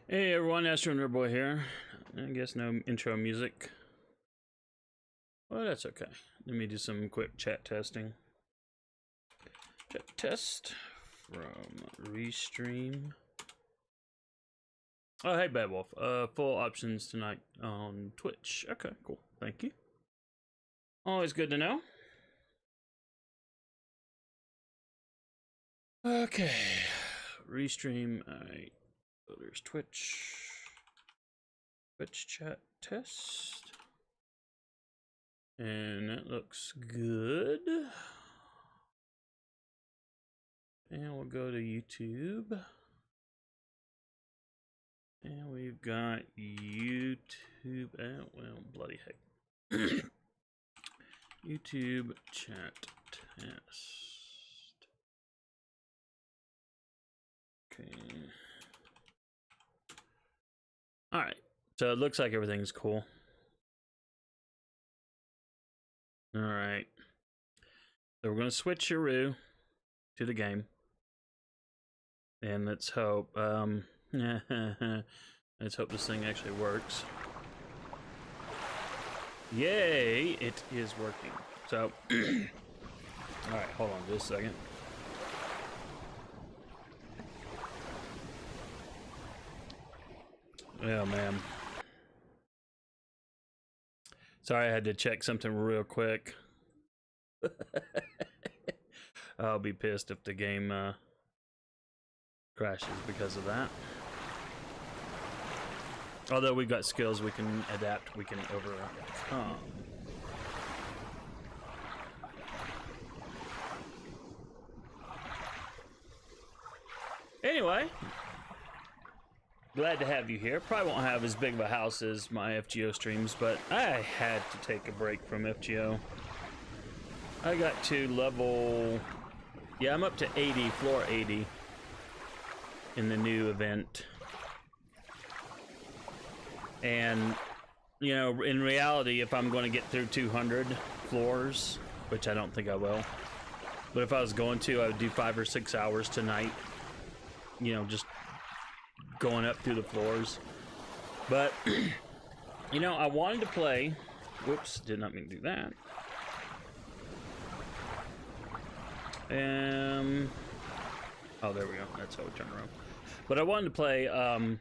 Hey everyone, AstroNerdBoy here. I guess no intro music. Well, that's okay. Let me do some quick chat testing. Chat test from Restream. Oh, hey Bad Wolf. Full options tonight on Twitch. Okay, cool. Thank you. Always good to know. Okay. Restream. Alright. So there's Twitch. Twitch chat test. And that looks good. And we'll go to YouTube. And we've got YouTube. Oh, well, bloody heck. YouTube chat test. Okay. Alright. So it looks like everything's cool. Alright. So we're going to switch Yaru to the game. And let's hope, let's hope this thing actually works. Yay, it is working. So, alright, hold on just a second. Oh, man. Sorry, I had to check something real quick. I'll be pissed if the game crashes because of that. Although we've got skills we can adapt, we can overcome. Anyway, glad to have you here. Probably won't have as big of a house as my FGO streams, but I had to take a break from FGO. I got to level... Yeah, I'm up to 80, floor 80 in the new event. And, you know, in reality, if I'm going to get through 200 floors, which I don't think I will, but if I was going to, I would do 5 or 6 hours tonight. You know, just going up through the floors. But, you know, I wanted to play... Whoops, did not mean to do that. Oh, there we go. That's how we turn around. But I wanted to play, ooh,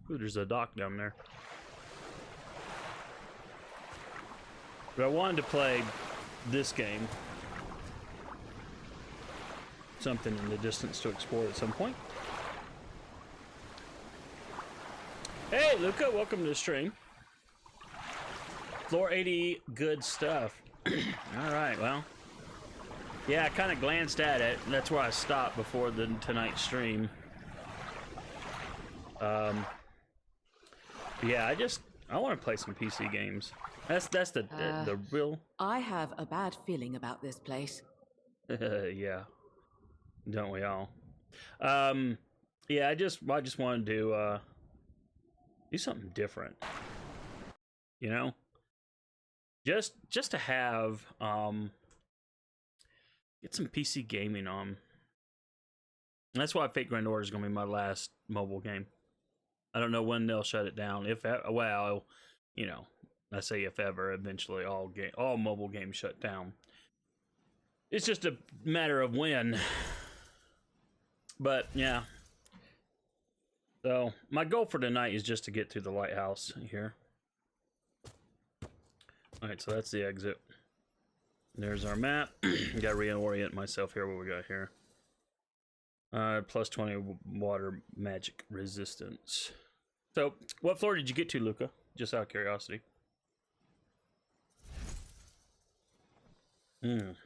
there's a dock down there. But I wanted to play this game. Something in the distance to explore at some point. Hey, Luca, welcome to the stream. Floor 80, good stuff. Alright, well. Yeah, I kind of glanced at it. That's where I stopped before the tonight's stream. Yeah, I want to play some PC games. That's the real. I have a bad feeling about this place. Yeah, don't we all? Yeah, I just wanted to do something different. You know, just to have get some PC gaming on. That's why Fate Grand Order is going to be my last mobile game. I don't know when they'll shut it down. If well, you know, I say if ever. Eventually, all mobile games shut down. It's just a matter of when. But yeah. So my goal for tonight is just to get through the lighthouse here. All right, so that's the exit. There's our map. Gotta reorient myself here. What we got here? Plus 20 water magic resistance. So, what floor did you get to, Luca? Just out of curiosity. Because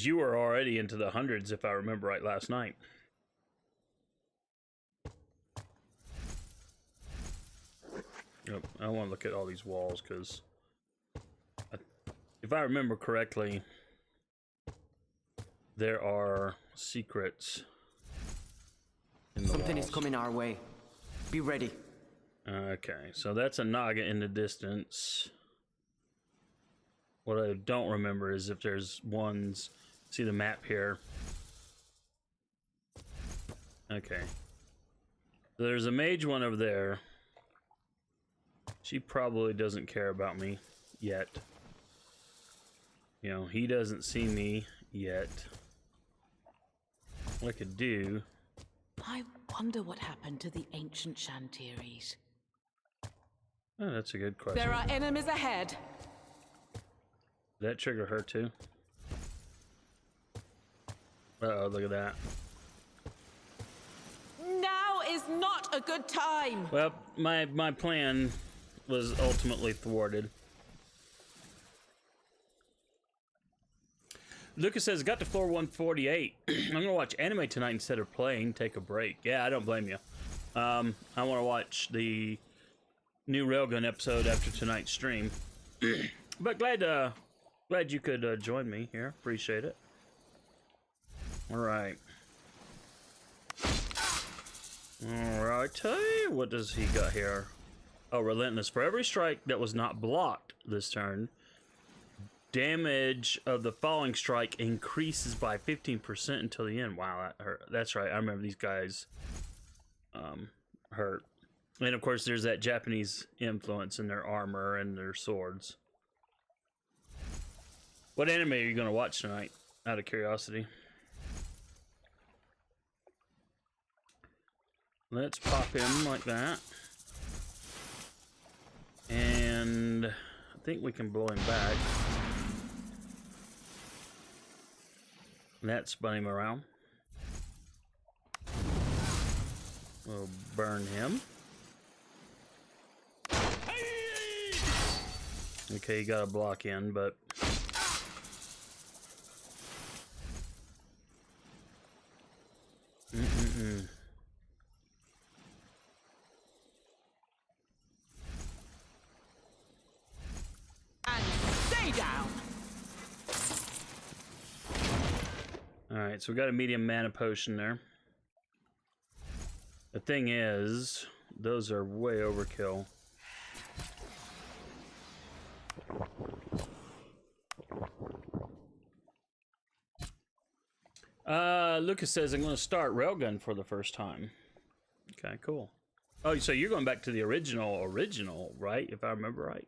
you were already into the hundreds, if I remember right, last night. Yep, I want to look at all these walls, because if I remember correctly, there are secrets in the Something walls. is coming our way. Be ready. Okay, so that's a naga in the distance. What I don't remember is if there's ones... See the map here. Okay. So there's a mage one over there. She probably doesn't care about me yet. You know, he doesn't see me yet. What I could do... I wonder what happened to the ancient Shantiris. Oh, that's a good question. There are enemies ahead. Did that trigger her too? Uh-oh, look at that. Now is not a good time. Well, my plan was ultimately thwarted. Lucas says, got to floor 148. I'm gonna watch anime tonight instead of playing. Take a break. Yeah, I don't blame you. I want to watch the new Railgun episode after tonight's stream. But glad you could join me here. Appreciate it. All right. Alrighty, what does he got here? Oh, relentless. For every strike that was not blocked this turn, damage of the falling strike increases by 15% until the end. Wow, that hurt. That's right. I remember these guys hurt. And of course, there's that Japanese influence in their armor and their swords. What anime are you going to watch tonight? Out of curiosity. Let's pop him like that. And I think we can blow him back. Let's spun him around. We'll burn him. Okay, you got a block in, but... Down. Alright, so we got a medium mana potion there. The thing is, those are way overkill. Lucas says, I'm going to start Railgun for the first time. Okay, cool. Oh, so you're going back to the original, right? If I remember right.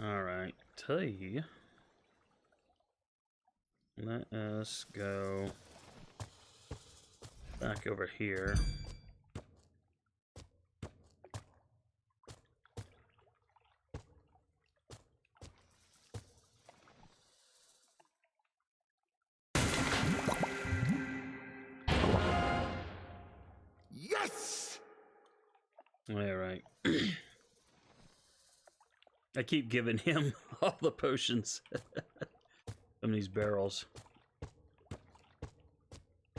Alright, T. Let us go back over here. Yes! Alright. I keep giving him all the potions from these barrels.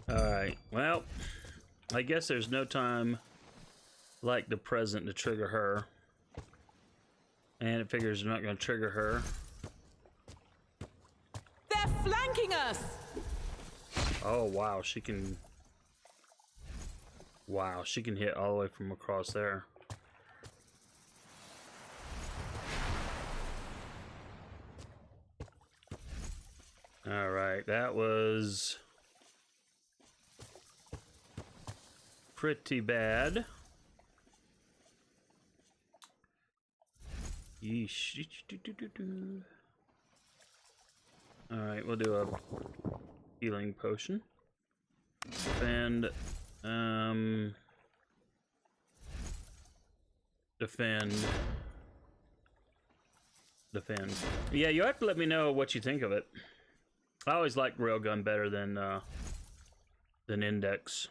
Alright, well, I guess there's no time like the present to trigger her. And it figures I'm not going to trigger her. They're flanking us! Oh, wow, she can... Wow, she can hit all the way from across there. Alright, that was pretty bad. Yeesh. Alright, we'll do a healing potion. Defend. Defend. Defend. Yeah, you have to let me know what you think of it. I always like Railgun better than Index.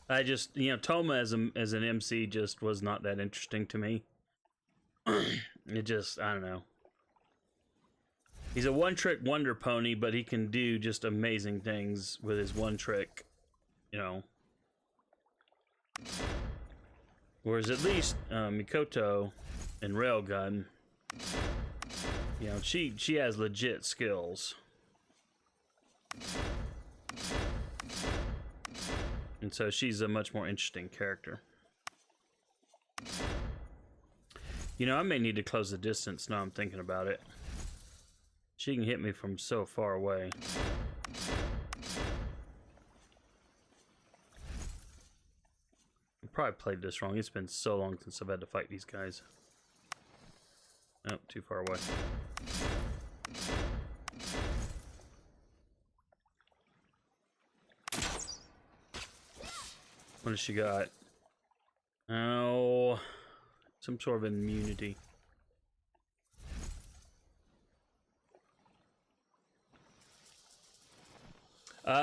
I just, you know, Toma as an MC just was not that interesting to me. It just, I don't know. He's a one-trick wonder pony, but he can do just amazing things with his one trick, you know. Whereas at least Mikoto and Railgun, you know, she has legit skills. And so she's a much more interesting character. You know, I may need to close the distance now I'm thinking about it. She can hit me from so far away. I probably played this wrong. It's been so long since I've had to fight these guys. Oh, too far away. What has she got? Oh, some sort of immunity.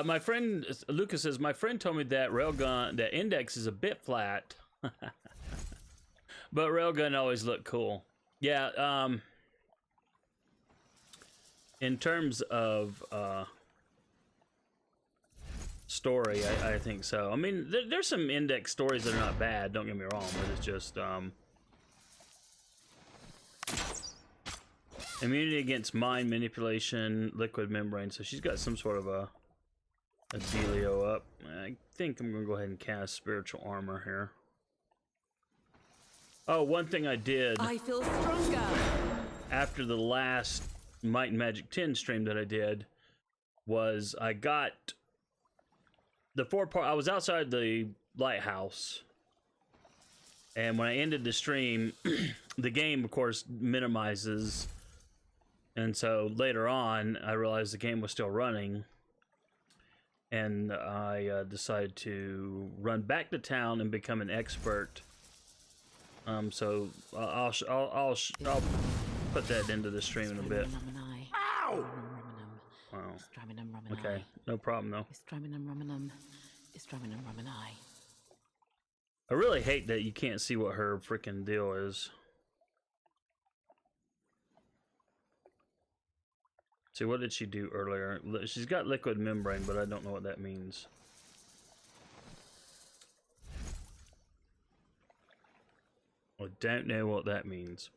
My friend Lucas says, my friend told me that railgun, that index is a bit flat, but railgun always looked cool. Yeah. In terms of story, I think so. I mean, there's some index stories that are not bad. Don't get me wrong, but it's just immunity against mind manipulation, liquid membrane. So she's got some sort of a dealio up. I think I'm gonna go ahead and cast spiritual armor here. Oh, one thing I did. I feel stronger. After the last Might and Magic 10 stream that I did, was I got the I was outside the lighthouse, and when I ended the stream, the game, of course, minimizes, and so later on, I realized the game was still running. And I decided to run back to town and become an expert. So I'll put that into the stream in a bit. Ow! Wow. Okay, no problem though. I really hate that you can't see what her freaking deal is. See, what did she do earlier? She's got liquid membrane, but I don't know what that means. I don't know what that means.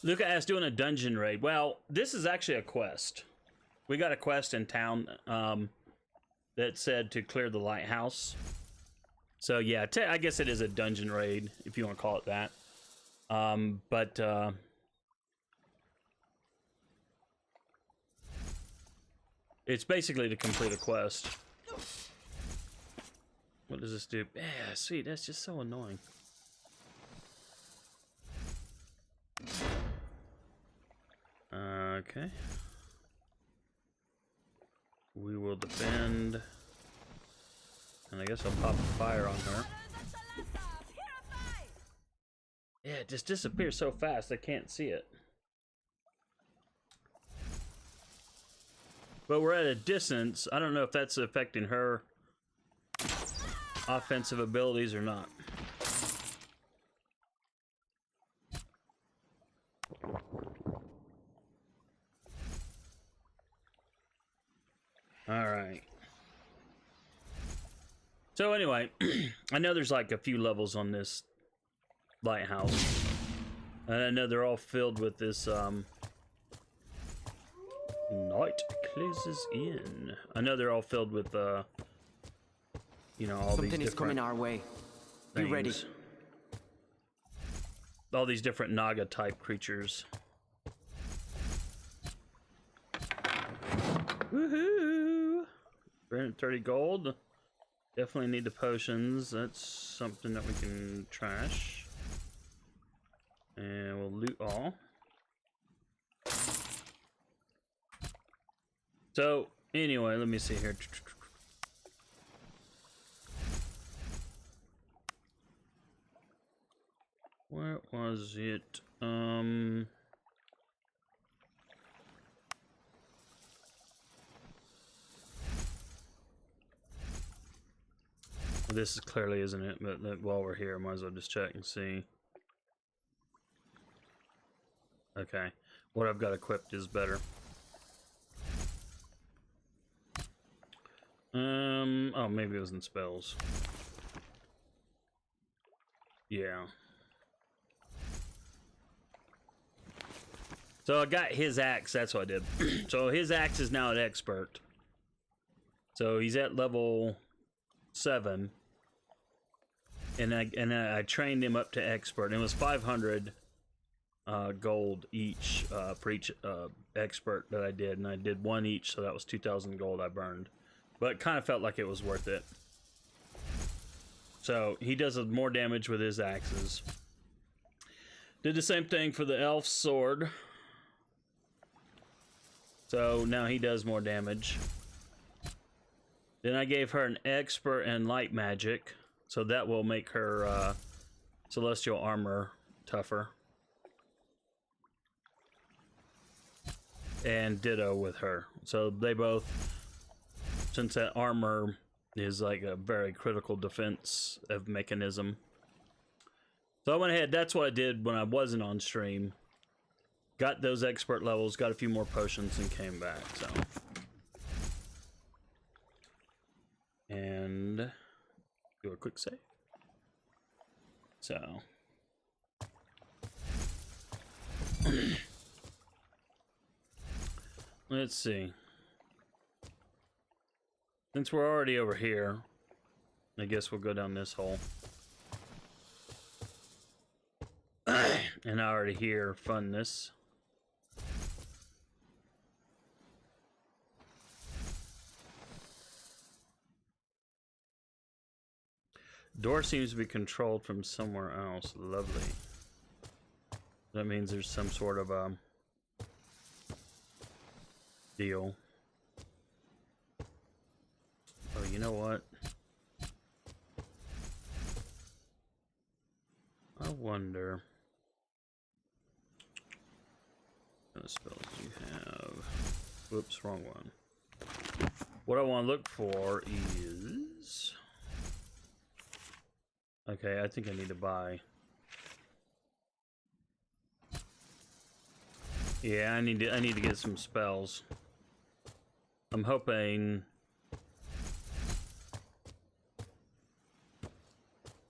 Luca asked, doing a dungeon raid. Well, this is actually a quest. We got a quest in town that said to clear the lighthouse. So yeah, I guess it is a dungeon raid, if you want to call it that. It's basically to complete a quest. What does this do? Yeah, sweet. That's just so annoying. Okay. We will defend. And I guess I'll pop a fire on her. Yeah, it just disappears so fast I can't see it. But we're at a distance. I don't know if that's affecting her offensive abilities or not. All right. So anyway, I know there's like a few levels on this lighthouse, and I know they're all filled with this night closes in. I know they're all filled with you know, all Something these is coming our way. Be ready. All these different naga type creatures. Woohoo! 330 gold. Definitely need the potions. That's something that we can trash. And we'll loot all. So, anyway, let me see here. Where was it? This is clearly isn't it, but while we're here, might as well just check and see. Okay, what I've got equipped is better. Oh, maybe it was in spells. Yeah. So I got his axe, that's what I did. So his axe is now an expert. So he's at level 7. and I trained him up to expert. And it was 500 gold each for each expert that I did, and I did one each, so that was 2,000 gold I burned. But it kind of felt like it was worth it. So he does more damage with his axes. Did the same thing for the elf sword. So now he does more damage. Then I gave her an expert in light magic, so that will make her celestial armor tougher. And ditto with her. So they both, since that armor is like a very critical defense of mechanism. So I went ahead, that's what I did when I wasn't on stream. Got those expert levels, got a few more potions, and came back, so. And do a quick save. So. Let's see. Since we're already over here, I guess we'll go down this hole. And I already hear funness. Door seems to be controlled from somewhere else. Lovely. That means there's some sort of deal. Oh, you know what? I wonder what spells you have. Whoops, wrong one. What I want to look for is... Okay, I think I need to buy. Yeah, I need to get some spells. I'm hoping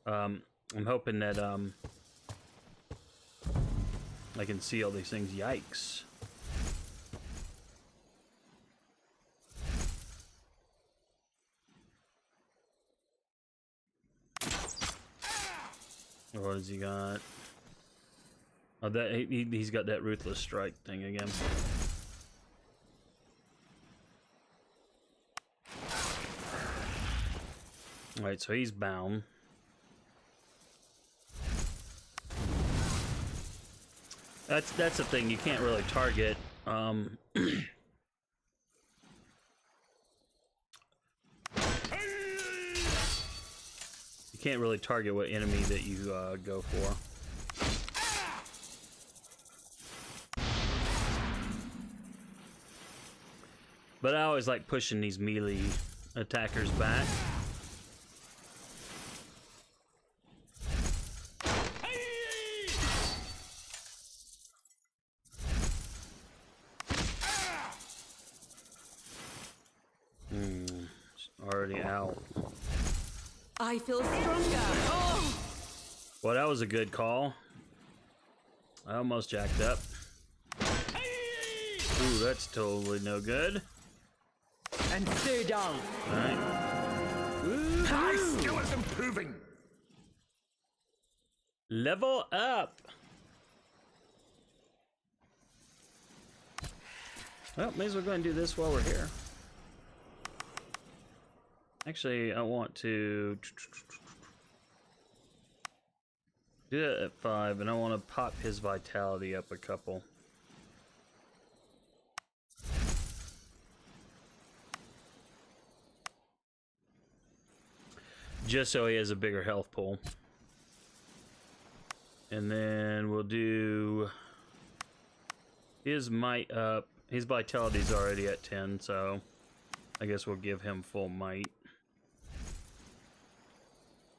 that I can see all these things. Yikes. What has he got? Oh, that he's got that ruthless strike thing again. All right, so he's bound. That's the thing. You can't really target. You can't really target what enemy that you go for. But I always like pushing these melee attackers back. Already out. I feel stronger. Oh! Well, that was a good call. I almost jacked up. Ooh, that's totally no good. And stay down. Alright. My skill is improving. Level up. Well, may as well go and do this while we're here. Actually, I want to do that at 5, and I want to pop his vitality up a couple. Just so he has a bigger health pool. And then we'll do his might up. His vitality's already at 10, so I guess we'll give him full might.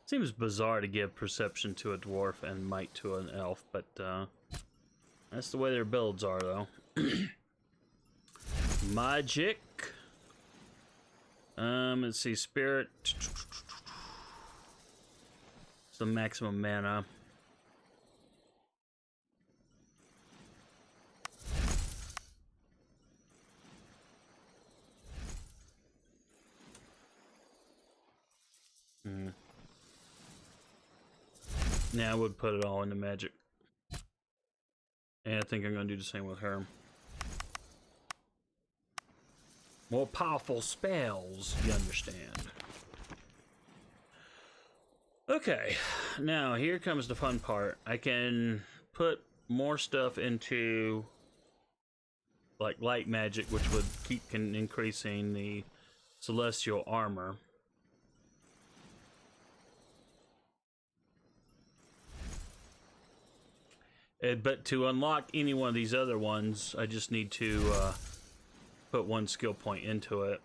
Seems bizarre to give perception to a dwarf and might to an elf, but that's the way their builds are, though. Magic. Let's see, spirit. It's the maximum mana. Yeah, I would put it all into magic. And I think I'm going to do the same with her. More powerful spells, you understand. Okay, now here comes the fun part. I can put more stuff into like light magic, which would keep increasing the celestial armor. But to unlock any one of these other ones, I just need to put one skill point into it.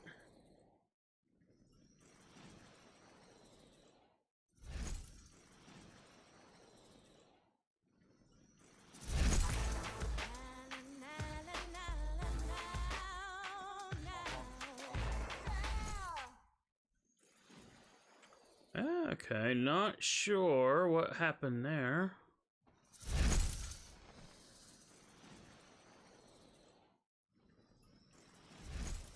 Okay, not sure what happened there.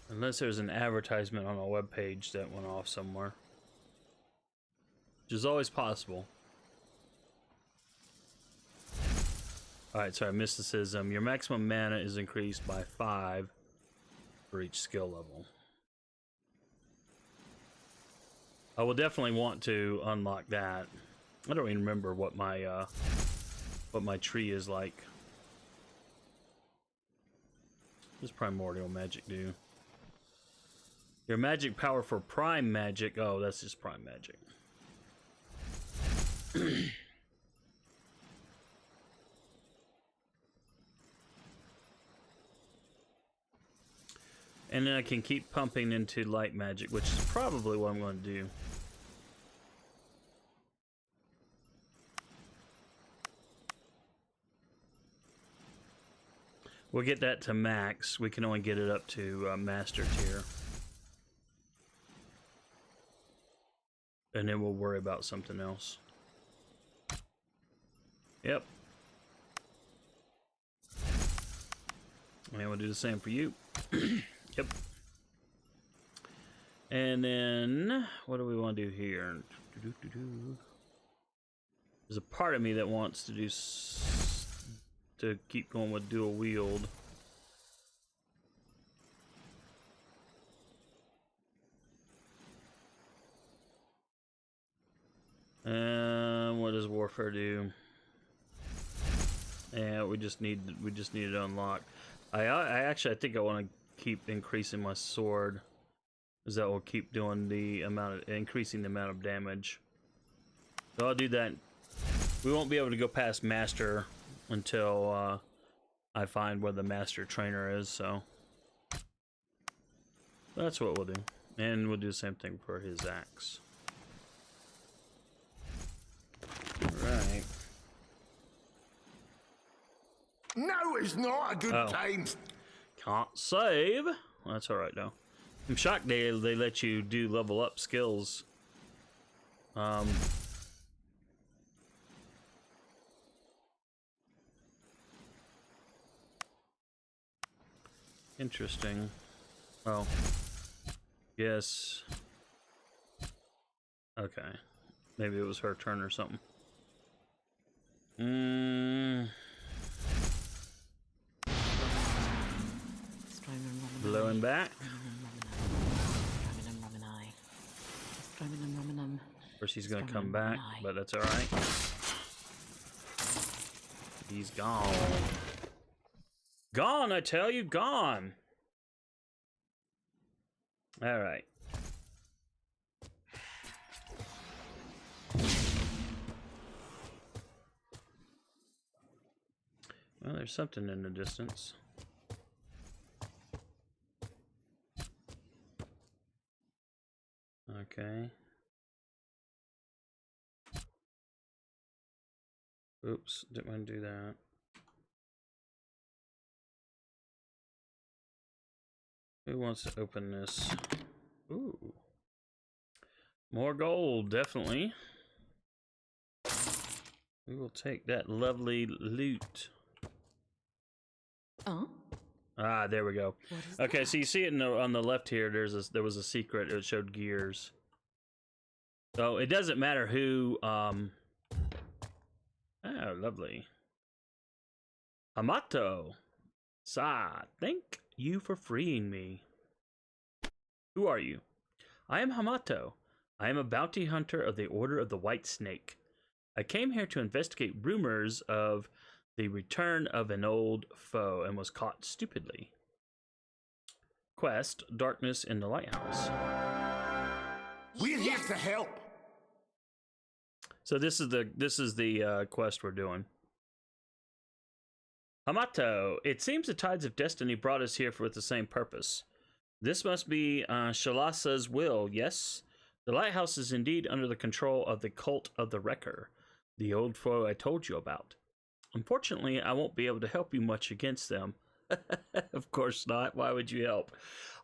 Unless there's an advertisement on a web page that went off somewhere. Which is always possible. Alright, sorry, mysticism. Your maximum mana is increased by 5 for each skill level. I will definitely want to unlock that. I don't even remember what my tree is like. What does primordial magic do? Your magic power for prime magic. Oh, that's just prime magic. And then I can keep pumping into light magic, which is probably what I'm going to do. We'll get that to max. We can only get it up to master tier. And then we'll worry about something else. Yep. And we'll do the same for you. Yep. And then, what do we want to do here? There's a part of me that wants to do to keep going with dual wield. What does warfare do? Yeah, we just need it unlocked. I think I want to keep increasing my sword, because that will keep doing the increasing the amount of damage. So I'll do that. We won't be able to go past master until I find where the master trainer is. So that's what we'll do, and we'll do the same thing for his axe. All right. Now is not a good time. Can't save. Well, that's all right though. I'm shocked they let you do level up skills. Interesting. Oh. Yes. Okay. Maybe it was her turn or something. Blowing back. Of course, he's gonna come back, but that's all right. He's gone. Gone, I tell you, gone. All right. Well, there's something in the distance. Okay. Oops, didn't want to do that. Who wants to open this? Ooh. More gold, definitely. We will take that lovely loot. Oh? Ah, there we go. Okay, so you see it on the left here. There was a secret. It showed gears. So it doesn't matter who Oh, lovely. Hamato. Sa, thank you for freeing me. Who are you? I am Hamato. I am a bounty hunter of the Order of the White Snake. I came here to investigate rumors of the return of an old foe and was caught stupidly. Quest: Darkness in the Lighthouse. We're here to help. So this is the quest we're doing. Hamato, it seems the tides of destiny brought us here with the same purpose. This must be Shalasa's will, yes? The lighthouse is indeed under the control of the cult of the Wrecker, the old foe I told you about. Unfortunately, I won't be able to help you much against them. Of course not. Why would you help?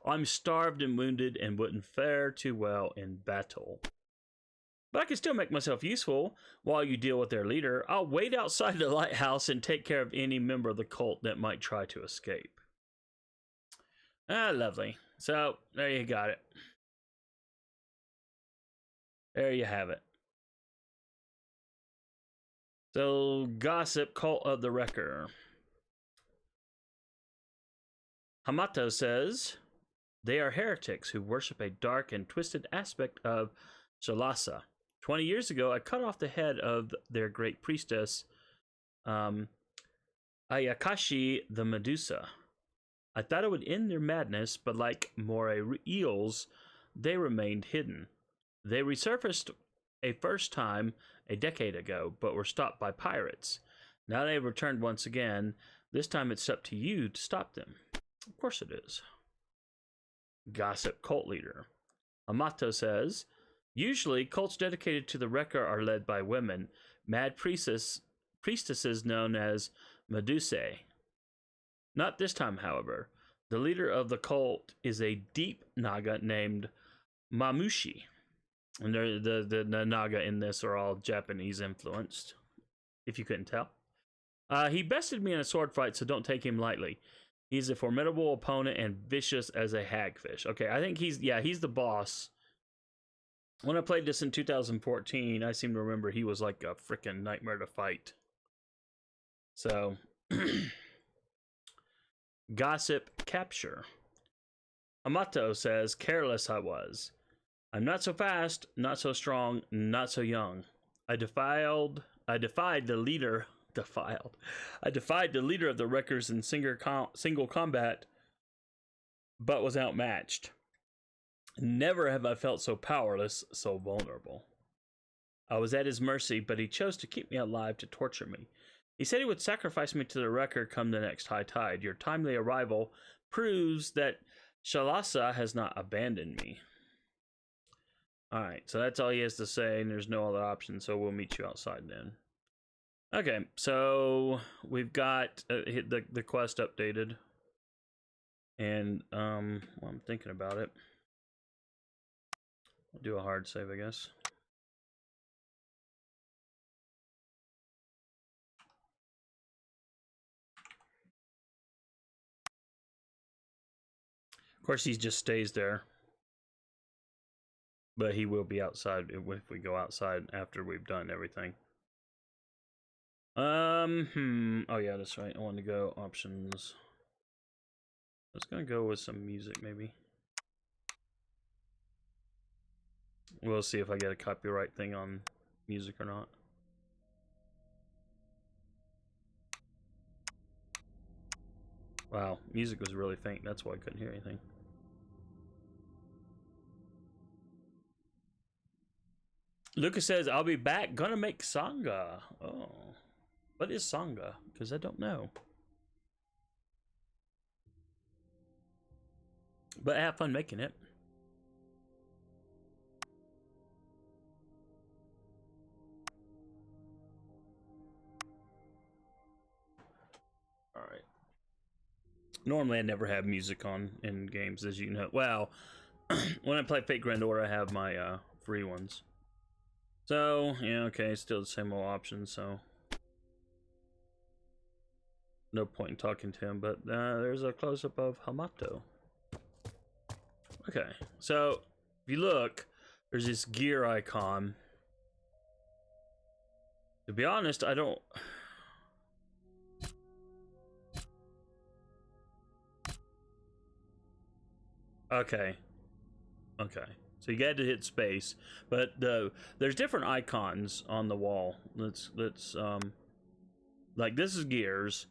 I'm starved and wounded and wouldn't fare too well in battle. But I can still make myself useful while you deal with their leader. I'll wait outside the lighthouse and take care of any member of the cult that might try to escape. Ah, lovely. So, there you got it. There you have it. So, gossip, cult of the Wrecker. Hamato says, they are heretics who worship a dark and twisted aspect of Shalasa. 20 years ago, I cut off the head of their great priestess, Ayakashi the Medusa. I thought it would end their madness, but like moray eels, they remained hidden. They resurfaced a first time a decade ago, but were stopped by pirates. Now they've returned once again. This time it's up to you to stop them. Of course it is. Gossip cult leader. Amato says, usually cults dedicated to the Wrecker are led by women, mad priestesses known as Medusae. Not this time, however. The leader of the cult is a deep naga named Mamushi. And the naga in this are all Japanese influenced, if you couldn't tell. He bested me in a sword fight, so don't take him lightly. He's a formidable opponent and vicious as a hagfish. Okay, I think he's the boss. When I played this in 2014, I seem to remember he was like a freaking nightmare to fight. So, gossip capture. Amato says, careless I was. I'm not so fast, not so strong, not so young. I defied the leader of the Wreckers in single combat, but was outmatched. Never have I felt so powerless, so vulnerable. I was at his mercy, but he chose to keep me alive to torture me. He said he would sacrifice me to the Wrecker come the next high tide. Your timely arrival proves that Shalasa has not abandoned me. Alright, so that's all he has to say, and there's no other option, so we'll meet you outside then. Okay, so we've got the quest updated, and well, I'm thinking about it. I'll do a hard save, I guess. Of course, he just stays there, but he will be outside if we go outside after we've done everything. Oh yeah, that's right. I want to go options. I was gonna go with some music, maybe. We'll see if I get a copyright thing on music or not. Wow, music was really faint. That's why I couldn't hear anything. Lucas says, I'll be back. Gonna make Sangha. Oh. What is Sangha? Because I don't know. But have fun making it. Alright. Normally I never have music on in games, as you know. Well, when I play Fate Grand Order, I have my free ones. So, yeah, okay, still the same old options, so no point in talking to him, but there's a close-up of Hamato. Okay, so if you look, there's this gear icon. To be honest, I don't... Okay. Okay. So you got to hit space, but there's different icons on the wall. Let's like this is gears.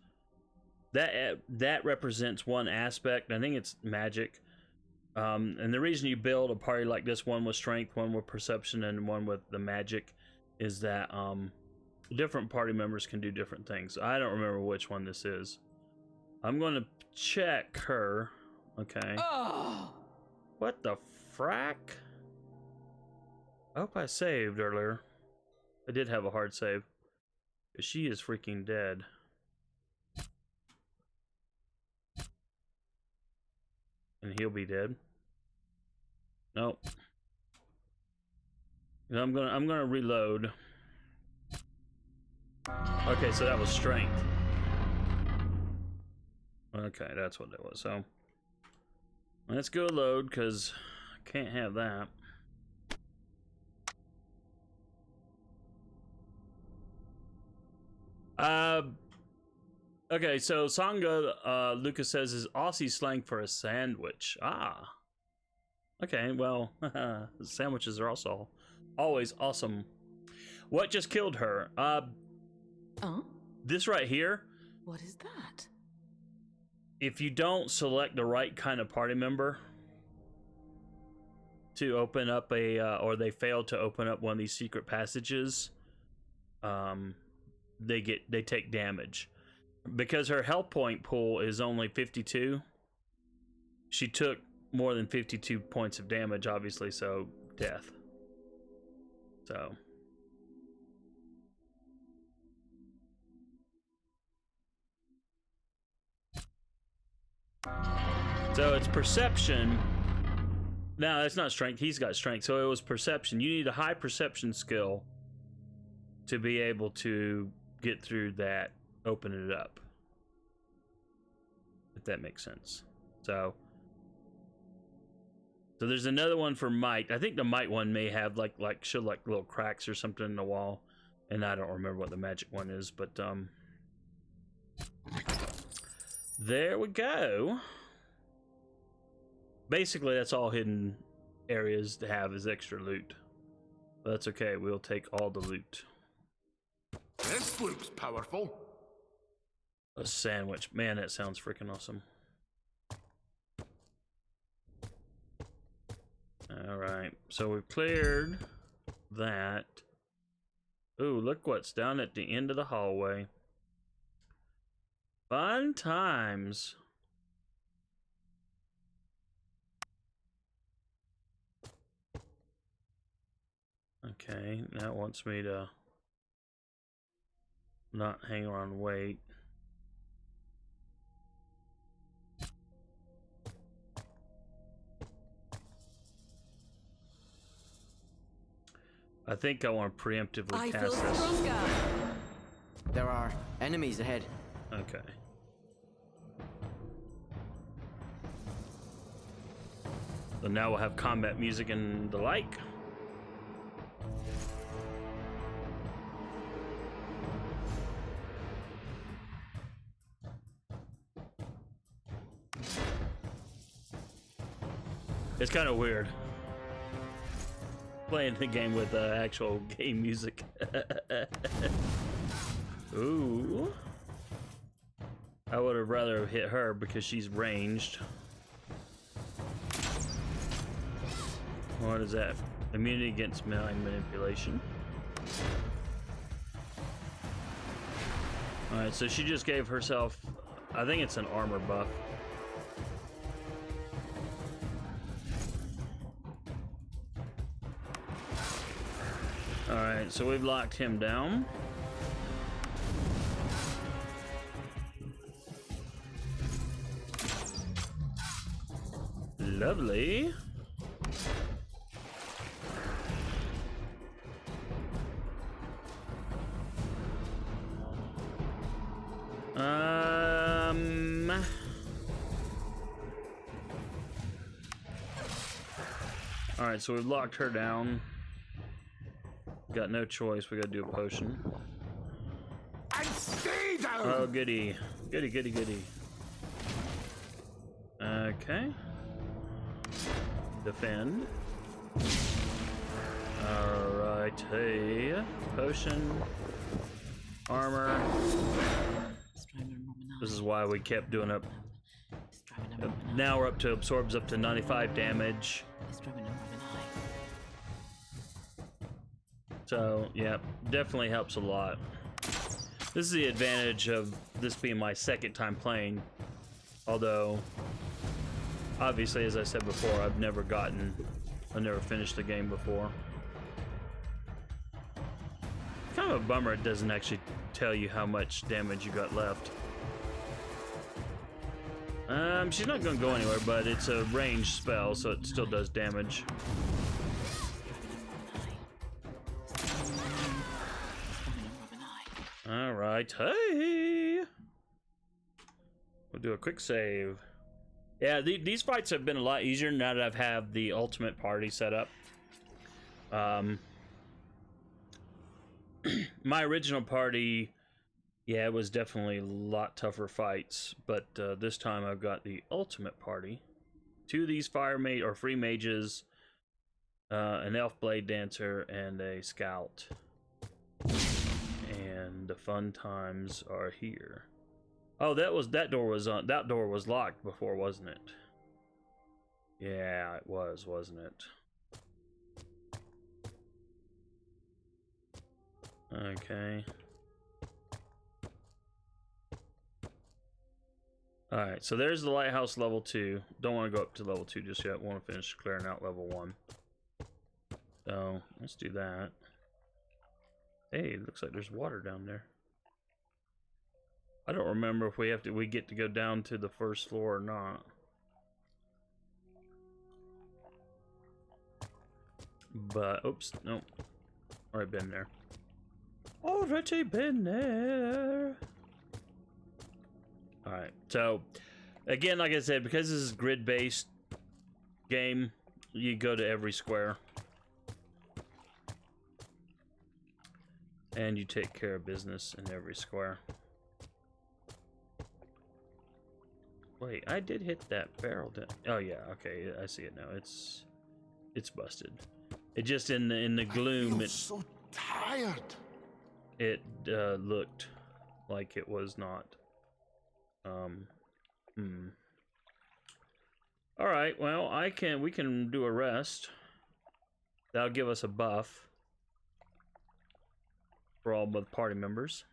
That represents one aspect. I think it's magic. And the reason you build a party like this, one with strength, one with perception, and one with the magic, is that different party members can do different things. I don't remember which one this is. I'm going to check her. Okay. Oh! What the frack? I hope I saved earlier. I did have a hard save. She is freaking dead. And he'll be dead. Nope. And I'm gonna reload. Okay, so that was strength. Okay, that's what that was. So let's go load, because I can't have that. Okay, so Sangha, Lucas says, is Aussie slang for a sandwich. Ah. Okay, well, sandwiches are also always awesome. What just killed her? Oh? This right here. What is that? If you don't select the right kind of party member to open up a, or they fail to open up one of these secret passages, they take damage. Because her health point pool is only 52, she took more than 52 points of damage, obviously, so death. So it's perception. No, that's not strength. He's got strength, so it was perception. You need a high perception skill to be able to get through that, open it up, if that makes sense. So there's another one for might. I think the might one may have like show like little cracks or something in the wall, and I don't remember what the magic one is, but there we go. Basically, that's all hidden areas to have is extra loot. But that's okay. We'll take all the loot. This looks powerful. A sandwich. Man, that sounds freaking awesome. Alright, so we've cleared that. Ooh, look what's down at the end of the hallway. Fun times. Okay, now it wants me to not hang around and wait. I think I want to preemptively cast this. Stronger. There are enemies ahead. Okay. So now we'll have combat music and the like. It's kind of weird playing the game with actual game music. Ooh. I would have rather hit her because she's ranged. What is that? Immunity against mind manipulation. Alright, so she just gave herself, I think it's an armor buff. Alright, so we've locked him down. Lovely. Alright, so we've locked her down. Got no choice, we gotta do a potion. down. Oh, goody. Goody, goody, goody. Okay. Defend. Alright, hey. Potion. Armor. This is why we kept doing up. Now we're up to absorbs up to 95 damage. So, yeah, definitely helps a lot. This is the advantage of this being my second time playing. Although, obviously, as I said before, I've never finished the game before. Kind of a bummer it doesn't actually tell you how much damage you got left. She's not going to go anywhere, but it's a ranged spell, so it still does damage. Alright, hey! We'll do a quick save. Yeah, these fights have been a lot easier now that I've had the ultimate party set up. My original party, yeah, it was definitely a lot tougher fights, but this time I've got the ultimate party. 2 of these free mages, an elf Bladedancer, and a scout. And the fun times are here. Oh, that door was locked before, wasn't it? Yeah, it was, wasn't it? Okay. Alright, so there's the Lighthouse level 2. Don't want to go up to level 2 just yet. Want to finish clearing out level 1. So, let's do that. Hey, it looks like there's water down there. I don't remember if we get to go down to the first floor or not. But, oops, nope. Already been there. Already been there. Alright, so, again, like I said, because this is grid-based game, you go to every square. And you take care of business in every square. Wait, I did hit that barrel. Oh yeah, okay, I see it now. It's busted. It just in the gloom. I'm so tired. It looked like it was not. All right, well, we can do a rest. That'll give us a buff for all but party members.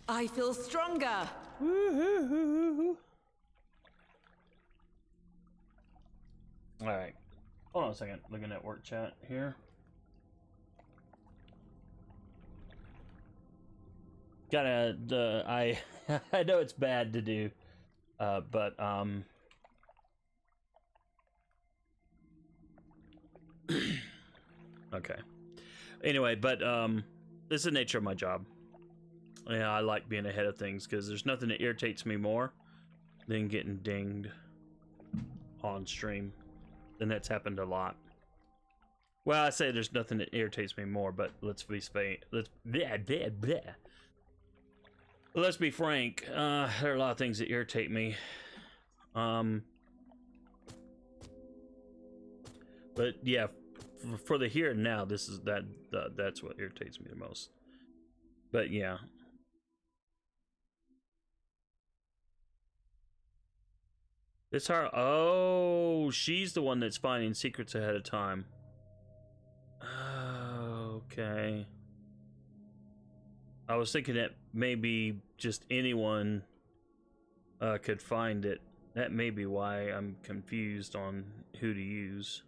I feel stronger. Woohoo! All right, hold on a second. Looking at work chat here. I I know it's bad to do, but okay. Anyway, but this is the nature of my job. Yeah, I like being ahead of things because there's nothing that irritates me more than getting dinged on stream. And that's happened a lot. Well, I say there's nothing that irritates me more, but let's be frank. Let's be frank. There are a lot of things that irritate me. But yeah, for the here and now, this is that's what irritates me the most. But yeah. It's her. Oh, she's the one that's finding secrets ahead of time. Okay. I was thinking that maybe just anyone could find it. That may be why I'm confused on who to use.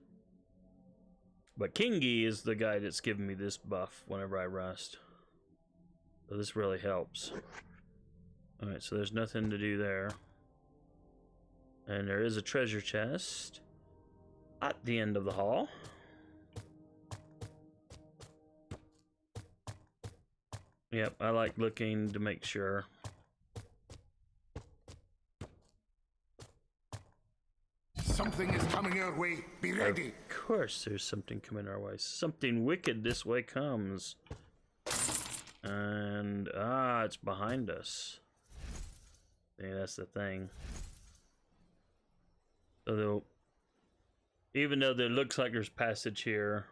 But Kingi is the guy that's giving me this buff whenever I rest. So this really helps. Alright, so there's nothing to do there. And there is a treasure chest at the end of the hall. Yep, I like looking to make sure. Something is coming your way. Be ready. course there's something coming our way. Something wicked this way comes. And, it's behind us. Yeah, that's the thing. Although, even though there looks like there's passage here,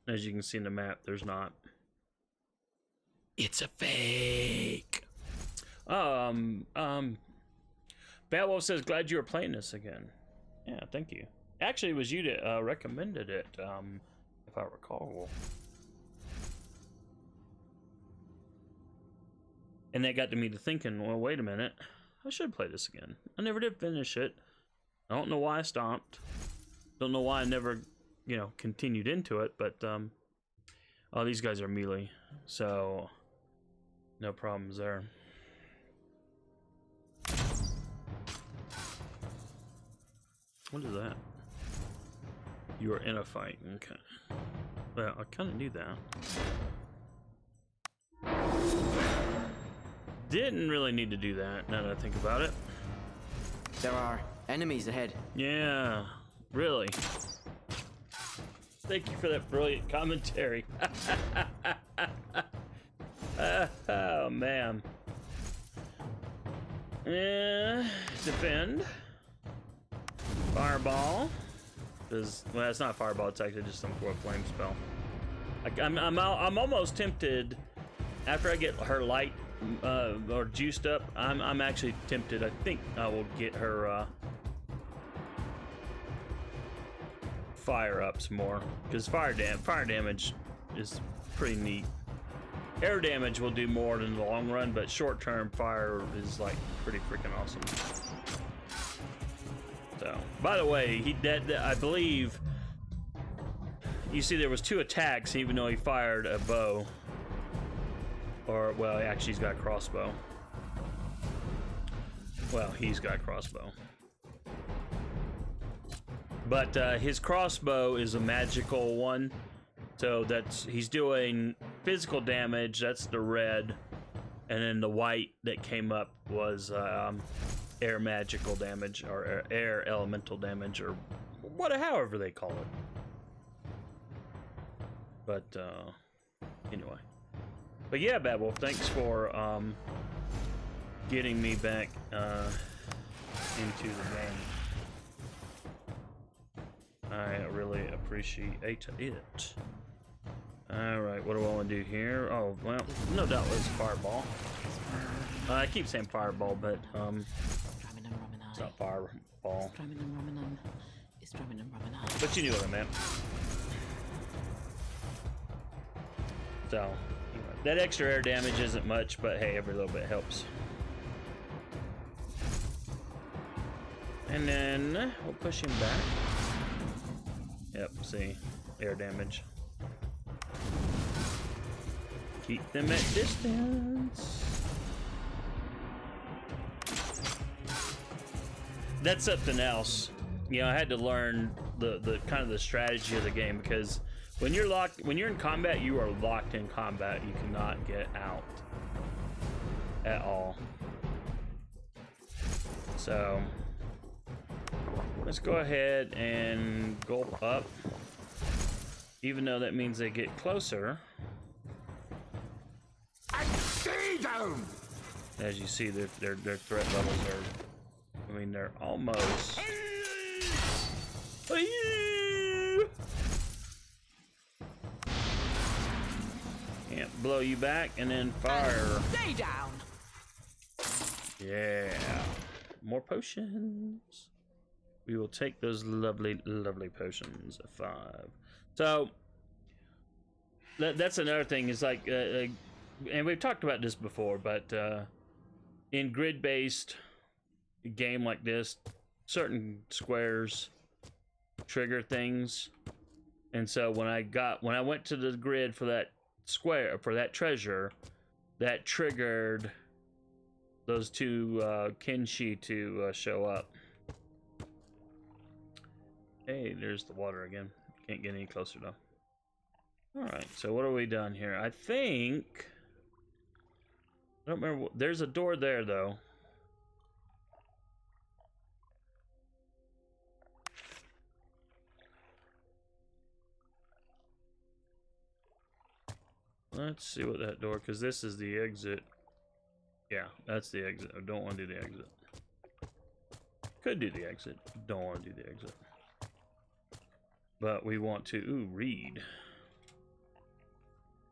as you can see in the map, there's not. It's a fake. Bad Wolf says, glad you were playing this again. Yeah, thank you. Actually, it was you that recommended it, if I recall. And that got me to thinking, well, wait a minute. I should play this again. I never did finish it. I don't know why I stopped. Don't know why I never, you know, continued into it, but, oh, these guys are melee, so no problems there. What is that? You are in a fight. Okay. Well, I kind of knew that. Didn't really need to do that, now that I think about it. There are enemies ahead. Yeah, really. Thank you for that brilliant commentary. Oh, man. Defend. Fireball. Because, well, it's not fireball, it's actually just some sort of flame spell. I'm almost tempted, after I get her light or juiced up, I'm actually tempted. I think I will get her fire up some more, because fire damage is pretty neat. Air damage will do more in the long run, but short-term fire is like pretty freaking awesome. So, by the way, I believe you see there was 2 attacks, even though he fired a bow. Or, well, actually, he's got a crossbow. Well, he's got a crossbow. But his crossbow is a magical one. So he's doing physical damage, that's the red. And then the white that came up was air magical damage, or air elemental damage, or however they call it. But, anyway. But yeah, Bad Wolf, thanks for getting me back into the game. I really appreciate it. Alright, what do I want to do here? Oh, well, no doubt it's Fireball. I keep saying Fireball, but it's not Fireball. But you knew what I meant. So, that extra air damage isn't much, but hey, every little bit helps. And then we'll push him back. Yep, see, air damage. Keep them at distance. That's something else. You know, I had to learn the kind of the strategy of the game, because when you're in combat, you are locked in combat. You cannot get out at all. So let's go ahead and gulp up, even though that means they get closer. I stay down. As you see, their threat levels are, I mean, they're almost. Can't blow you back, and then fire. Stay down. Yeah, more potions. We will take those lovely, lovely potions. 5. So that's another thing. Is like, and we've talked about this before, but in grid-based game like this, certain squares trigger things, and so when I went to the grid for that square, for that treasure, that triggered those 2 Kenshi to show up. Hey, there's the water again. Can't get any closer though. Alright, so what have we done here? I think, I don't remember, there's a door there though. Let's see what that door, because this is the exit. Yeah, that's the exit. I don't want to do the exit. Could do the exit. Don't want to do the exit. But we want to, ooh, read.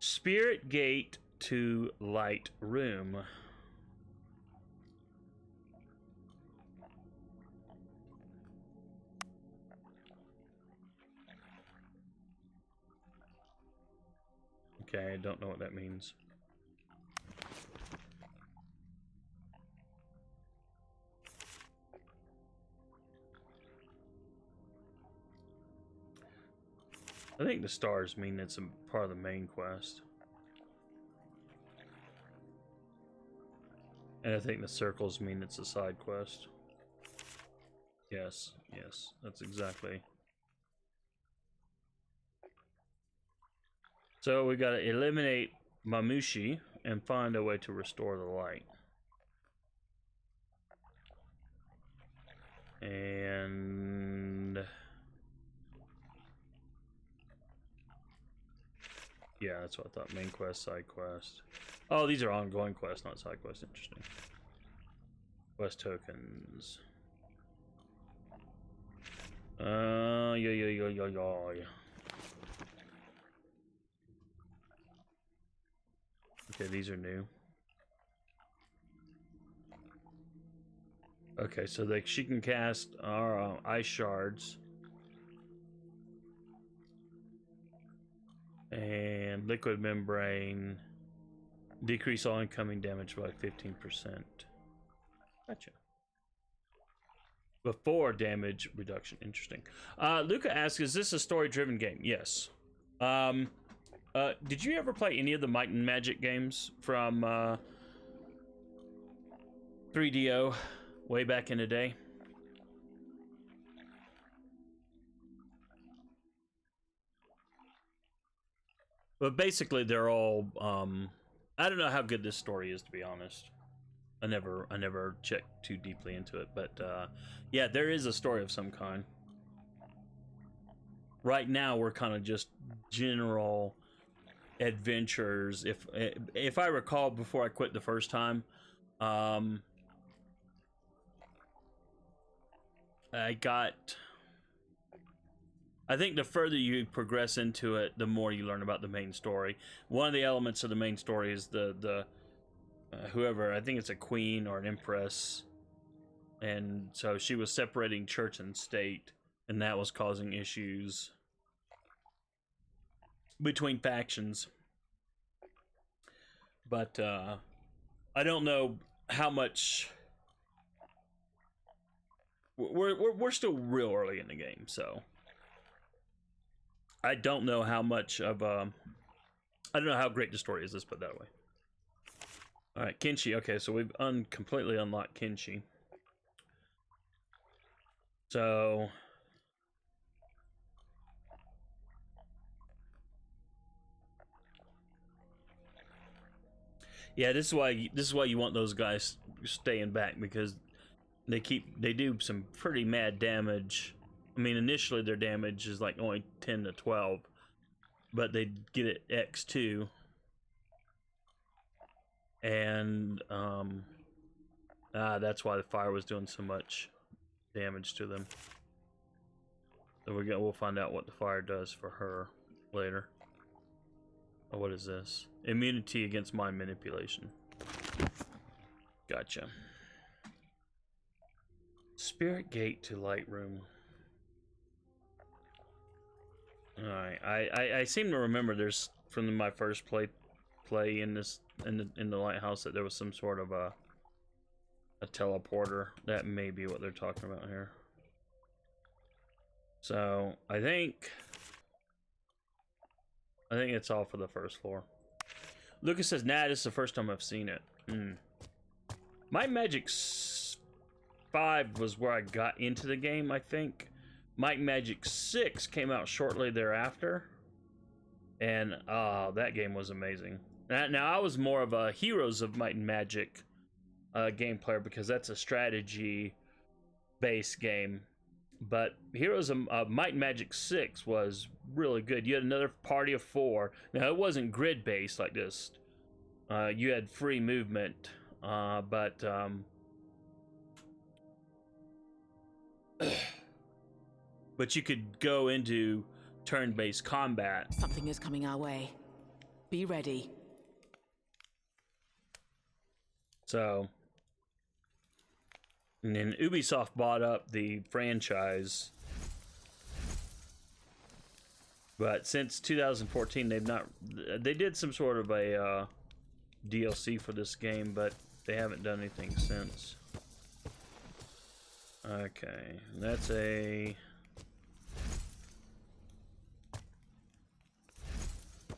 Spirit Gate to Light Room. Okay, I don't know what that means. I think the stars mean it's a part of the main quest. And I think the circles mean it's a side quest. Yes, yes, that's exactly. So we gotta eliminate Mamushi and find a way to restore the light. And yeah, that's what I thought. Main quest, side quest. Oh, these are ongoing quests, not side quests. Interesting. Quest tokens. Yeah. Okay, these are new. Okay, so she can cast our ice shards. And liquid membrane. Decrease all incoming damage by 15%. Gotcha. Before damage reduction. Interesting. Luca asks, is this a story-driven game? Yes. Did you ever play any of the Might and Magic games from 3DO way back in the day? But basically, they're all. I don't know how good this story is, to be honest. I never checked too deeply into it, but yeah, there is a story of some kind. Right now, we're kind of just general adventures. If I recall, before I quit the first time, I think the further you progress into it, the more you learn about the main story. One of the elements of the main story is the whoever, I think it's a queen or an empress, and so she was separating church and state, and that was causing issues between factions. But I don't know how much. We're still real early in the game, so I don't know how much of I don't know how great the story is. Let's put it that way. All right, Kenshi. Okay, so we've completely unlocked Kenshi. So yeah, this is why you want those guys staying back, because they do some pretty mad damage. I mean, initially their damage is like only 10 to 12, but they get it X2. And that's why the fire was doing so much damage to them. So we'll find out what the fire does for her later. Oh, what is this? Immunity against mind manipulation. Gotcha. Spirit Gate to Light Room. Alright, I seem to remember there's, from my first play in this in the lighthouse, that there was some sort of a teleporter. That may be what they're talking about here. So I think it's all for the first floor. Lucas says, nah, this is the first time I've seen it. Might Magic 5 was where I got into the game, I think. Might Magic 6 came out shortly thereafter. And that game was amazing. Now, I was more of a Heroes of Might and Magic game player, because that's a strategy-based game. But Heroes of Might and Magic 6 was really good. You had another party of 4. Now, it wasn't grid-based like this. You had free movement, but you could go into turn-based combat. Something is coming our way. Be ready. So, and then Ubisoft bought up the franchise. But since 2014, they did some sort of a DLC for this game, but they haven't done anything since. Okay, that's a...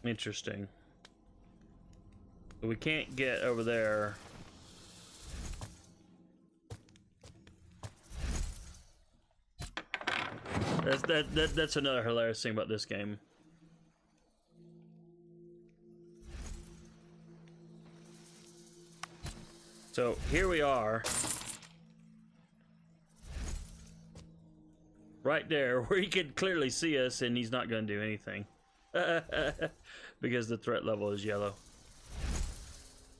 Interesting. But we can't get over there. That's another hilarious thing about this game. So here we are, right there, where he can clearly see us, and he's not going to do anything because the threat level is yellow.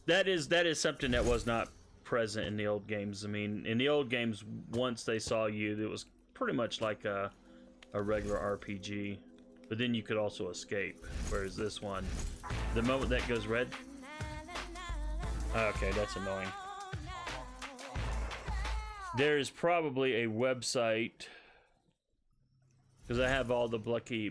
That is something that was not present in the old games. I mean, in the old games, once they saw you, it was pretty much like a regular RPG, but then you could also escape. Whereas this one, the moment that goes red, okay, that's annoying. There's probably a website, because I have all the bloody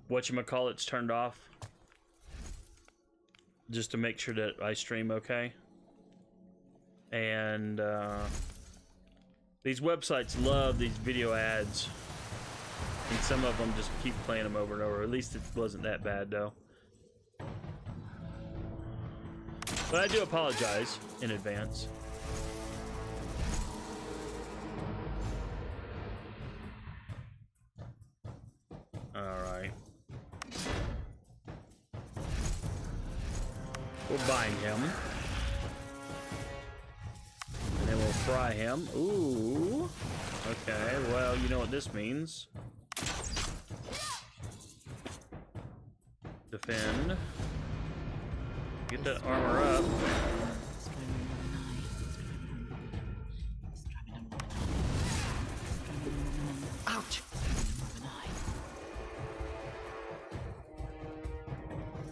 whatchamacallits turned off, just to make sure that I stream okay. And these websites love these video ads, and some of them just keep playing them over and over. At least it wasn't that bad though. But I do apologize in advance. Alright. We'll bind him. And then we'll fry him. Ooh. Okay, well, you know what this means. Defend. Get that armor up. Ouch!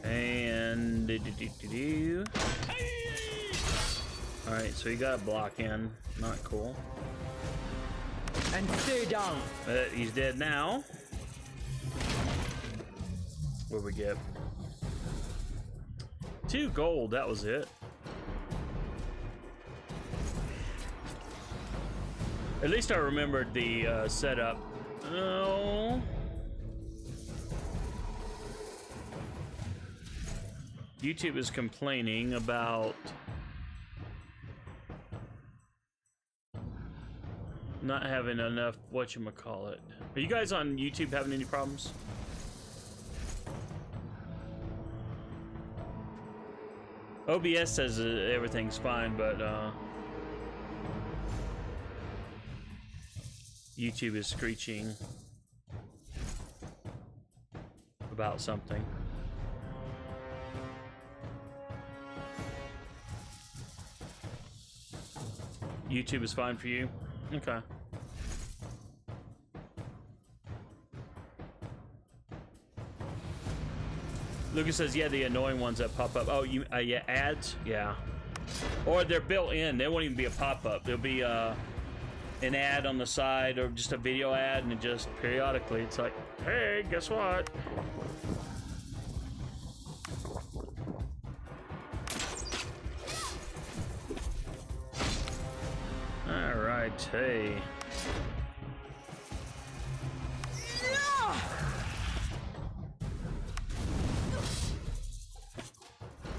And alright, so he got a block in. Not cool. And stay down. He's dead now. What'd we get? 2 gold, that was it. At least I remembered the setup. Oh. YouTube is complaining about not having enough whatchamacallit. Are you guys on YouTube having any problems? OBS says everything's fine, but YouTube is screeching about something. YouTube is fine for you? Okay. Lucas says, yeah, the annoying ones that pop up. Oh, you, yeah, ads? Yeah. Or they're built in. They won't even be a pop-up. There'll be an ad on the side or just a video ad, and it just periodically, it's like, hey, guess what? All right, hey.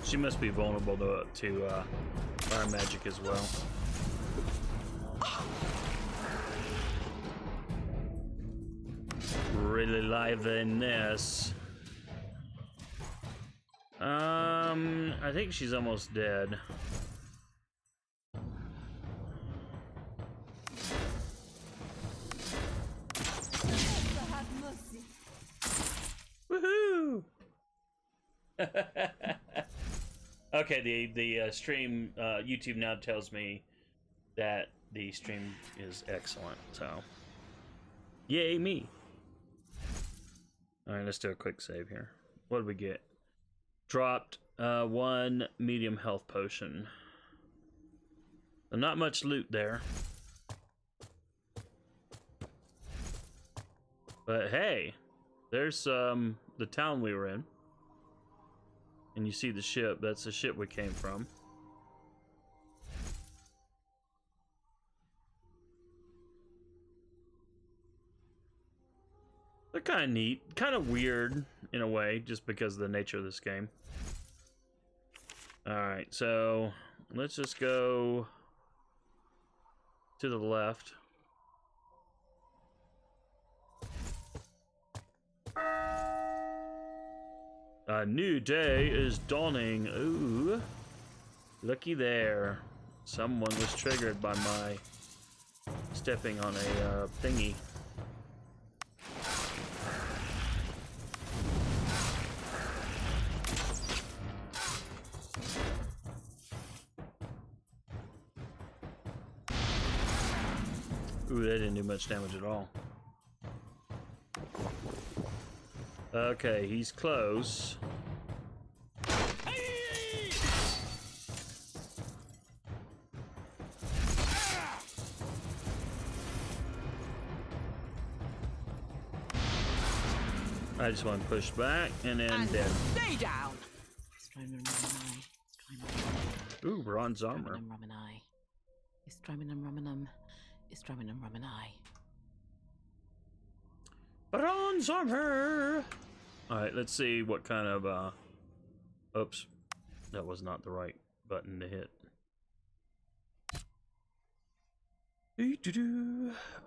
She must be vulnerable to fire magic as well. Really live in this. I think she's almost dead. Woo! Okay, the stream YouTube now tells me that the stream is excellent. So, yay me! All right, let's do a quick save here. What did we get? Dropped 1 medium health potion. So not much loot there. But hey, there's the town we were in. And you see the ship. That's the ship we came from. They're kind of neat. Kind of weird in a way, just because of the nature of this game. Alright, so let's just go to the left. A new day is dawning. Ooh. Looky there. Someone was triggered by my stepping on a thingy. Ooh, that didn't do much damage at all. Okay, he's close. I just want to push back and then dead. Stay down. Ooh, bronze armor. Bronze armor. All right, let's see what kind of oops, that was not the right button to hit.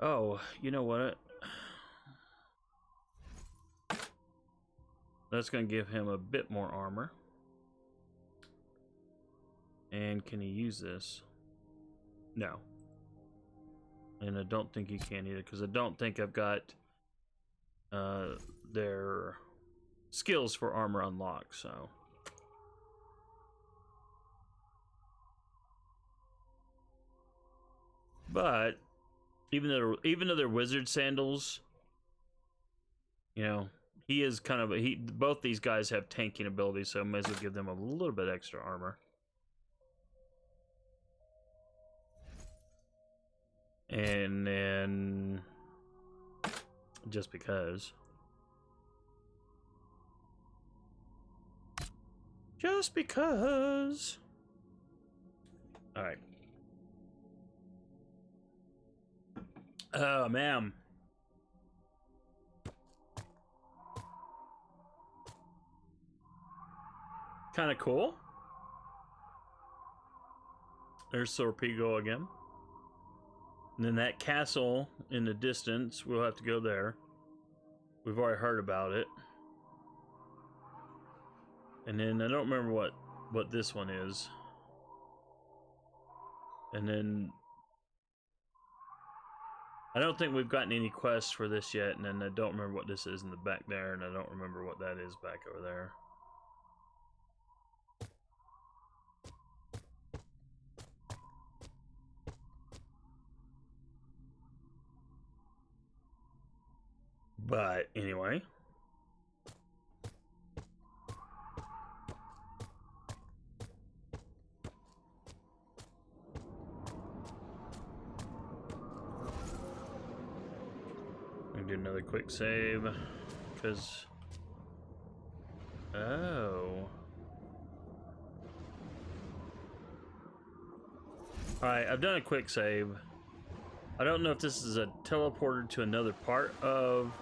Oh, you know what? That's gonna give him a bit more armor. And can he use this? No. And I don't think he can either, because I don't think I've got their skills for armor unlocked, so. But even though they're wizard sandals, you know, he is kind of both these guys have tanking abilities, so I might as well give them a little bit extra armor. And then just because. Just because. All right. Oh, man. Kind of cool. There's Sorpigo again. And then that castle in the distance, we'll have to go there. We've already heard about it. And then I don't remember what this one is. And then I don't think we've gotten any quests for this yet. And then I don't remember what this is in the back there. And I don't remember what that is back over there. But anyway. I'm gonna do another quick save because Alright, I've done a quick save. I don't know if this is a teleporter to another part of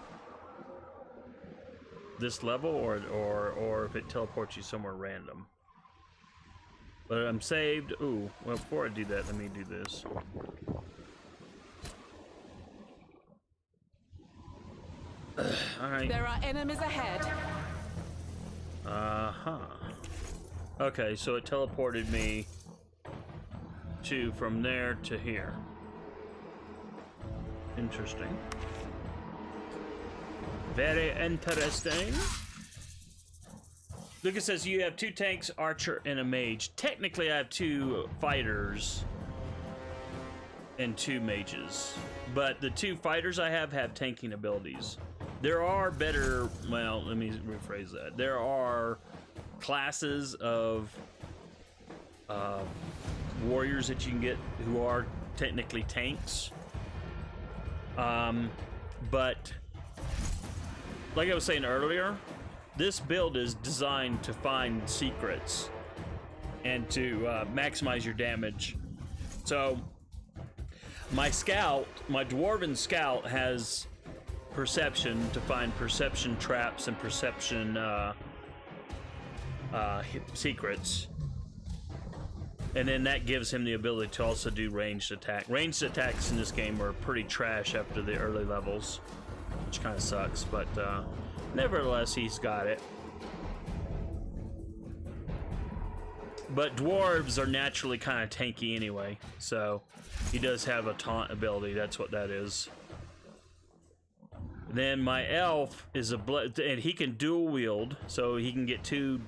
this level or if it teleports you somewhere random. But I'm saved. Ooh, well, before I do that, let me do this. Alright. There are enemies ahead. Uh-huh. Okay, so it teleported me from there to here. Interesting. Very interesting. Lucas says you have 2 tanks, archer, and a mage. Technically, I have 2 fighters and 2 mages, but the 2 fighters I have tanking abilities. There are better, well, let me rephrase that. There are classes of warriors that you can get who are technically tanks. But like I was saying earlier, this build is designed to find secrets and to maximize your damage. So my scout, my dwarven scout, has perception to find perception traps and perception secrets. And then that gives him the ability to also do ranged attack. Ranged attacks in this game are pretty trash after the early levels, which kind of sucks, but nevertheless, he's got it. But dwarves are naturally kind of tanky anyway, so he does have a taunt ability. That's what that is. Then my elf is and he can dual wield, so he can get 2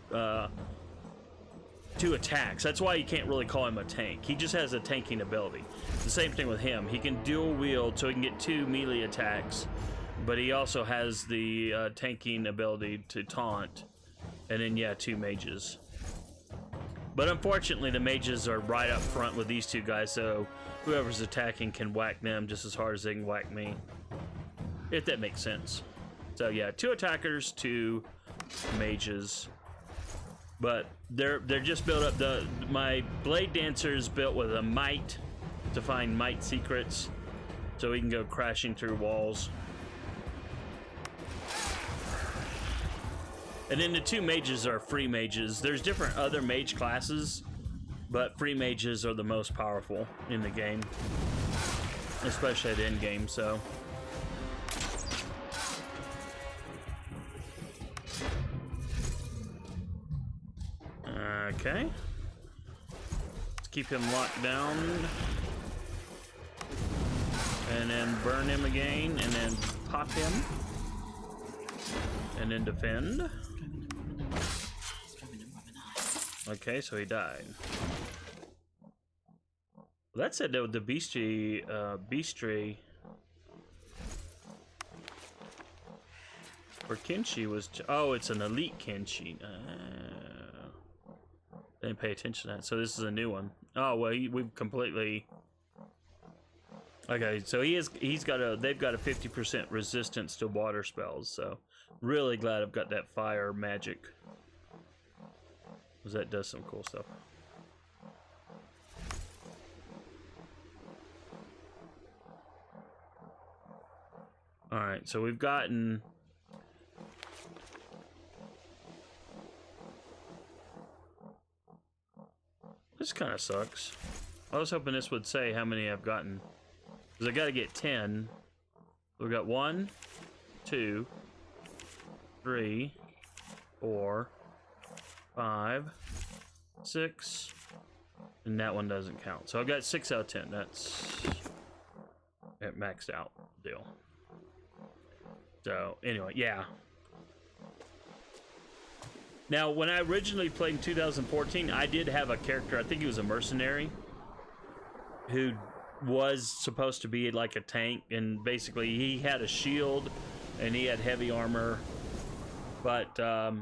attacks. That's why you can't really call him a tank. He just has a tanking ability. The same thing with him. He can dual wield, so he can get 2 melee attacks, but he also has the tanking ability to taunt, and then yeah, 2 mages. But unfortunately, the mages are right up front with these 2 guys, so whoever's attacking can whack them just as hard as they can whack me, if that makes sense. So yeah, 2 attackers, 2 mages. But they're just built up. My Bladedancer is built with a might to find might secrets, so he can go crashing through walls. And then the 2 mages are free mages. There's different other mage classes, but free mages are the most powerful in the game, especially at end game. So. Okay. Let's keep him locked down. And then burn him again, and then pop him. And then defend. Okay, so he died. Well, that said that the beastry for Kenshi was, oh, it's an elite Kenshi. Didn't pay attention to that. So this is a new one. Oh well, we've completely. Okay, so they've got a 50% resistance to water spells. So really glad I've got that fire magic, because that does some cool stuff. All right, so we've gotten. This kind of sucks. I was hoping this would say how many I've gotten, because I got to get 10. We've got 1, 2, 3, 4, 5, 6, and that one doesn't count. So I've got 6 out of 10. That's it, maxed out deal. So anyway, yeah. Now, when I originally played in 2014, I did have a character, I think he was a mercenary, who was supposed to be like a tank, and basically he had a shield and he had heavy armor. But the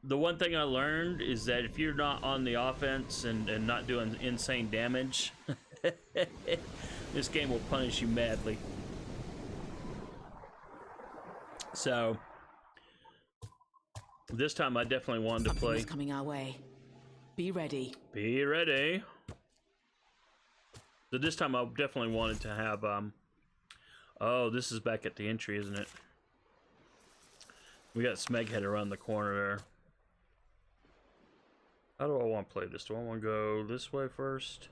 one thing I learned is that if you're not on the offense and not doing insane damage, this game will punish you madly. So this time I definitely wanted to play. Something is coming our way. Be ready. Be ready. So this time I definitely wanted to have oh, this is back at the entry, isn't it? We got Smeghead around the corner there. How do I want to play this? Do I want to go this way first?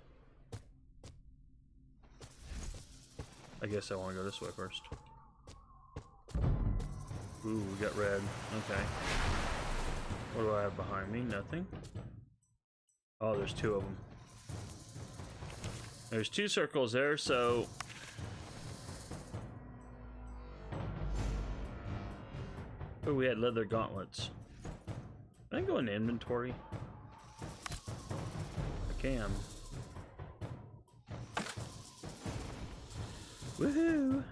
I guess I want to go this way first. Ooh, we got red. Okay. What do I have behind me? Nothing. Oh, there's 2 of them. There's 2 circles there, so... Oh, we had leather gauntlets. Can I go in inventory? I can. Woohoo!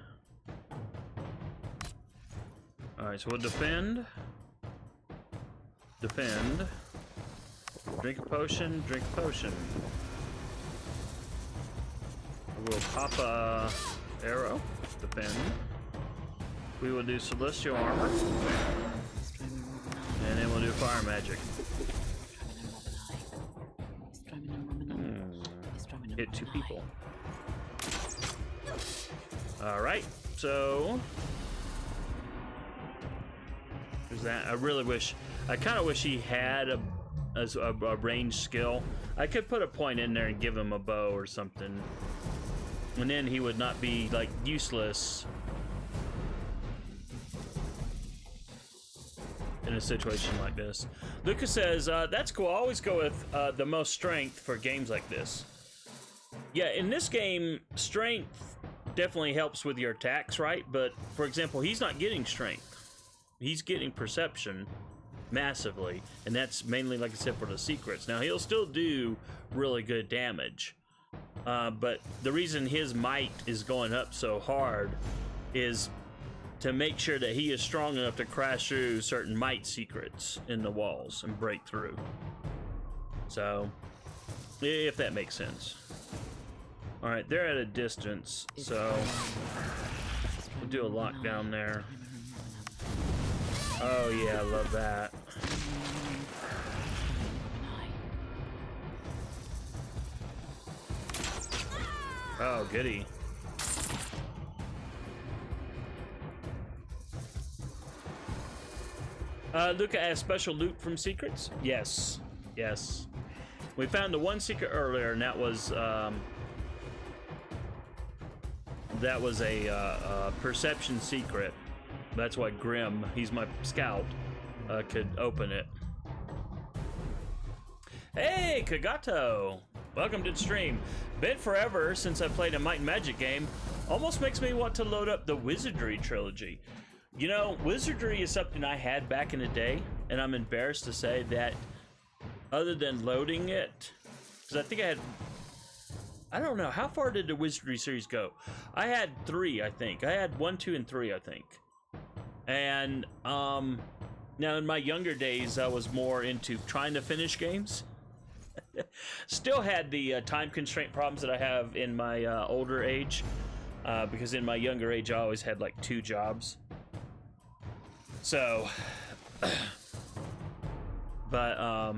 Alright, so we'll defend. Defend. Drink a potion, drink a potion. We'll pop a arrow. Defend. We will do celestial armor. And then we'll do fire magic. Hit 2 people. Alright, so there's that. I kind of wish he had a range skill. I could put a point in there and give him a bow or something. And then he would not be, like, useless in a situation like this. Lucas says, that's cool. I always go with the most strength for games like this. Yeah, in this game, strength definitely helps with your attacks, right? But, for example, he's not getting strength. He's getting perception massively. And that's mainly, like I said, for the secrets. Now, he'll still do really good damage. But the reason his might is going up so hard is to make sure that he is strong enough to crash through certain might secrets in the walls and break through. So, if that makes sense. Alright, they're at a distance, so we'll do a lockdown there. Oh yeah, I love that. Oh, goody. Luca asked, special loot from secrets? Yes. Yes. We found the one secret earlier, and that was a perception secret. That's why Grim, he's my scout, could open it. Hey, Kagato! Welcome to the stream. Been forever since I played a Might and Magic game. Almost makes me want to load up the Wizardry trilogy. You know, Wizardry is something I had back in the day, and I'm embarrassed to say that other than loading it, because I think I don't know, how far did the Wizardry series go? I had 3, I think. I had 1, 2, and 3, I think. And, now in my younger days, I was more into trying to finish games. Still had the time constraint problems that I have in my older age, because in my younger age I always had like 2 jobs. So, but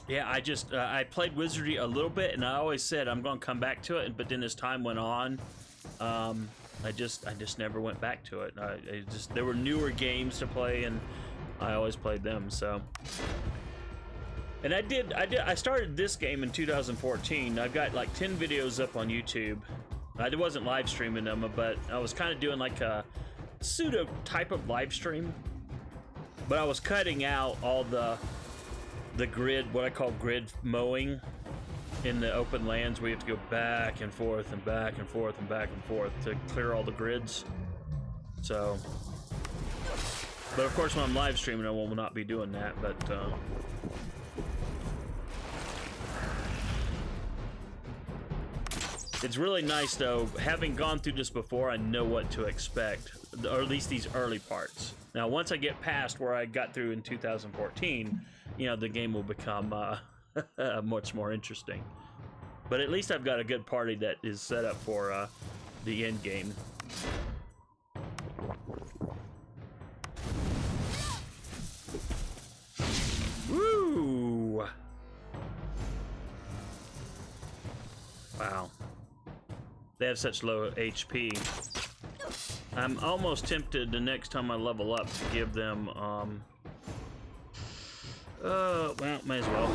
yeah, I played Wizardry a little bit, and I always said I'm going to come back to it. But then as time went on, I just never went back to it. There were newer games to play, and I always played them. So, and I started this game in 2014. I've got like 10 videos up on YouTube. I wasn't live streaming them, but I was kind of doing like a pseudo type of live stream. But I was cutting out all the grid, what I call grid mowing in the open lands, where you have to go back and forth and back and forth and back and forth to clear all the grids. So, but of course when I'm live streaming I will not be doing that, but it's really nice though, having gone through this before. I know what to expect, or at least these early parts. Now once I get past where I got through in 2014, you know, the game will become much more interesting. But at least I've got a good party that is set up for the end game. Woo! Wow. They have such low HP. I'm almost tempted the next time I level up to give them, well, may as well.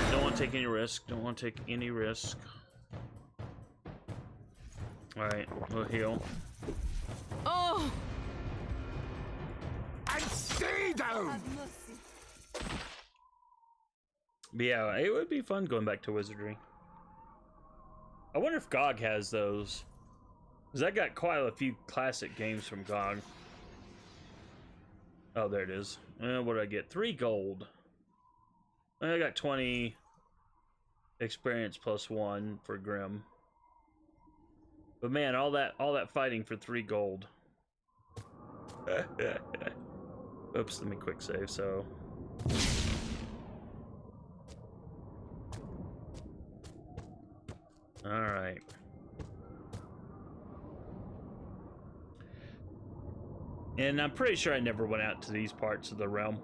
Don't want to take any risk. Don't want to take any risk. Alright, we'll heal. Oh! And see them! But yeah, it would be fun going back to Wizardry. I wonder if GOG has those. Because I got quite a few classic games from GOG. Oh, there it is. What did I get? 3 gold. I got 20 experience plus 1 for Grim. But man, all that fighting for 3 gold. Oops, let me quick save. So. All right. And I'm pretty sure I never went out to these parts of the realm.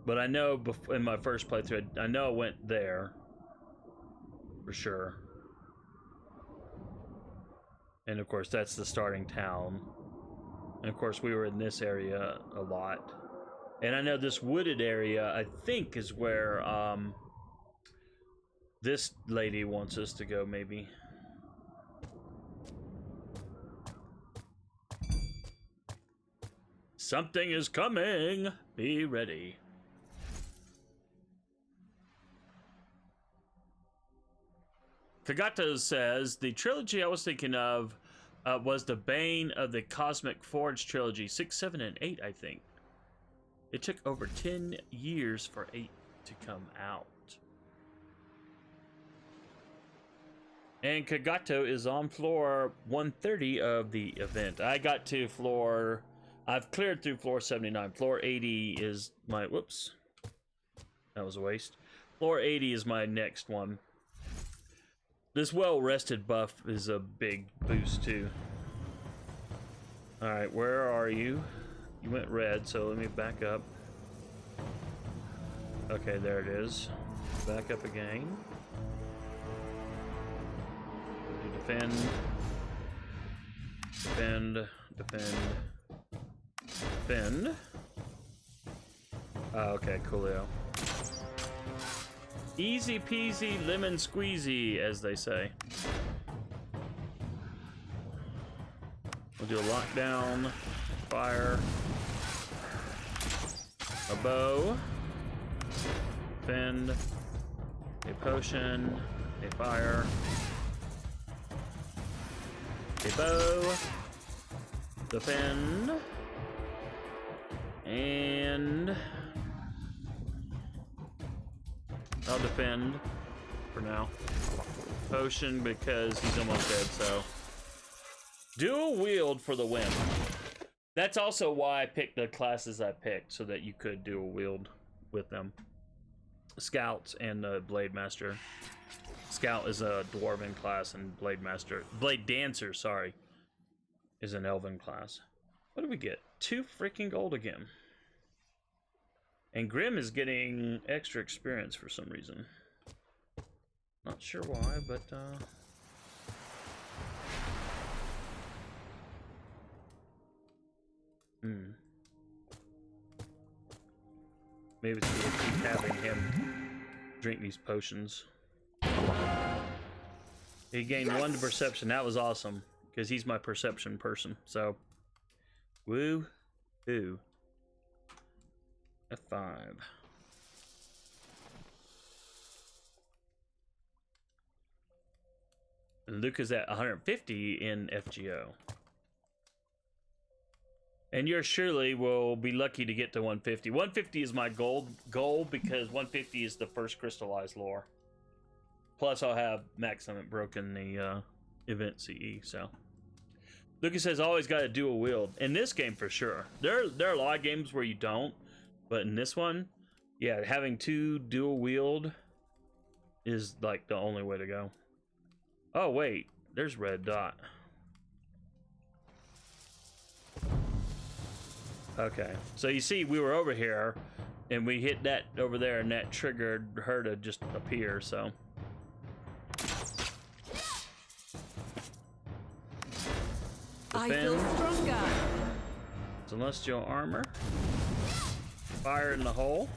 But I know in my first playthrough, I know I went there. For sure. And of course, that's the starting town. And of course, we were in this area a lot. And I know this wooded area, I think, is where this lady wants us to go, maybe. Something is coming! Be ready. Kagato says, the trilogy I was thinking of was the Bane of the Cosmic Forge trilogy, 6, 7, and 8, I think. It took over 10 years for 8 to come out. And Kagato is on floor 130 of the event. I got to floor... I've cleared through floor 79. Floor 80 is my... Whoops. That was a waste. Floor 80 is my next one. This well-rested buff is a big boost, too. Alright, where are you? You went red, so let me back up. Okay, there it is. Back up again. Defend. Defend. Defend. Defend. Oh, okay, coolio. Easy peasy lemon squeezy, as they say. We'll do a lockdown, fire, a bow, defend, a potion, a fire, a bow, defend, and I'll defend for now. Potion because he's almost dead, so. Dual wield for the win. That's also why I picked the classes I picked, so that you could dual wield with them. Scouts and the Bladedancer. Scout is a dwarven class, and Bladedancer, sorry, is an elven class. What do we get? 2 freaking gold again. And Grim is getting extra experience for some reason. Not sure why, but maybe it's because I keep having him drink these potions. He gained 1 to perception. That was awesome, because he's my perception person. So, woo-hoo. F5. And Luke is at 150 in FGO. And yours surely will be lucky to get to 150. 150 is my goal because 150 is the first crystallized lore. Plus I'll have maximum broken the event CE, so. Lucas says always got to dual wield. In this game for sure. There are a lot of games where you don't. But in this one, yeah, having 2 dual wield is like the only way to go. Oh wait, there's red dot. Okay, so you see we were over here and we hit that over there and that triggered her to just appear, so. I feel stronger. Celestial armor. Fire in the hole.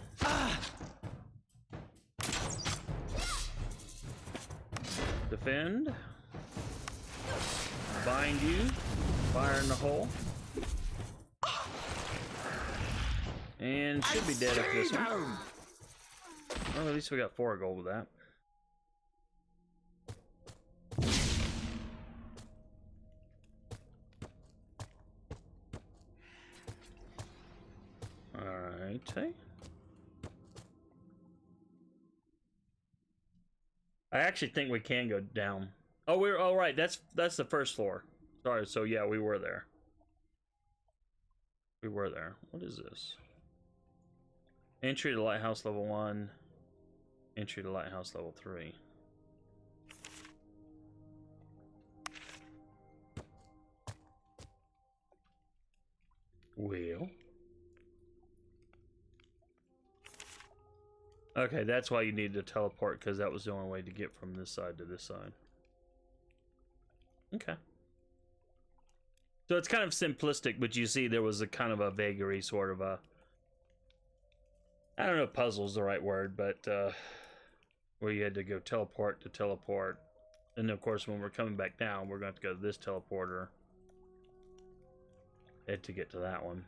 Defend. Bind you. Fire in the hole. And should be dead after this one. Well, at least we got 4 gold with that. Hey. I actually think we can go down. Oh, we're all right. That's the first floor. Sorry. So yeah, we were there. We were there. What is this? Entry to Lighthouse level 1. Entry to Lighthouse level 3. Well. Okay, that's why you need to teleport, because that was the only way to get from this side to this side. Okay. So it's kind of simplistic, but you see there was a kind of a vagary, sort of a... I don't know if puzzle's the right word, but where you had to go teleport to teleport. And of course, when we're coming back down, we're going to have to go to this teleporter. Had to get to that one.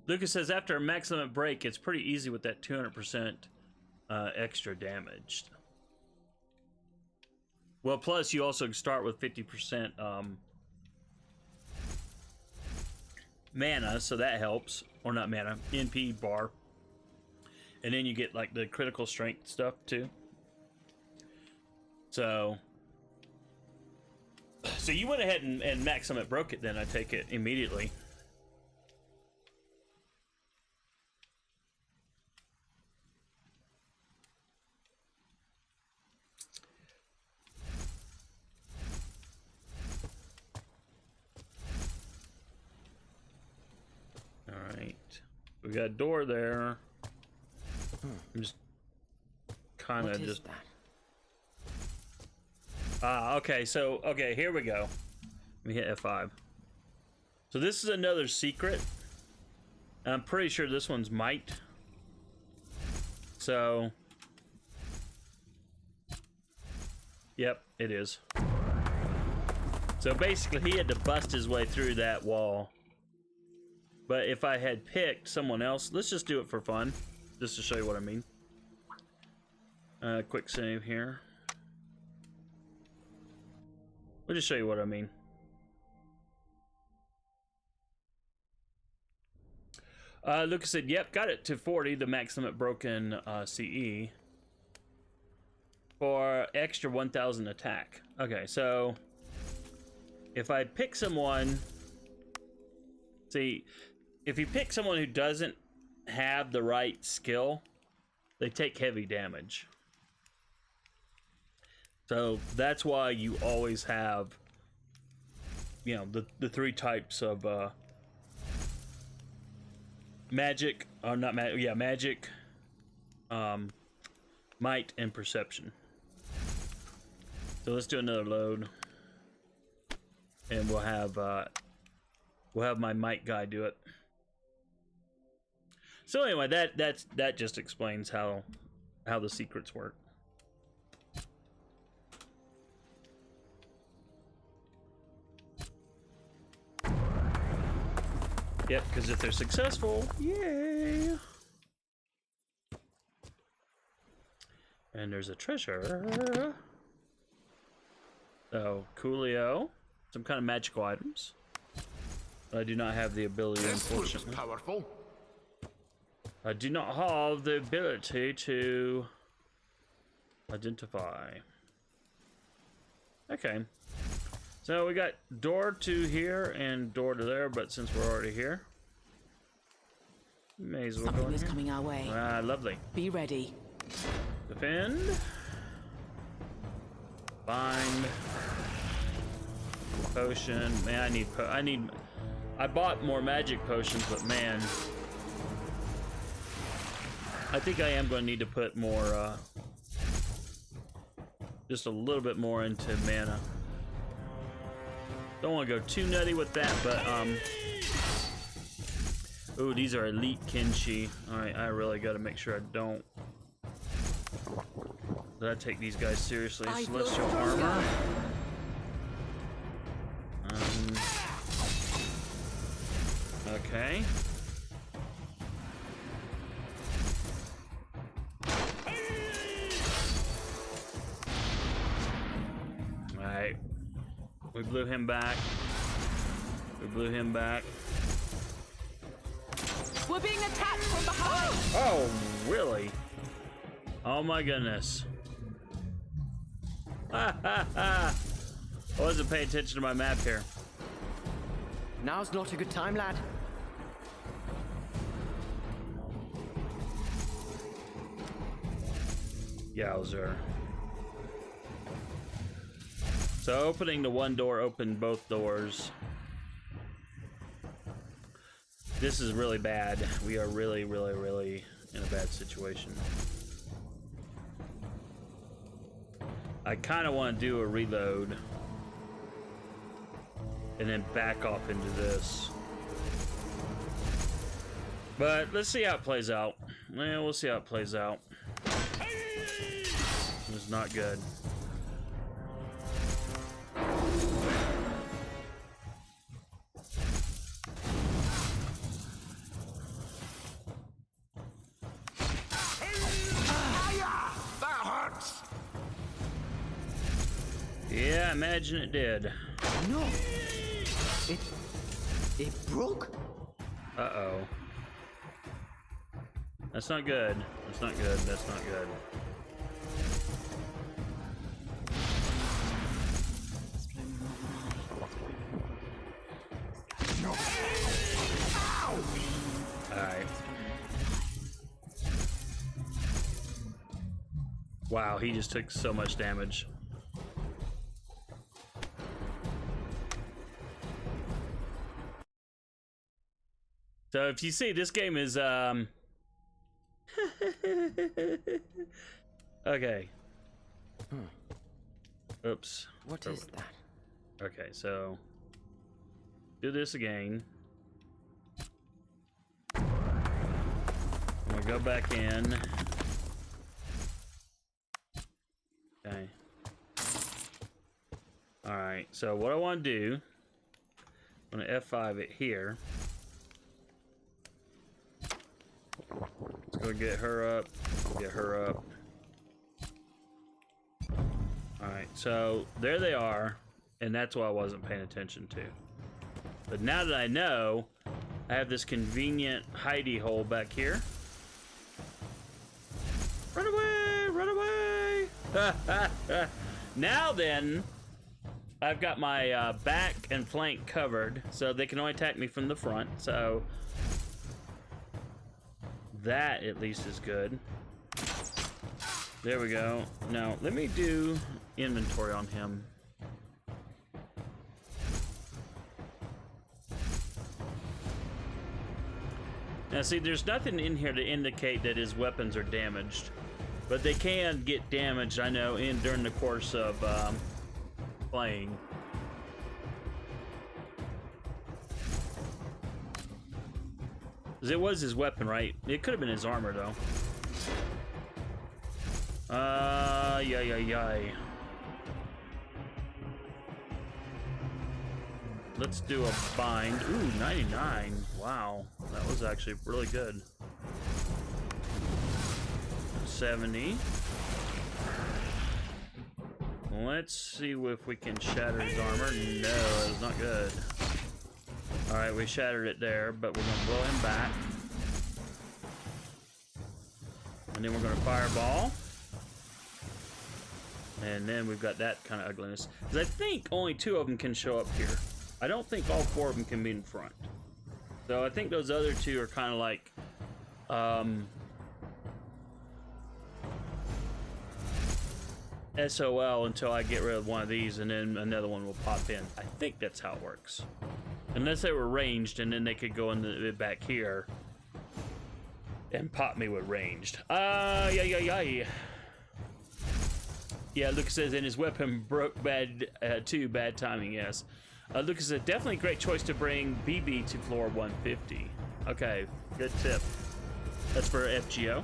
Lucas says, after a maximum break, it's pretty easy with that 200% extra damage. Well, plus you also start with 50% mana, so that helps. Or not mana, NP bar. And then you get like the critical strength stuff too. So you went ahead and maximum broke it then, I take it, immediately. We got a door there. I'm just kind of just. Okay. So okay, here we go. Let me hit F5. So this is another secret. I'm pretty sure this one's might. So. Yep, it is. So basically, he had to bust his way through that wall. But if I had picked someone else, let's just do it for fun, just to show you what I mean. Quick save here. We'll just show you what I mean. Lucas said, yep, got it to 40, the maximum broken CE. For extra 1,000 attack. Okay, so if I pick someone... See... If you pick someone who doesn't have the right skill, they take heavy damage. So that's why you always have, you know, the three types of magic, or not magic, yeah, magic, might, and perception. So let's do another load, and we'll have my might guy do it. So anyway, that just explains how the secrets work. Yep, because if they're successful, yay! And there's a treasure. So, Coolio, some kind of magical items. I do not have the ability, unfortunately. Powerful. I do not have the ability to identify. Okay. So we got door to here and door to there, but since we're already here, may as well go in Something is here. coming our way. Ah, lovely. Be ready. Defend. Bind. Potion. Man, I bought more magic potions, but man, I think I am going to need to put more, just a little bit more into mana. Don't want to go too nutty with that, but, ooh, these are elite Kenshi. Alright, I really got to make sure I don't. Did I take these guys seriously? Celestial armor. Okay. right. We blew him back. We blew him back. We're being attacked from behind! Oh, really? Oh my goodness. I wasn't paying attention to my map here. Now's not a good time, lad. Yowzer. So opening the one door opened both doors. This is really bad. We are really in a bad situation. I kind of want to do a reload and then back off into this. But let's see how it plays out. Yeah, we'll see how it plays out. It's not good. Yeah, I imagine it did. No. It broke? Uh-oh. That's not good. That's not good. That's not good. Alright. Wow, he just took so much damage. So if you see, this game is okay. Oops. What is that? Okay, so do this again. I'm gonna go back in. Okay. Alright, so what I want to do, I'm gonna F5 it here. Let's go get her up. Get her up. Alright, so there they are, and that's what I wasn't paying attention to. But now that I know, I have this convenient hidey hole back here. Run away! Run away! Now then, I've got my back and flank covered, so they can only attack me from the front, so that at least is good. There we go. Now, let me do inventory on him. Now, see, there's nothing in here to indicate that his weapons are damaged, but they can get damaged, I know, during the course of playing. Because it was his weapon, right? It could have been his armor, though. Yay. Let's do a bind. Ooh, 99. Wow, that was actually really good. 70. Let's see if we can shatter his armor. No, it's not good. Alright, we shattered it there, but we're gonna blow him back. And then we're gonna fireball. And then we've got that kind of ugliness. Because I think only 2 of them can show up here. I don't think all 4 of them can be in front. So I think those other 2 are kind of like SOL until I get rid of one of these, and then another one will pop in. I think that's how it works. Unless they were ranged, and then they could go in the back here and pop me with ranged. Yeah, Lucas says, and his weapon broke bad too. Bad timing, yes. Lucas said, definitely great choice to bring BB to floor 150. Okay, good tip. That's for FGO.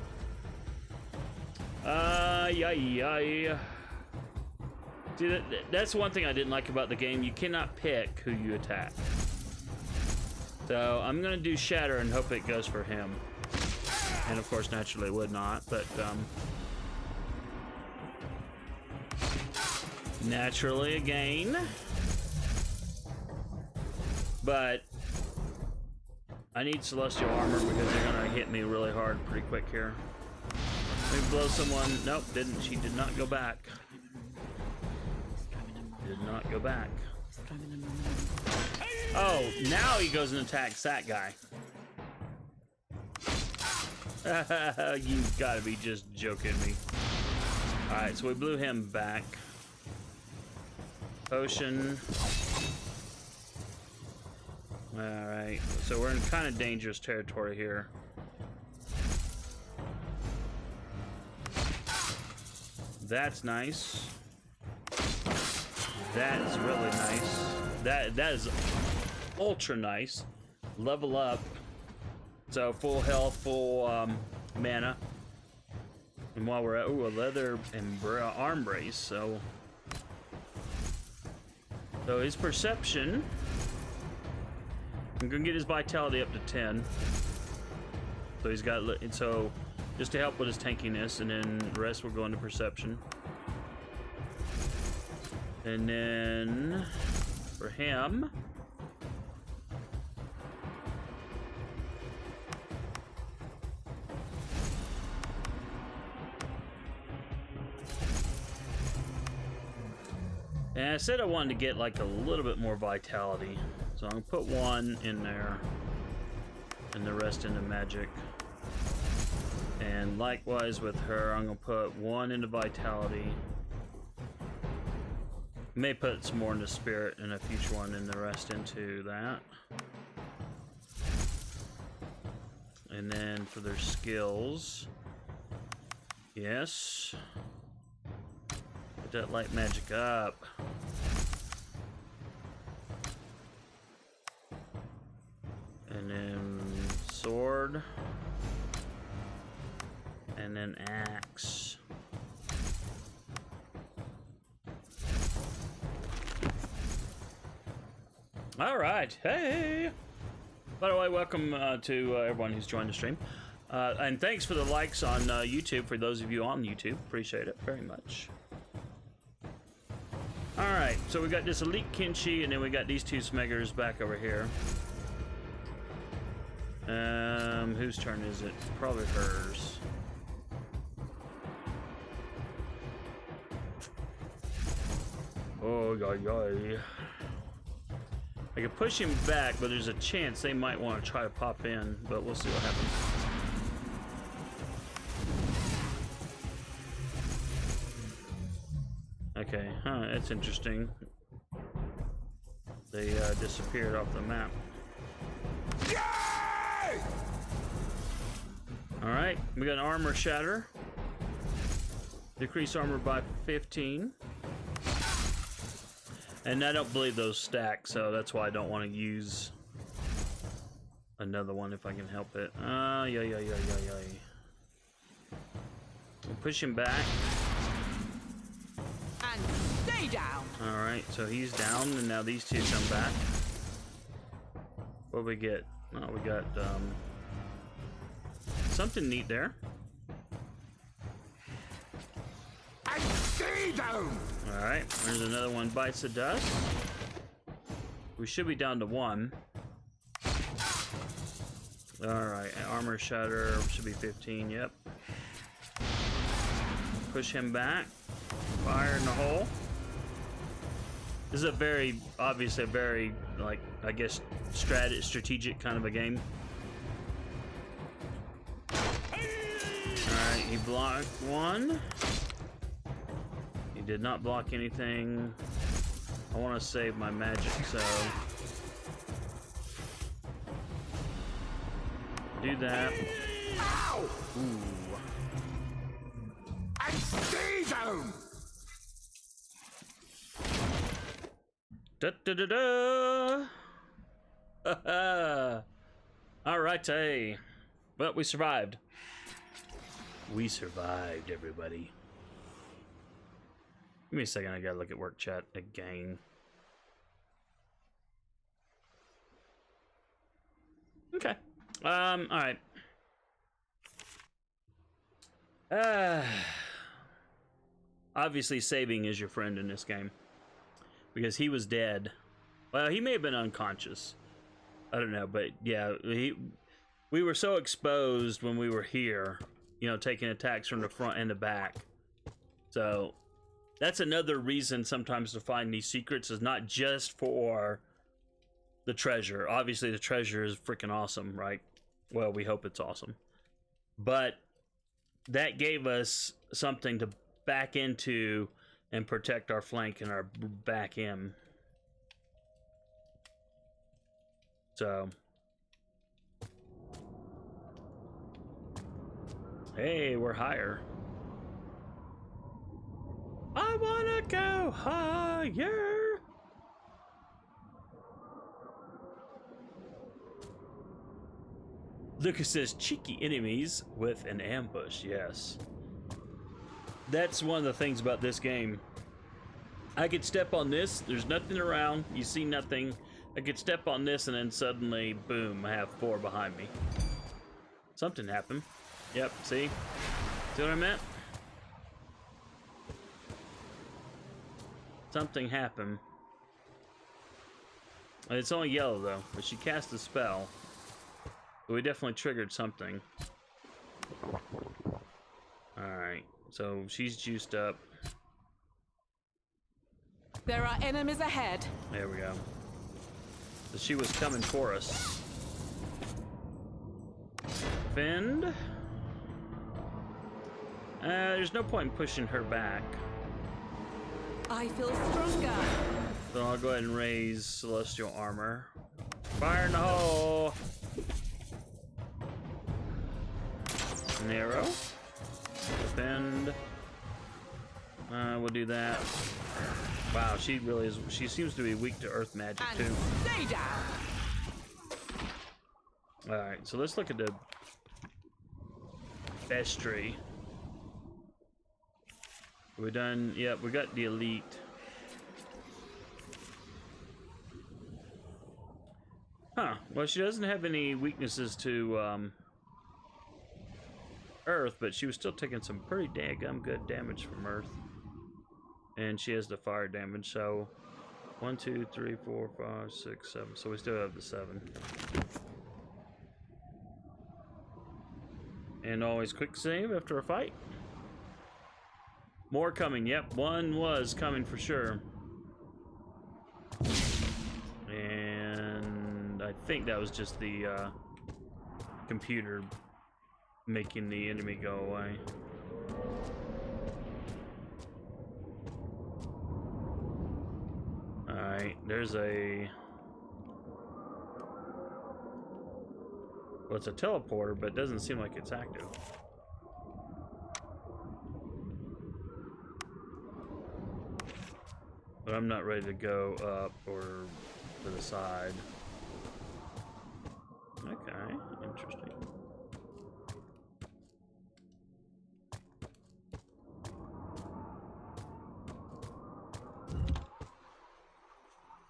See, that's one thing I didn't like about the game. You cannot pick who you attack. So I'm gonna do shatter and hope it goes for him. And of course, naturally, it would not. But naturally again. But I need celestial armor because they're gonna hit me really hard pretty quick here. Let me blow someone. Nope, didn't. She did not go back. Did not go back. Oh, now he goes and attacks that guy. You gotta be just joking me. Alright, so we blew him back. Potion. Alright, so we're in kind of dangerous territory here. That's nice. That's really nice. That is ultra nice. Level up. So full health, full mana. And while we're at, ooh, a leather arm brace. So his perception. I'm gonna get his vitality up to 10. So he's got, so just to help with his tankiness, and then the rest will go into perception. And then for him, and I said I wanted to get like a little bit more vitality, so I'm gonna put one in there and the rest into magic. And likewise with her, I'm gonna put one into vitality. May put some more into spirit and a future one, and the rest into that. And then for their skills, yes, put that light magic up. And then sword, and then axe. All right, hey! By the way, welcome to everyone who's joined the stream. And thanks for the likes on YouTube, for those of you on YouTube. Appreciate it very much. All right, so we got this Elite Kinshi, and then we got these two Smeggers back over here. Whose turn is it? Probably hers. Oh, yeah. I can push him back, but there's a chance they might want to try to pop in, but we'll see what happens. Okay, that's interesting. They disappeared off the map. Alright, we got an armor shatter. Decrease armor by 15. And I don't believe those stack, so that's why I don't want to use another one if I can help it. Yeah. Push him back. And stay down. Alright, so he's down, and now these two come back. What do we get? Oh, we got something neat there. I stay down. Alright, there's another one, bites the dust. We should be down to one. Alright, armor shatter should be 15, yep. Push him back. Fire in the hole. This is a very, obviously a very, like, I guess, strategic kind of a game. Alright, he blocked one. He did not block anything. I want to save my magic, so do that. Ow! Ooh. I stay down. Da da da da. All right, hey. Well, we survived. We survived, everybody. Give me a second, I gotta look at work chat again. Okay. Alright. Obviously, saving is your friend in this game. Because he was dead. Well, he may have been unconscious. I don't know, but yeah, we were so exposed when we were here, you know, taking attacks from the front and the back. So that's another reason sometimes to find these secrets is not just for the treasure. Obviously, the treasure is freaking awesome, right? Well, we hope it's awesome. But that gave us something to back into and protect our flank and our back end. So, hey, we're higher. I wanna go higher. Lucas says cheeky enemies with an ambush. Yes. That's one of the things about this game. I could step on this, there's nothing around, you see nothing. I could step on this and then suddenly, boom, I have 4 behind me. Something happened. Yep, see? See what I meant? Something happened. It's only yellow though, but she cast a spell. But we definitely triggered something. Alright, so she's juiced up. There are enemies ahead. There we go. So she was coming for us. Fend. There's no point in pushing her back. I feel stronger. So I'll go ahead and raise Celestial Armor. Fire in the hole! Narrow. Defend. We'll do that. Wow, she really is. She seems to be weak to earth magic And too. stay down. Alright, so let's look at the vestry. We done? Yep, we got the elite. Huh. Well, she doesn't have any weaknesses to earth, but she was still taking some pretty daggum good damage from earth. And she has the fire damage, so 1, 2, 3, 4, 5, 6, 7. So we still have the 7. And always quick save after a fight. More coming. Yep, one was coming for sure. And I think that was just the computer making the enemy go away. Alright, there's a... Well, it's a teleporter, but it doesn't seem like it's active. But I'm not ready to go up or to the side. Okay, interesting.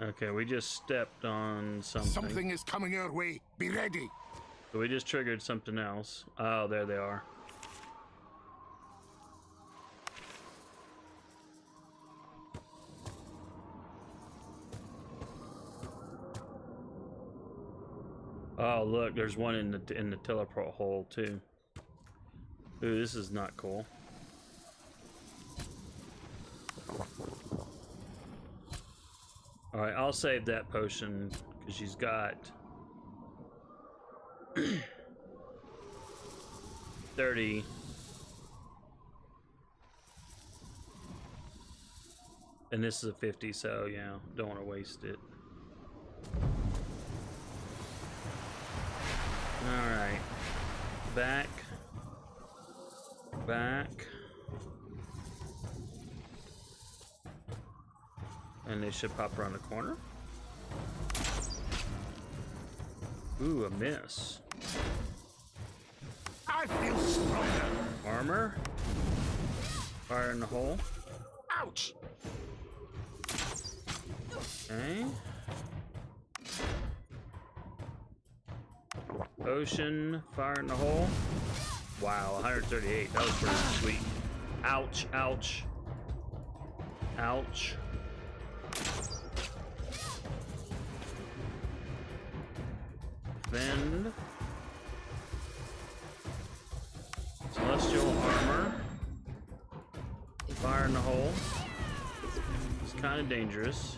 Okay, we just stepped on something. Something is coming your way. Be ready. So we just triggered something else. Oh, there they are. Oh, look, there's one in the teleport hole too. Ooh, this is not cool. All right, I'll save that potion because she's got 30. And this is a 50, so yeah, don't want to waste it. All right, back. And they should pop around the corner. Ooh, a miss. I feel stronger. Armor. Fire in the hole. Ouch. Okay. Potion. Fire in the hole. Wow, 138. That was pretty sweet. Ouch, ouch. Ouch. Defend. Celestial armor. Fire in the hole. It's kind of dangerous.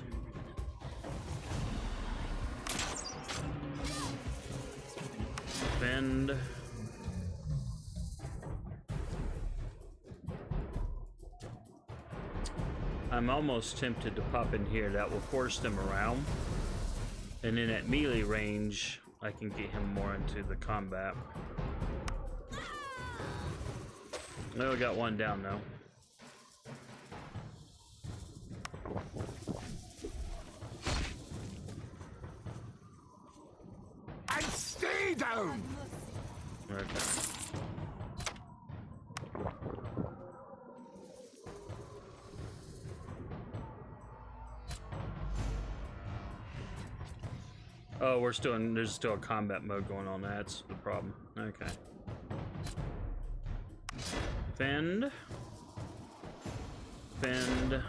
Defend. I'm almost tempted to pop in here. That will force them around. And then at melee range, I can get him more into the combat. No, we got one down though. And stay down! Okay. Oh, we're still in, there's still a combat mode going on. That's the problem. Okay. Fend. Fend.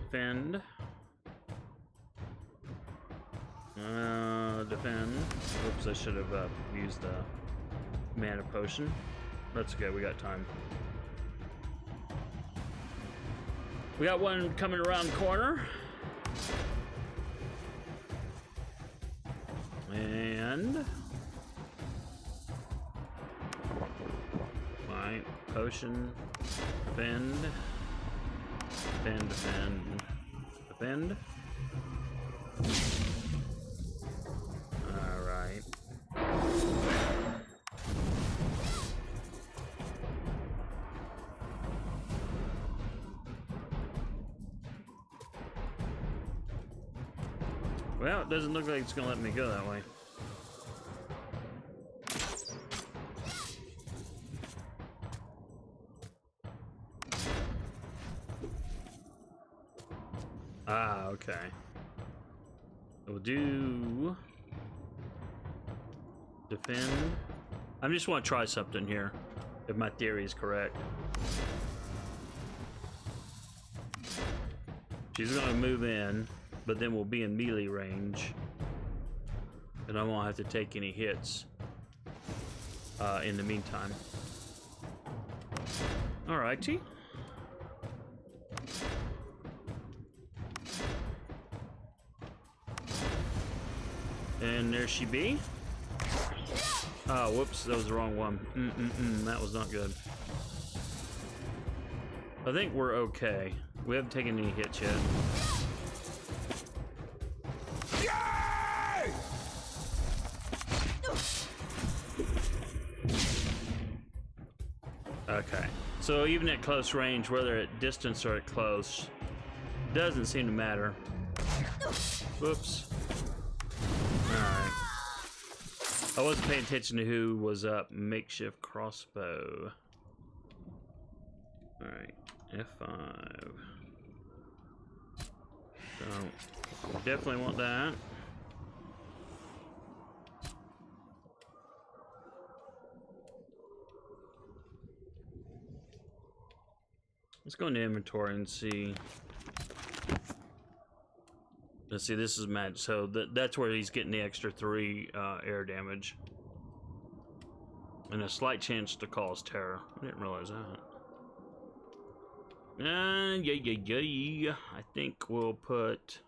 Fend. Defend. Oops, I should have used the mana potion. That's okay, we got time. We got one coming around the corner. And my potion. Defend. Defend, defend, defend. Alright. Well, it doesn't look like it's gonna let me go that way. Ah, okay. We'll do defend. I just want to try something here, if my theory is correct. She's gonna move in, but then we'll be in melee range, and I won't have to take any hits in the meantime. Alrighty. And there she be. Oh, whoops, that was the wrong one. That was not good. I think we're okay. We haven't taken any hits yet. Yay! Okay. So even at close range, whether at distance or at close, doesn't seem to matter. Whoops. Alright. I wasn't paying attention to who was up. Makeshift crossbow. Alright. F5. So, definitely want that. Let's go into inventory and see. Let's see, this is match. So that's where he's getting the extra 3 air damage. And a slight chance to cause terror. I didn't realize that. Yeah. I think we'll put...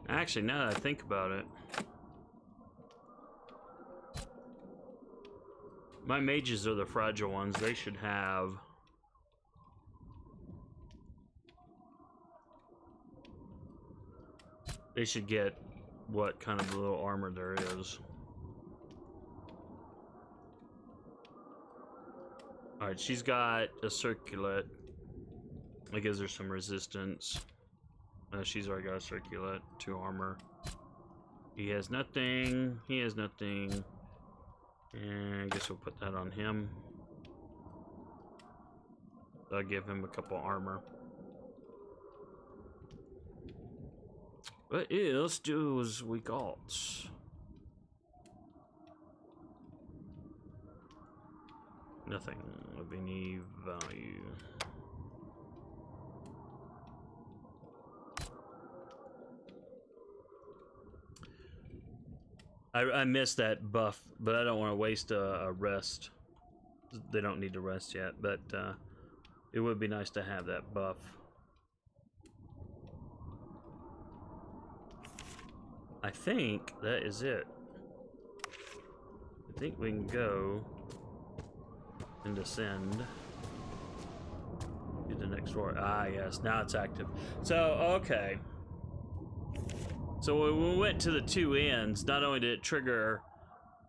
Actually, now that I think about it, my mages are the fragile ones. They should have... They should get what kind of little armor there is. Alright, she's got a circlet. That gives her some resistance. She's already got a circlet, 2 armor. He has nothing. He has nothing. And I guess we'll put that on him. That'll give him a couple armor. What else does we got? Nothing of any value. I missed that buff, but I don't want to waste a rest. They don't need to rest yet, but it would be nice to have that buff. I think that is it. I think we can go and descend to the next floor. Ah, yes, now it's active. So, okay. So when we went to the two ends, not only did it trigger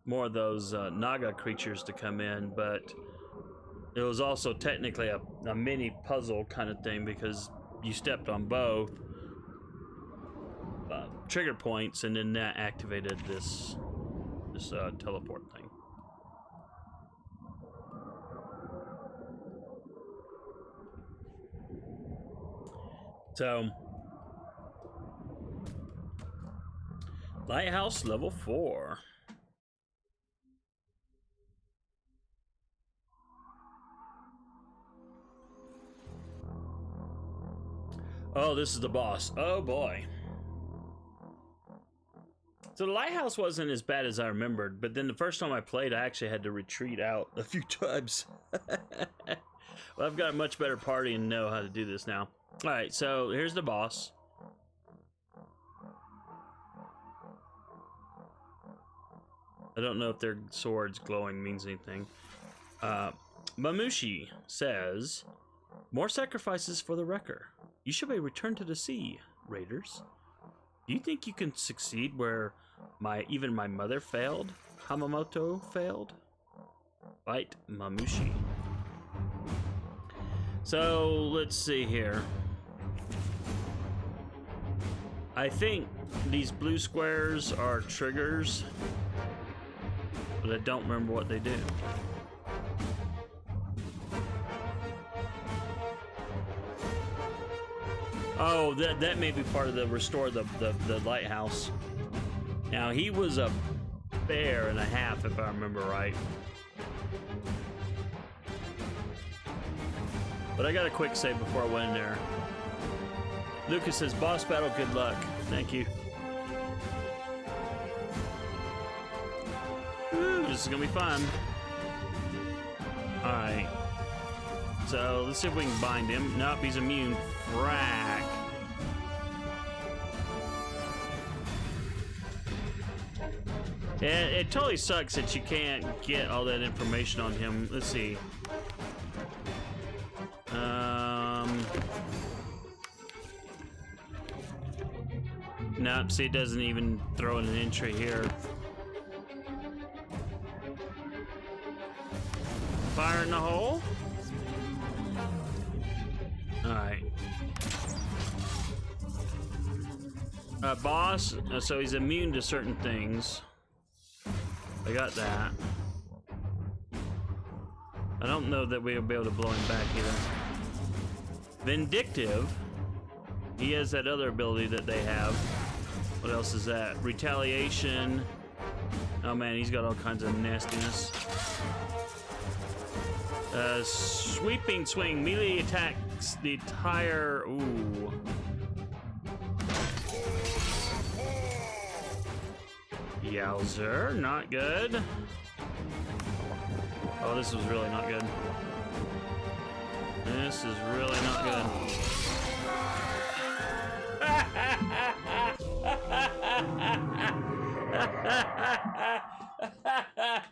more of those naga creatures to come in, but it was also technically a mini puzzle kind of thing, because you stepped on both trigger points, and then that activated this teleport thing. So, Lighthouse level 4. Oh, this is the boss. Oh boy. So the lighthouse wasn't as bad as I remembered, but then the first time I played, I actually had to retreat out a few times. Well, I've got a much better party and know how to do this now. All right, so here's the boss. I don't know if their swords glowing means anything. Mamushi says, more sacrifices for the wrecker. You should be returned to the sea, raiders. Do you think you can succeed where even my mother failed? Hamamoto failed? Fight Mamushi. So, let's see here. I think these blue squares are triggers, but I don't remember what they do. Oh, that may be part of the restore the lighthouse. Now, he was a bear and a half, if I remember right. But I got a quick save before I went in there. Lucas says, boss battle, good luck. Thank you. Ooh, this is gonna be fun. Alright. So, let's see if we can bind him. Nope, he's immune. Frack. It totally sucks that you can't get all that information on him. Let's see. Nope, see, it doesn't even throw in an entry here. Fire in the hole. Alright. Boss, so he's immune to certain things. I got that. I don't know that we'll be able to blow him back either. Vindictive. He has that other ability that they have. What else is that? Retaliation. Oh man, he's got all kinds of nastiness. Sweeping swing. Melee attacks the entire... Ooh. Yowzer, not good. Oh, this was really not good. This is really not good.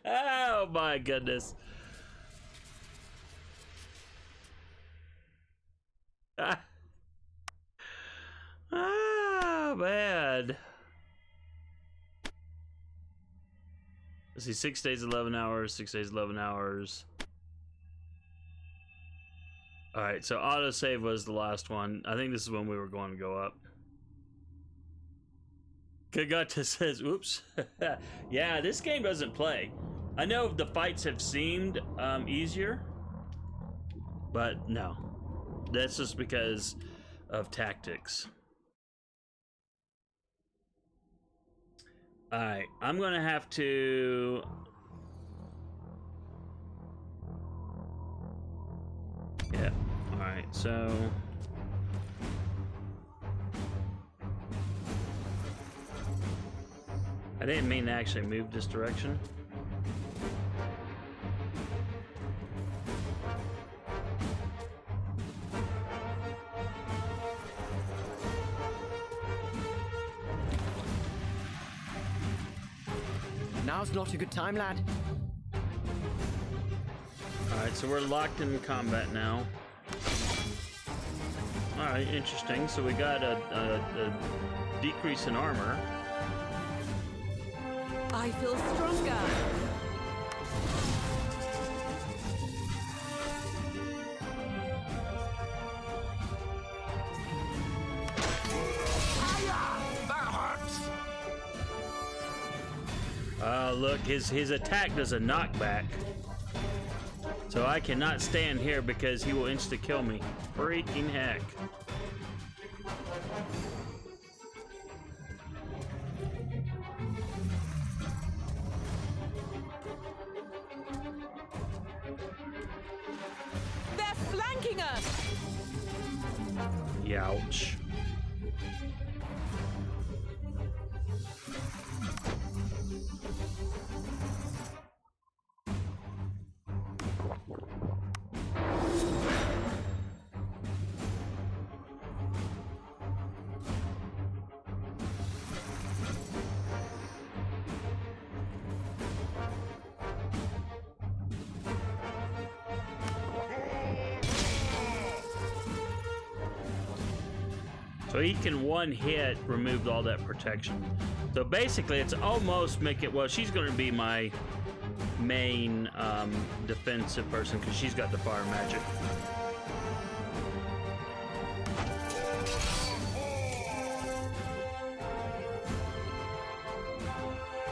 Oh my goodness. Oh man. Let's see, 6 days, 11 hours, 6 days, 11 hours. All right, so autosave was the last one. I think this is when we were going to go up. Kagata says, oops. Yeah, this game doesn't play. I know the fights have seemed easier, but no. That's just because of tactics. Alright, I'm gonna have to... Yeah, alright, so... I didn't mean to actually move this direction. Now's not a good time, lad. Alright, so we're locked in combat now. Alright, interesting. So we got a decrease in armor. I feel stronger. That hurts! Look, his attack does a knockback. So I cannot stand here because he will insta-kill me. Freaking heck. They're flanking us! Youch. So he can one hit remove all that protection. So basically it's almost make it, well, she's going to be my main defensive person because she's got the fire magic.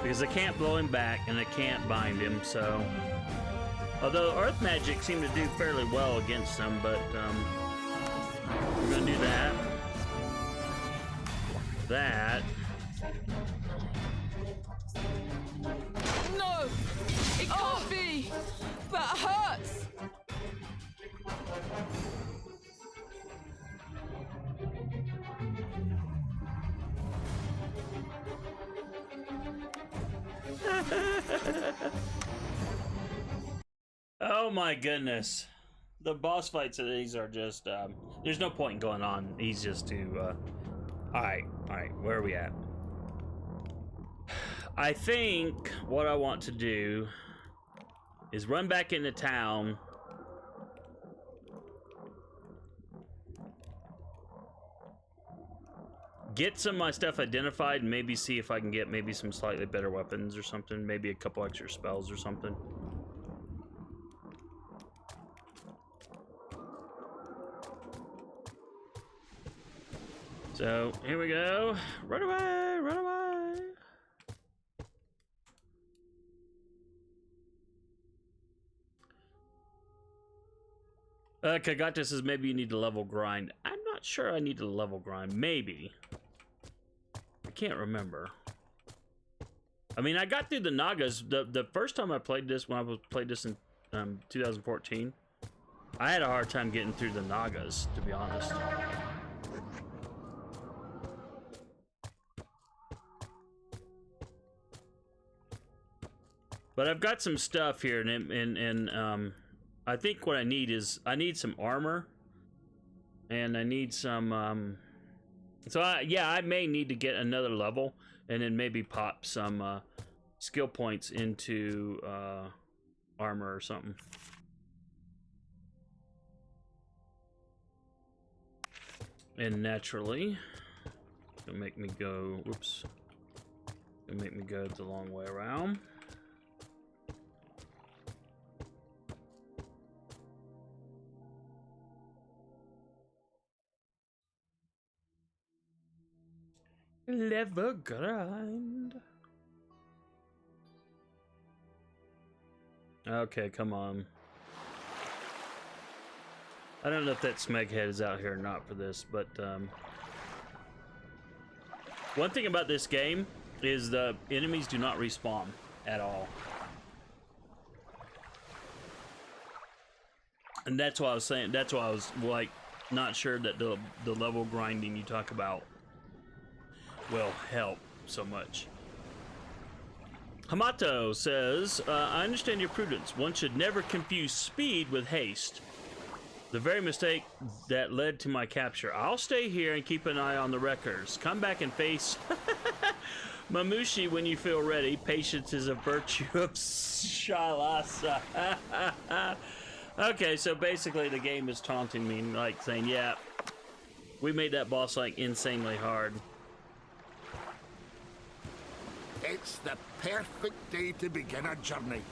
Because I can't blow him back and I can't bind him, so... Although earth magic seemed to do fairly well against them, but we're going to do that. That. No! It can't be! That hurts! Oh my goodness. The boss fights of these are just, there's no point in going on. He's just too, Alright, where are we at? I think what I want to do is run back into town. Get some of my stuff identified and maybe see if I can get maybe some slightly better weapons or something. Maybe a couple extra spells or something. So, here we go. Run away, run away. Kagato says maybe you need to level grind. I'm not sure I need to level grind. Maybe. I can't remember. I mean, I got through the nagas. The first time I played this, when I played this in 2014, I had a hard time getting through the nagas, to be honest. But I've got some stuff here, and I think what I need is, I need some armor, and I need some, yeah, I may need to get another level, and then maybe pop some skill points into armor or something. And naturally, it'll make me go, whoops, it'll make me go the long way around. Level grind. Okay, come on. I don't know if that Smeghead is out here or not for this, but one thing about this game is the enemies do not respawn at all. And that's why I was saying, that's why I was like not sure that the level grinding you talk about will help so much. Hamato says, I understand your prudence. One should never confuse speed with haste. The very mistake that led to my capture. I'll stay here and keep an eye on the wreckers. Come back and face Mamushi when you feel ready. Patience is a virtue of Shalasa. Okay, so basically the game is taunting me, like saying, yeah, we made that boss like insanely hard. It's the perfect day to begin a journey.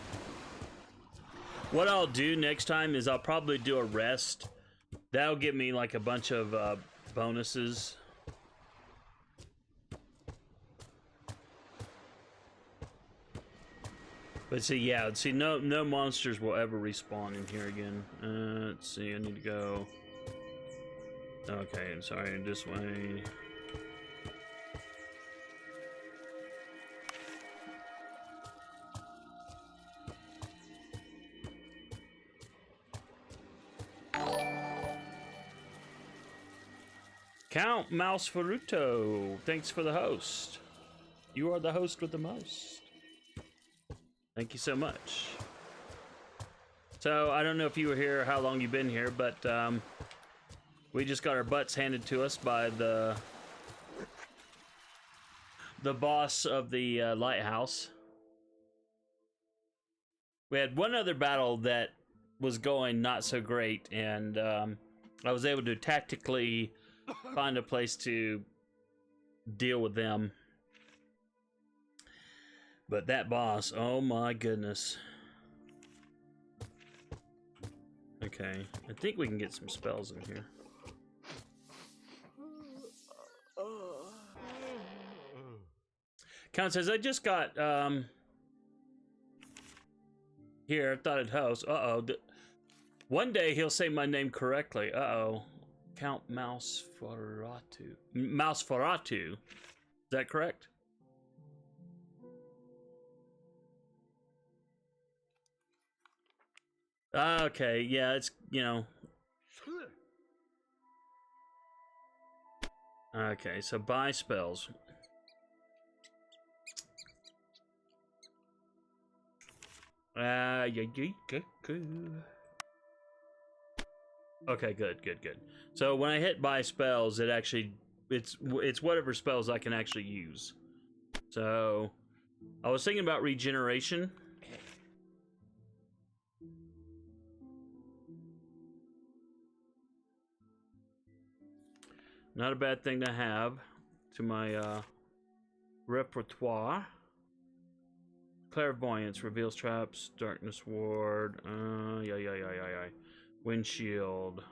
What I'll do next time is I'll probably do a rest. That'll give me like a bunch of bonuses. But see, yeah, see, no monsters will ever respawn in here again. Let's see, I need to go. Okay, I'm sorry, this way. Count Mouse Faruto, thanks for the host. You are the host with the most. Thank you so much. So, I don't know if you were here, how long you've been here, but we just got our butts handed to us by the boss of the Lighthouse. We had one other battle that was going not so great, and I was able to tactically find a place to deal with them. But that boss, oh my goodness. Okay, I think we can get some spells in here. Count says, I just got, here, I thought it'd host. Uh-oh. One day he'll say my name correctly. Uh-oh. Count Mouse Faratu. Mouse Faratu. Is that correct? Okay, yeah, it's, you know. Okay, so buy spells. Yeah, good. Okay, good. So when I hit buy spells, it actually, it's whatever spells I can actually use. So I was thinking about regeneration. Not a bad thing to have to my repertoire. Clairvoyance reveals traps, darkness ward. Yeah. Windshield.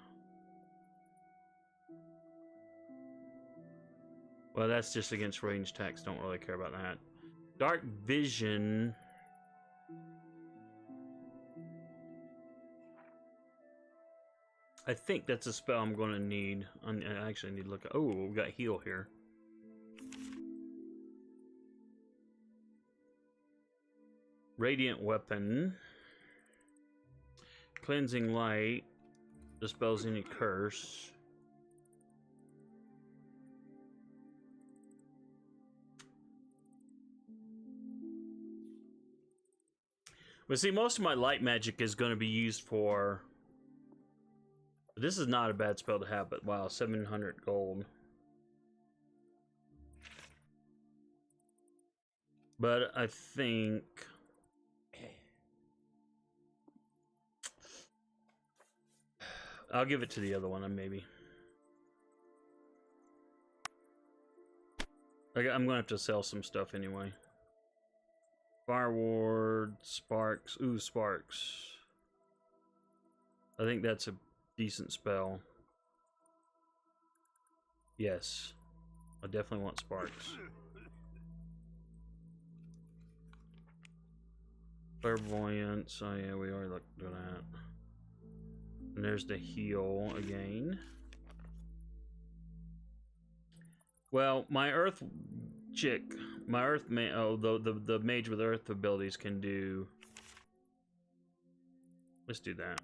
Well, that's just against range attacks. Don't really care about that. Dark vision. I think that's a spell I'm going to need. I actually need to look. Oh, we got heal here. Radiant weapon. Cleansing light. Dispels any curse. But see, most of my light magic is going to be used for... This is not a bad spell to have, but wow, 700 gold. But I think... I'll give it to the other one, maybe. I'm going to have to sell some stuff anyway. Fire ward, sparks. Ooh, sparks. I think that's a decent spell. Yes. I definitely want sparks. Clairvoyance. Oh yeah, we already looked at that. And there's the heal again. Well, my earth chick My earth the mage with earth abilities can do. Let's do that.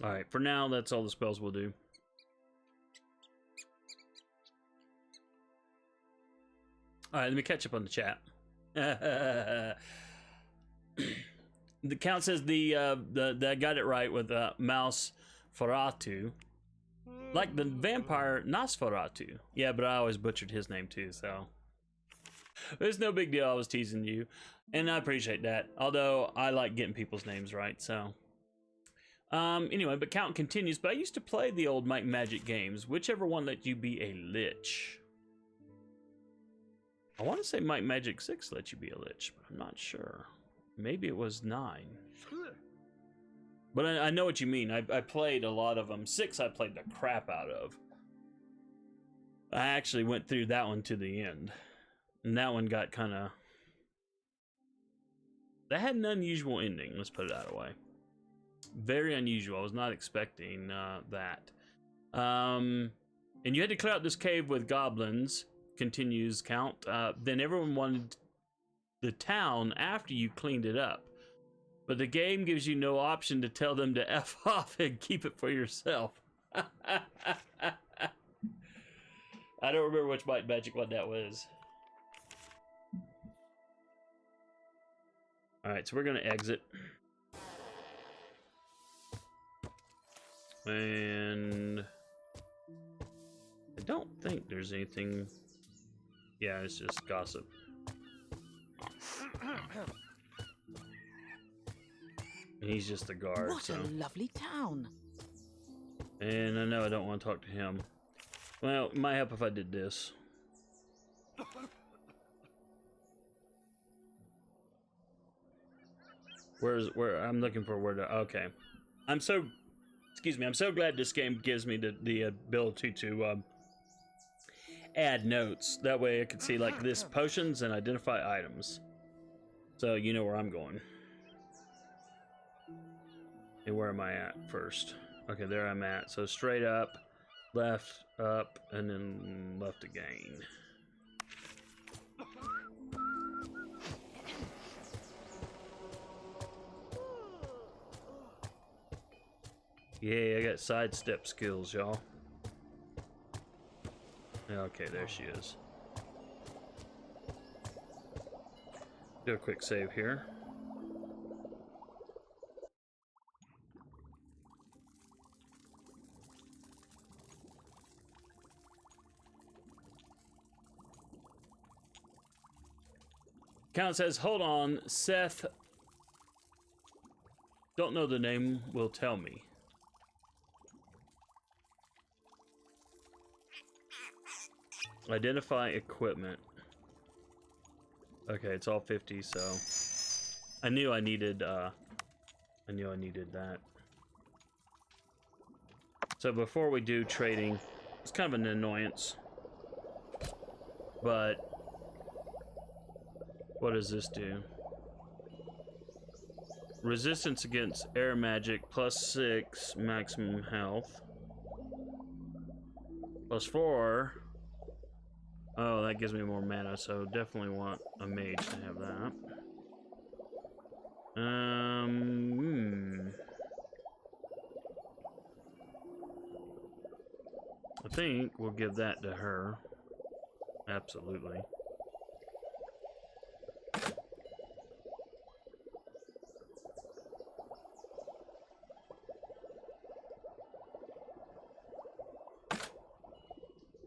All right, for now, that's all the spells will do. All right, let me catch up on the chat. The count says I got it right with Mouse Feratu, like the vampire Nosferatu. Yeah, but I always butchered his name too, so it's no big deal. I was teasing you, and I appreciate that. Although I like getting people's names right, so. Anyway, but count continues. But I used to play the old Might and Magic games. Whichever one let you be a lich. I want to say Might and Magic 6 let you be a lich, but I'm not sure. Maybe it was 9. But I know what you mean. I played a lot of them. 6 I played the crap out of. I actually went through that one to the end. And that one got kind of... That had an unusual ending, let's put it that way. Very unusual. I was not expecting that. And you had to clear out this cave with goblins, continues Count. Then everyone wanted the town after you cleaned it up. But the game gives you no option to tell them to F off and keep it for yourself. I don't remember which Might Magic one that was. Alright, so we're going to exit. And I don't think there's anything. Yeah, it's just gossip. And he's just the guard. What a lovely town. And I know I don't want to talk to him. Well, it might help if I did this. Where I'm looking for where to. Okay, excuse me. I'm so glad this game gives me the ability to add notes. That way I can see like this potions and identify items. So you know where I'm going. And where am I at first? Okay, there I'm at. So straight up, left, up, and then left again. Yeah, I got sidestep skills, y'all. Okay, there she is. Do a quick save here. Count says, hold on, Seth. Don't know the name, will tell me. Identify equipment. Okay, it's all 50, so I knew I needed that. So before we do trading, it's kind of an annoyance. But what does this do? Resistance against air magic +6 maximum health. +4. Oh, that gives me more mana, so definitely want a mage to have that. I think we'll give that to her. Absolutely.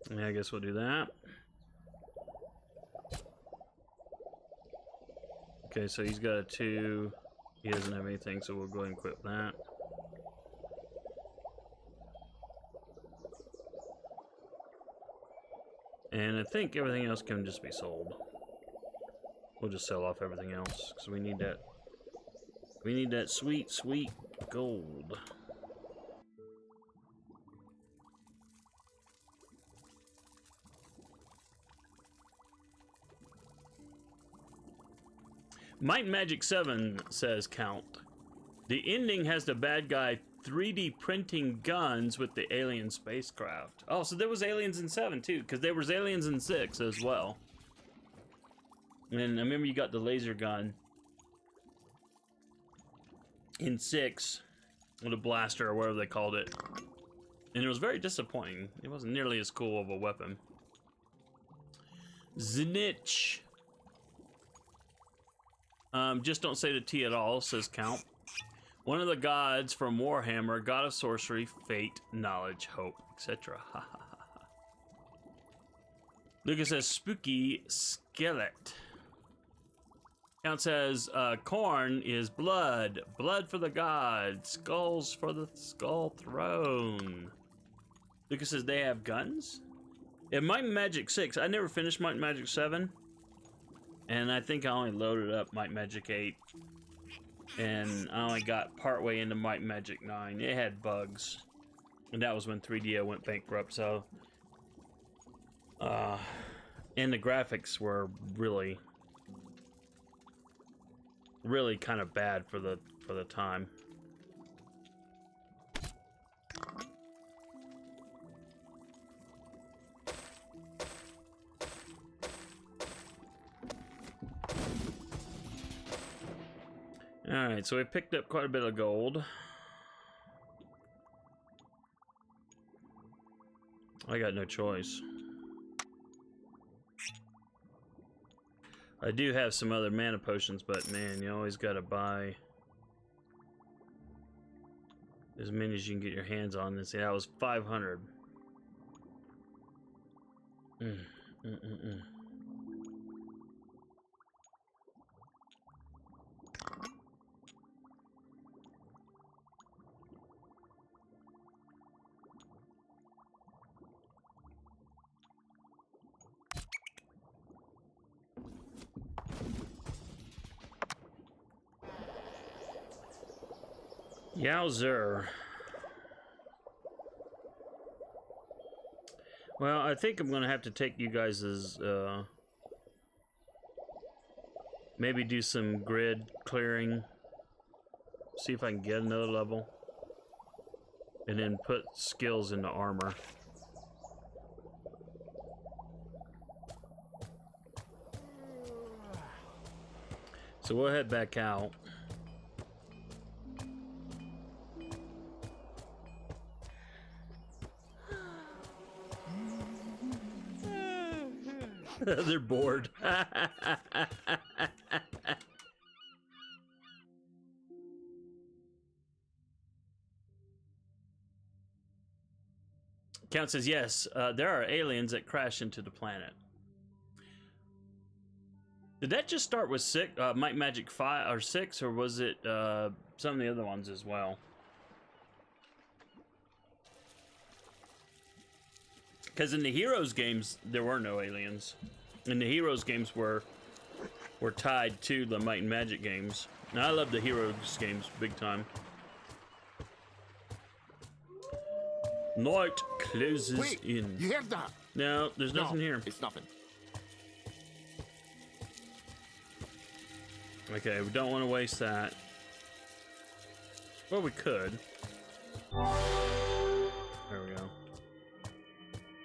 Yeah, I guess we'll do that. Okay, so he's got a 2. He doesn't have anything, so we'll go ahead and equip that. And I think everything else can just be sold. We'll just sell off everything else, because we need that. We need that sweet, sweet gold. Might and Magic 7 says Count. The ending has the bad guy 3D printing guns with the alien spacecraft. Oh, so there was aliens in 7 too, because there was aliens in 6 as well. And I remember you got the laser gun in 6, with a blaster or whatever they called it. And it was very disappointing. It wasn't nearly as cool of a weapon. Znitch. Just don't say the T at all, says Count. One of the gods from Warhammer, god of sorcery, fate, knowledge, hope, etc. Lucas says spooky skeleton. Count says corn is blood. Blood for the gods. Skulls for the skull throne. Lucas says they have guns? In Might and Magic 6, I never finished Might and Magic 7. And I think I only loaded up Might and Magic 8. And I only got partway into Might and Magic 9. It had bugs. And that was when 3DO went bankrupt, so... and the graphics were really kind of bad for the time. Alright, so we picked up quite a bit of gold. I got no choice. I do have some other mana potions, but man, you always gotta buy as many as you can get your hands on. And see, that was 500. Yowzer. Well, I think I'm gonna have to take you guys as maybe do some grid clearing, see if I can get another level, and then put skills into armor. So we'll head back out. They're bored. Count says yes, there are aliens that crash into the planet. Did that just start with Might Magic 5 or 6, or was it some of the other ones as well? Because in the Heroes games, there were no aliens. And the Heroes games were tied to the Might and Magic games. And I love the Heroes games big time. Night closes Wait, in. You hear that? No, there's nothing here. It's nothing. Okay, we don't want to waste that. Well, we could. There we go.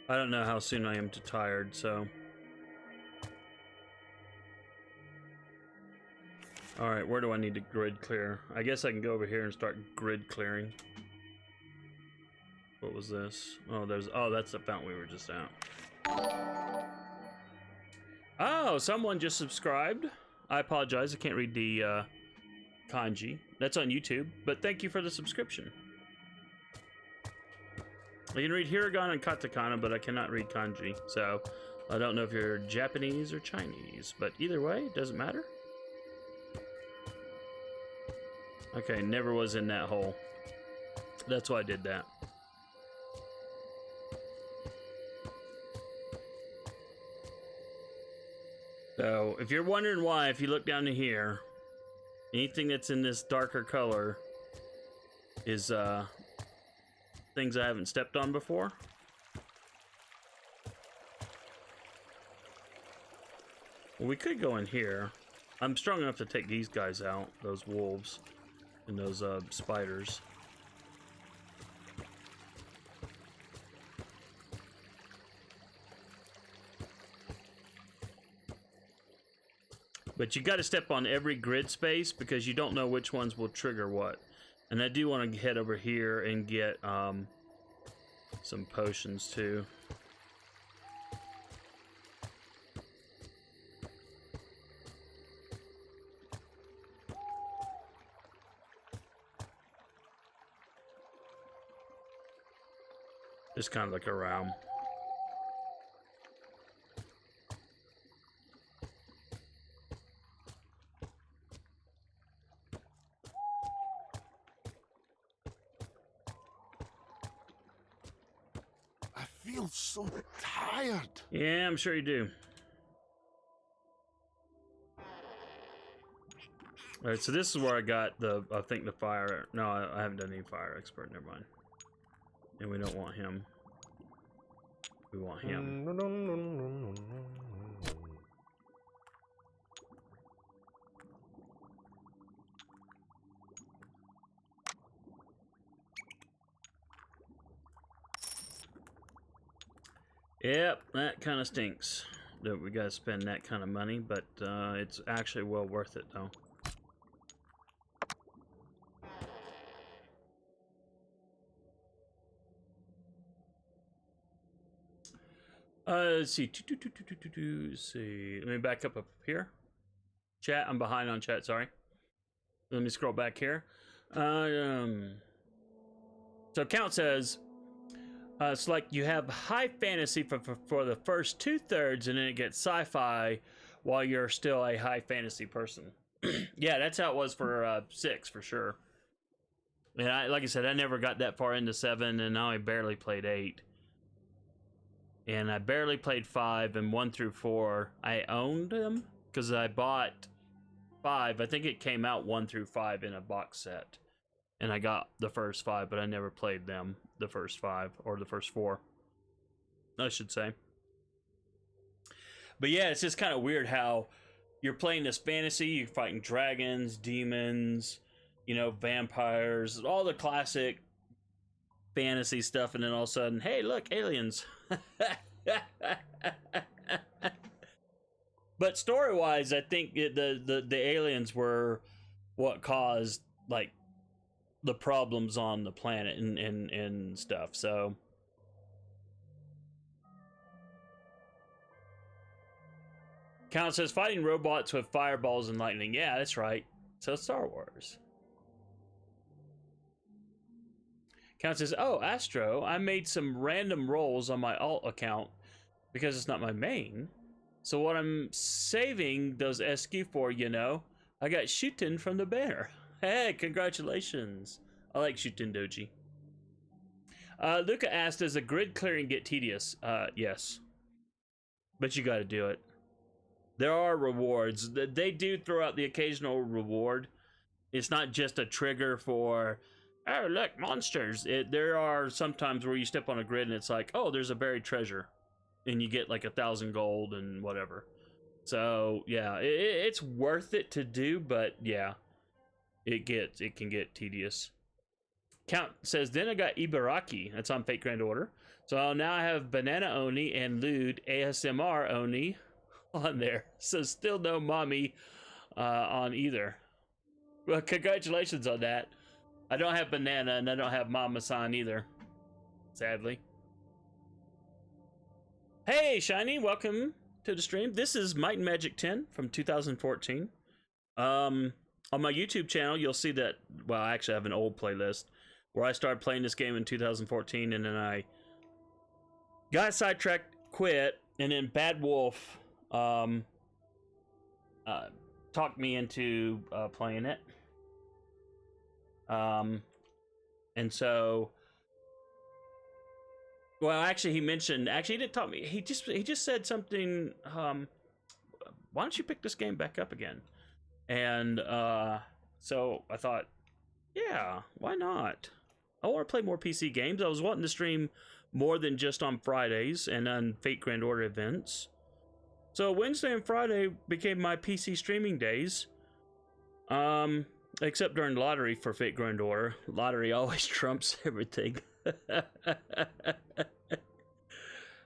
I don't know how soon I am to tired, so... Alright, where do I need to grid clear? I guess I can go over here and start grid clearing. What was this? Oh, that's the fountain we were just at. Oh, someone just subscribed. I apologize, I can't read the kanji. That's on YouTube, but thank you for the subscription. I can read hiragana and katakana, but I cannot read kanji, so I don't know if you're Japanese or Chinese, but either way, it doesn't matter. Okay, never was in that hole. That's why I did that. So, if you're wondering why, if you look down to here, anything that's in this darker color is things I haven't stepped on before. Well, we could go in here. I'm strong enough to take these guys out, those wolves. and those spiders. But you got to step on every grid space because you don't know which ones will trigger what. And I do want to head over here and get some potions too. Just kind of look around. I feel so tired. Yeah, I'm sure you do. All right, so this is where I got the, I think the fire, no, I haven't done any fire expert, never mind. And we don't want him. We want him. Yep, that kind of stinks that we gotta spend that kind of money, but it's actually well worth it though. Let's see. Let's see. Let me back up here. Chat, I'm behind on chat, sorry. Let me scroll back here. So Count says, it's like you have high fantasy for the first 2/3 and then it gets sci-fi while you're still a high fantasy person. Yeah, that's how it was for 6 for sure. And like I said, I never got that far into 7 and I barely played 8. And I barely played 5 and 1 through 4. I owned them because I bought 5. I think it came out 1 through 5 in a box set. And I got the first 5, but I never played them, the first 5, or the first 4, I should say. But yeah, it's just kind of weird how you're playing this fantasy, you're fighting dragons, demons, you know, vampires, all the classic fantasy stuff, and then all of a sudden, hey, look, aliens. But story-wise, I think the aliens were what caused, like, the problems on the planet and stuff, so. Count says, fighting robots with fireballs and lightning. Yeah, that's right. So Star Wars. Count says, oh, Astro, I made some random rolls on my alt account because it's not my main. So what I'm saving those SQ for, you know, I got Shootin from the banner. Hey, congratulations. I like Shootin Doji. Luca asked, does the grid clearing get tedious? Yes. But you gotta do it. There are rewards. They do throw out the occasional reward. It's not just a trigger for, oh, look, monsters. There are sometimes where you step on a grid and it's like, oh, there's a buried treasure. And you get like 1,000 gold and whatever. So, yeah, it's worth it to do, but yeah, it can get tedious. Count says, then I got Ibaraki. That's on Fate Grand Order. So now I have Banana Oni and Lude ASMR Oni on there. So still no mommy on either. Well, congratulations on that. I don't have Banana and I don't have Mama-san either, sadly. Hey, Shiny, welcome to the stream. This is Might and Magic 10 from 2014. On my YouTube channel, you'll see that, well, I actually have an old playlist where I started playing this game in 2014, and then I got sidetracked, quit, and then Bad Wolf talked me into playing it. And so, well, actually, he mentioned, actually, he didn't talk me, he just said something, why don't you pick this game back up again? And so I thought, yeah, why not? I want to play more PC games. I was wanting to stream more than just on Fridays and on Fate Grand Order events. So Wednesday and Friday became my PC streaming days. Except during lottery for Fate Grandor. Lottery always trumps everything.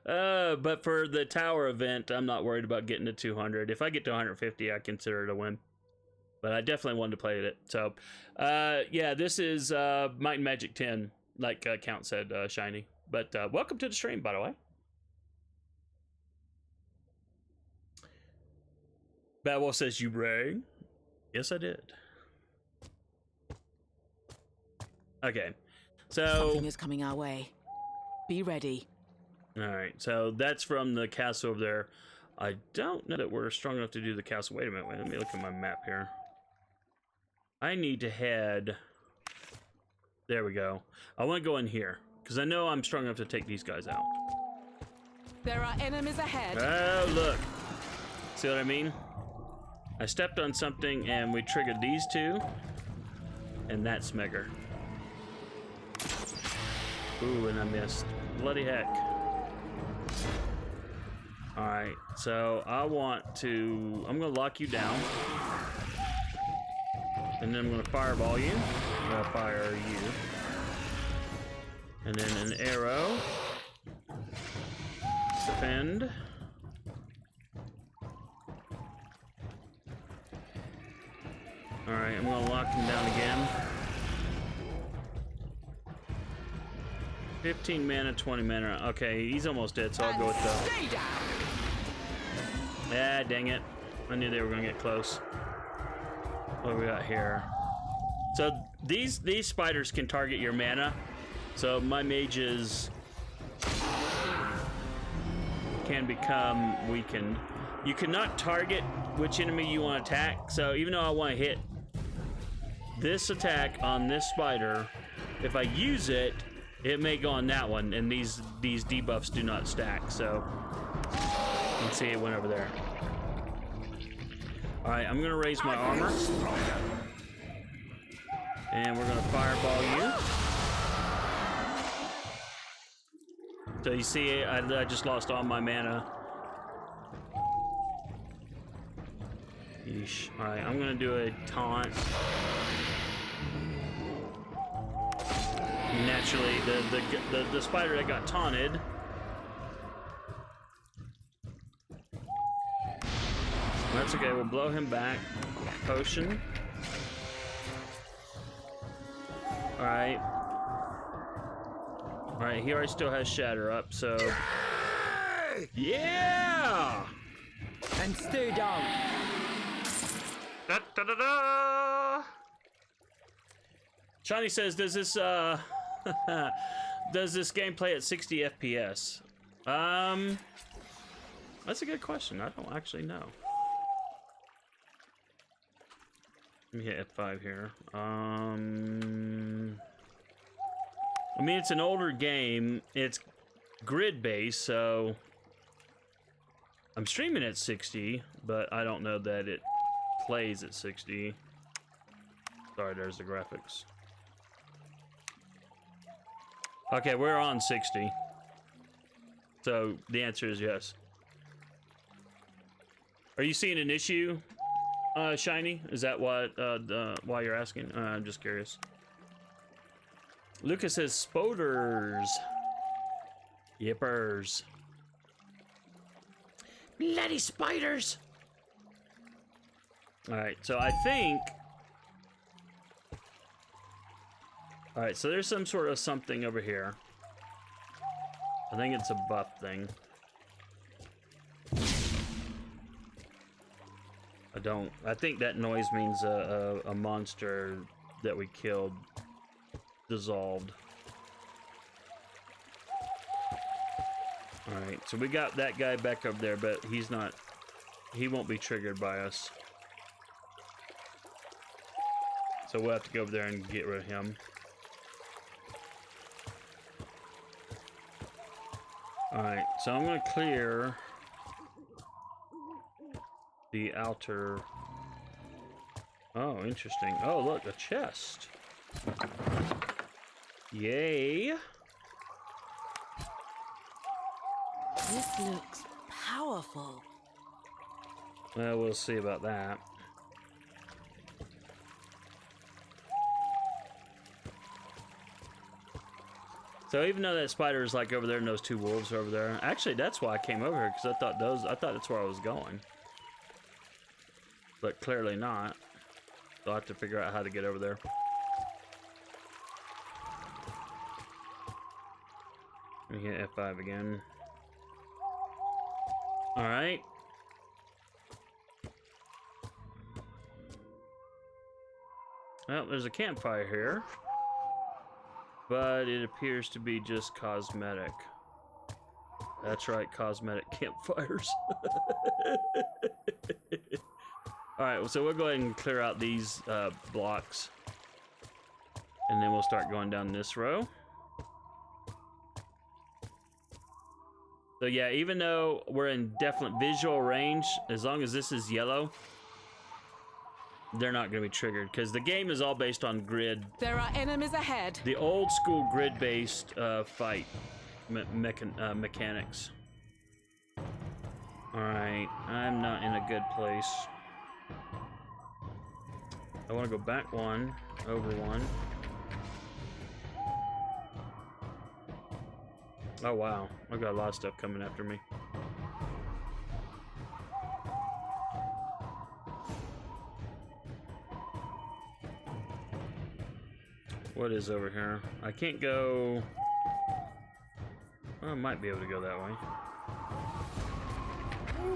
But for the tower event, I'm not worried about getting to 200. If I get to 150, I consider it a win. But I definitely wanted to play it. So, yeah, this is Might and Magic 10, like Count said, Shiny. But welcome to the stream, by the way. Bad Wolf says, you rang? Yes, I did. Okay, so... Something is coming our way. Be ready. Alright, so that's from the castle over there. I don't know that we're strong enough to do the castle. Wait a minute, let me look at my map here. I need to head... There we go. I want to go in here, because I know I'm strong enough to take these guys out. There are enemies ahead. Oh, look. See what I mean? I stepped on something, and we triggered these two. And that Smegger. Ooh, and I missed. Bloody heck. Alright, so I'm gonna lock you down. And then I'm gonna fireball you. I'm gonna fire you. And then an arrow. Defend. Alright, I'm gonna lock him down again. 15 mana, 20 mana. Okay, he's almost dead, so I'll go with the... Stay down. Ah, dang it. I knew they were gonna get close. What do we got here? So these spiders can target your mana. So my mages can become weakened. You cannot target which enemy you want to attack. So even though I want to hit this attack on this spider, if I use it, it may go on that one, and these debuffs do not stack. So you can see it went over there. All right, I'm gonna raise my armor, and we're gonna fireball you. So you see, I just lost all my mana. Yeesh. All right, I'm gonna do a taunt. Naturally, the spider that got taunted. That's okay, we'll blow him back. Potion. Alright. Alright, he already still has Shatter up, so... Yeah! And stay down. Da, da, da, da. Shani says, does this game play at 60 FPS? That's a good question. I don't actually know. Let me hit F5 here. I mean, it's an older game. It's grid-based, so I'm streaming at 60, but I don't know that it plays at 60. Sorry, there's the graphics. Okay, we're on 60. So the answer is yes. Are you seeing an issue, Shiny? Is that what why you're asking? I'm just curious. Lucas says spoders. Yippers. Bloody spiders. Alright, so I think... Alright, so there's some sort of something over here. I think it's a buff thing. I think that noise means a monster that we killed dissolved. Alright, so we got that guy back up there, but he won't be triggered by us. So we'll have to go over there and get rid of him. Alright, so I'm gonna clear the outer... Oh, interesting. Oh, look, a chest. Yay! This looks powerful. Well, we'll see about that. So even though that spider is like over there and those two wolves are over there, actually that's why I came over here, because I thought that's where I was going. But clearly not. So I'll have to figure out how to get over there. Let me hit F5 again. Alright. Well, there's a campfire here. But it appears to be just cosmetic. That's right, cosmetic campfires. Alright, so we'll go ahead and clear out these blocks. And then we'll start going down this row. So yeah, even though we're in definite visual range, as long as this is yellow, they're not going to be triggered, because the game is all based on grid. There are enemies ahead. The old school grid-based fight mechanics. Alright, I'm not in a good place. I want to go back one, over one. Oh wow, I've got a lot of stuff coming after me. What is over here? I can't go... Well, I might be able to go that way.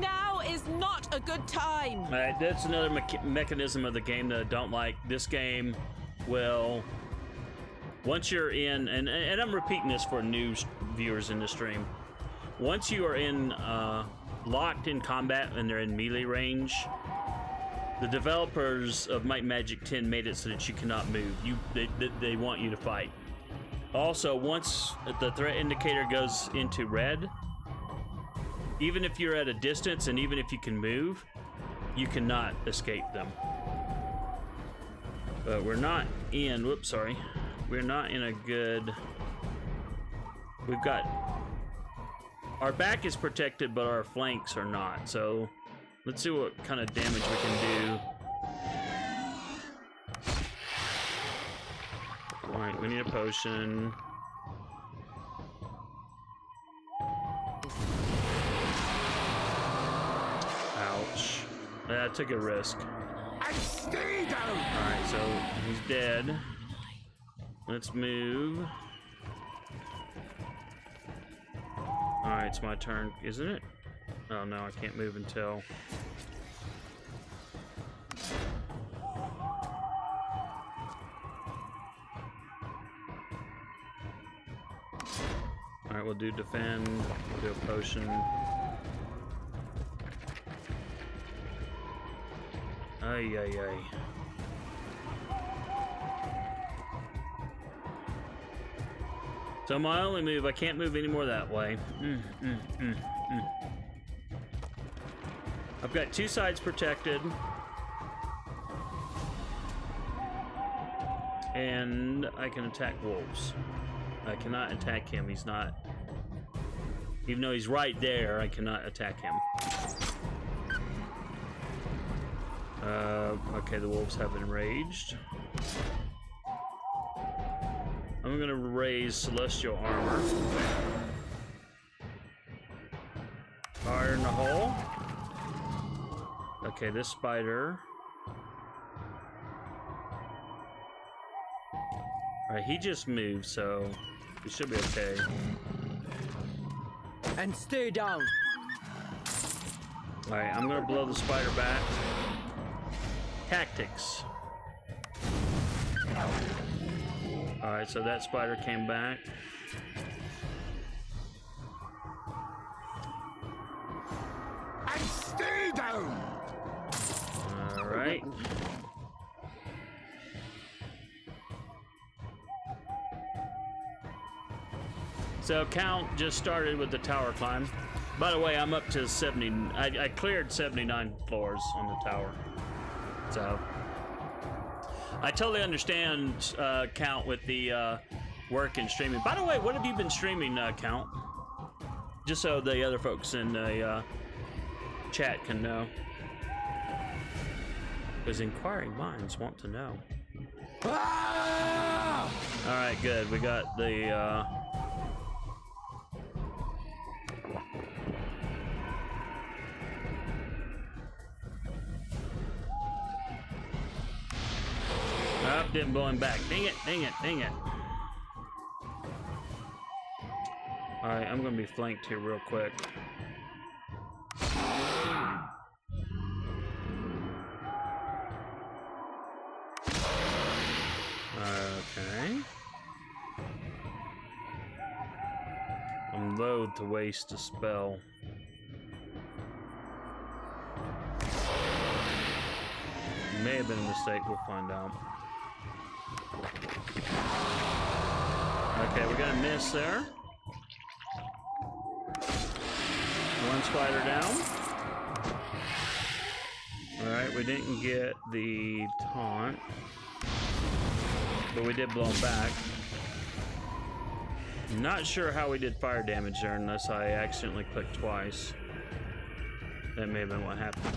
Now is not a good time. Alright, that's another mechanism of the game that I don't like. This game will... Once you're in... And I'm repeating this for new viewers in the stream. Once you are in... locked in combat and they're in melee range... The developers of Might and Magic 10 made it so that you cannot move. They want you to fight. Also, once the threat indicator goes into red, even if you're at a distance and even if you can move, you cannot escape them. But we're not in, whoops, sorry. We're not in a good, we've got, our back is protected, but our flanks are not. So let's see what kind of damage we can do. Alright, we need a potion. Ouch. I took a risk. And stay down! Alright, so he's dead. Let's move. Alright, it's my turn, isn't it? Oh no, I can't move until... Alright, we'll do defend, we'll do a potion. Ay, ay, ay. So my only move, I can't move anymore that way. I've got two sides protected. And I can attack wolves. I cannot attack him, he's not... Even though he's right there, I cannot attack him. Okay, the wolves have enraged. I'm gonna raise Celestial Armor. Fire in the hole. Okay, this spider. Alright, he just moved, so he should be okay. And stay down. Alright, I'm gonna blow the spider back. Tactics. Alright, so that spider came back. And stay down! Alright. So count just started with the tower climb. By the way, I'm up to 70. I cleared 79 floors on the tower. So I totally understand Count with the work and streaming. By the way, what have you been streaming, Count? Just so the other folks in the chat can know. Because inquiring minds want to know. Ah! All right, good. We got the Count didn't blow him back. Dang it, dang it, dang it. Alright, I'm gonna be flanked here real quick. Okay. I'm loath to waste a spell. May have been a mistake, we'll find out. Okay, we got a miss there. One spider down. Alright, we didn't get the taunt, but we did blow him back. Not sure how we did fire damage there unless I accidentally clicked twice. That may have been what happened.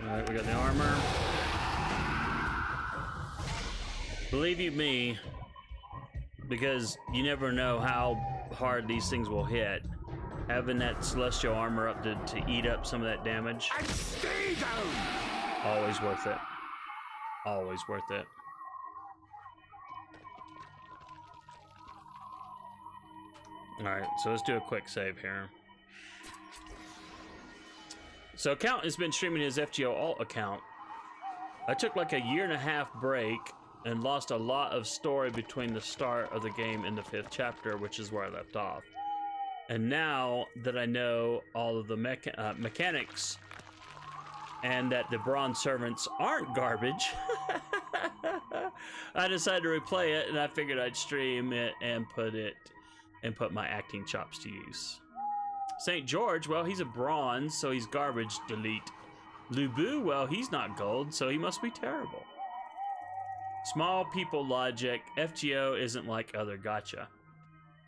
Alright, we got the armor. Believe you me, because you never know how hard these things will hit. Having that celestial armor up to eat up some of that damage. And stay down! Always worth it. Always worth it. Alright, so let's do a quick save here. So Count has been streaming his FGO alt account. I took like a 1.5-year break and lost a lot of story between the start of the game and the 5th chapter, which is where I left off. And now that I know all of the mechanics and that the bronze servants aren't garbage, I decided to replay it, and I figured I'd stream it and put my acting chops to use. St. George, well, he's a bronze, so he's garbage, delete. Lubu, well, he's not gold, so he must be terrible. Small people logic, FGO isn't like other gacha.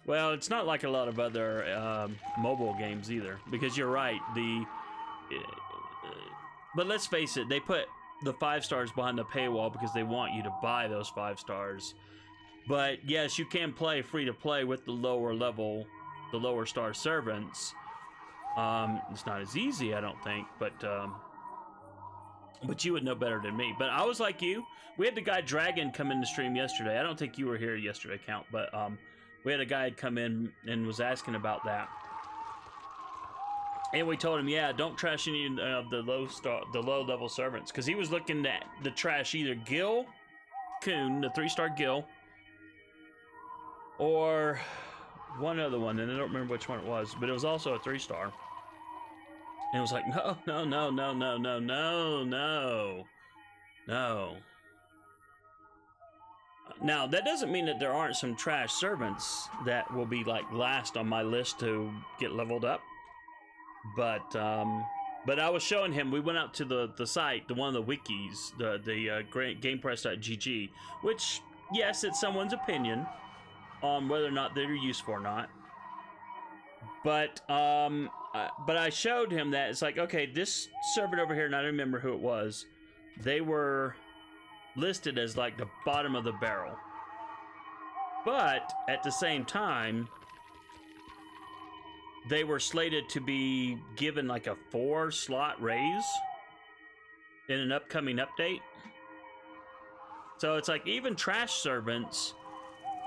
Well, it's not like a lot of other mobile games either, because you're right, but let's face it, they put the 5 stars behind the paywall because they want you to buy those 5 stars. But yes, you can play free to play with the lower level, the lower star servants. It's not as easy, I don't think, but you would know better than me. But I was like you. We had the guy Dragon come in the stream yesterday. I don't think you were here yesterday, Count, but we had a guy come in and was asking about that. And we told him, yeah, don't trash any of the low level servants, because he was looking at the trash either Gil Kun, the 3-star Gil, or one other one, and I don't remember which one it was, but it was also a 3-star. And it was like, no, no, no, no, no, no, no, no, no. Now, that doesn't mean that there aren't some trash servants that will be like last on my list to get leveled up. But I was showing him, we went out to the site, one of the wikis, the gamepress.gg, which, yes, it's someone's opinion on whether or not they're useful or not. But I showed him that it's like, okay, this servant over here, and I don't remember who it was, they were listed as like the bottom of the barrel. But at the same time, they were slated to be given like a 4-slot raise in an upcoming update. So it's like even trash servants,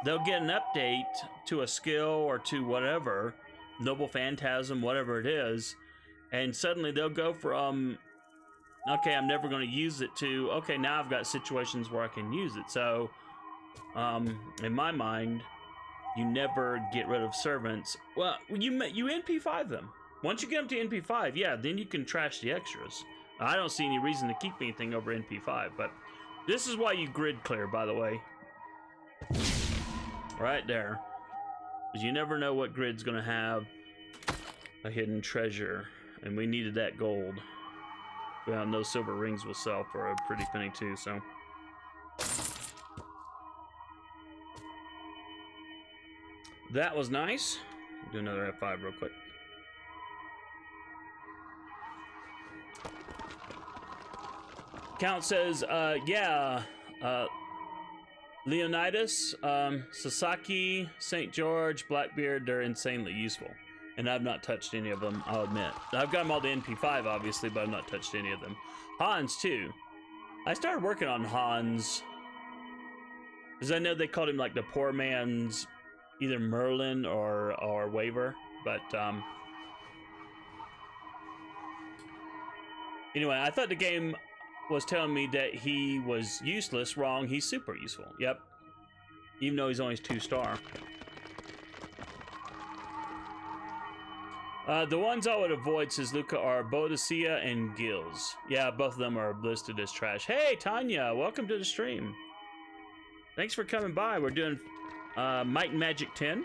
they'll get an update to a skill or to whatever, Noble Phantasm, whatever it is, and suddenly they'll go from, okay, I'm never going to use it, to, okay, now I've got situations where I can use it. So, in my mind, you never get rid of servants. Well, you NP5 them. Once you get them to NP5, yeah, then you can trash the extras. I don't see any reason to keep anything over NP5, but this is why you grid clear, by the way. Right there. Because you never know what grid's going to have a hidden treasure, and we needed that gold. Well, and those silver rings will sell for a pretty penny too, so. That was nice. Do another F5 real quick. Count says, yeah, Leonidas, Sasaki, St. George, Blackbeard, they're insanely useful. And I've not touched any of them, I'll admit. I've got them all to NP5, obviously, but I've not touched any of them. Hans, too. I started working on Hans, because I know they called him, like, the poor man's either Merlin or Waver, but, anyway, I thought the game was telling me that he was useless. Wrong, he's super useful. Yep. Even though he's only 2-star. The ones I would avoid, says Luca, are Bodicea and Gills. Yeah, both of them are listed as trash. Hey, Tanya, welcome to the stream. Thanks for coming by. We're doing Might and Magic 10.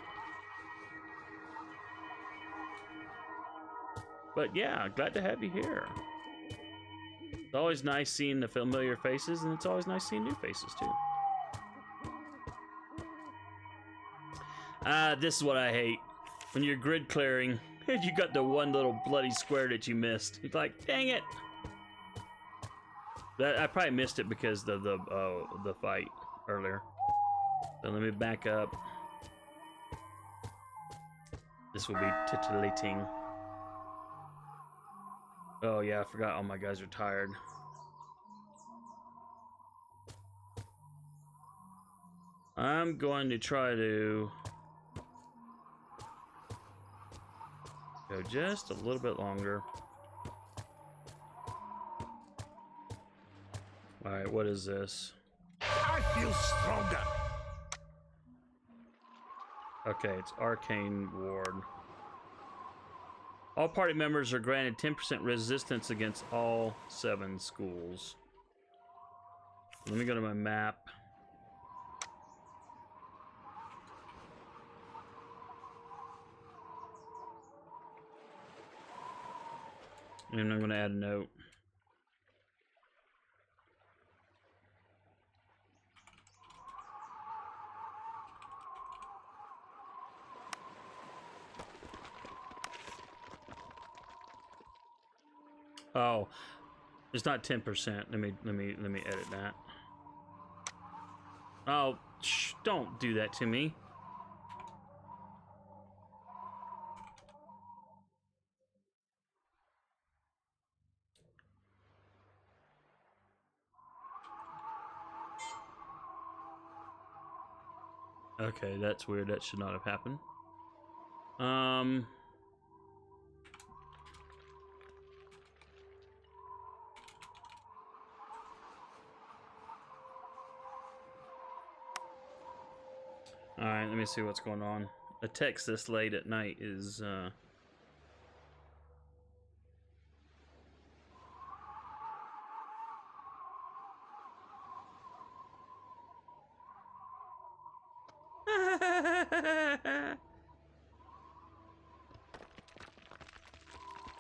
But yeah, glad to have you here. It's always nice seeing the familiar faces, and it's always nice seeing new faces, too. This is what I hate. When you're grid clearing, and you got the one little bloody square that you missed. It's like, dang it! I probably missed it because of the fight earlier. So let me back up. This will be titillating. Oh yeah, I forgot all my guys are tired. I'm going to try to go just a little bit longer. Alright, what is this? I feel stronger. Okay, it's Arcane Ward. All party members are granted 10% resistance against all 7 schools. Let me go to my map. And I'm going to add a note. Oh, it's not 10%. Let me edit that. Oh, shh, don't do that to me. Okay, that's weird. That should not have happened. Alright, let me see what's going on. A text this late at night is,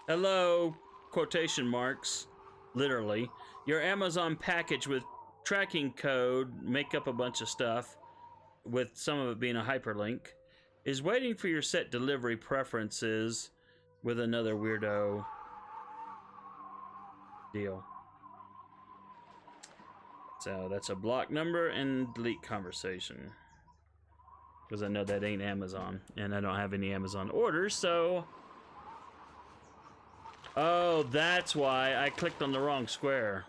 Hello, quotation marks, literally. Your Amazon package with tracking code, make up a bunch of stuff, with some of it being a hyperlink, is waiting for your set delivery preferences with another weirdo deal. So that's a block number and delete conversation. Because I know that ain't Amazon, and I don't have any Amazon orders, so... Oh, that's why I clicked on the wrong square.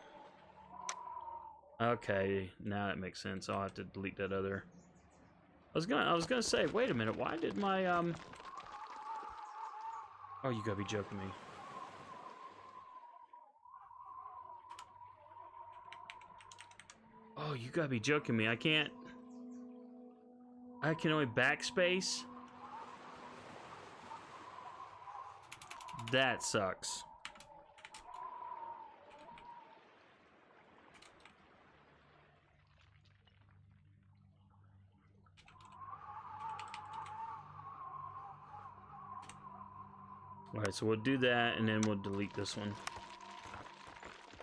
Okay, now that makes sense. I'll have to delete that other. I was gonna say, wait a minute, why did my Oh, you gotta be joking me. Oh, you gotta be joking me. I can only backspace? That sucks. Alright, so we'll do that and then we'll delete this one.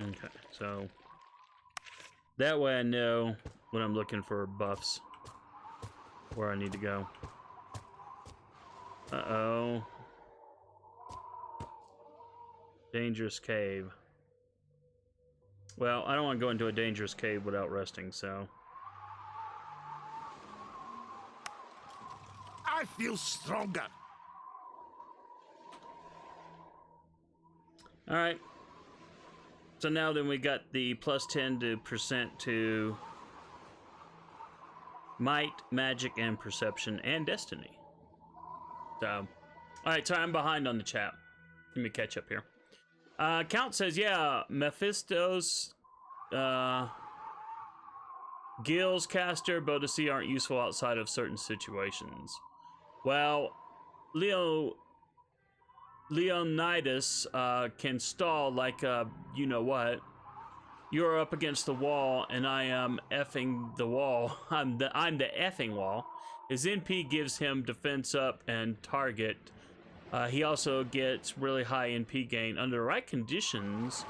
Okay, so that way I know when I'm looking for buffs where I need to go. Uh-oh. Dangerous cave. Well, I don't want to go into a dangerous cave without resting, so... feel stronger. All right. So now then we got the plus 10% to might, magic, and perception, and destiny. So, all right, so I'm behind on the chat. Let me catch up here. Count says, yeah, Mephisto's, Gil's caster, Bodicea aren't useful outside of certain situations. Well, Leonidas can stall like you know what. You're up against the wall, and I am effing the wall. I'm the effing wall. His NP gives him defense up and target. He also gets really high NP gain. Under the right conditions,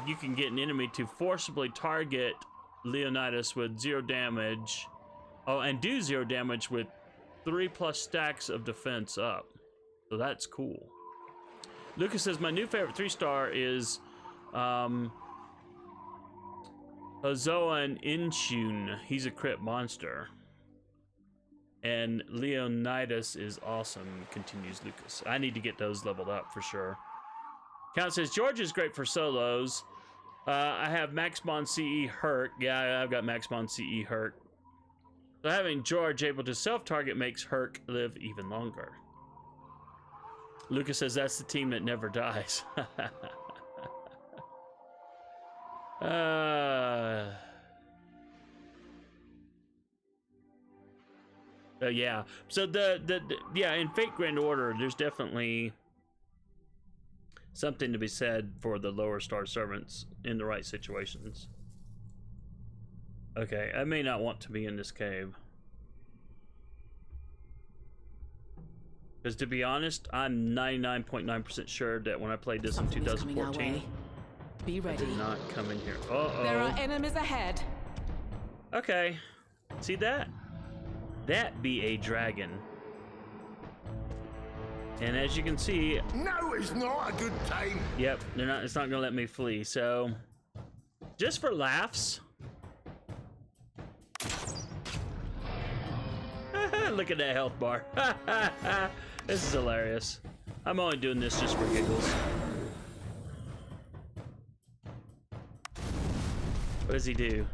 you can get an enemy to forcibly target Leonidas with 0 damage. Oh, and do 0 damage with 3+ stacks of defense up. So that's cool. Lucas says, my new favorite 3-star is Ozoan Inchun. He's a crit monster. And Leonidas is awesome, continues Lucas. I need to get those leveled up for sure. Count says, George is great for solos. I have Maxmon CE Herc. Yeah, I've got Maxmon CE Herc. So having George able to self-target makes Herc live even longer. Lucas says, that's the team that never dies. Yeah. So yeah, in Fate Grand Order, there's definitely something to be said for the lower star servants in the right situations. Okay, I may not want to be in this cave. Because to be honest, I'm 99.9% sure that when I played this in 2014, be ready. I did not come in here. Uh-oh. There are enemies ahead. Okay. See that? That be a dragon. And as you can see, Now is not a good time. yep, it's not gonna let me flee. So just for laughs. Look at that health bar. This is hilarious. I'm only doing this just for giggles. What does he do?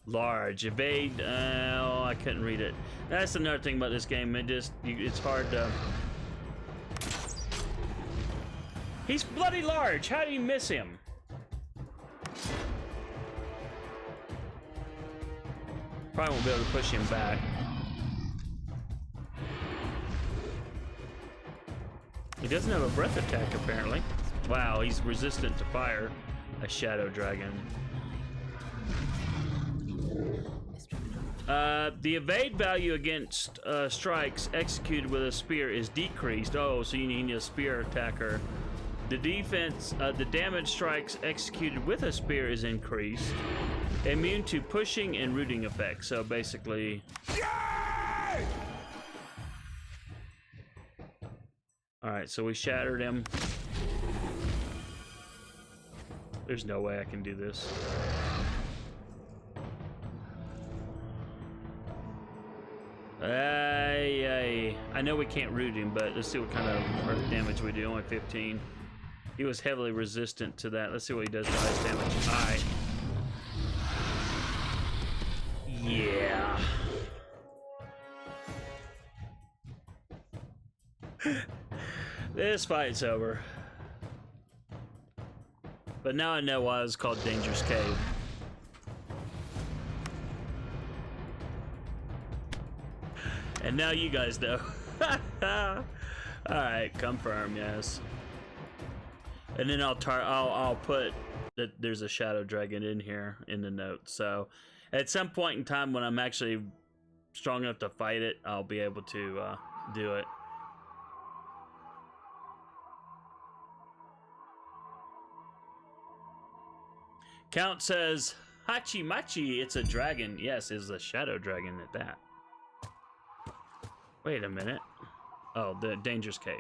Large, evade, oh, I couldn't read it. That's another thing about this game, it's hard to... He's bloody large, how do you miss him? Probably won't be able to push him back. He doesn't have a breath attack, apparently. Wow, he's resistant to fire. A shadow dragon. The evade value against strikes executed with a spear is decreased. Oh, so you need a spear attacker. The defense, the damage strikes executed with a spear is increased. Immune to pushing and rooting effects. So basically... Yay! Alright, so we shattered him. There's no way I can do this. I know we can't root him, but let's see what kind of damage we do. Only 15. He was heavily resistant to that. Let's see what he does to ice damage. Alright. Yeah. This fight's over. But now I know why it's called Dangerous Cave. And now you guys know. Alright, confirm, yes. And then I'll put that there's a shadow dragon in here in the notes. So at some point in time when I'm actually strong enough to fight it, I'll be able to do it. Count says, Hachi Machi, it's a dragon. Yes, it's a shadow dragon at that. Wait a minute. Oh, the Dangerous Cave.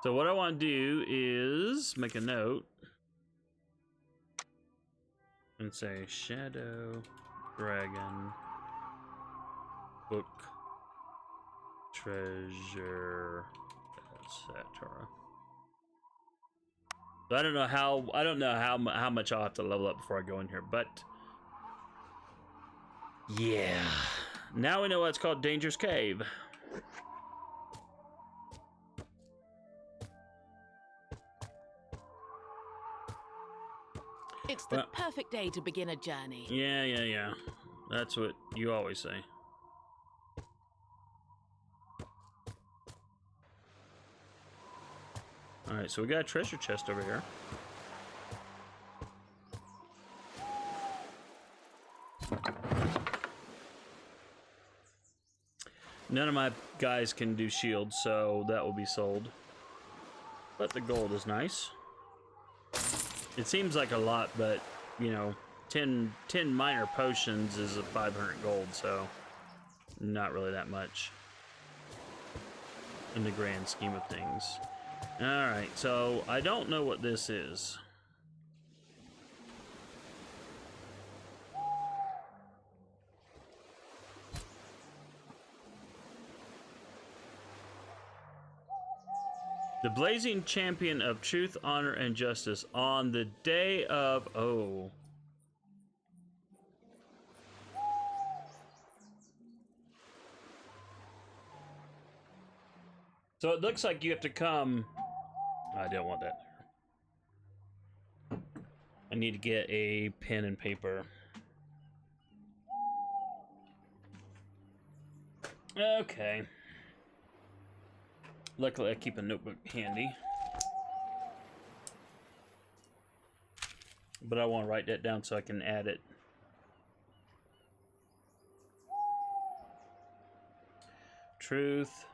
So what I want to do is make a note and say Shadow Dragon book treasure, etc. So I don't know how much I'll have to level up before I go in here, but yeah. Now we know why it's called Dangerous Cave. It's the perfect day to begin a journey. Yeah. That's what you always say. Alright, so we got a treasure chest over here. None of my guys can do shields, so that will be sold. But the gold is nice. It seems like a lot, but, you know, 10 minor potions is a 500 gold, so not really that much in the grand scheme of things. Alright, so I don't know what this is. The blazing champion of truth, honor, and justice on the day of... Oh. So it looks like you have to come... I don't want that. I need to get a pen and paper. Okay. Luckily, I keep a notebook handy. But I want to write that down so I can add it. Truth,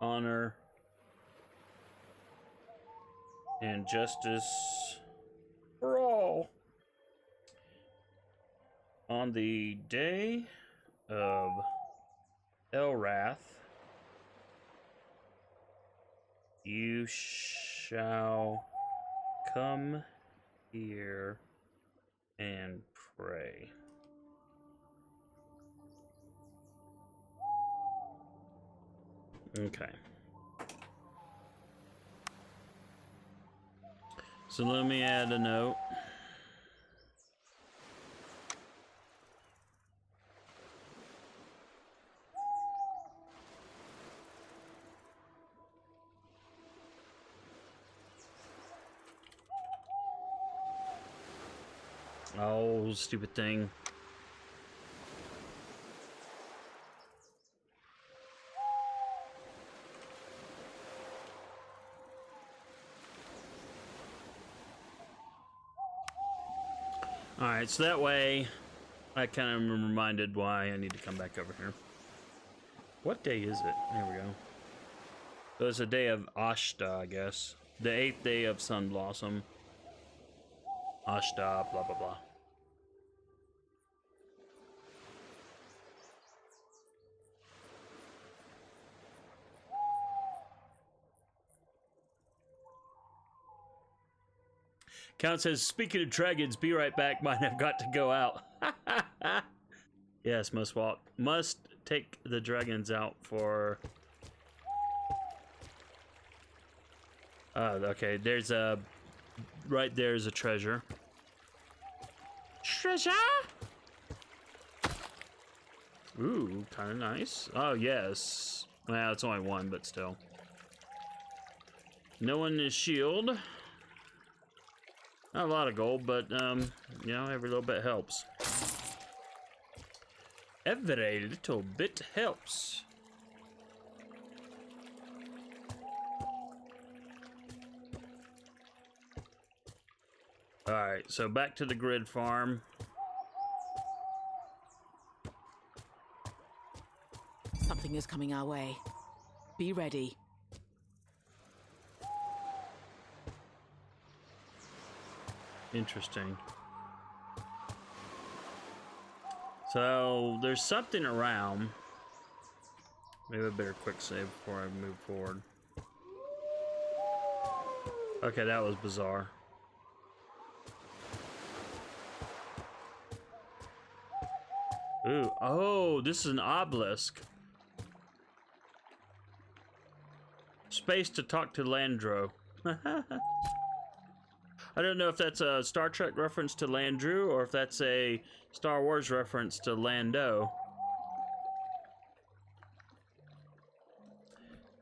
honor, and justice for all. On the day of Elrath, you shall come here and pray. Okay. So let me add a note. Oh, stupid thing. Alright, so that way I kind of am reminded why I need to come back over here. What day is it? There we go. So it's a day of Ashta, I guess. The 8th day of Sun Blossom. Ashta, blah, blah, blah. Count says, speaking of dragons, be right back. Mine have got to go out. Yes, must take the dragons out for... okay, there's a... Right there's a treasure. Treasure? Ooh, kind of nice. Oh, yes. Well, it's only one, but still. No one is shield. Not a lot of gold, but, you know, every little bit helps. Every little bit helps. Alright, so back to the grid farm. Something is coming our way. Be ready. Interesting. So there's something around. Maybe I better quick save before I move forward. Okay, that was bizarre. Ooh, oh, this is an obelisk. space to talk to Landro. I don't know if that's a Star Trek reference to Landru or if that's a Star Wars reference to Lando.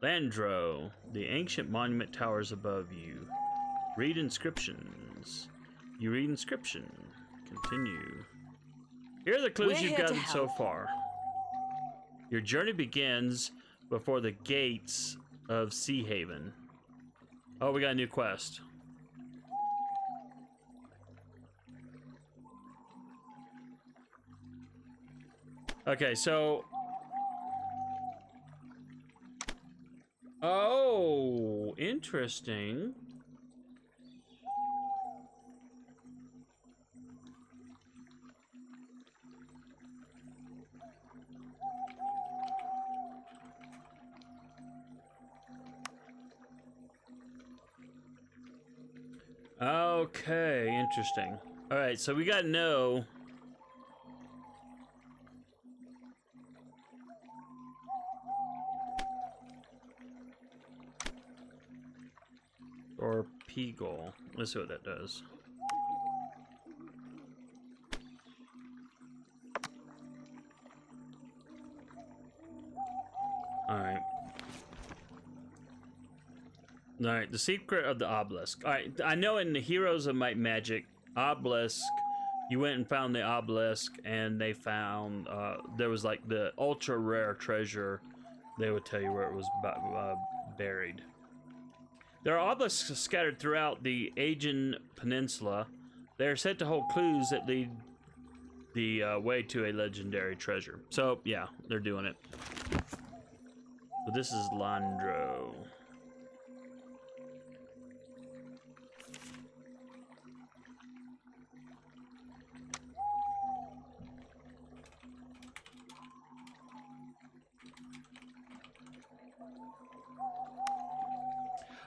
Landro, the ancient monument towers above you. Read inscriptions. You read inscription. Continue. Here are the clues you've gotten so far. Your journey begins before the gates of Sea Haven. Oh, we got a new quest. Okay, so... Oh, interesting. Okay, interesting. All right, so we got no. Or Peagle. Let's see what that does. Alright. Alright, the secret of the obelisk. Alright, I know in the Heroes of Might Magic, obelisk, you went and found the obelisk, and they found, there was like the ultra rare treasure. They would tell you where it was buried. There are obelisks scattered throughout the Aegean Peninsula. They are said to hold clues that lead the way to a legendary treasure. So, yeah, they're doing it. So this is Landro.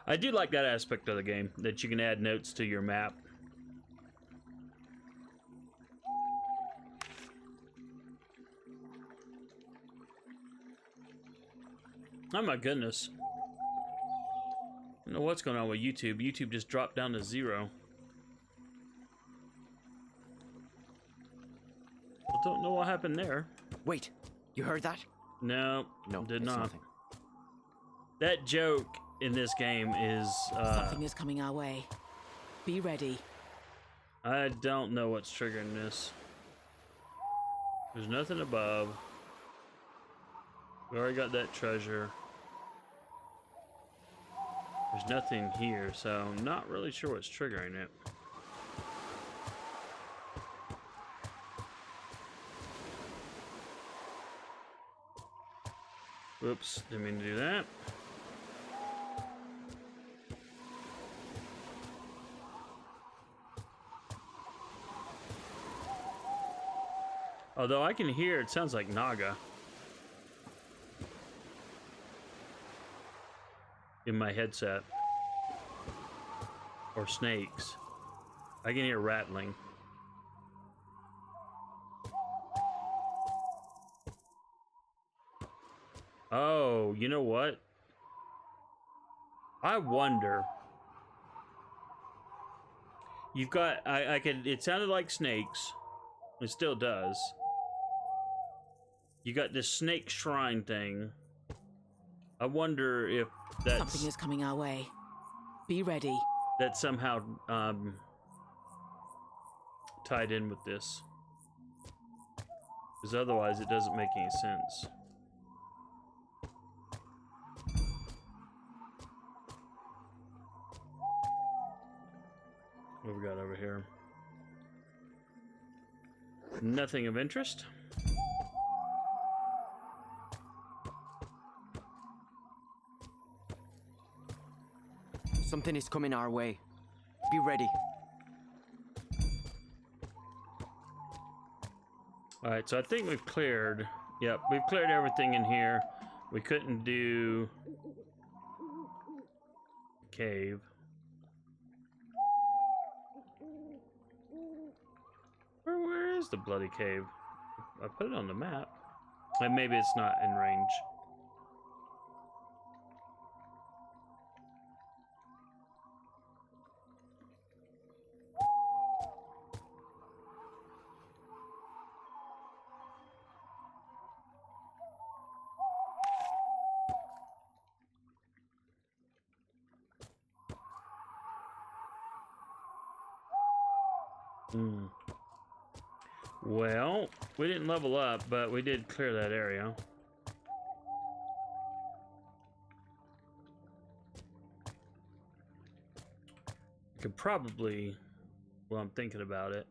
I do like that aspect of the game, that you can add notes to your map. Oh my goodness. I don't know what's going on with YouTube. YouTube just dropped down to 0. I don't know what happened there. Wait, you heard that? No, did not. Nothing. That joke in this game is Something is coming our way. Be ready. I don't know what's triggering this. There's nothing above. We already got that treasure. There's nothing here, so I'm not really sure what's triggering it. Oops, didn't mean to do that. Although I can hear, it sounds like naga in my headset. Or snakes. I can hear rattling. Oh, you know what? I wonder. You've got, I could, it sounded like snakes. It still does. You got this snake shrine thing. I wonder if that's... Something is coming our way. Be ready. That's somehow tied in with this. Because otherwise it doesn't make any sense. What we got over here? Nothing of interest. Something is coming our way. Be ready. Alright, so I think we've cleared... Yep, we've cleared everything in here. We couldn't do... cave. Where is the bloody cave? I put it on the map. And maybe it's not in range. Hmm. Well, we didn't level up, but we did clear that area. Could probably, well, I'm thinking about it.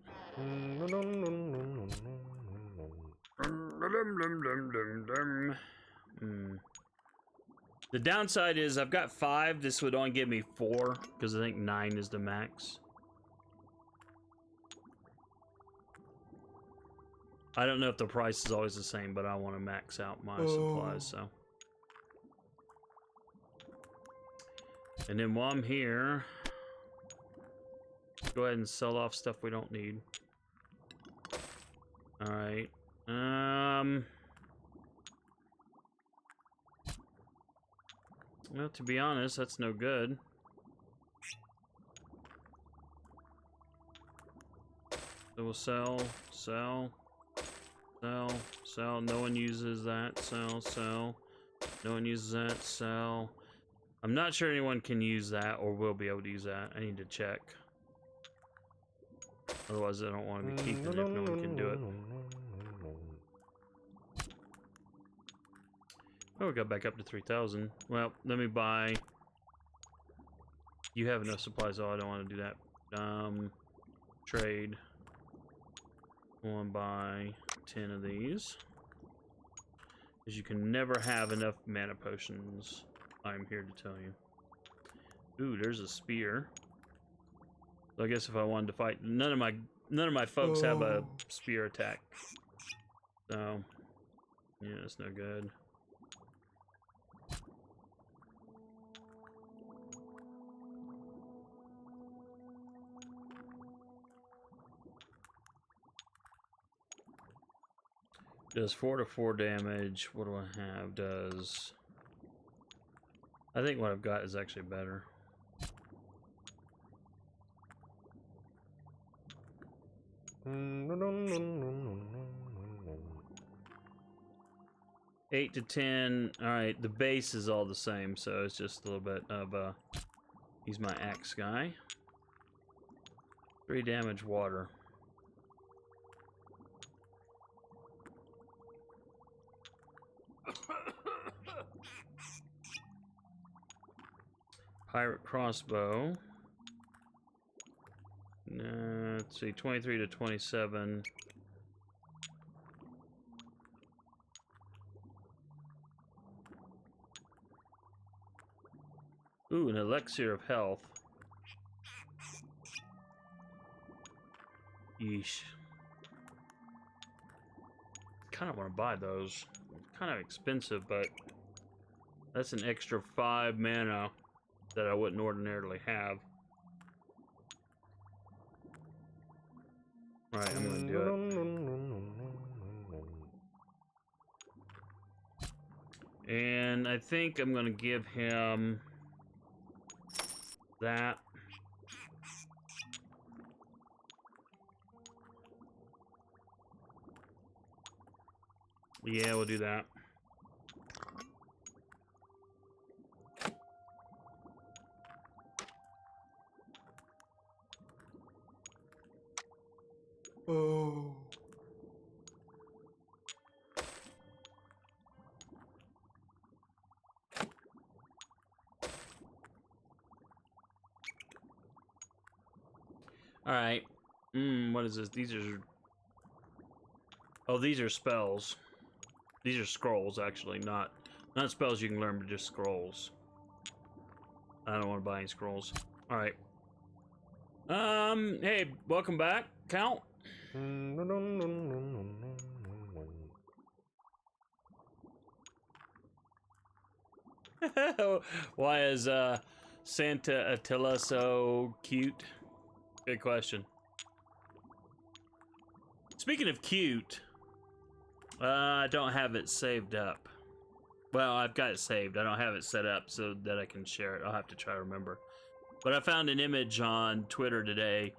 The downside is I've got 5. This would only give me 4 because I think 9 is the max. I don't know if the price is always the same, but I want to max out my supplies, so. And then while I'm here, go ahead and sell off stuff we don't need. All right. Well, to be honest, that's no good. So we'll sell. No one uses that. Sell. No one uses that. Sell. I'm not sure anyone can use that or will be able to use that. I need to check. Otherwise, I don't want to be keeping it if no one can do it. Oh, we got back up to 3,000. Well, let me buy. You have enough supplies, so I don't want to do that. Trade. I want to buy 10 of these. Because you can never have enough mana potions. I'm here to tell you. Ooh, there's a spear. So I guess if I wanted to fight, none of my folks have a spear attack. So yeah, it's no good. Does 4 to 4 damage. What do I have? Does... I think what I've got is actually better. Eight to 10. All right, the base is all the same, so it's just a little bit of he's my axe guy. 3 damage water. Pirate crossbow. Let's see, 23 to 27. Ooh, an elixir of health. Yeesh. Kind of want to buy those. Kind of expensive, but that's an extra 5 mana that I wouldn't ordinarily have. Alright, I'm gonna do it. And I think I'm gonna give him that. Yeah, we'll do that. Oh. All right. What is this? These are... Oh, these are spells. These are scrolls, actually, not spells you can learn, but just scrolls. I don't want to buy any scrolls. All right. Hey, welcome back, Count. Why is Santa Attila so cute? Good question. Speaking of cute, I don't have it saved up. Well, I've got it saved. I don't have it set up so that I can share it. I'll have to try to remember. But I found an image on Twitter today.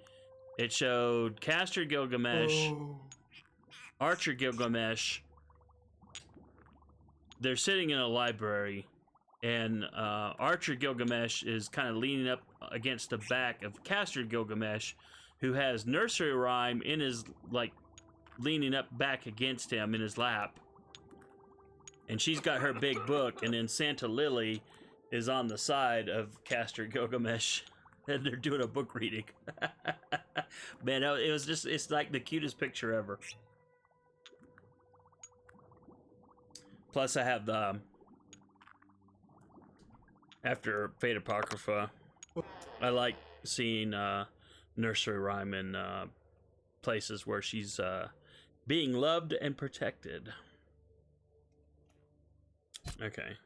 It showed Caster Gilgamesh, Archer Gilgamesh. They're sitting in a library, and Archer Gilgamesh is kind of leaning up against the back of Caster Gilgamesh, who has nursery rhyme in his, like, leaning up back against him in his lap. And she's got her big book, and then Santa Lily is on the side of Castor Gilgamesh, and they're doing a book reading. Man, it was just, it's like the cutest picture ever. Plus, I have the, after Fate Apocrypha, I like seeing nursery rhyme in places where she's being loved and protected. Okay.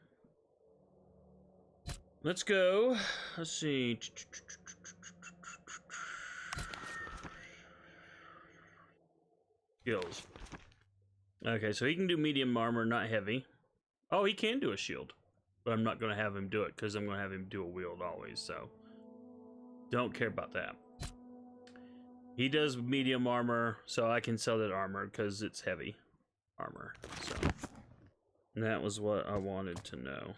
Let's go. Let's see. Skills. Okay, so he can do medium armor, not heavy. Oh, he can do a shield. But I'm not going to have him do it because I'm going to have him do a wield always, so don't care about that. He does medium armor, so I can sell that armor because it's heavy armor. So and that was what I wanted to know.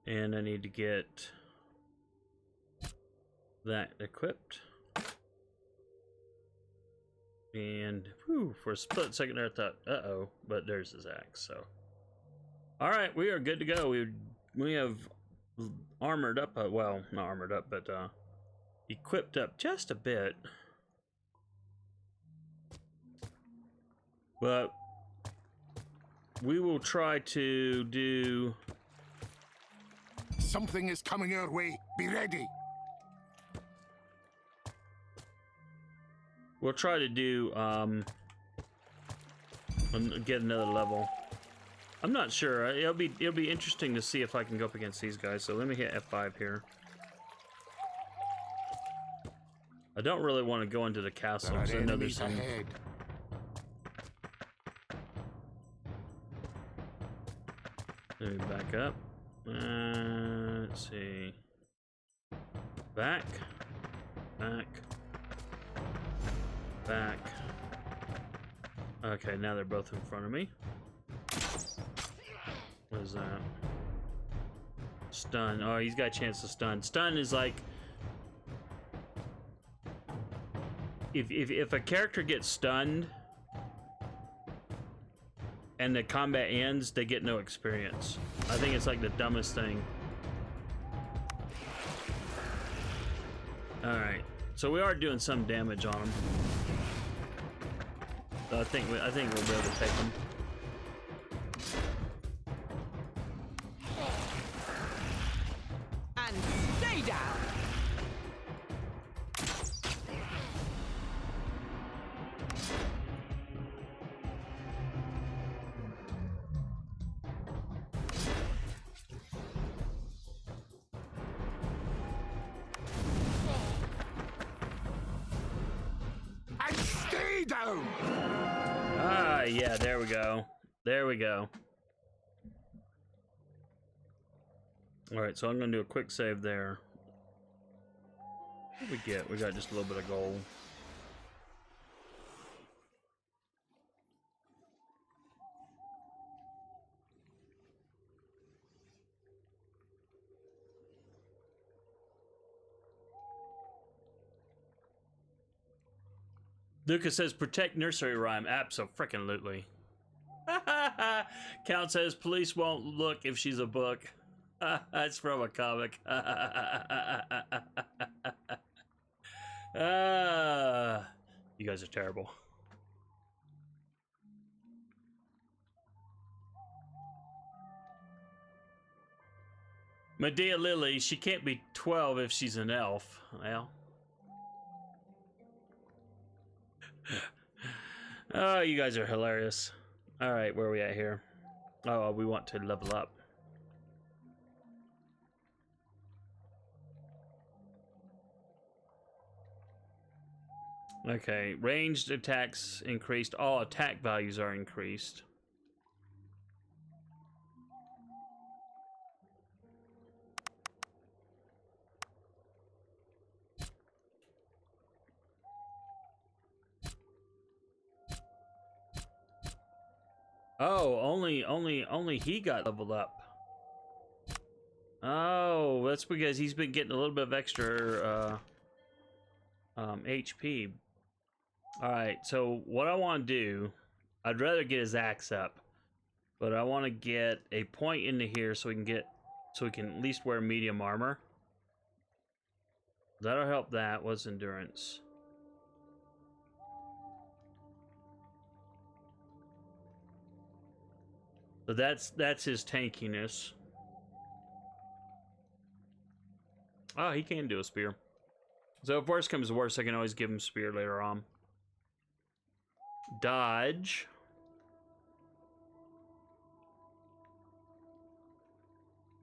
And I need to get that equipped. And whew, for a split second there I thought, uh-oh, but there's his axe, so. Alright, we are good to go. We have armored up, well, not armored up, but equipped up just a bit. But we will try to do... Something is coming our way. Be ready. We'll try to do, get another level. I'm not sure. It'll be interesting to see if I can go up against these guys. So let me hit F5 here. I don't really want to go into the castle There are because I know enemies there's some. ahead. Let me back up. Let's see. Back. Okay, now they're both in front of me. What is that? Stun. Oh, he's got a chance to stun. Stun is like if a character gets stunned and the combat ends, they get no experience. I think it's like the dumbest thing. All right, so we are doing some damage on them. So I think we'll be able to take them. And stay down. And stay down. Ah, yeah, there we go. There we go. Alright, so I'm going to do a quick save there. What did we get? We got just a little bit of gold. Lucas says, protect nursery rhyme. Abso-frickin-lutely. Count says, police won't look if she's a book. That's from a comic. You guys are terrible. Medea Lily, she can't be 12 if she's an elf. Well. Oh, you guys are hilarious. Alright, where are we at here? Oh, we want to level up. Okay, ranged attacks increased. All attack values are increased. Oh, only he got leveled up. Oh, that's because he's been getting a little bit of extra HP. All right, so what I want to do, I'd rather get his axe up, but I want to get a point into here so we can at least wear medium armor. That'll help. That was endurance. So that's his tankiness. Oh, he can do a spear. So if worst comes to worst, I can always give him spear later on. Dodge.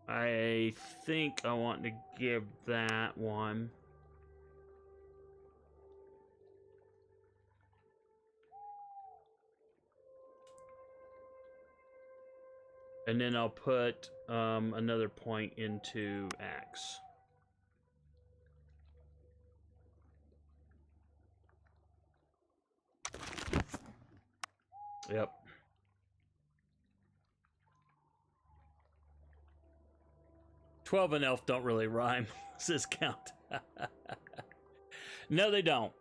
I think I want to give that one. And then I'll put another point into axe. Yep. 12 and elf don't really rhyme. Says count. No, they don't.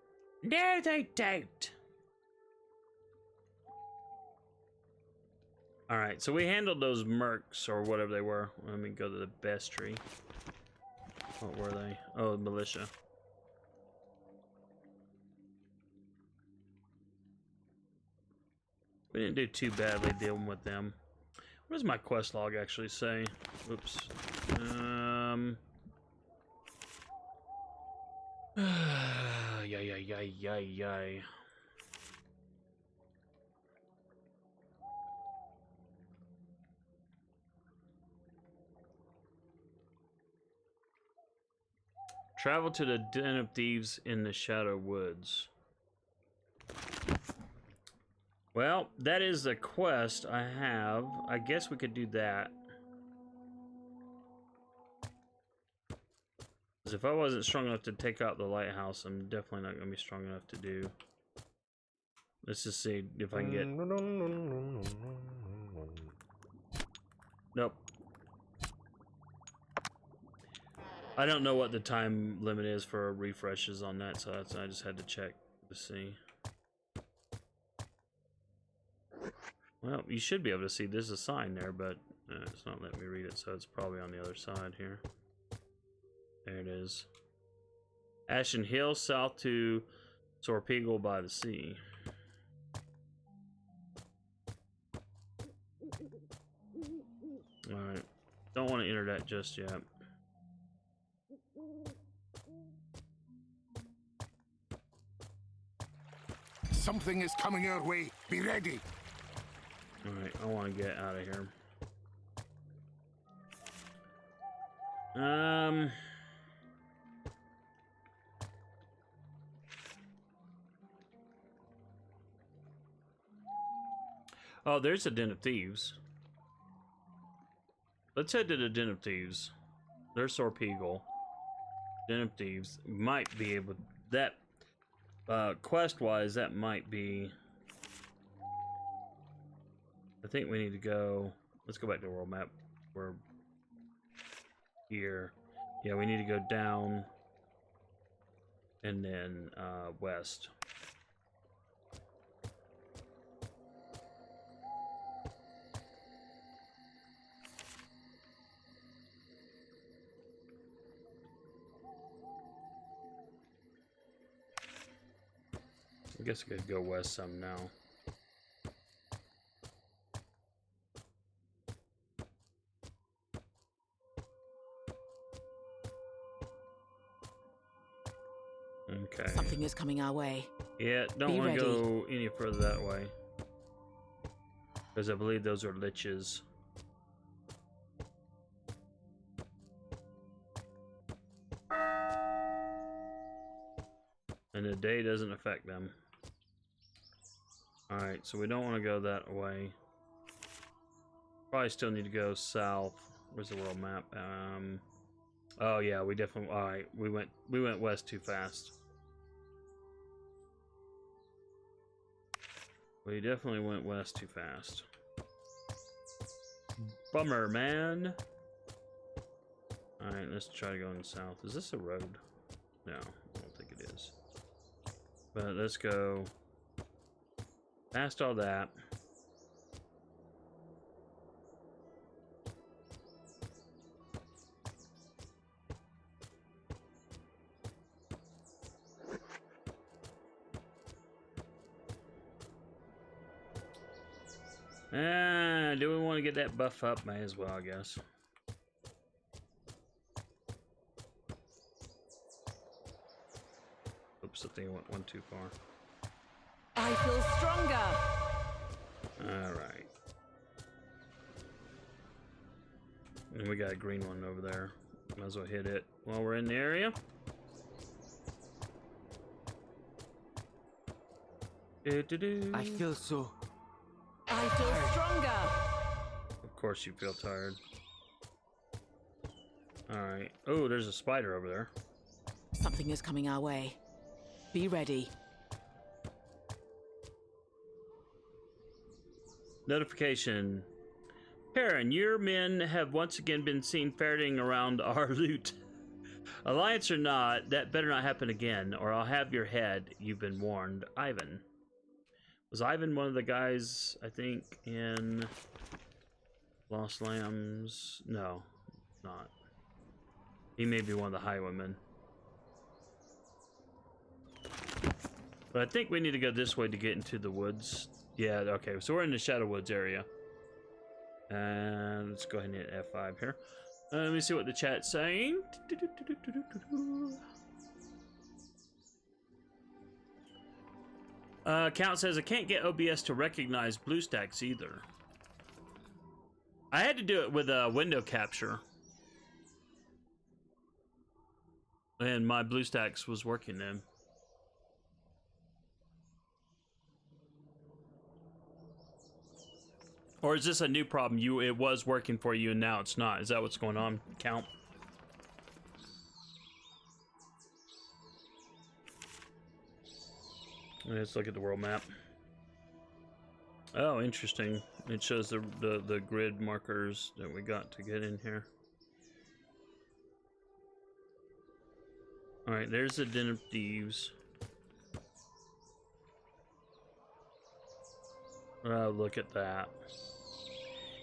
No, they don't. All right, so we handled those mercs or whatever they were. Let me go to the bestiary. What were they? Oh, militia. We didn't do too badly dealing with them. What does my quest log actually say? Oops. Yay. Travel to the Den of Thieves in the Shadow Woods. Well, that is the quest I have. I guess we could do that. Because if I wasn't strong enough to take out the lighthouse, I'm definitely not going to be strong enough to do. Let's just see if I can get... Nope. I don't know what the time limit is for refreshes on that, so I just had to check to see. Well, you should be able to see there's a sign there, but it's not letting me read it, so it's probably on the other side here. There it is. Ashen Hill, south to Sorpeagle by the sea. Alright. Don't want to enter that just yet. Something is coming your way. Be ready. Alright, I want to get out of here. Oh, there's a Den of Thieves. Let's head to the Den of Thieves. There's Sorpeagle. Den of Thieves. Might be able... That... quest-wise, that might be... I think we need to go... Let's go back to the world map. We're... here. Yeah, we need to go down... and then, west. I guess I could go west some now. Okay. Something is coming our way. Yeah, don't want to go any further that way. Because I believe those are liches. And the day doesn't affect them. Alright, so we don't want to go that way. Probably still need to go south. Where's the world map? Oh yeah, we definitely... Alright, we went west too fast. We definitely went west too fast. Bummer, man. Alright, let's try to go in the south. Is this a road? No, I don't think it is. But let's go past all that. Do we want to get that buff up? May as well, I guess. Oops, I think I went one too far. I feel stronger. Alright. And we got a green one over there. Might as well hit it while we're in the area. I feel so. I feel stronger. Of course you feel tired. Alright. Oh, there's a spider over there. Something is coming our way. Be ready. Notification. Perrin, your men have once again been seen ferreting around our loot. Alliance or not, that better not happen again, or I'll have your head. You've been warned. Ivan. Was Ivan one of the guys, I think, in Lost Lambs? No, not. He may be one of the highwaymen. But I think we need to go this way to get into the woods. Yeah, okay, so we're in the Shadow Woods area. And let's go ahead and hit F5 here. Let me see what the chat's saying. Count says, I can't get OBS to recognize BlueStacks either. I had to do it with a window capture. And my BlueStacks was working then. Or is this a new problem? It was working for you and now it's not. Is that what's going on, Count? Let's look at the world map. Oh, interesting. It shows the grid markers that we got to get in here. All right, there's the Den of Thieves. Oh, look at that.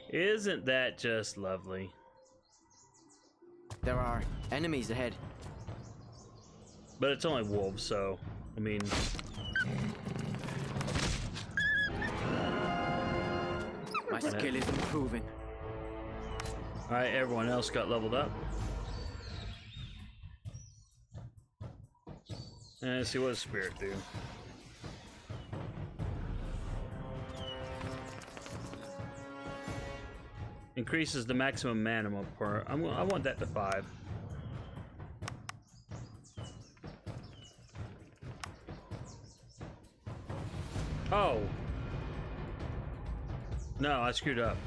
Isn't that just lovely? There are enemies ahead. But it's only wolves, so, I mean... My skill is improving. Alright, everyone else got leveled up. And let's see what does Spirit do. Increases the maximum mana per... I want that to 5. Oh! No, I screwed up.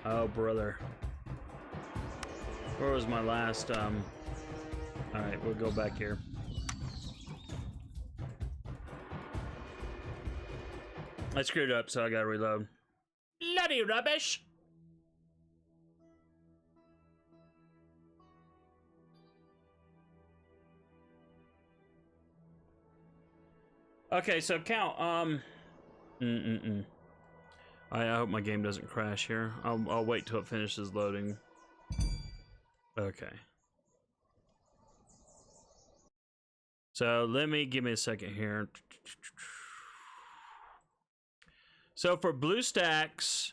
Oh, brother. Where was my last, Alright, we'll go back here. I screwed up, so I gotta reload. Bloody rubbish! Okay, so Count, I hope my game doesn't crash here. I'll wait till it finishes loading. Okay. So give me a second here. So for BlueStacks,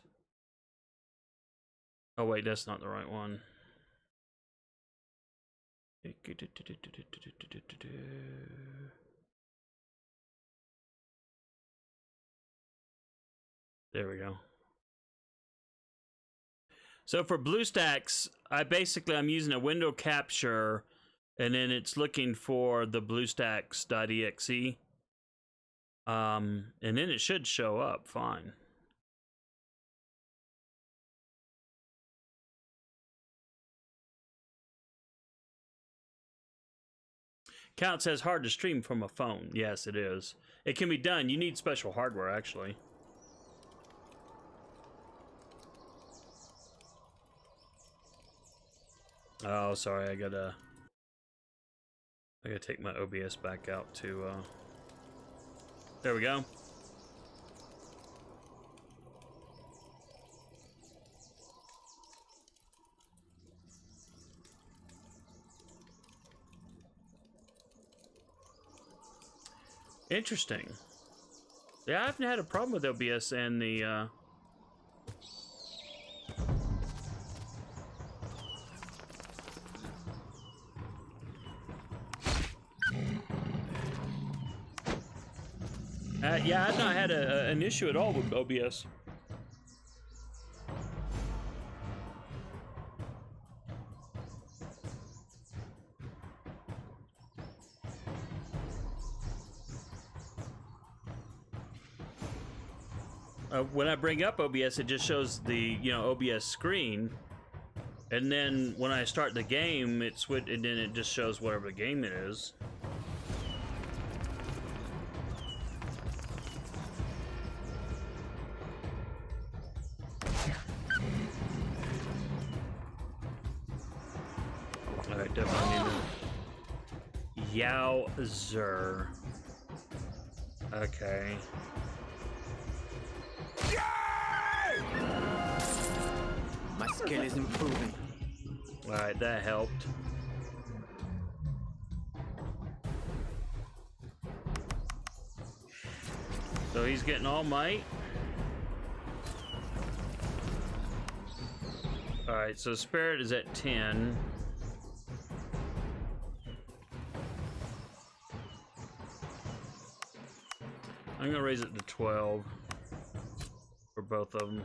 oh wait, that's not the right one. There we go. So for BlueStacks, I'm using a window capture, and then it's looking for the BlueStacks.exe. And then it should show up fine. Count says hard to stream from a phone. Yes, it is. It can be done. You need special hardware, actually. Oh, sorry. I gotta take my OBS back out to. There we go. Interesting. Yeah, I haven't had a problem with OBS and the yeah, I've not had an issue at all with OBS. When I bring up OBS, it just shows the OBS screen, and then when I start the game, and then it just shows whatever the game it is. All right, definitely need to. Yowzer. Okay. My skill is improving. Alright, that helped. So he's getting all might. Alright, so Spirit is at 10. I'm gonna raise it to 12 for both of them.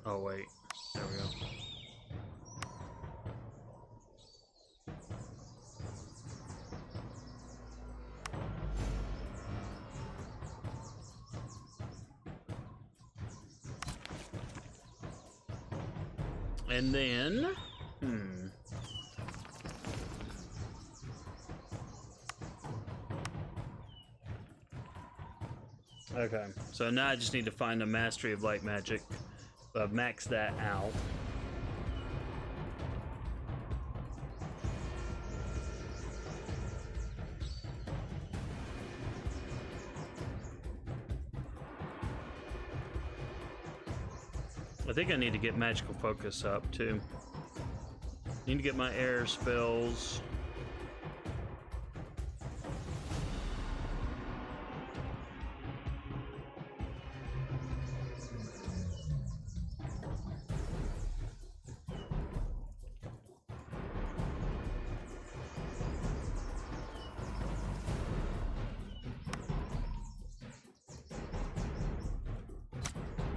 Oh wait, there we go. And then, okay, so now I just need to find the Mastery of Light Magic. Max that out. I think I need to get Magical Focus up too. Need to get my air spells.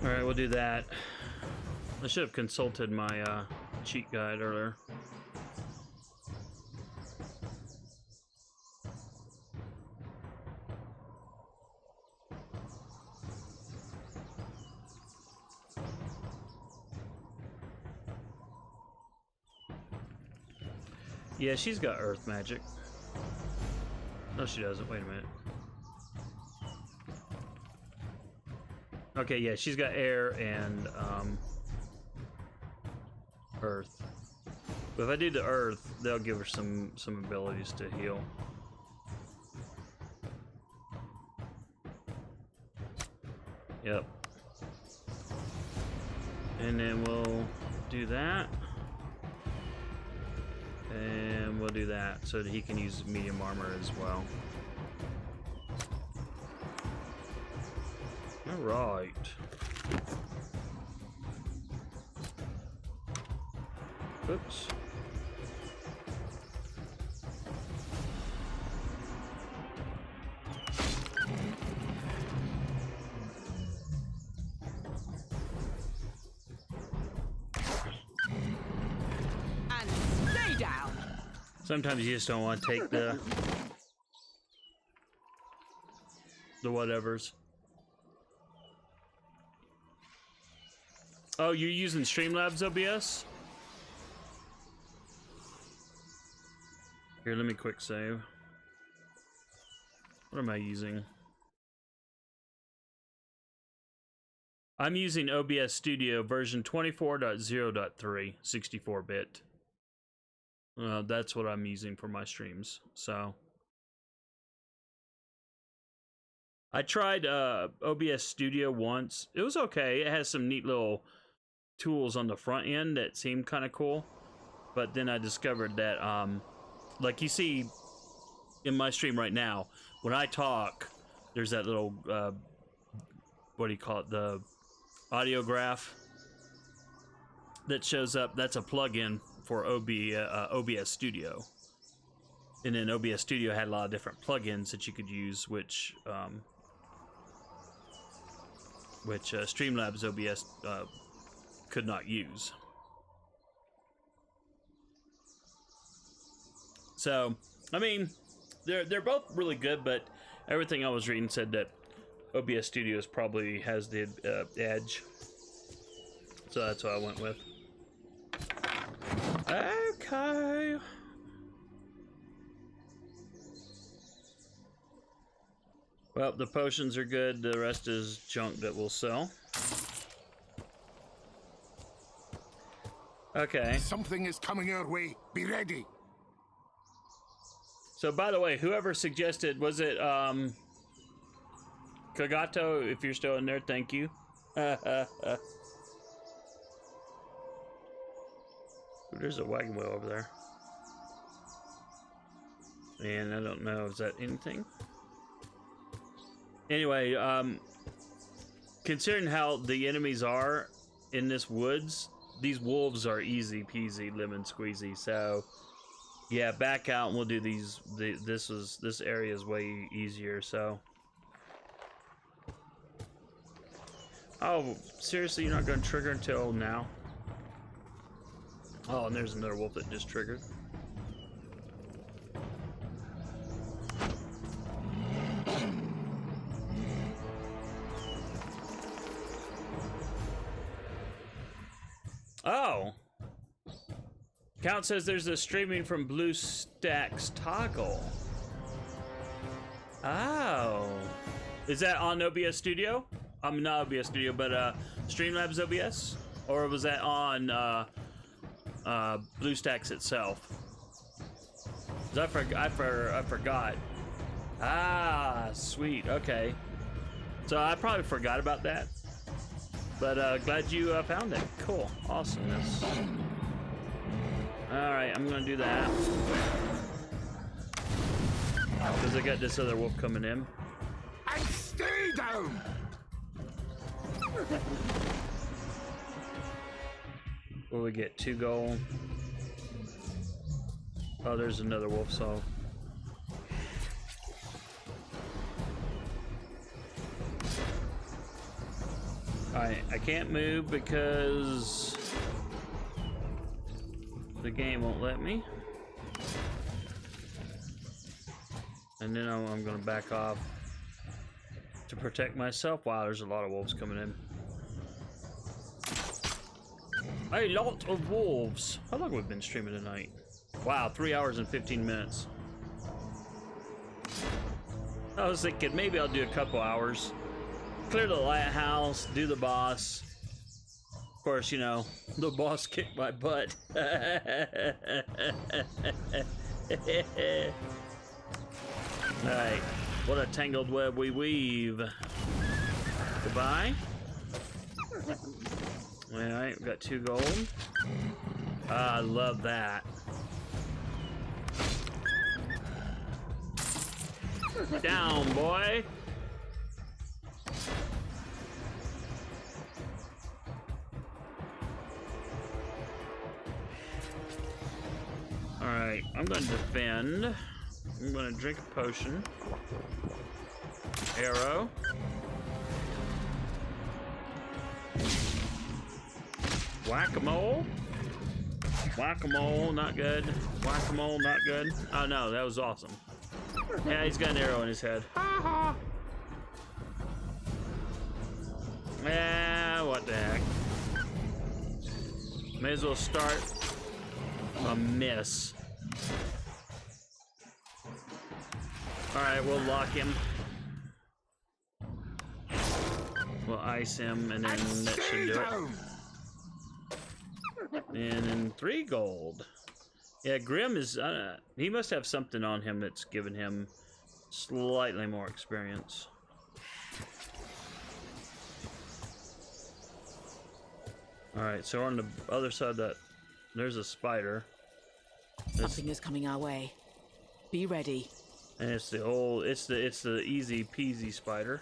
Alright, we'll do that. I should have consulted my cheat guide earlier. Yeah, she's got earth magic. No, she doesn't. Wait a minute. Okay, yeah, she's got air and earth. But if I do the earth, they'll give her some abilities to heal. Yep. And then we'll do that. And we'll do that so that he can use medium armor as well. Alright. Oops. And stay down. Sometimes you just don't want to take the whatevers. Oh, you're using Streamlabs OBS? Here, let me quick save. What am I using? I'm using OBS Studio version 24.0.3, 64-bit. That's what I'm using for my streams. So I tried OBS Studio once. It was okay. It has some neat little tools on the front end that seemed kind of cool. But then I discovered that, like you see in my stream right now, when I talk, there's that little, what do you call it? The audio graph that shows up. That's a plugin for OBS Studio. And then OBS Studio had a lot of different plugins that you could use, which Streamlabs OBS could not use. So, I mean, they're both really good, but everything I was reading said that OBS Studios probably has the edge. So that's what I went with. Okay. Well, the potions are good. The rest is junk that we'll sell. Okay. Something is coming our way. Be ready. So, by the way, whoever suggested, was it, Kagato, if you're still in there, thank you. Ooh, there's a wagon wheel over there. And I don't know, is that anything? Anyway, considering how the enemies are in this woods, these wolves are easy peasy lemon squeezy, so yeah, back out and we'll do these. This area is way easier, so. Oh, seriously, you're not going to trigger until now? Oh, and there's another wolf that just triggered. Oh! Count says there's a streaming from BlueStacks Toggle. Oh. Is that on OBS Studio? Not OBS Studio, but Streamlabs OBS? Or was that on BlueStacks itself? 'Cause I forgot. Ah, sweet. Okay. So I probably forgot about that. But glad you found it. Cool. Awesomeness. Alright, I'm gonna do that. Because I got this other wolf coming in. And stay down! Will we get 2 gold? Oh, there's another wolf, so. Alright, I can't move because the game won't let me. And then I'm gonna back off to protect myself. Wow, there's a lot of wolves coming in. A lot of wolves. How long have we been streaming tonight? Wow, 3 hours and 15 minutes. I was thinking maybe I'll do a couple hours. Clear the lighthouse, do the boss. Of course, you know, the boss kicked my butt. Alright, what a tangled web we weave. Goodbye. Alright, we got 2 gold. I love that. Down, boy. Alright, I'm going to defend. I'm going to drink a potion. Arrow. Whack-a-mole. Whack-a-mole, not good. Whack-a-mole, not good. Oh no, that was awesome. Yeah, he's got an arrow in his head. Ha-ha. Yeah, what the heck. May as well start a miss. Alright, we'll lock him. We'll ice him, and then that should do it. And then 3 gold. Yeah, Grim is... he must have something on him that's giving him slightly more experience. Alright, so on the other side of that, there's a spider. Something is coming our way. Be ready. And it's the old, it's the easy peasy spider.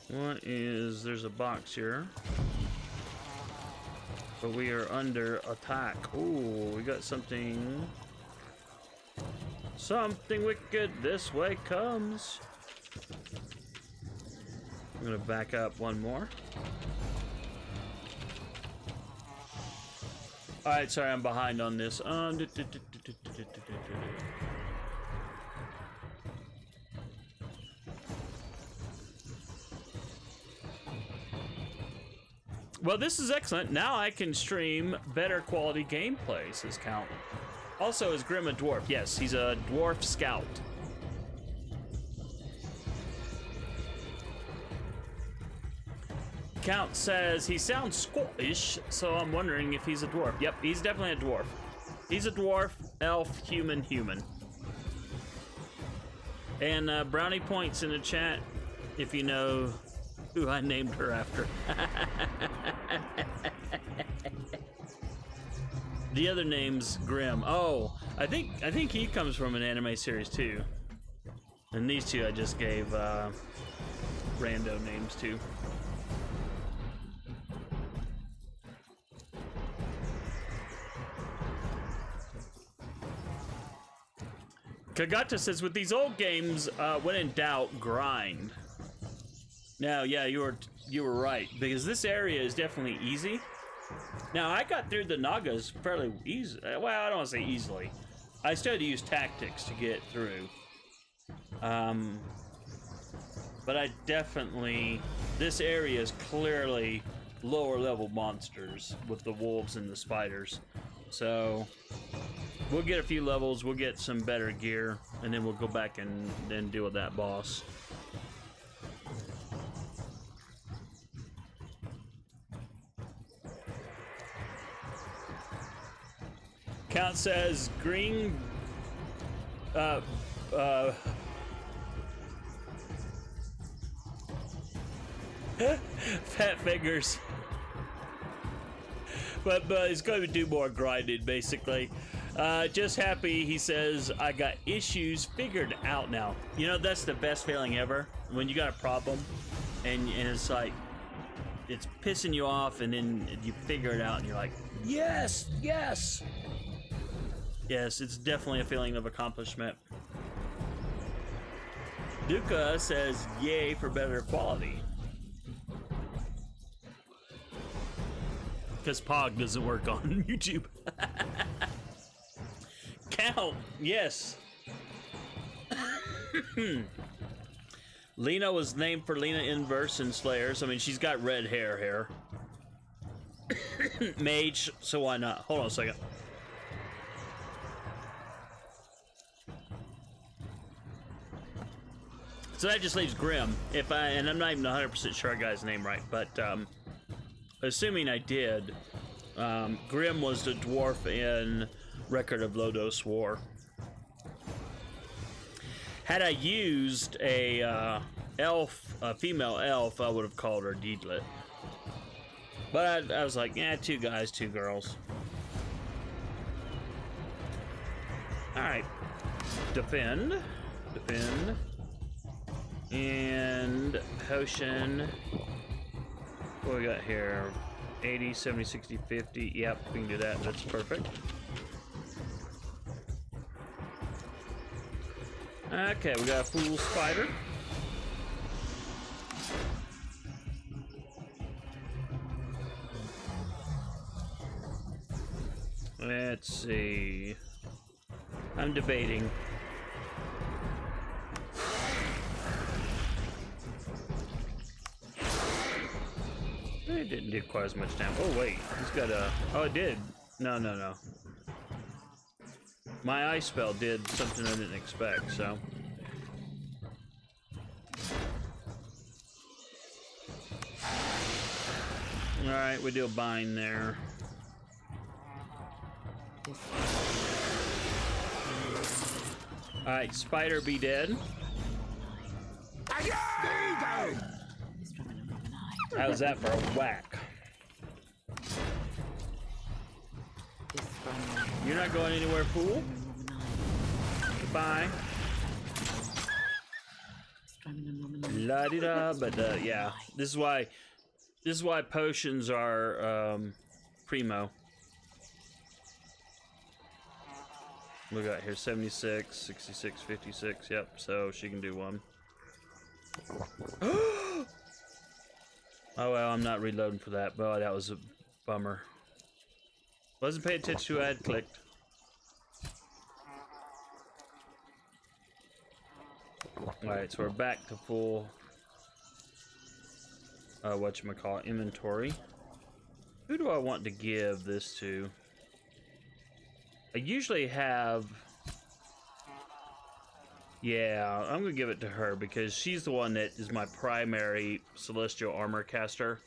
What is, there's a box here. But we are under attack. Ooh, we got something. Something wicked this way comes. I'm gonna back up one more. Alright, sorry, I'm behind on this. Well, this is excellent. Now I can stream better quality gameplay, says Count. Also, is Grim a dwarf? Yes, he's a dwarf scout. Count says he sounds Scottish, so I'm wondering if he's a dwarf. Yep, he's definitely a dwarf. He's a dwarf, elf, human. And brownie points in the chat if you know who I named her after. The other name's Grim. Oh, I think he comes from an anime series too. And these two I just gave rando names to. Kagata says, with these old games, when in doubt, grind. Now, yeah, you were right, because this area is definitely easy. Now, I got through the nagas fairly easy. Well, I don't want to say easily. I still had to use tactics to get through. But I definitely... This area is clearly lower level monsters with the wolves and the spiders. So... We'll get a few levels, we'll get some better gear, and then we'll go back and then deal with that boss. Count says green fat fingers. But he's going to do more grinding, basically. Just happy, he says, I got issues figured out now. You know, that's the best feeling ever. When you got a problem, and it's like, it's pissing you off, and then you figure it out, and you're like, yes, yes! Yes, it's definitely a feeling of accomplishment. Duca says, yay for better quality. Because Pog doesn't work on YouTube. Count, yes. Lena was named for Lena Inverse in Slayers. I mean, she's got red hair. Mage, so why not? Hold on a second. So that just leaves Grim. And I'm not even 100% sure I got his name right, but assuming I did, Grim was the dwarf in Record of Lodos War. Had I used a female elf, I would have called her Deedlit. But I was like, yeah, 2 guys, 2 girls. Alright. Defend. And potion. What do we got here? 80, 70, 60, 50. Yep, we can do that. That's perfect. Okay, we got a fool spider. Let's see. I'm debating. It didn't do quite as much damage. Oh wait, he's got a... Oh, it did. No. My ice spell did something I didn't expect, so. Alright, we do a bind there. Alright, spider be dead. How's that for a whack? You're not going anywhere, fool. Goodbye. La di da, but yeah, this is why potions are primo. We got here 76, 66, 56. Yep, so she can do one. Oh well, I'm not reloading for that. Boy, that was a bummer. Wasn't paying attention to who I had clicked. Alright, so we're back to full whatchamacallit, inventory. Who do I want to give this to? I usually have... Yeah, I'm gonna give it to her because she's the one that is my primary celestial armor caster.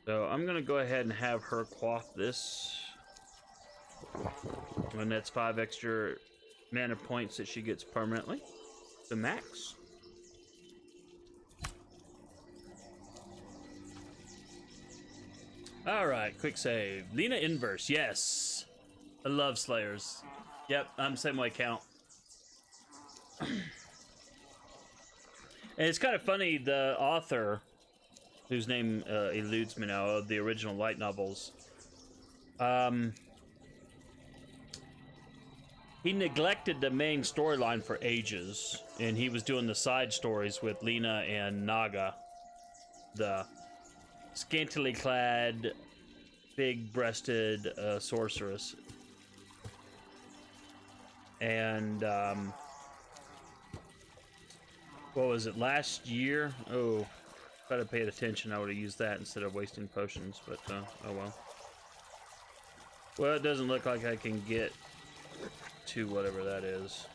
So I'm gonna go ahead and have her quaff this. And that's 5 extra mana points that she gets permanently. The max. Alright, quick save. Lena Inverse, yes. I love Slayers. Yep, I'm same way, Count. And it's kind of funny, the author, whose name eludes me now, of the original light novels, he neglected the main storyline for ages, and he was doing the side stories with Lena and Naga, the scantily clad, big-breasted sorceress. And what was it, last year? Oh, if I'd have paid attention, I would have used that instead of wasting potions, but oh well. Well, it doesn't look like I can get to whatever that is,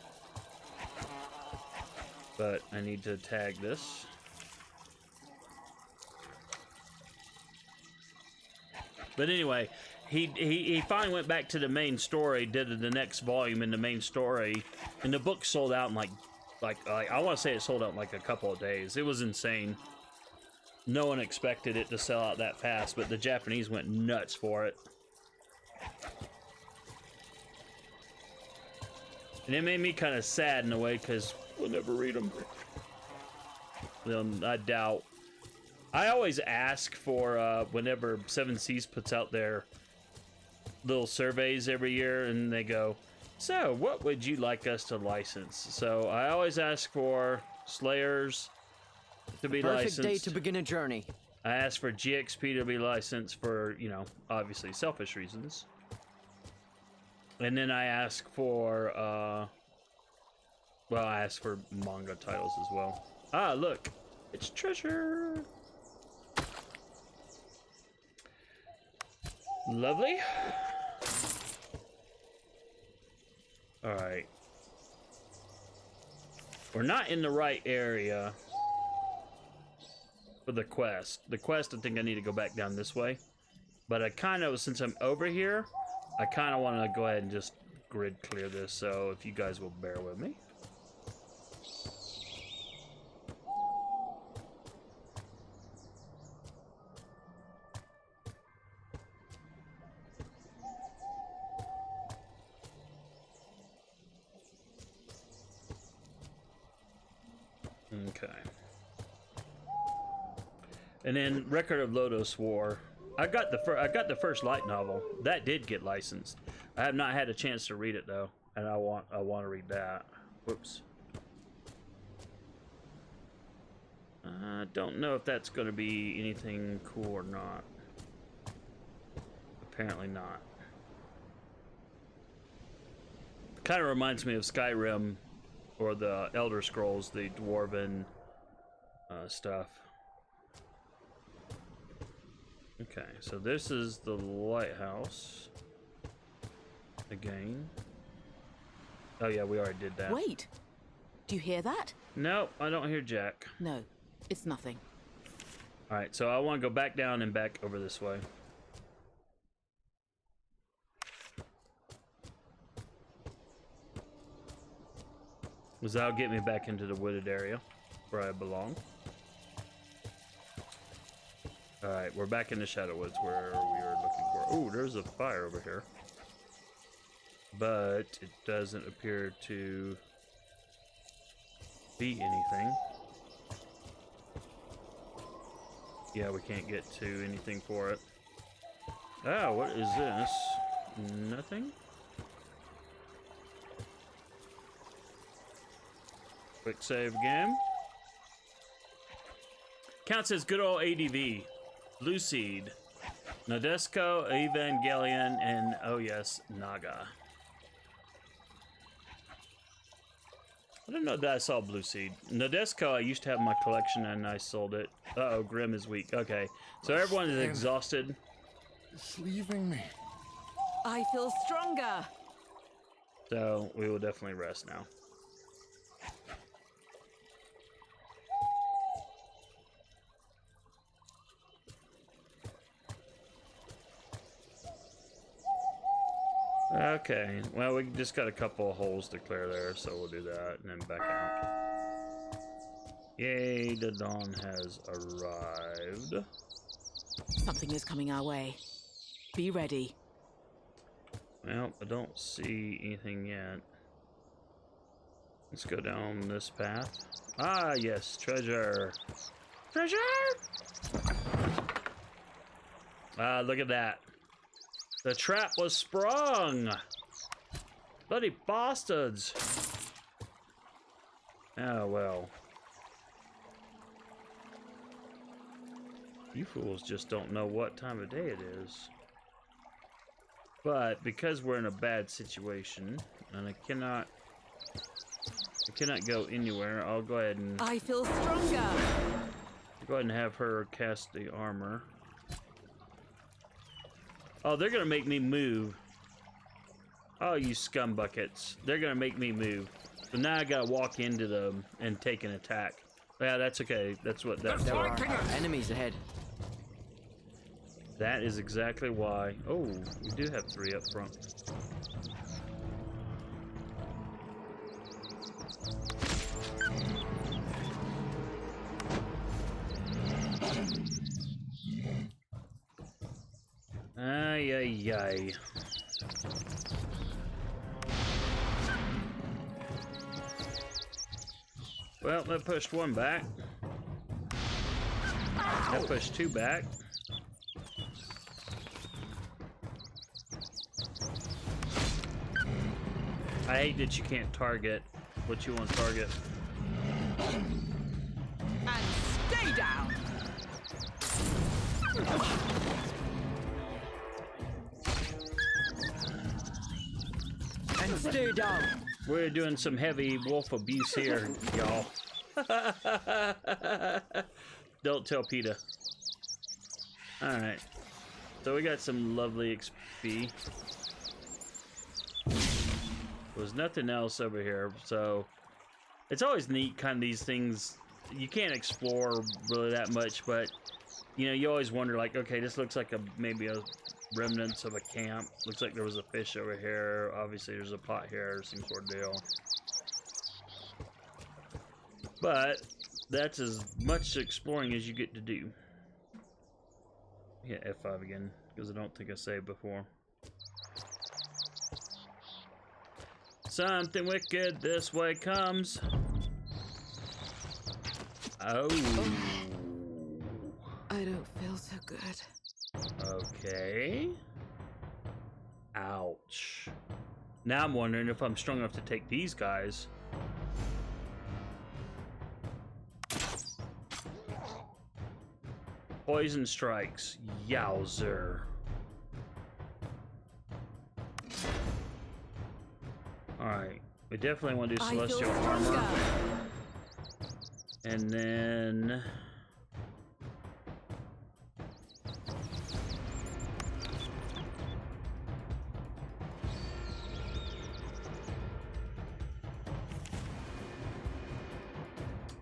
but I need to tag this. But anyway, he finally went back to the main story, did the next volume in the main story, and the book sold out in like I want to say it sold out in like a couple of days. It was insane. No one expected it to sell out that fast, but the Japanese went nuts for it. And it made me kind of sad in a way, because we'll never read them. I doubt. I always ask for, whenever Seven Seas puts out their little surveys every year, and they go, so, what would you like us to license? So, I always ask for Slayers to be licensed. Perfect day to begin a journey. I ask for GXP to be licensed for, you know, obviously selfish reasons. And then I ask for, well, I ask for manga titles as well. Ah, look, it's treasure. Lovely. All right. We're not in the right area for the quest. The quest, I think I need to go back down this way. But I kind of, since I'm over here, I kind of want to go ahead and just grid clear this, so if you guys will bear with me. Okay. And then Record of Lodoss War. I got the first light novel. That did get licensed. I have not had a chance to read it though, and I want to read that. Whoops. I don't know if that's going to be anything cool or not. Apparently not. Kind of reminds me of Skyrim or the Elder Scrolls, the Dwarven stuff. Okay, so this is the lighthouse. Again. Oh yeah, we already did that. Wait! Do you hear that? No, I don't hear Jack. No, it's nothing. Alright, so I want to go back down and back over this way. Because that'll get me back into the wooded area where I belong. Alright, we're back in the Shadow Woods where we were looking for. Oh, there's a fire over here. But it doesn't appear to be anything. Yeah, we can't get to anything for it. Oh, what is this? Nothing? Quick save game. Counts as good old ADV. Blue Seed. Nadesco, Evangelion, and oh yes, Naga. I didn't know that I saw Blue Seed. Nadesco I used to have in my collection and I sold it. Uh-oh, Grim is weak. Okay, so everyone is exhausted. It's leaving me. I feel stronger. So we will definitely rest now. Okay, well, we just got a couple of holes to clear there, so we'll do that and then back out. Yay, the dawn has arrived. Something is coming our way. Be ready. Well, I don't see anything yet. Let's go down this path. Ah, yes, treasure. Treasure! Ah, look at that. The trap was sprung! Bloody bastards! Oh, well. You fools just don't know what time of day it is. But, because we're in a bad situation, and I cannot go anywhere, I'll go ahead and... I feel stronger! Go ahead and have her cast the armor. Oh, they're gonna make me move. Oh, you scumbuckets. They're gonna make me move. So now I gotta walk into them and take an attack. Yeah, that's okay. That's what that There are enemies ahead. That is exactly why. Oh, we do have 3 up front. Ay, ay, ay. Well, that pushed 1 back. That pushed 2 back. I hate that you can't target what you want to target. And stay down! And stay down. We're doing some heavy wolf abuse here, y'all. Don't tell PETA. Alright. So we got some lovely XP. There's nothing else over here, so it's always neat, kind of these things. You can't explore really that much, but you know, you always wonder, like, okay, this looks like maybe a remnants of a camp. Looks like there was a fish over here. Obviously, there's a pot here, some sort of deal. But that's as much exploring as you get to do. Hit F5 again, because I don't think I saved before. Something wicked this way comes. Oh. I don't feel so good. Okay. Ouch. Now I'm wondering if I'm strong enough to take these guys. Poison strikes. Yowzer. Alright. We definitely want to do celestial armor. And then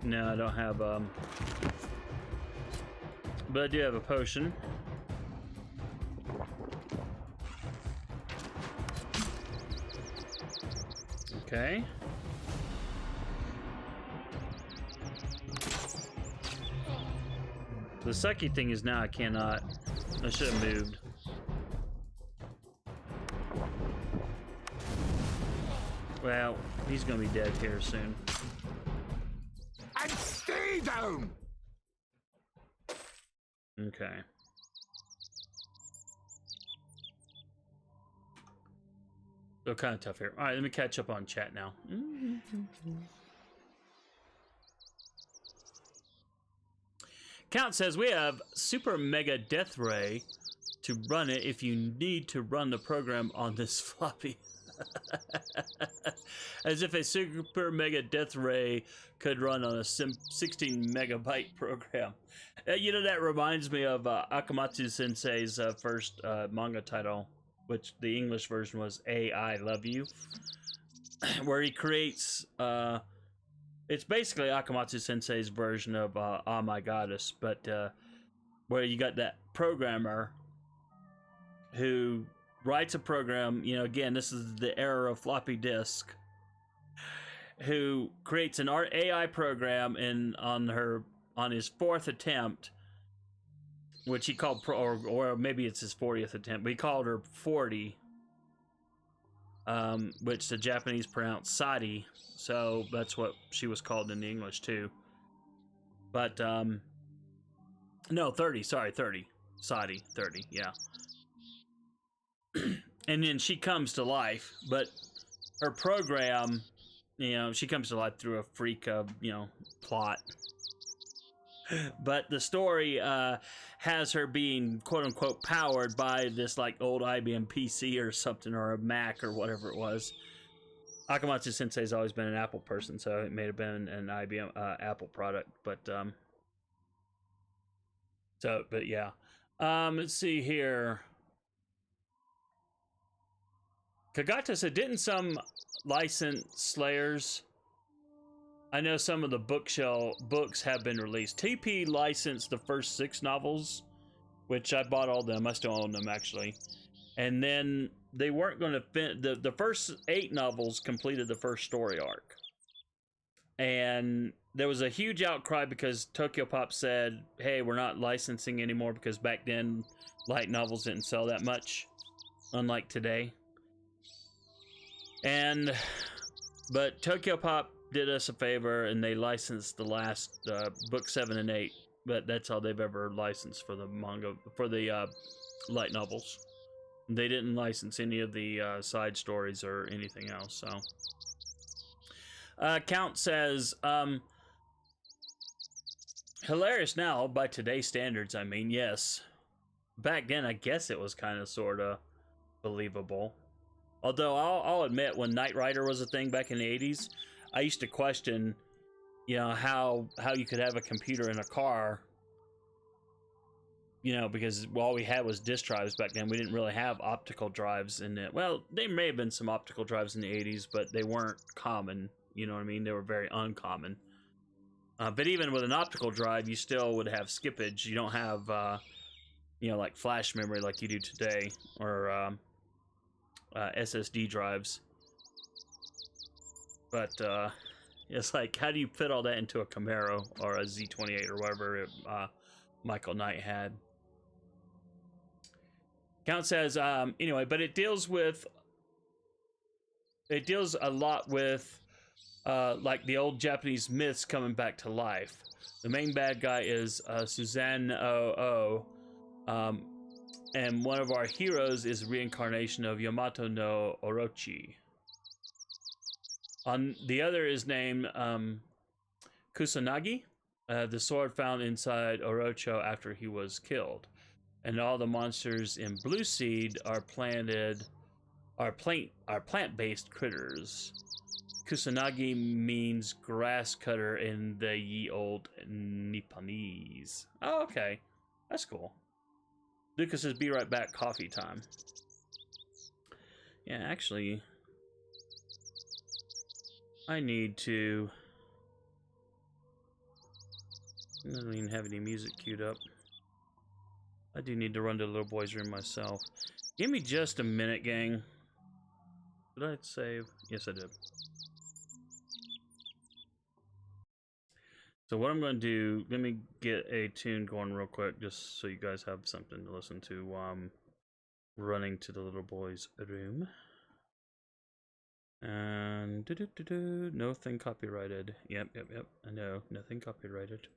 No, I don't have, but I do have a potion. Okay. The sucky thing is now I cannot. I should have moved. Well, he's gonna be dead here soon. And stay down! Okay. So kind of tough here. All right, let me catch up on chat now. Count says we have super mega death ray to run it if you need to run the program on this floppy. As if a super mega death ray could run on a 16 megabyte program. You know, that reminds me of Akamatsu Sensei's first manga title, which the English version was I Love You, where he creates, it's basically Akamatsu Sensei's version of Oh My Goddess, but where you got that programmer who writes a program, you know, again, this is the era of floppy disk, who creates an AI program on his fourth attempt, which he called or maybe it's his 40th attempt, but he called her 40, which the Japanese pronounce Sadi, so that's what she was called in the English too. But no, 30, sorry, 30. Sadi, 30, yeah. And then she comes to life, but her program, you know, she comes to life through a freak of, you know, plot. But the story has her being quote unquote powered by this like old IBM PC or something, or a Mac or whatever it was. Akamatsu Sensei's always been an Apple person, so it may have been an IBM Apple product, but yeah. Let's see here. Kagata said, didn't some licensed Slayers? I know some of the books have been released. TP licensed the first 6 novels, which I bought all of them. I still own them, actually. And then they weren't going to the first 8 novels completed the first story arc. And there was a huge outcry because Tokyo Pop said, hey, we're not licensing anymore, because back then light novels didn't sell that much, unlike today. But Tokyo Pop did us a favor and they licensed the last book 7 and 8, but that's all they've ever licensed for the manga, for the light novels. They didn't license any of the side stories or anything else. So Count says, hilarious now by today's standards. I mean, yes, back then I guess it was kind of sort of believable. Although I'll admit, when Knight Rider was a thing back in the 80s, I used to question, you know, how you could have a computer in a car, you know, because all we had was disk drives back then. We didn't really have optical drives in it. Well, there may have been some optical drives in the 80s, but they weren't common, you know what I mean? They were very uncommon. But even with an optical drive, you still would have skippage. You don't have, you know, like flash memory like you do today, or SSD drives. But it's like, how do you fit all that into a Camaro or a Z28 or whatever Michael Knight had? Count says, anyway, but it deals a lot with like the old Japanese myths coming back to life. The main bad guy is Suzanne Oh, and one of our heroes is reincarnation of Yamato no Orochi. The other is named Kusanagi, the sword found inside Orocho after he was killed. And all the monsters in Blue Seed are plant-based critters. Kusanagi means grass cutter in the ye old Nipponese. Oh, okay. That's cool. Lucas says, be right back, coffee time. Yeah, actually, I need to It doesn't even have any music queued up. I do need to run to the little boy's room myself. Give me just a minute, gang. Did I save? Yes, I did. So what I'm going to do, let me get a tune going real quick, just so you guys have something to listen to while I'm running to the little boy's room. And nothing copyrighted. Yep. I know, nothing copyrighted.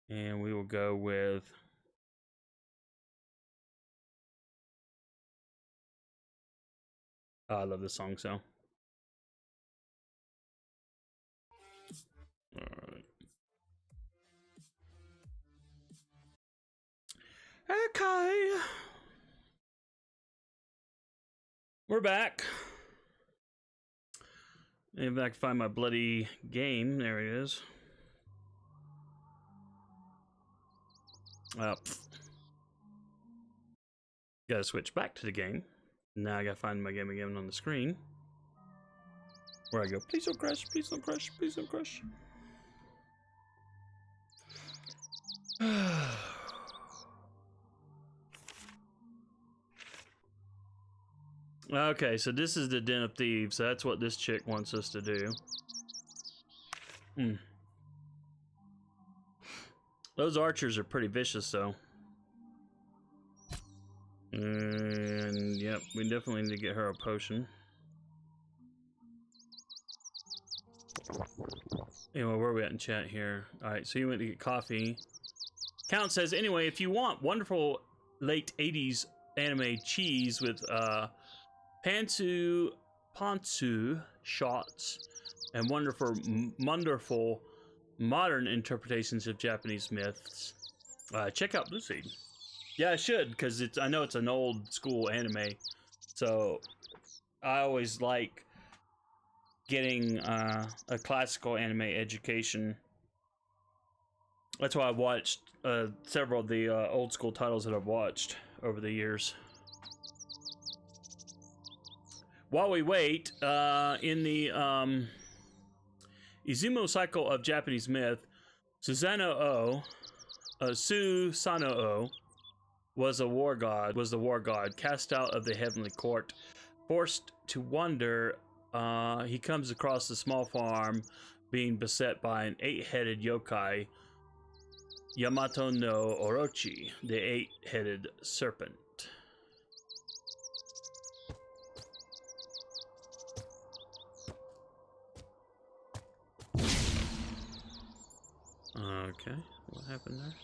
And we will go with I love this song, so. Alright. Okay. We're back. If I can find my bloody game, there it is. Gotta switch back to the game. Now I gotta find my game again on the screen. Where I go, please don't crash, please don't crash, please don't crash. Okay, so this is the Den of Thieves. So that's what this chick wants us to do. Those archers are pretty vicious, though. And yep, we definitely need to get her a potion. Anyway, where are we at in chat here? Alright, so you went to get coffee. Count says, anyway, if you want wonderful late 80s anime cheese with pantsu shots and wonderful modern interpretations of Japanese myths, check out Blue Seed. Yeah, I should, because I know it's an old school anime, so I always like getting a classical anime education. That's why I watched several of the old school titles that I've watched over the years. While we wait, in the Izumo cycle of Japanese myth, Susanoo was the war god, cast out of the heavenly court, forced to wander. He comes across a small farm being beset by an 8-headed yokai, Yamato no Orochi, the 8-headed serpent. Okay, what happened there?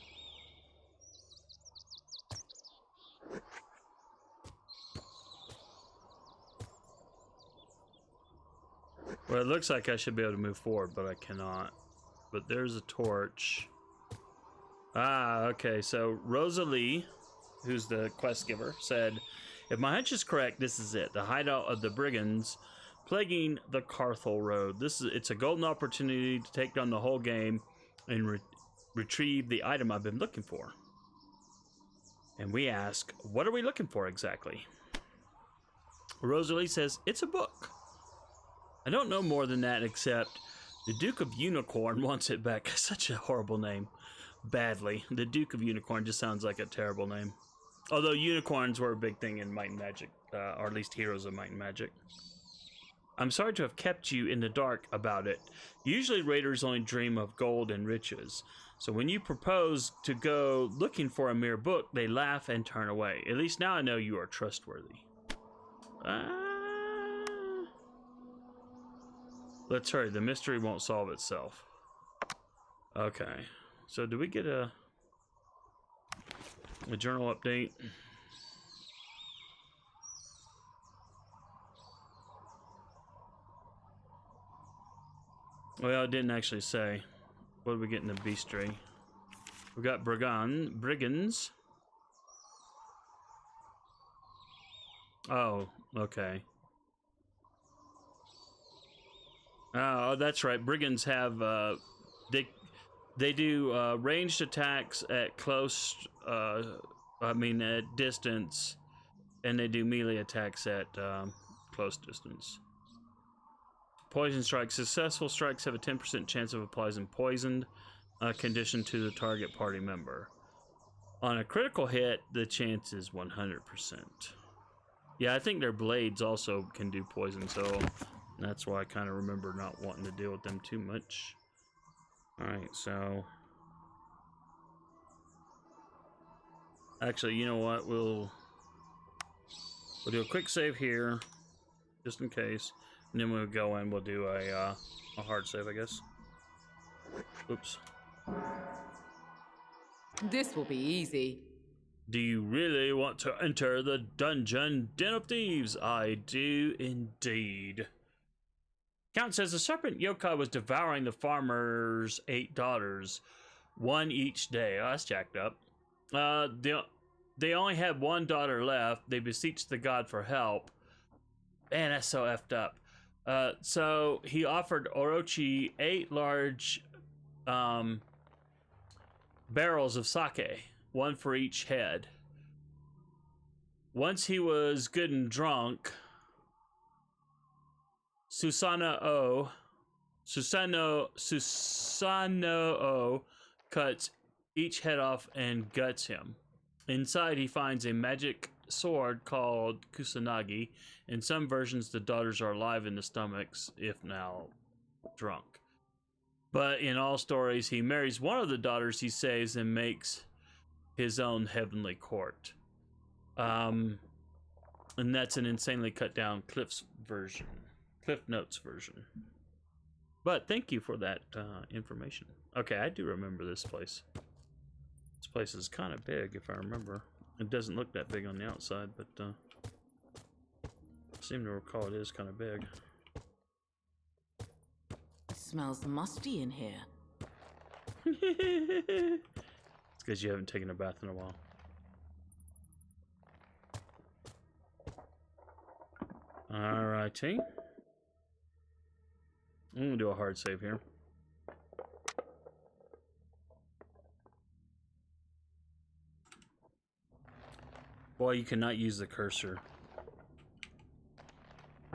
Well, it looks like I should be able to move forward, but I cannot. But there's a torch. Ah, okay, so Rosalie, who's the quest giver, said, if my hunch is correct, this is it. The hideout of the brigands plaguing the Carthel Road. It's a golden opportunity to take down the whole game and retrieve the item I've been looking for. And we ask, what are we looking for exactly? Rosalie says, it's a book. I don't know more than that, except the Duke of Unicorn wants it back. Such a horrible name. Badly. The Duke of Unicorn just sounds like a terrible name. Although unicorns were a big thing in Might and Magic, or at least Heroes of Might and Magic. I'm sorry to have kept you in the dark about it. Usually raiders only dream of gold and riches. So when you propose to go looking for a mere book, they laugh and turn away. At least now I know you are trustworthy. Let's hurry. The mystery won't solve itself. Okay. So do we get a journal update? Well, it didn't actually say. What did we get in the bestiary? We got brigands. Oh, okay. Oh, that's right. Brigands have they do ranged attacks at close. At distance, and they do melee attacks at close distance. Poison strikes. Successful strikes have a 10% chance of applying poisoned. condition to the target party member. On a critical hit, the chance is 100%. Yeah, I think their blades also can do poison, so that's why I kind of remember not wanting to deal with them too much. Alright, so... Actually, you know what? We'll do a quick save here, just in case. And then we'll go in, we'll do a hard save, I guess. Oops. This will be easy. Do you really want to enter the dungeon Den of Thieves? I do indeed. Count says the serpent yokai was devouring the farmer's 8 daughters, one each day. Oh, that's jacked up. They only had 1 daughter left. They beseeched the god for help. Man, that's so effed up. So he offered Orochi 8 large barrels of sake, 1 for each head. Once he was good and drunk, Susanoo cuts each head off and guts him. Inside he finds a magic sword called Kusanagi. In some versions the daughters are alive in the stomachs, if now drunk. But in all stories he marries one of the daughters he saves and makes his own heavenly court. And that's an insanely cut down Cliff Notes version. But thank you for that information. Okay, I do remember this place. This place is kind of big, if I remember. It doesn't look that big on the outside, but I seem to recall it is kind of big. Smells musty in here. It's because you haven't taken a bath in a while. Alrighty. I'm gonna do a hard save here. Boy, you cannot use the cursor.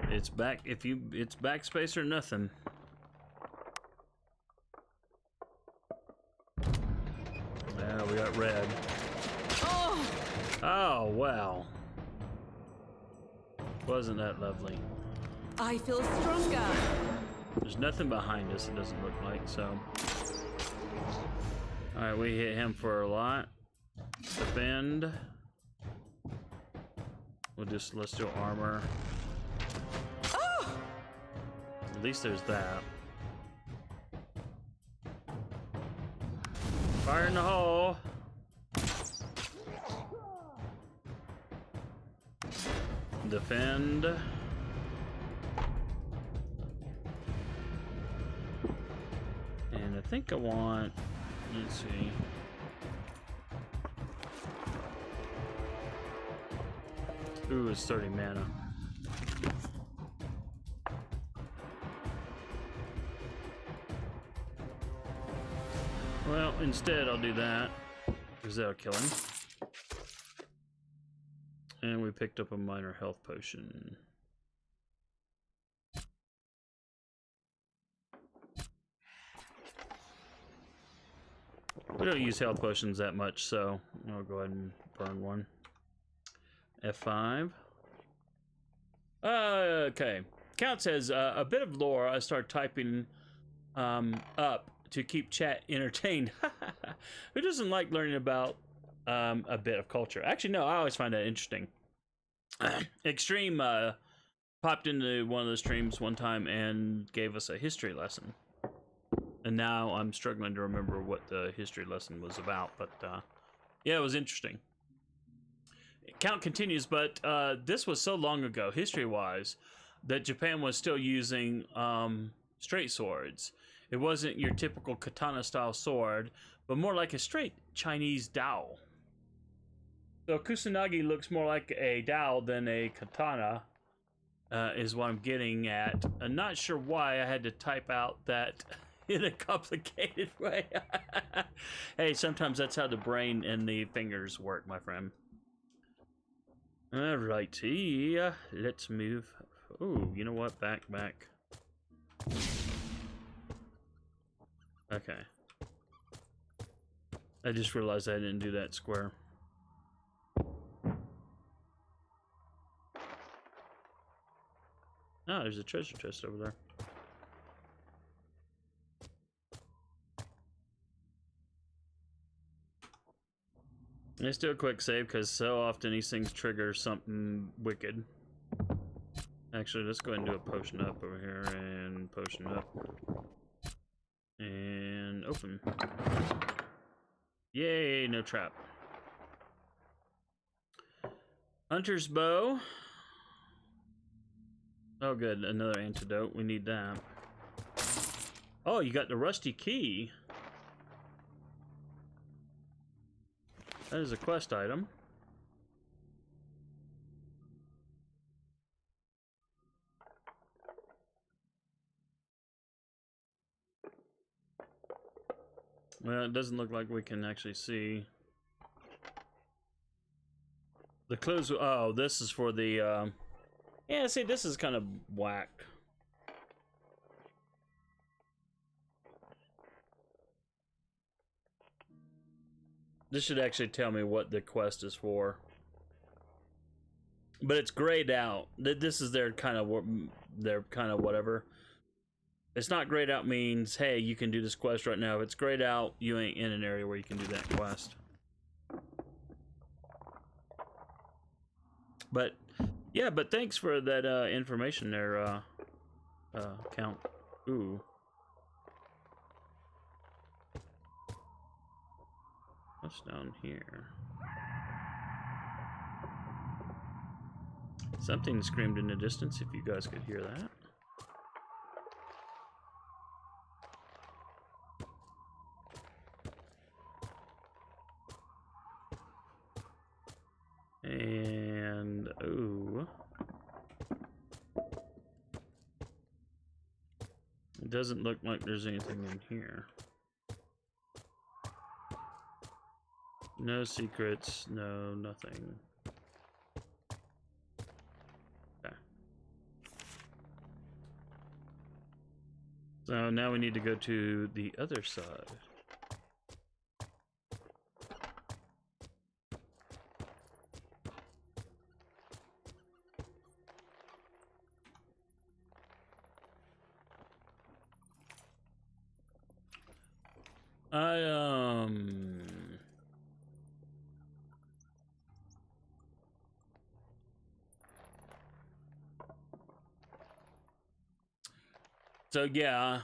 It's back it's backspace or nothing. Yeah, we got red. Oh wow. Wasn't that lovely? I feel stronger. There's nothing behind us, it doesn't look like, so. Alright, we hit him for a lot. Defend. Let's do armor. At least there's that. Fire in the hole. Defend. And I think I want, let's see. Ooh, it's 30 mana. Well, instead I'll do that, because that'll kill him. And we picked up a minor health potion. We don't use health potions that much, so I'll go ahead and burn one. F5. Okay. Count says, a bit of lore I start typing up to keep chat entertained. Who doesn't like learning about a bit of culture? Actually, no, I always find that interesting. Extreme popped into one of the streams one time and gave us a history lesson. And now I'm struggling to remember what the history lesson was about, but yeah, it was interesting. Count continues, but this was so long ago, history-wise, that Japan was still using straight swords. It wasn't your typical katana-style sword, but more like a straight Chinese dao. So Kusanagi looks more like a dao than a katana, is what I'm getting at. I'm not sure why I had to type out that in a complicated way. Hey, sometimes that's how the brain and the fingers work, my friend. Alrighty, let's move. Oh, you know what? Back. Okay. I just realized I didn't do that square. Oh, there's a treasure chest over there. Let's do a quick save because so often these things trigger something wicked. Actually, let's go ahead and do a potion up over here and potion up. And open. Yay, no trap. Hunter's bow. Oh, good. Another antidote. We need that. Oh, you got the rusty key. That is a quest item. Well, it doesn't look like we can actually see. The clues. Oh, this is for the. Yeah, see, this is kind of whack. This should actually tell me what the quest is for. But it's grayed out. This is their kind of whatever. It's not grayed out means, hey, you can do this quest right now. If it's grayed out, you ain't in an area where you can do that quest. But, yeah, but thanks for that information there, Count. Ooh. What's down here? Something screamed in the distance, if you guys could hear that. And, ooh. It doesn't look like there's anything in here. No secrets, no nothing. Okay. So now we need to go to the other side. So yeah.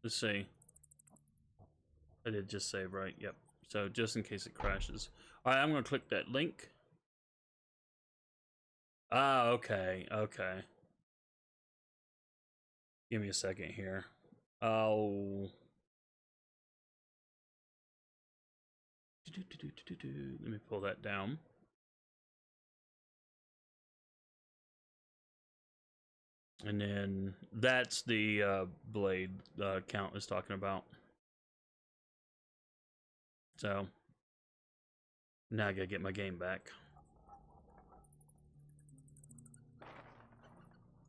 Let's see. I did just save, right? Yep. So just in case it crashes. Alright, I'm gonna click that link. Ah, okay, okay. Give me a second here. Oh. Let me pull that down. And then that's the blade Count is talking about. So now I gotta get my game back.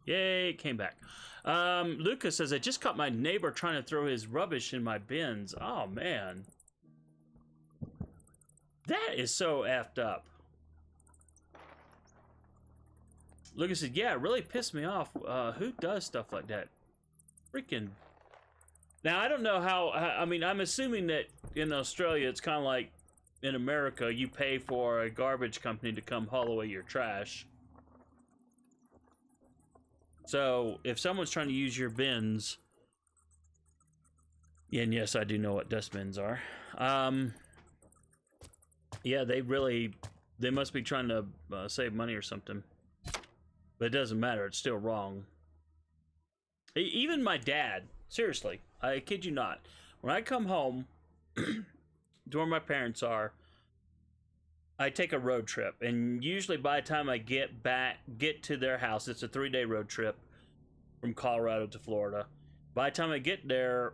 Yay, it came back. Lucas says, I just caught my neighbor trying to throw his rubbish in my bins. Oh, man. That is so effed up. Lucas said, yeah, it really pissed me off. Who does stuff like that? Freaking. Now, I don't know how, I mean, I'm assuming that in Australia, it's kind of like in America, you pay for a garbage company to come haul away your trash. So, if someone's trying to use your bins, and yes, I do know what dustbins are. Yeah, they must be trying to save money or something. But it doesn't matter, it's still wrong. Even my dad, seriously, I kid you not. When I come home to where my parents are, I take a road trip, and usually by the time I get to their house, it's a 3-day road trip from Colorado to Florida. By the time I get there,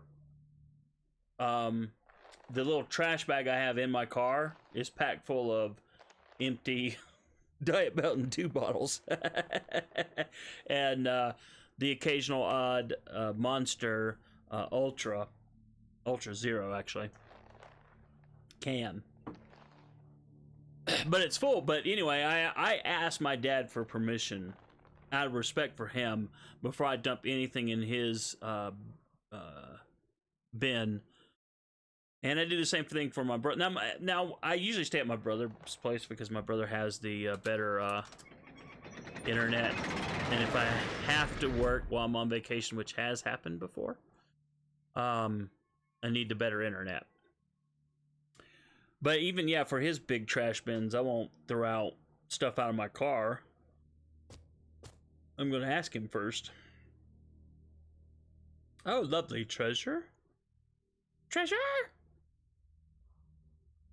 the little trash bag I have in my car is packed full of empty Diet Mountain Dew bottles, and the occasional odd Monster Ultra Ultra Zero, actually. Can. But it's full. But anyway, I asked my dad for permission out of respect for him before I dump anything in his bin. And I do the same thing for my brother. Now, I usually stay at my brother's place because my brother has the better internet. And if I have to work while I'm on vacation, which has happened before, I need the better internet. But even, yeah, for his big trash bins, I won't throw out stuff out of my car. I'm going to ask him first. Oh, lovely treasure. Treasure!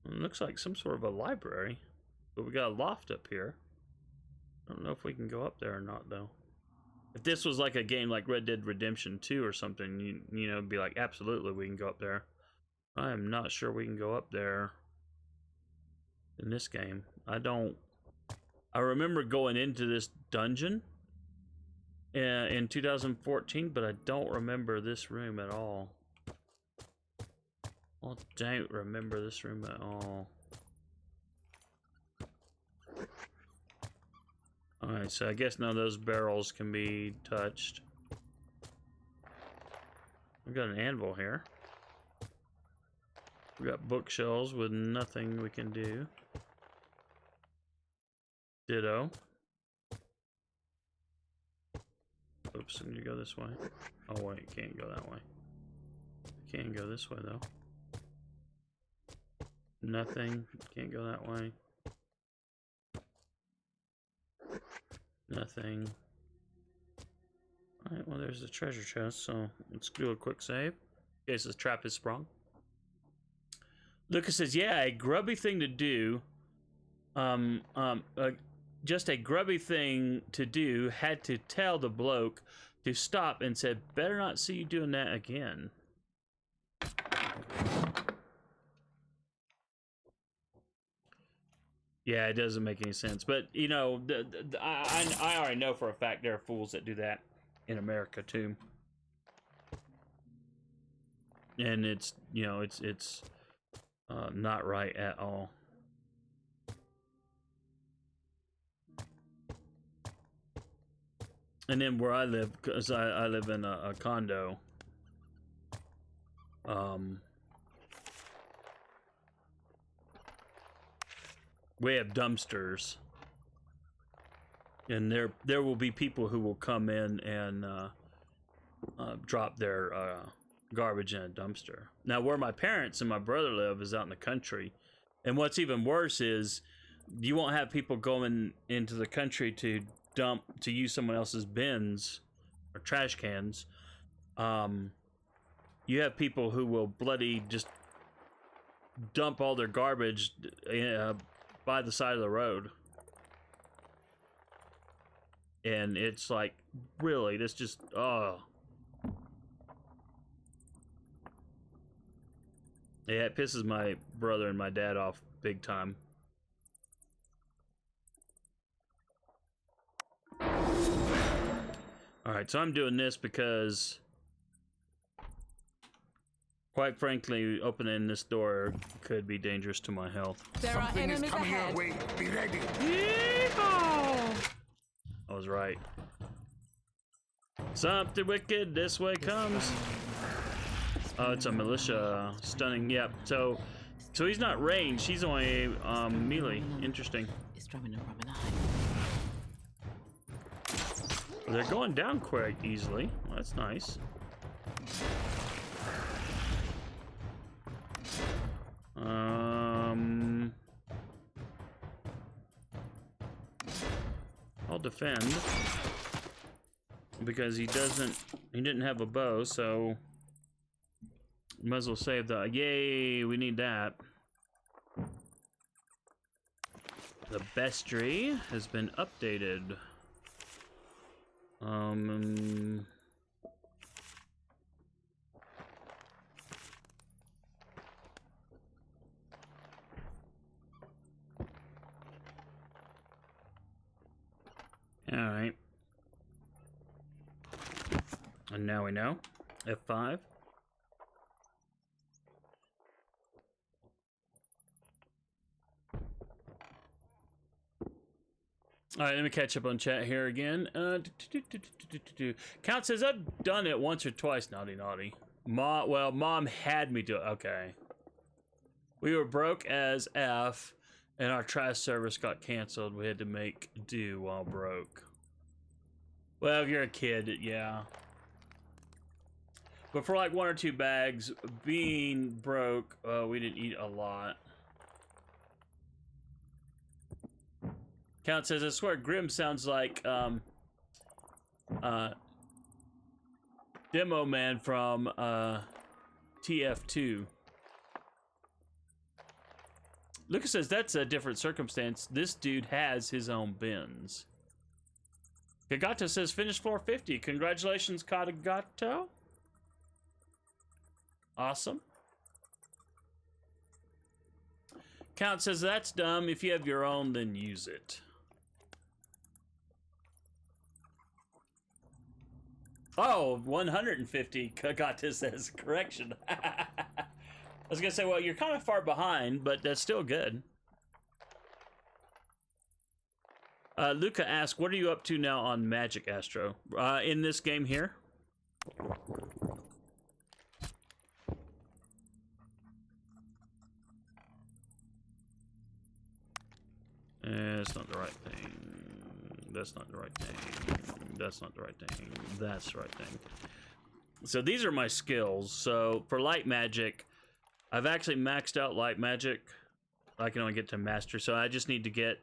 It looks like some sort of a library. But we got a loft up here. I don't know if we can go up there or not, though. If this was like a game like Red Dead Redemption 2 or something, you know, it'd be like, absolutely, we can go up there. I am not sure we can go up there in this game. I remember going into this dungeon in 2014, but I don't remember this room at all. I don't remember this room at all. Alright, so I guess none of those barrels can be touched. We've got an anvil here. We've got bookshelves with nothing we can do. Ditto. Oops, I need to go this way. Oh wait, can't go that way. Can't go this way though. Nothing. Can't go that way. Nothing. Alright, well there's the treasure chest, so let's do a quick save. In case this trap is sprung. Lucas says, yeah, a grubby thing to do. Just a grubby thing to do. Had to tell the bloke to stop and said, better not see you doing that again. Yeah, it doesn't make any sense. But, you know, I already know for a fact there are fools that do that in America, too. And it's, you know, it's not right at all. And then where I live, because I live in a condo, we have dumpsters, and there will be people who will come in and drop their garbage in a dumpster. Now, where my parents and my brother live is out in the country, and what's even worse is you won't have people going into the country to use someone else's bins or trash cans. You have people who will bloody just dump all their garbage by the side of the road, and it's like, really, this just yeah, it pisses my brother and my dad off big time. Alright, so I'm doing this because, quite frankly, opening this door could be dangerous to my health. There are Something is enemies coming ahead. your way. Be ready. Yeehaw! I was right. Something wicked this way comes. Oh, it's a militia stunning. Yep. So he's not ranged. He's only melee. Interesting. They're going down quite easily. Well, that's nice. I'll defend because he didn't have a bow, so might as well save the. Yay, we need that. The bestiary has been updated. Alright. And now we know. F5. All right, let me catch up on chat here again. Count says I've done it once or twice. Naughty, naughty. Mom had me do it. Okay. We were broke as F, and our trash service got canceled. We had to make do while broke. Well, if you're a kid, yeah. But for like 1 or 2 bags, being broke, we didn't eat a lot. Count says, I swear Grim sounds like Demo Man from TF2. Lucas says, that's a different circumstance. This dude has his own bins. Kagato says, finish 450. Congratulations, Kagato. Awesome. Count says, that's dumb. If you have your own, then use it. Oh, 150. Kagato says, correction. I was going to say, well, you're kind of far behind, but that's still good. Luca asks, what are you up to now on Magic, Astro? In this game here? That's not the right thing. That's not the right thing. That's not the right thing. That's the right thing. So these are my skills. So for light magic, I've actually maxed out light magic. I can only get to master, so I just need to get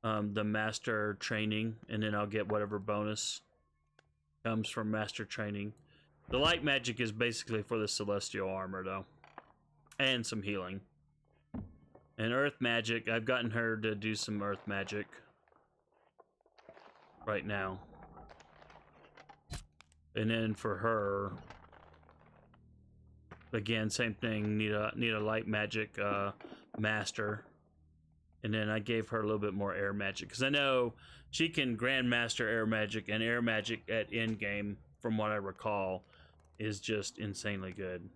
the master training, and then I'll get whatever bonus comes from master training. The light magic is basically for the celestial armor, though, and some healing. And earth magic, I've gotten her to do some earth magic right now. And then for her, again, same thing, need a light magic master. And then I gave her a little bit more air magic, because I know she can grandmaster air magic, and air magic at end game, from what I recall, is just insanely good.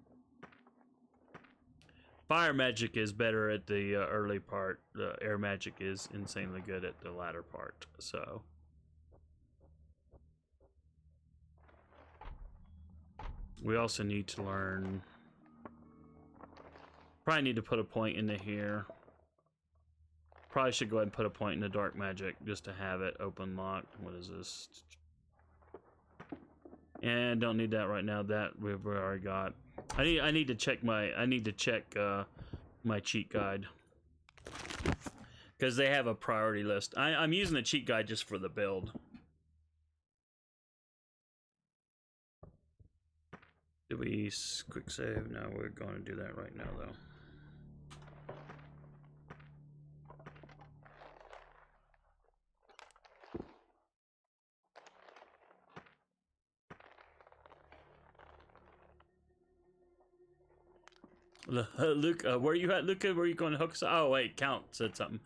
Fire magic is better at the early part. Air magic is insanely good at the latter part. So we also need to learn. Probably need to put a point into here. Probably should go ahead and put a point into dark magic just to have it open locked. What is this? And don't need that right now. That we've already got. I need to check my my cheat guide, because they have a priority list. I'm using the cheat guide just for the build. Did we quick save? No, we're going to do that right now though. Luke, where are you at, Luca? Where are you going to Hokusai? Oh, wait, Count said something.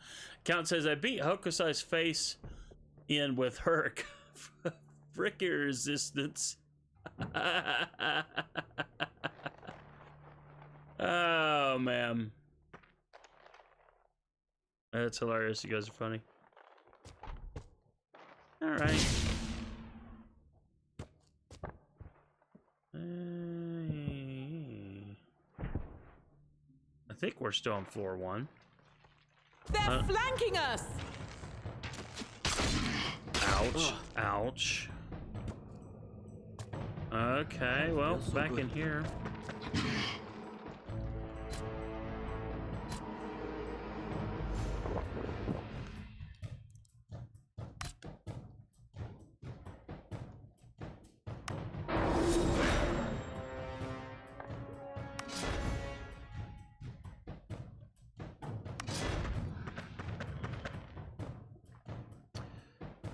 Count says, I beat Hokusai's face in with Herc. Fricker resistance. Oh, man. That's hilarious. You guys are funny. All right. I think we're still on floor 1. They're flanking us! Ouch. Ouch. Okay, well, Feels so back good. in here.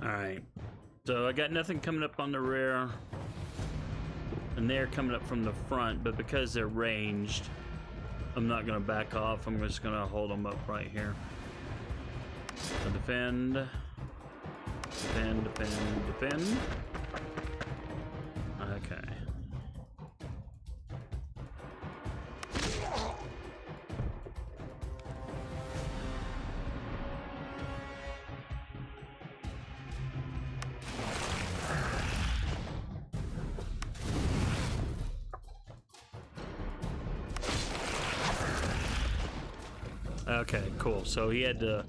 Alright, so I got nothing coming up on the rear, and they're coming up from the front, but because they're ranged, I'm not going to back off. I'm just going to hold them up right here. So defend, defend, defend, defend. Okay. Okay, cool. So he had to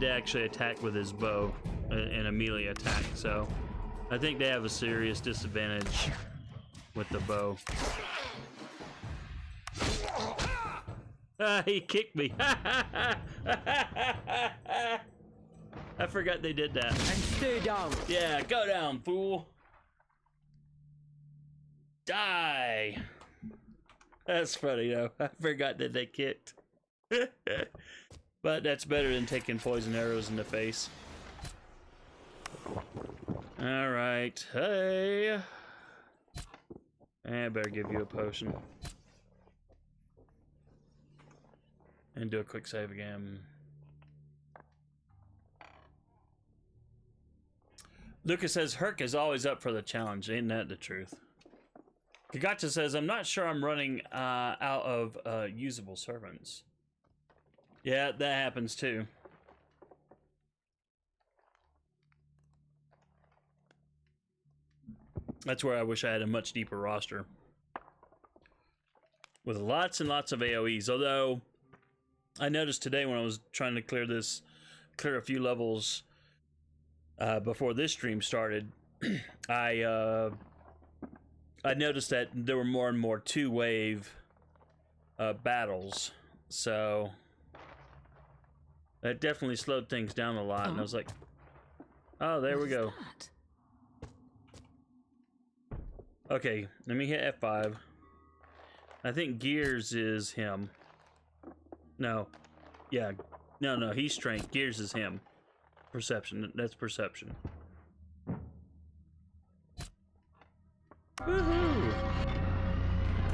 actually attack with his bow, and a melee attack. So I think they have a serious disadvantage with the bow. He kicked me. I forgot they did that. And stay down. Yeah, go down, fool. Die. That's funny, though. I forgot that they kicked. But that's better than taking poison arrows in the face. Alright. Hey. I better give you a potion. And do a quick save again. Lucas says, Herc is always up for the challenge. Ain't that the truth? Kagacha says, I'm not sure I'm running out of usable servants. Yeah, that happens too. That's where I wish I had a much deeper roster. With lots and lots of AoEs. Although, I noticed today when I was trying to clear a few levels before this stream started, I noticed that there were more and more two-wave battles, so that definitely slowed things down a lot. And I was like, "Oh, there we go." Okay, let me hit F5. I think Gears is him. No, yeah, no, he's strength. Gears is him. Perception. That's perception. Woohoo!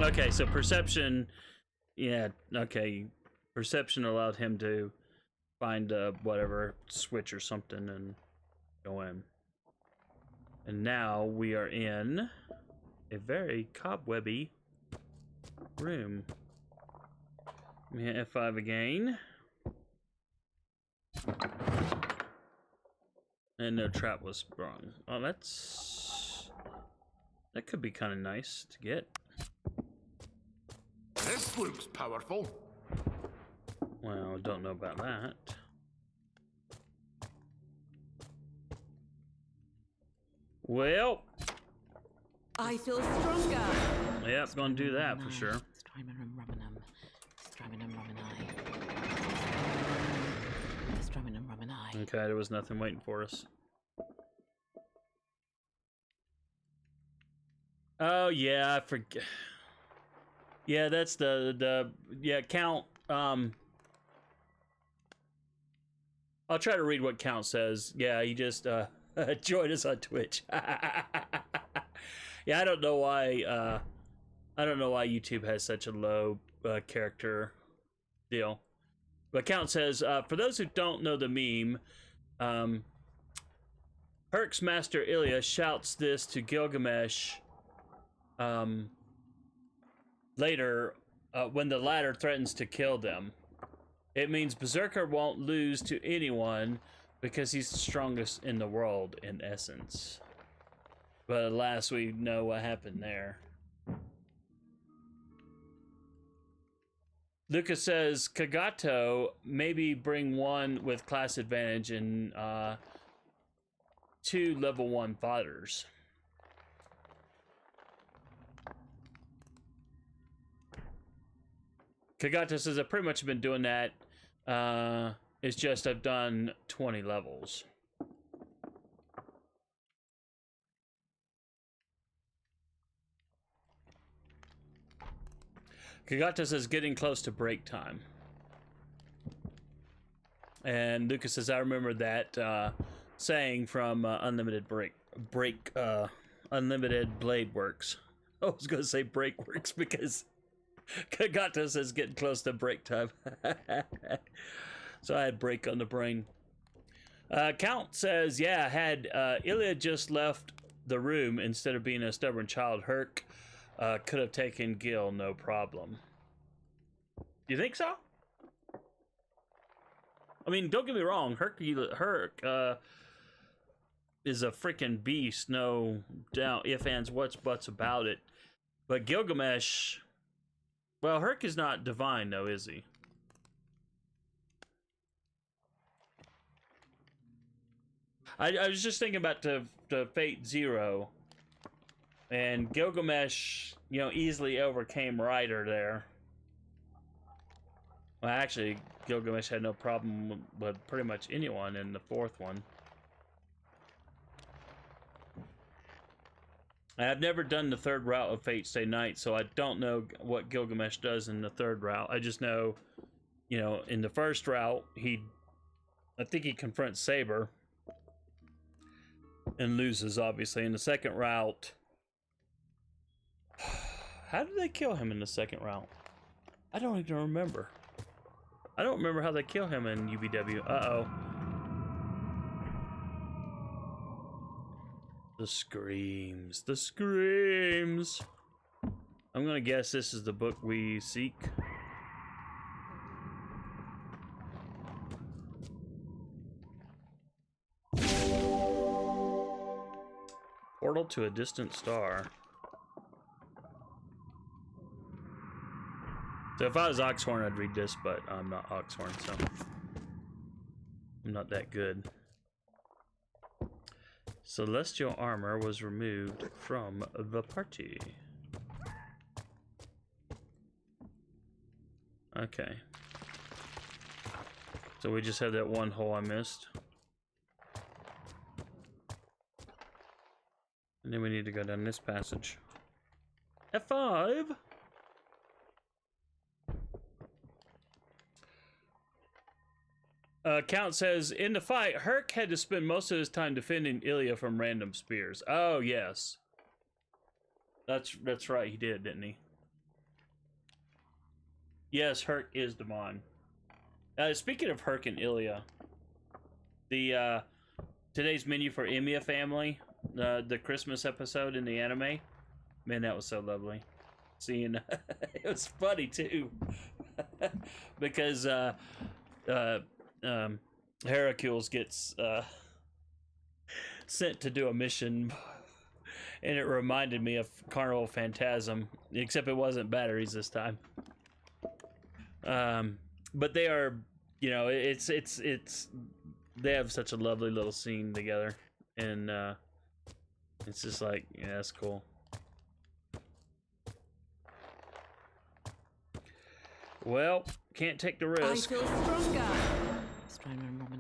Okay, so perception, yeah, okay. Perception allowed him to find whatever switch or something and go in. And now we are in a very cobwebby room. Let me hit F5 again. And no trap was sprung. Oh, that could be kind of nice to get. This looks powerful. Well, don't know about that. Well, I feel stronger. yep, gonna do that for sure. Okay, there was nothing waiting for us. Oh yeah, I forget. Yeah, that's the Count. I'll try to read what Count says. Yeah, he just joined us on Twitch. Yeah, I don't know why YouTube has such a low character deal. But Count says, for those who don't know the meme, Herc's master Ilya shouts this to Gilgamesh later when the latter threatens to kill them. It means Berserker won't lose to anyone because he's the strongest in the world, in essence. But alas, we know what happened there. Lucas says, Kagato, maybe bring one with class advantage and 2 level 1 fighters. Kagato says, I've pretty much been doing that. It's just I've done 20 levels. Kagata says getting close to break time. And Lucas says, I remember that saying from Unlimited Unlimited Blade Works. I was going to say Break Works because Kagata says getting close to break time. So I had break on the brain. Count says, yeah, had Ilya just left the room instead of being a stubborn child, Herc could have taken Gil, no problem. You think so? I mean, don't get me wrong. Herc is a freaking beast, no doubt. If, ands, what's, buts about it. But Gilgamesh, well, Herc is not divine, though, is he? I was just thinking about the Fate Zero, and Gilgamesh, you know, easily overcame Ryder there. Well, actually, Gilgamesh had no problem with pretty much anyone in the fourth one. I've never done the third route of Fate Stay Night, so I don't know what Gilgamesh does in the third route. I just know, you know, in the first route, I think he confronts Saber and loses, obviously. In the second route, how did they kill him in the second route? I don't even remember. I don't remember how they kill him in UBW. Uh-oh. The screams. The screams. I'm gonna guess this is the book we seek. Portal to a distant star. So if I was Oxhorn, I'd read this, but I'm not Oxhorn, so I'm not that good. Celestial armor was removed from the party. Okay. So we just had that one hole I missed. And then we need to go down this passage. F5! Count says, in the fight, Herc had to spend most of his time defending Ilya from random spears. Oh, yes. That's right, he did, didn't he? Yes, Herc is Demon. Speaking of Herc and Ilya, the today's menu for Emiya Family, the Christmas episode in the anime, man, that was so lovely. Seeing, it was funny too, because Heracles gets sent to do a mission, and it reminded me of Carnival Phantasm, except it wasn't batteries this time. But they are, you know, it's they have such a lovely little scene together, and it's just like, yeah, that's cool. Well, can't take the risk. I feel stronger.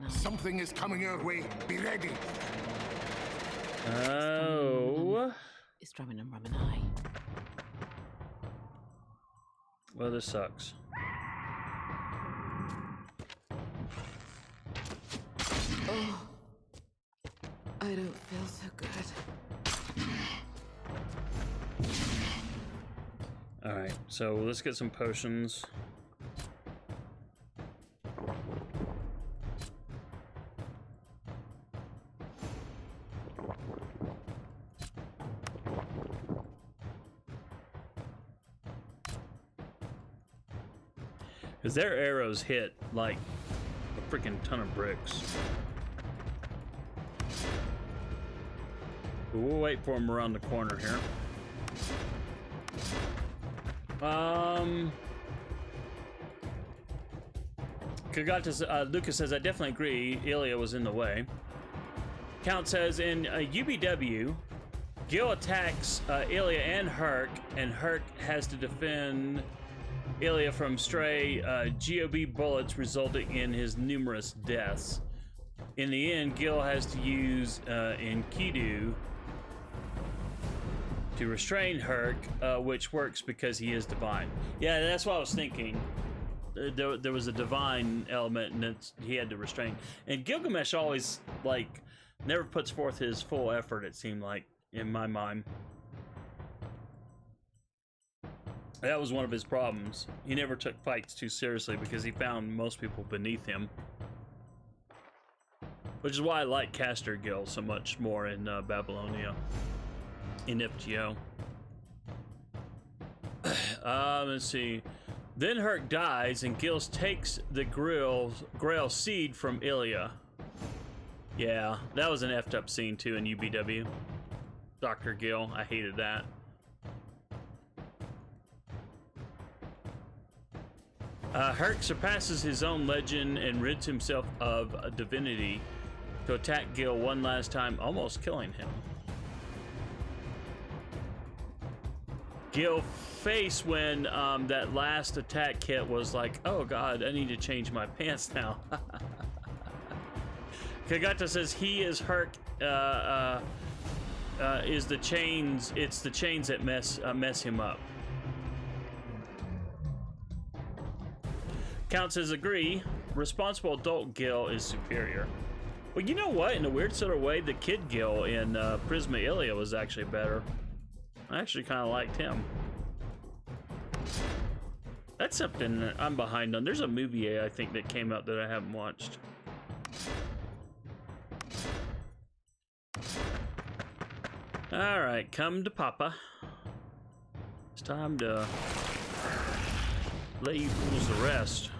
Something is coming our way. Be ready. Oh. Well, this sucks. Oh, I don't feel so good. All right, so let's get some potions. Because their arrows hit like a freaking ton of bricks. But we'll wait for them around the corner here. Lucas says, I definitely agree. Ilya was in the way. Count says, in UBW, Gil attacks Ilya and Herc has to defend Ilya from stray GOB bullets, resulting in his numerous deaths. In the end, Gil has to use Enkidu to restrain Herc, which works because he is divine. Yeah, that's what I was thinking. There was a divine element, and he had to restrain. And Gilgamesh always, like, never puts forth his full effort, it seemed like, in my mind. That was one of his problems. He never took fights too seriously because he found most people beneath him. Which is why I like Caster Gil so much more in Babylonia, in FGO. Let's see. Then Herc dies and Gil takes the Grail seed from Ilya. Yeah, that was an effed up scene too in UBW. Dr. Gil, I hated that. Herc surpasses his own legend and rids himself of divinity to attack Gil one last time, almost killing him. Gil face when that last attack hit was like, oh god, I need to change my pants now. Kagata says he is hurt. Is the chains? It's the chains that mess him up. Count says agree. Responsible adult Gil is superior. Well, you know what? In a weird sort of way, the kid Gil in Prisma Ilia was actually better. I actually kind of liked him. That's something that I'm behind on. There's a movie I think that came out that I haven't watched. All right, come to Papa. It's time to let you fools the rest.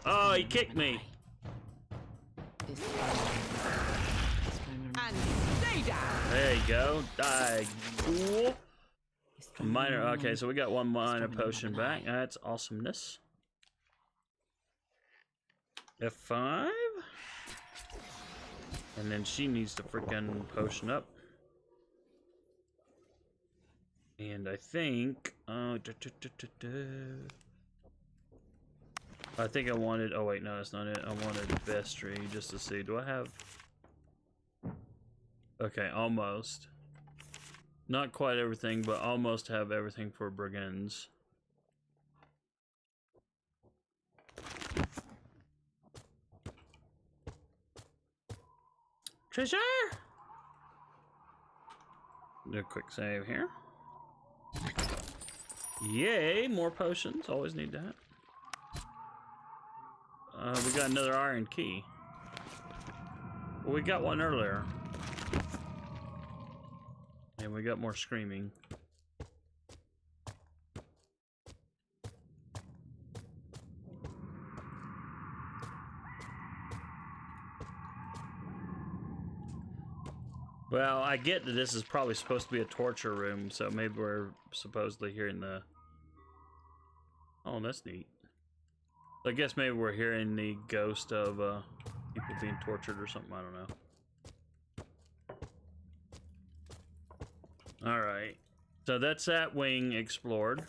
Oh, he kicked me. And stay down. There you go. Die. Cool. Minor. Okay, so we got one minor potion back. That's awesomeness. F5. And then she needs to freaking potion up. And I think, I think I wanted, oh wait, no, that's not it. I wanted Vestry just to see, do I have, okay, almost. Not quite everything, but almost have everything for Brigands. Treasure! Do a quick save here. Yay, more potions. Always need that. We got another iron key. Well, we got one earlier. And we got more screaming. Well, I get that this is probably supposed to be a torture room, so maybe we're supposedly hearing the... Oh, that's neat. I guess maybe we're hearing the ghost of people being tortured or something, I don't know. Alright, so that's that wing explored.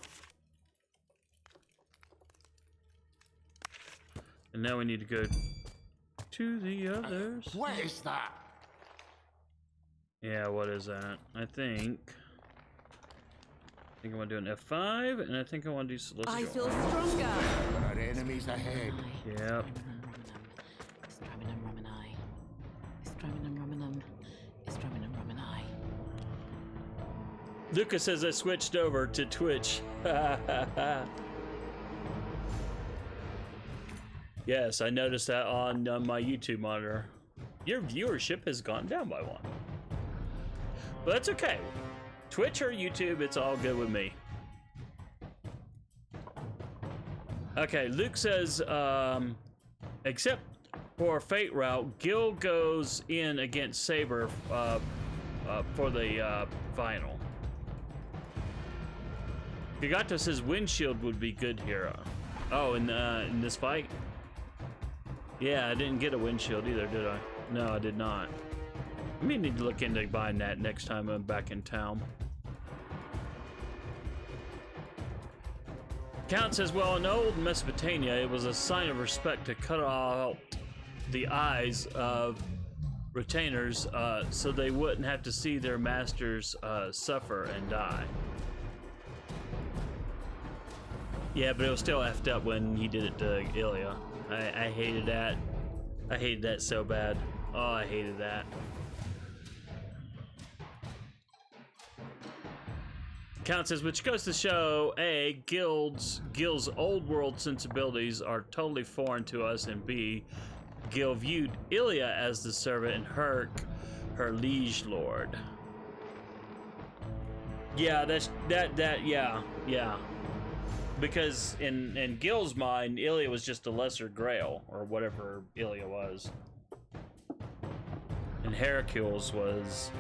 And now we need to go to the others. What is that? Yeah, what is that? I think I want to do an F5, and I think I want to do Celestial. I feel stronger. There are enemies ahead. Yep. Lucas says I switched over to Twitch. Yes, I noticed that on my YouTube monitor. Your viewership has gone down by one. But that's okay. Twitch or YouTube, it's all good with me. Okay, Luke says, except for Fate Route, Gil goes in against Saber for the final. Gagato says windshield would be good here. Oh, in this fight? Yeah, I didn't get a windshield either, did I? No, I did not. I may need to look into buying that next time I'm back in town. Count says, well, in old Mesopotamia, it was a sign of respect to cut out the eyes of retainers so they wouldn't have to see their masters suffer and die. Yeah, but it was still effed up when he did it to Ilia. I hated that. I hated that so bad. Oh, I hated that. Count says, which goes to show, A, Gil's old world sensibilities are totally foreign to us, and B, Gil viewed Ilia as the servant and Herc her liege lord. Yeah, yeah. Because in Gil's mind, Ilia was just a lesser Grail, or whatever Ilia was. And Hercules was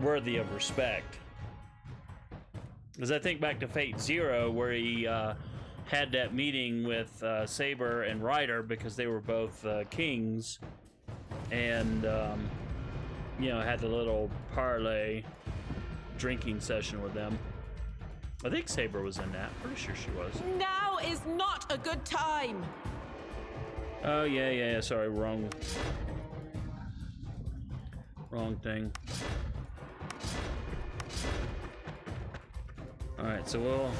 worthy of respect. Because I think back to Fate Zero, where he had that meeting with Saber and Ryder because they were both kings, and you know, had a little parlay drinking session with them. I think Saber was in that. Pretty sure she was. Now is not a good time. Oh yeah. Sorry, wrong thing. All right, so we'll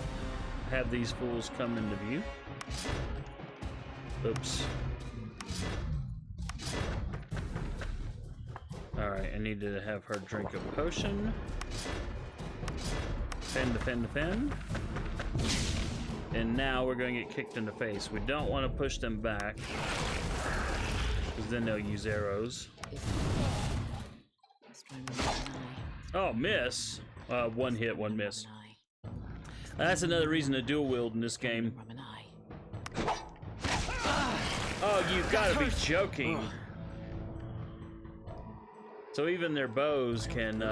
have these fools come into view. Oops. All right, I need to have her drink a potion. Defend. And now we're going to get kicked in the face. We don't want to push them back, because then they'll use arrows. Oh, miss. One hit, one miss. That's another reason to dual wield in this game. Oh, you gotta be joking. So even their bows can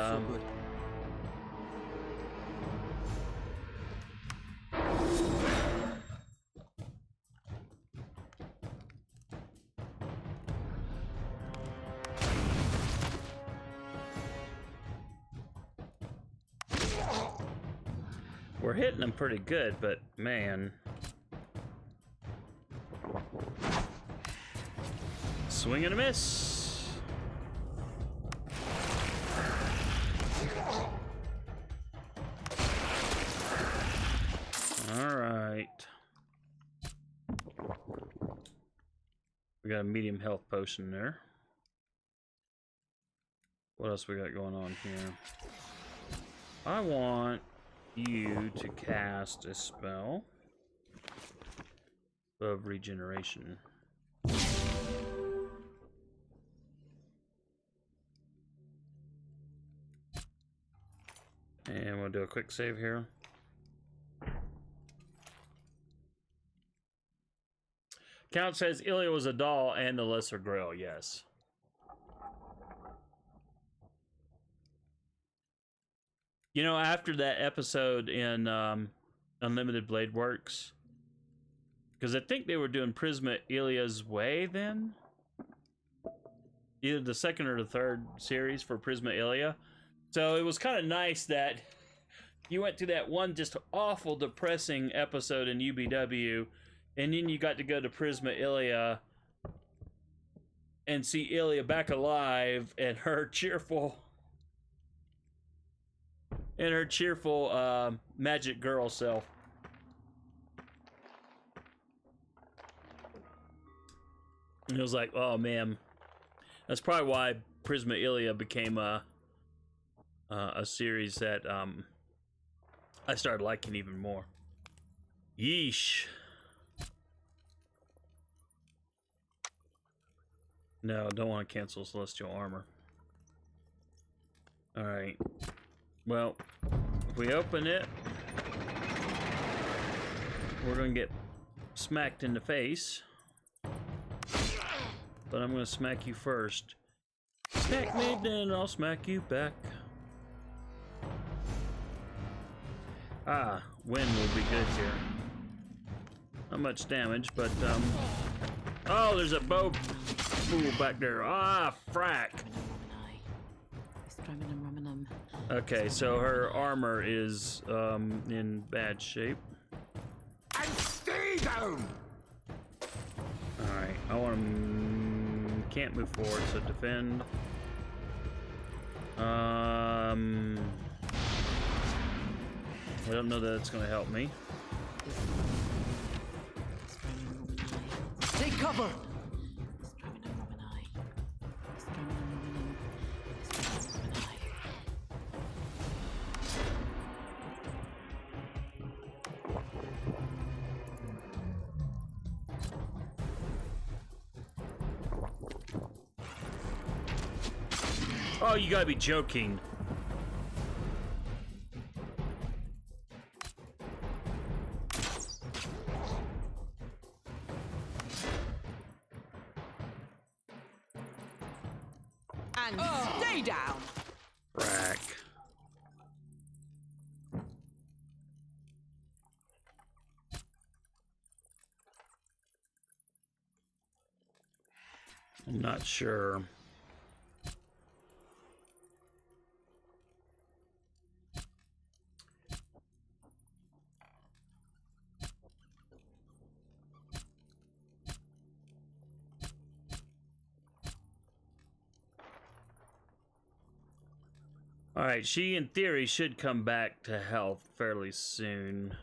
we're hitting them pretty good, but man. Swing and a miss. All right. We got a medium health potion there. What else we got going on here? I want you to cast a spell of regeneration. And we'll do a quick save here. Count says Ilya was a doll and the Lesser Grail, yes. You know, after that episode in Unlimited Blade Works, because I think they were doing Prisma Ilya's Way then? Either the second or the third series for Prisma Ilya. So it was kind of nice that you went through that one just awful, depressing episode in UBW, and then you got to go to Prisma Ilya and see Ilya back alive and her cheerful magic girl self. And it was like, oh man, that's probably why Prisma Ilya became a series that I started liking even more. Yeesh. No, don't want to cancel Celestial Armor. All right. Well, if we open it, we're going to get smacked in the face. But I'm going to smack you first. Smack me, then I'll smack you back. Ah, wind will be good here. Not much damage, but oh, there's a bow fool back there. Ah, frack. Okay, so her armor is in bad shape. And stay down. All right, I want to can't move forward, so defend. I don't know that it's going to help me. Take cover! Oh, you gotta be joking. And stay down. Frack. I'm not sure. Alright, she in theory should come back to health fairly soon.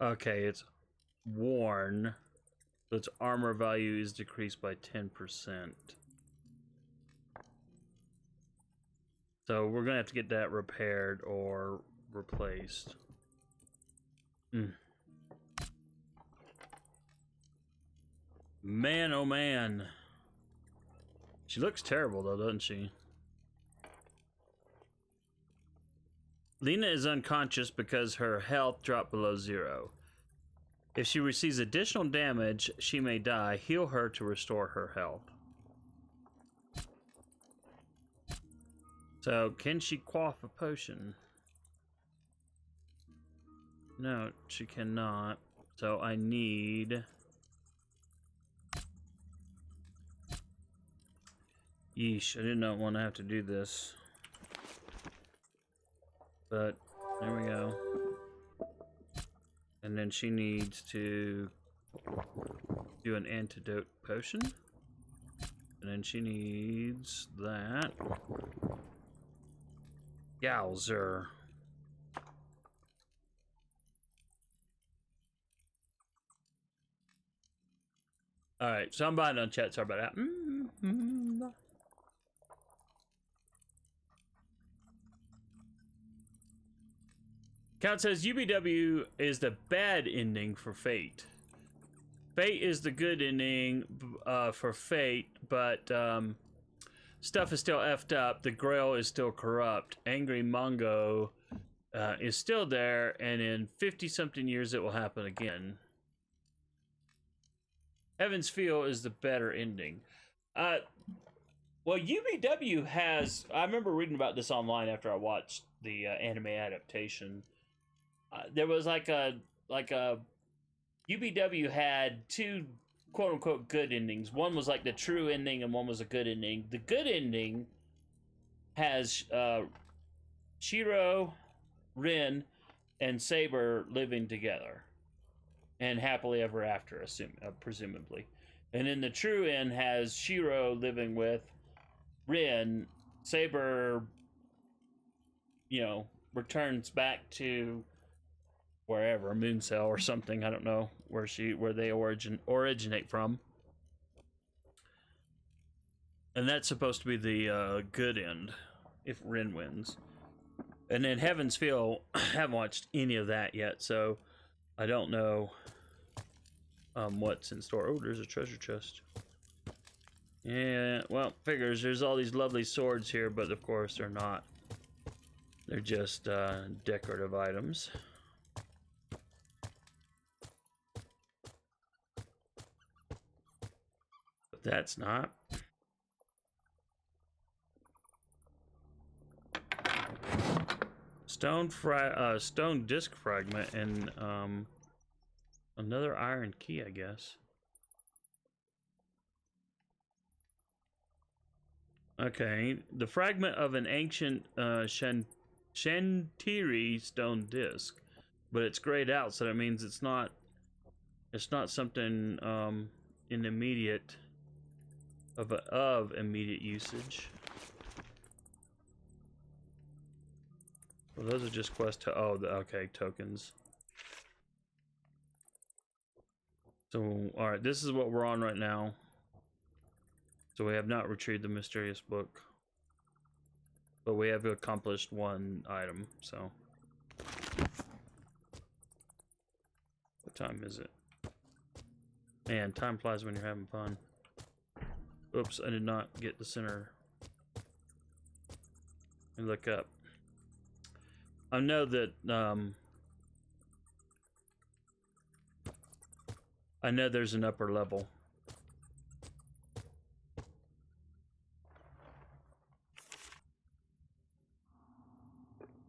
Okay, it's worn. So its armor value is decreased by 10%. So we're gonna have to get that repaired or replaced. Man, oh man. She looks terrible though, doesn't she? Lena is unconscious because her health dropped below 0. If she receives additional damage, she may die. Heal her to restore her health. So, can she quaff a potion? No, she cannot. So I need... Yeesh, I did not want to have to do this. But, there we go. And then she needs to do an antidote potion. And then she needs that. Yowzer. Alright, so I'm behind on chat, sorry about that. Count says UBW is the bad ending for Fate. Fate is the good ending for Fate, but stuff is still effed up. The Grail is still corrupt. Angry Mongo is still there, and in 50-something years it will happen again. Heaven's Feel is the better ending. Well, UBW has... I remember reading about this online after I watched the anime adaptation. There was like a UBW had two quote-unquote good endings. One was like the true ending and one was a good ending. The good ending has Shiro, Rin, and Saber living together and happily ever after, presumably. And then the true end has Shiro living with Rin. Saber, you know, returns back to wherever, Moon Cell or something, I don't know where they originate from. And that's supposed to be the good end if Rin wins. And then Heaven's Feel, I haven't watched any of that yet, so I don't know what's in store. Oh, there's a treasure chest. Yeah, well, figures. There's all these lovely swords here, but of course they're not. They're just decorative items. But that's not. Stone disc fragment and another iron key, I guess. Okay, the fragment of an ancient Shantiri stone disc, but it's grayed out, so that means it's not something in immediate of immediate usage. Well, those are just okay, tokens. So, alright, this is what we're on right now. So we have not retrieved the mysterious book. But we have accomplished one item, so. What time is it? Man, time flies when you're having fun. Oops, I did not get the center. Let me look up. I know that, I know there's an upper level.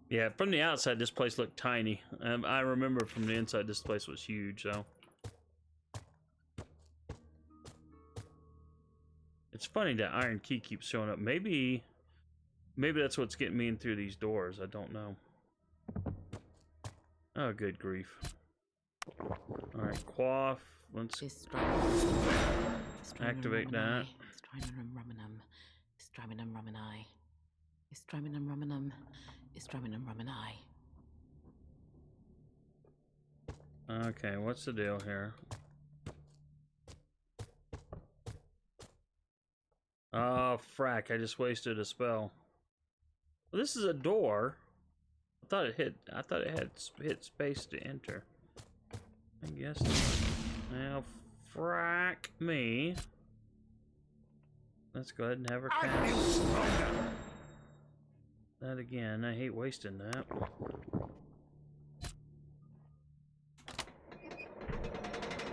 Yeah, from the outside, this place looked tiny. I remember from the inside, this place was huge, so. It's funny that iron key keeps showing up. Maybe that's what's getting me in through these doors. I don't know. Oh, good grief. Alright, quaff. Let's activate that. Okay, what's the deal here? Oh, frack, I just wasted a spell. Well, this is a door. I thought it had hit space to enter. I guess not. Now, frack me. Let's go ahead and have her cast that again. I hate wasting that.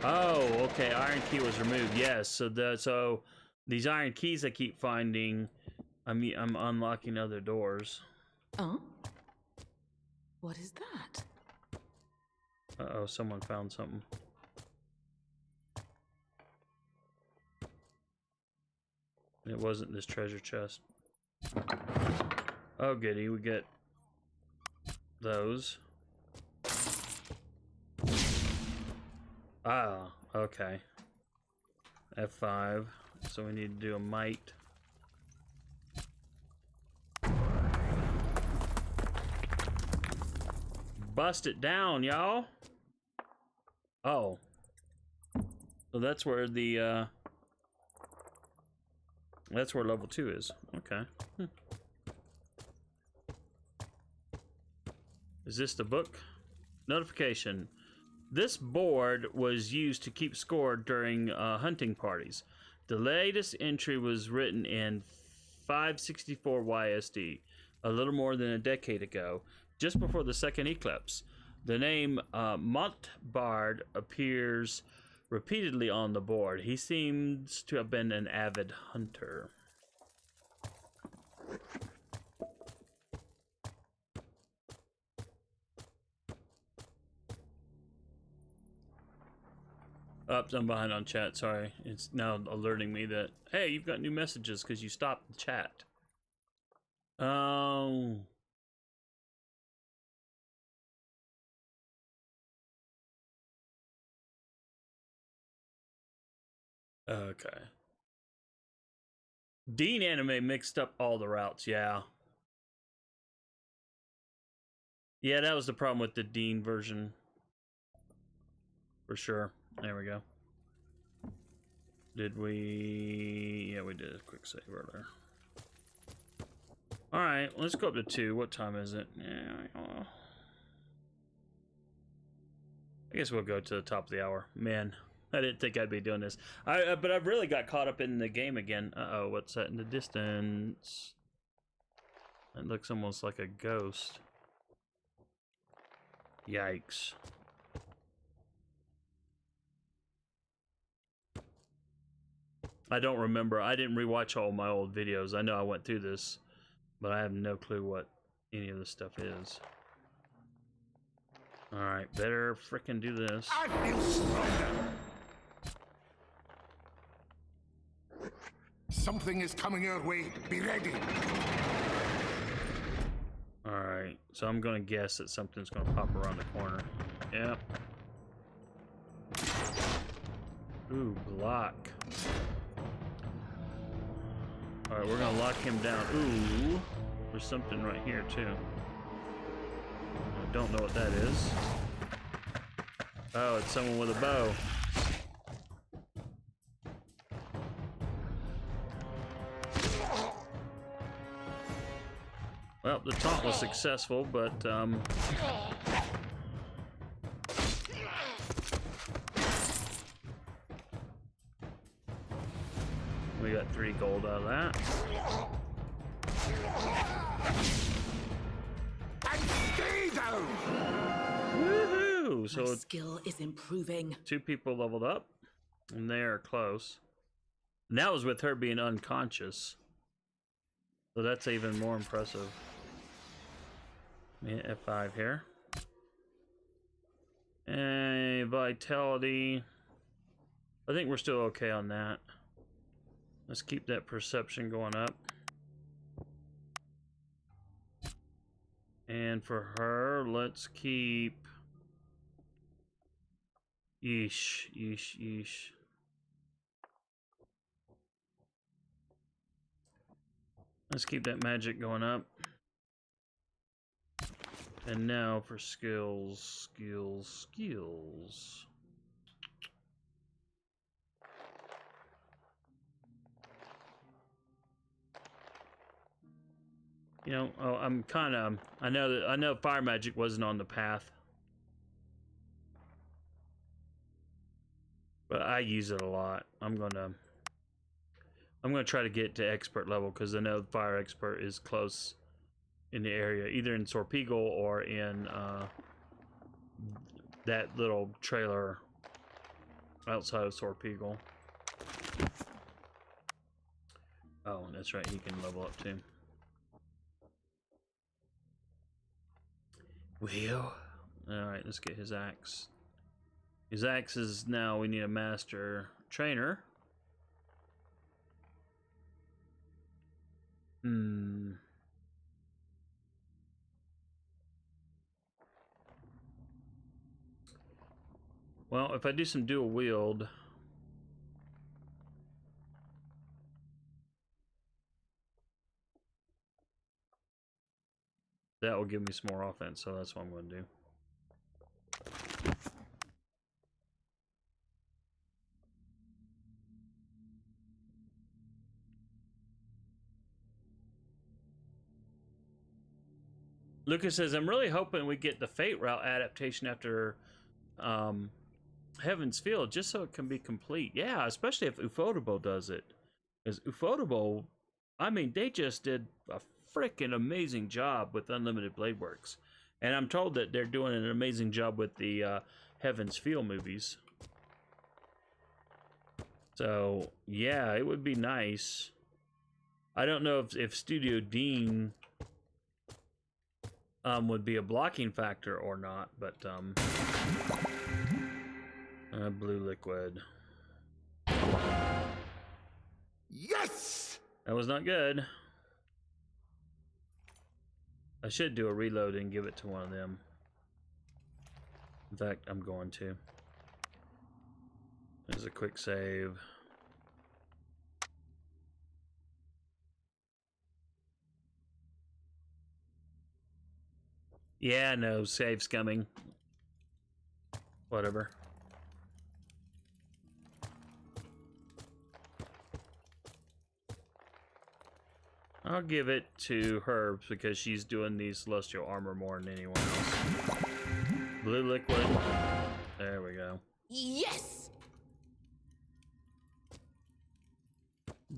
Oh, okay. Iron key was removed. Yes. So these iron keys I keep finding, I'm unlocking other doors. Oh? What is that? Uh-oh, someone found something. It wasn't this treasure chest. Oh, goody. We get those. Ah, okay. F5. So we need to do a might. Bust it down, y'all. Oh. So that's where the that's where level 2 is. Okay. Is this the book? Notification. This board was used to keep score during hunting parties. The latest entry was written in 564 YSD, a little more than a decade ago, just before the second eclipse. The name Montbard appears repeatedly on the board. He seems to have been an avid hunter. Oh, I'm behind on chat, sorry. It's now alerting me that, hey, you've got new messages because you stopped the chat. Oh. Okay. Dean anime mixed up all the routes, yeah. Yeah, that was the problem with the Dean version. For sure. There we go. Did we... Yeah, we did a quick save earlier. Alright, let's go up to 2. What time is it? Yeah, I guess we'll go to the top of the hour. Man, I didn't think I'd be doing this. But I've really got caught up in the game again. Uh-oh, what's that in the distance? It looks almost like a ghost. Yikes. I don't remember. I didn't rewatch all my old videos. I know I went through this, but I have no clue what any of this stuff is. Alright, better frickin' do this. I feel stronger. Something is coming your way. Be ready. Alright, so I'm gonna guess that something's gonna pop around the corner. Yep. Ooh, block. Alright, we're gonna lock him down. Ooh, there's something right here too. I don't know what that is. Oh, it's someone with a bow. Well, the taunt was successful, but we got 3 gold out of that. And stay down. Woohoo! So My skill is improving. 2 people leveled up, and they are close. And that was with her being unconscious. So that's even more impressive. F5 here. And vitality. I think we're still okay on that. Let's keep that perception going up. And for her, let's keep... Yeesh, yeesh, yeesh. Let's keep that magic going up. And now for skills, skills, skills. You know, oh, I'm kind of, I know fire magic wasn't on the path. But I use it a lot. I'm gonna try to get to expert level because I know fire expert is close in the area, either in Sorpegal or in that little trailer outside of Sorpegal. Oh, that's right, he can level up too. Well, alright, let's get his axe. His axe is now, we need a master trainer. Well, if I do some dual wield, that will give me some more offense, so that's what I'm going to do. Lucas says, I'm really hoping we get the Fate Route adaptation after Heaven's Field, just so it can be complete. Yeah, especially if Ufotable does it. Because Ufotable, I mean, they just did a freaking amazing job with Unlimited Blade Works. And I'm told that they're doing an amazing job with the Heaven's Field movies. So, yeah, it would be nice. I don't know if Studio Dean would be a blocking factor or not, but blue liquid. Yes! That was not good. I should do a reload and give it to one of them. In fact, I'm going to. There's a quick save. Yeah, no, save's coming. Whatever. I'll give it to her because she's doing the celestial armor more than anyone else. Blue liquid. There we go. Yes!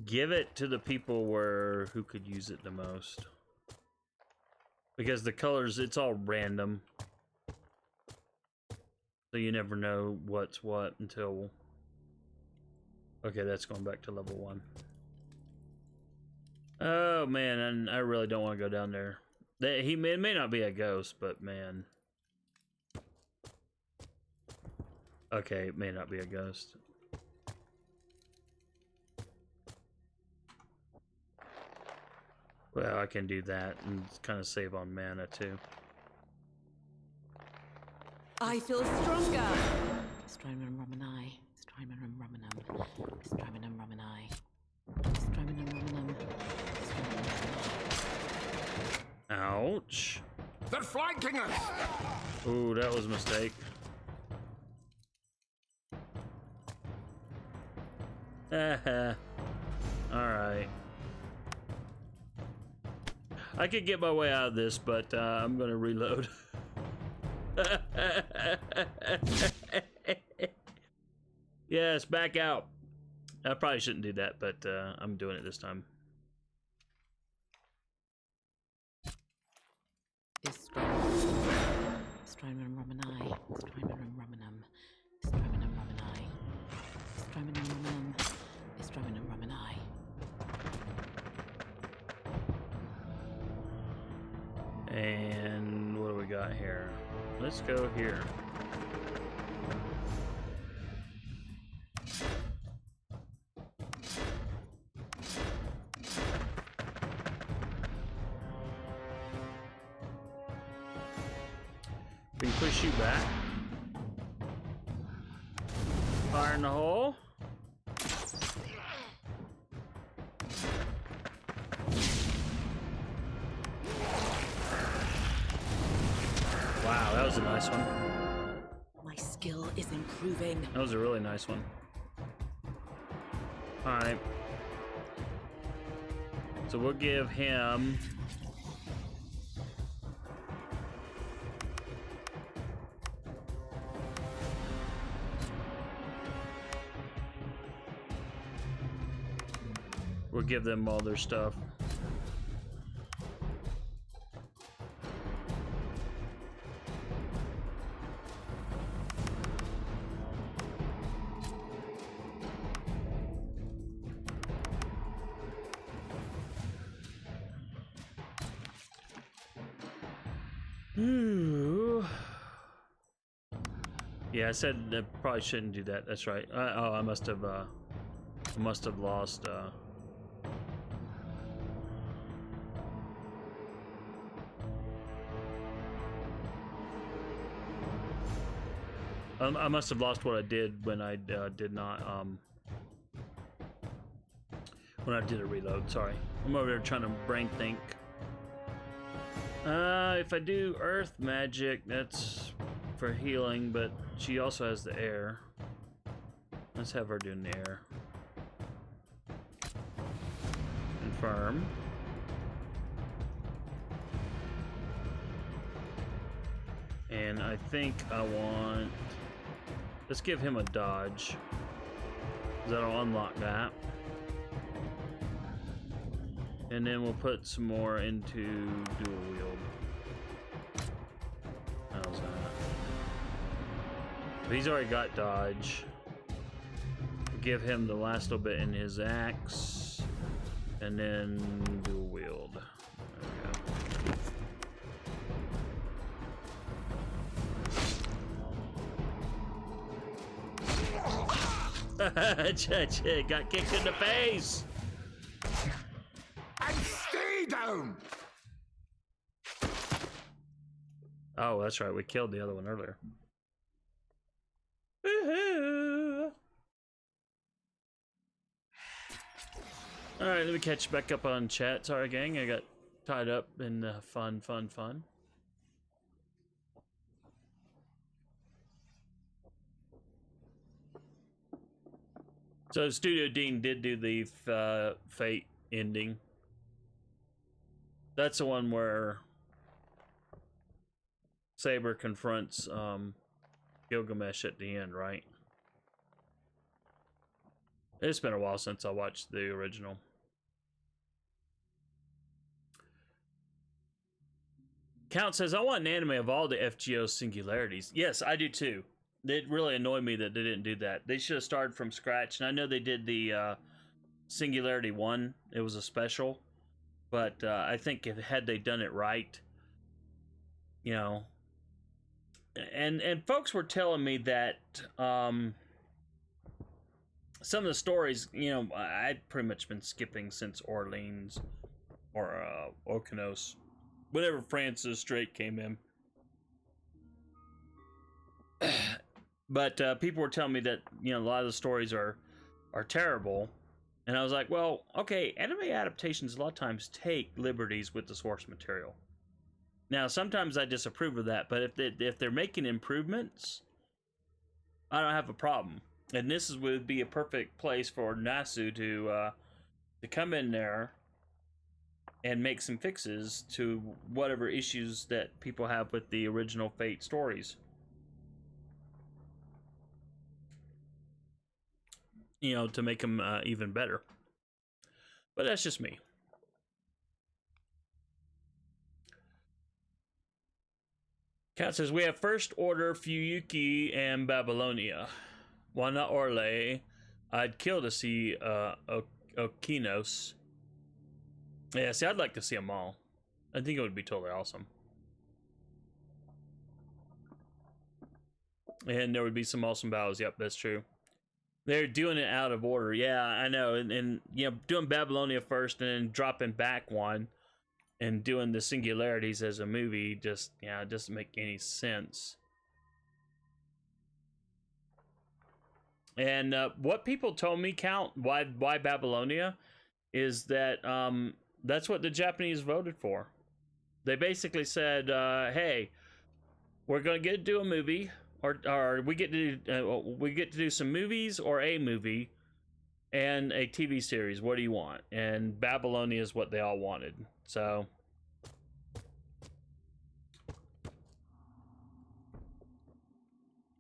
Give it to the people who could use it the most. Because the colors, it's all random. So you never know what's what until... Okay, that's going back to level 1. Oh man, and I really don't want to go down there. It may not be a ghost, but man. Okay, it may not be a ghost. Well, I can do that and kind of save on mana too. I feel stronger. Strymon Romanai. Strymon Romanum. Strymon Romanai. Strymon Romanum. Ouch. They're flanking us! Ooh, that was a mistake. Alright. I could get my way out of this, but I'm gonna reload. Yes, back out. I probably shouldn't do that, but I'm doing it this time. Strymon Romanai. Strymon Romanum. Strymon Romanai. Strymon Romanum. Strymon Romanai. And what do we got here? Let's go here. that. Fire in the hole. Wow, that was a nice one. My skill is improving. That was a really nice one. Alright. So we'll give him... We'll give them all their stuff. Ooh. Yeah, I said I probably shouldn't do that. That's right. Oh, I must have lost. I must have lost what I did when I did not when I did a reload. Sorry, I'm over there trying to brain think. If I do earth magic, that's for healing, but she also has the air. Let's have her doing the air. Confirm. And I think I want... Let's give him a dodge. That'll unlock that. And then we'll put some more into dual wield. How's that? But he's already got dodge. We'll give him the last little bit in his axe. And then dual wield. There we go. Got kicked in the face. And stay down! Oh, that's right. We killed the other one earlier. Woohoo! All right, let me catch back up on chat. Sorry, gang. I got tied up in fun. So Studio Dean did do the Fate ending. That's the one where Saber confronts Gilgamesh at the end, right? It's been a while since I watched the original. Count says, I want an anime of all the FGO singularities. Yes, I do too. It really annoyed me that they didn't do that. They should have started from scratch. And I know they did the Singularity 1. It was a special. But I think had they done it right, you know. And folks were telling me that some of the stories, you know, I'd pretty much been skipping since Orleans or Okeanos. Whenever Francis Drake came in. But people were telling me that, you know, a lot of the stories are terrible. And I was like, well, okay, anime adaptations a lot of times take liberties with the source material. Now, sometimes I disapprove of that, but if they're making improvements, I don't have a problem. And this would be a perfect place for Nasu to come in there and make some fixes to whatever issues that people have with the original Fate stories. You know, to make them even better. But that's just me. Kat says, we have First Order, Fuyuki, and Babylonia. Why not Orlais? I'd kill to see Okeanos. Yeah, see, I'd like to see them all. I think it would be totally awesome. And there would be some awesome battles. Yep, that's true. They're doing it out of order. Yeah, I know. And you know, doing Babylonia first and then dropping back one and doing the Singularities as a movie just, yeah, it doesn't make any sense. And what people told me, Count, why Babylonia, is that that's what the Japanese voted for. They basically said, "Hey, we're gonna get to do a movie, or we get to do some movies or a movie and a TV series. What do you want?" And Babylonia is what they all wanted. So.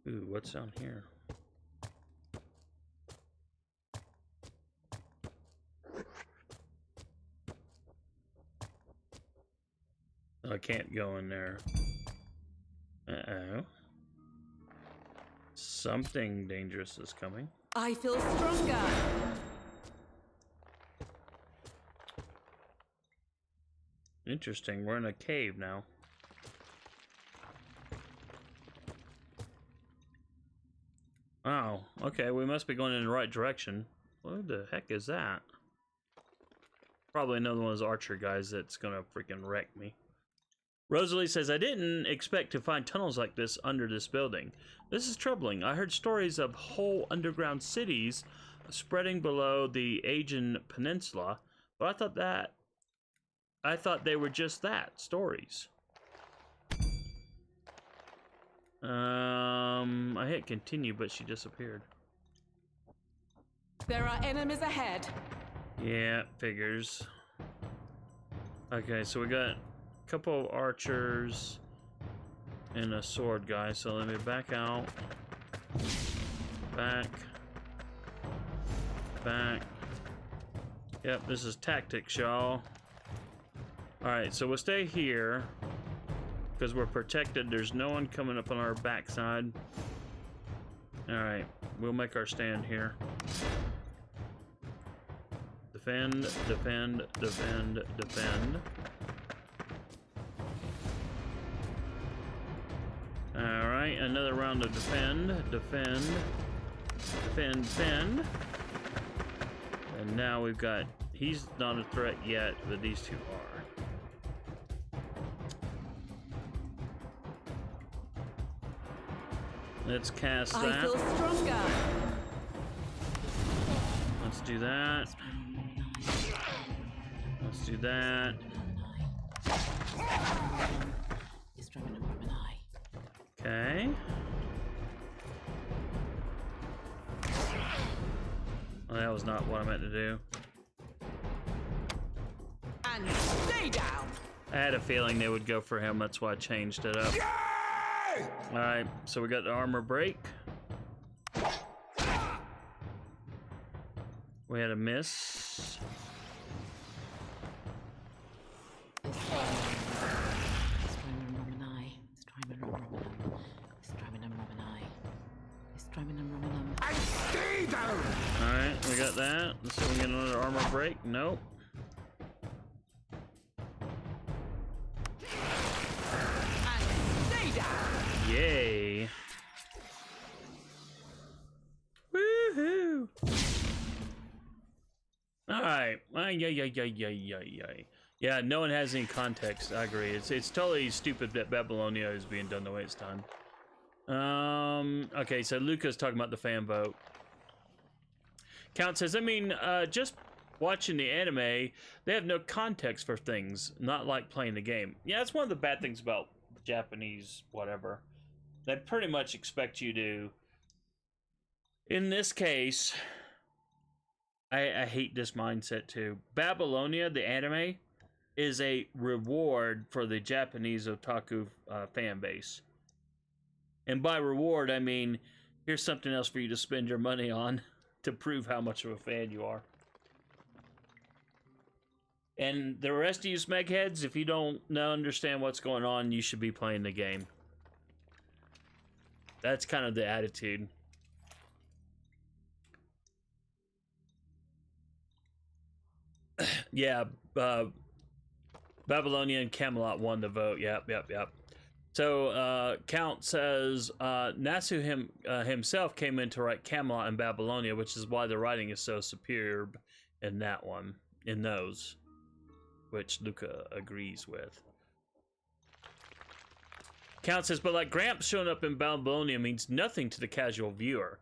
Ooh, what's down here? I can't go in there. Uh-oh. Something dangerous is coming. I feel stronger. Interesting, we're in a cave now. Oh, okay, we must be going in the right direction. What the heck is that? Probably another one of those archer guys that's gonna freaking wreck me. Rosalie says, I didn't expect to find tunnels like this under this building. This is troubling. I heard stories of whole underground cities spreading below the Aegean Peninsula, but I thought they were just that, stories. I hit continue, but she disappeared. There are enemies ahead. Yeah, figures. Okay, so we got a couple of archers and a sword guy, so let me back out. Back. Yep, this is tactics, y'all. Alright, so we'll stay here because we're protected. There's no one coming up on our backside. Alright, we'll make our stand here. Defend, defend, defend, defend. Alright, another round of defend, defend, defend, defend. And now we've got, he's not a threat yet, but these two are. Let's cast that. I feel stronger. Let's do that. Let's do that. Okay. Well, that was not what I meant to do. And stay down. I had a feeling they would go for him, that's why I changed it up. Alright, so we got the armor break. We had a miss. Stay down! Alright, we got that. Let's see if we get another armor break. Nope. Stay down. Yay. Woohoo! Alright. Yeah, no one has any context. I agree. It's totally stupid that Babylonia is being done the way it's done. Okay, so Luca's talking about the fan vote. Count says, I mean, just watching the anime, they have no context for things, not like playing the game. Yeah, that's one of the bad things about Japanese whatever. They pretty much expect you to, in this case, I hate this mindset too. Babylonia, the anime, is a reward for the Japanese otaku fan base. And by reward, I mean, here's something else for you to spend your money on to prove how much of a fan you are. And the rest of you smegheads, if you don't understand what's going on, you should be playing the game. That's kind of the attitude. Yeah, Babylonia and Camelot won the vote. Yep. So, Count says, Nasu himself came in to write Camelot and Babylonia, which is why the writing is so superior in that one, in those, which Luca agrees with. Count says, but like Gramps showing up in Babylonia means nothing to the casual viewer.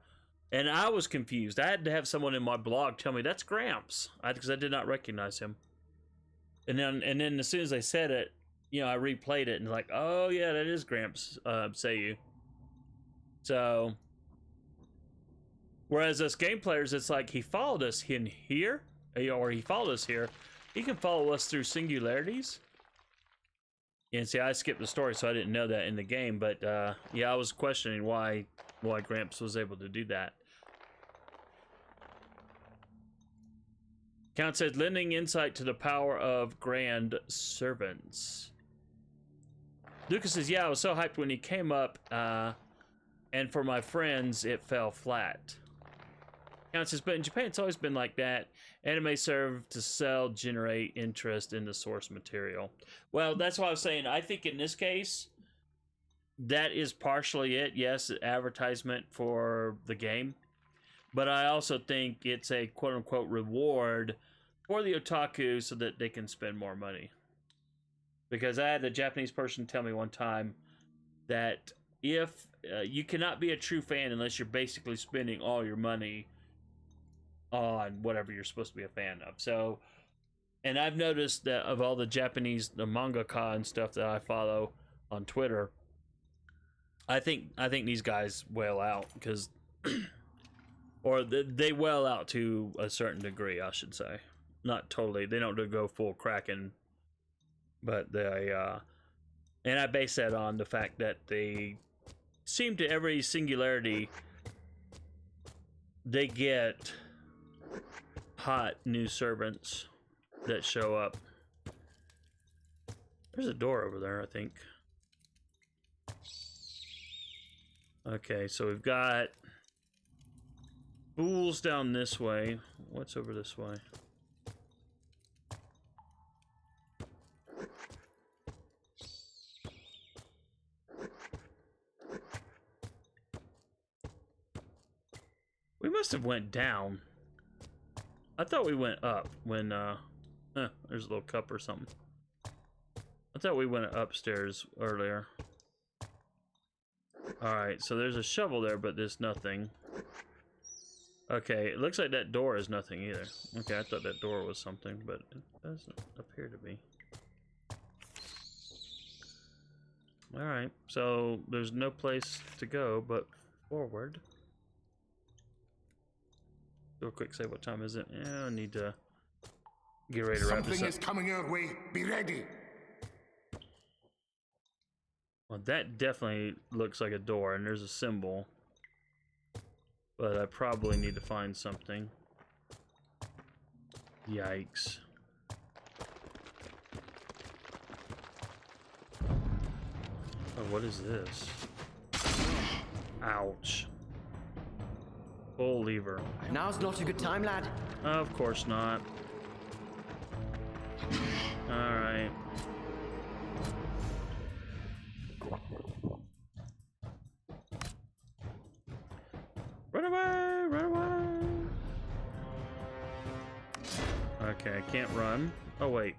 And I was confused. I had to have someone in my blog tell me that's Gramps, because I did not recognize him. And then as soon as they said it, you know, I replayed it and like, oh yeah, that is Gramps, say you. So, whereas us game players, it's like he followed us in here, or he followed us here. He can follow us through singularities. And see, I skipped the story, so I didn't know that in the game. But yeah, I was questioning why Gramps was able to do that. Count says, lending insight to the power of grand servants. Lucas says, yeah, I was so hyped when he came up, and for my friends, it fell flat. Count says, but in Japan, it's always been like that. Anime serve to sell, generate interest in the source material. Well, that's what I was saying. I think in this case, that is partially it. Yes, advertisement for the game. But I also think it's a quote-unquote reward for the otaku so that they can spend more money. Because I had a Japanese person tell me one time that if you cannot be a true fan unless you're basically spending all your money on whatever you're supposed to be a fan of. So, and I've noticed that of all the Japanese, the mangaka and stuff that I follow on Twitter, I think these guys wail out because... Or they well out to a certain degree, I should say. Not totally. They don't go full Kraken. But they, and I base that on the fact that they seem to every singularity, they get hot new servants that show up. There's a door over there, I think. Okay, so we've got fools down this way. What's over this way? We must have went down. I thought we went up when there's a little cup or something. I thought we went upstairs earlier. Alright, so there's a shovel there, but there's nothing. Okay, it looks like that door is nothing either. Okay, I thought that door was something, but it doesn't appear to be. Alright, so there's no place to go but forward. Do a quick save. What time is it? Yeah, I need to get ready to wrap this up. Something is coming your way. Be ready. Well, that definitely looks like a door, and there's a symbol. But I probably need to find something. Yikes. Oh, what is this? Ouch. Pull lever. Now's not a good time, lad. Of course not. Alright. Run away! Run away! Okay, I can't run. Oh, wait.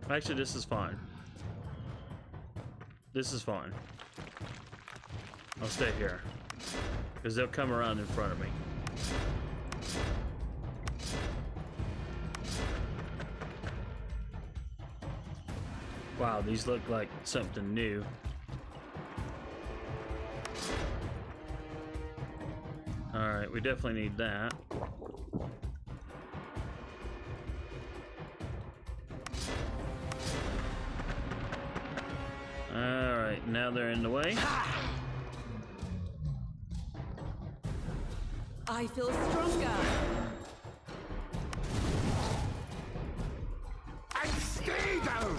Actually, this is fine. This is fine. I'll stay here. Because they'll come around in front of me. Wow, these look like something new. Alright, we definitely need that. Alright, now they're in the way. I feel stronger. And stay down!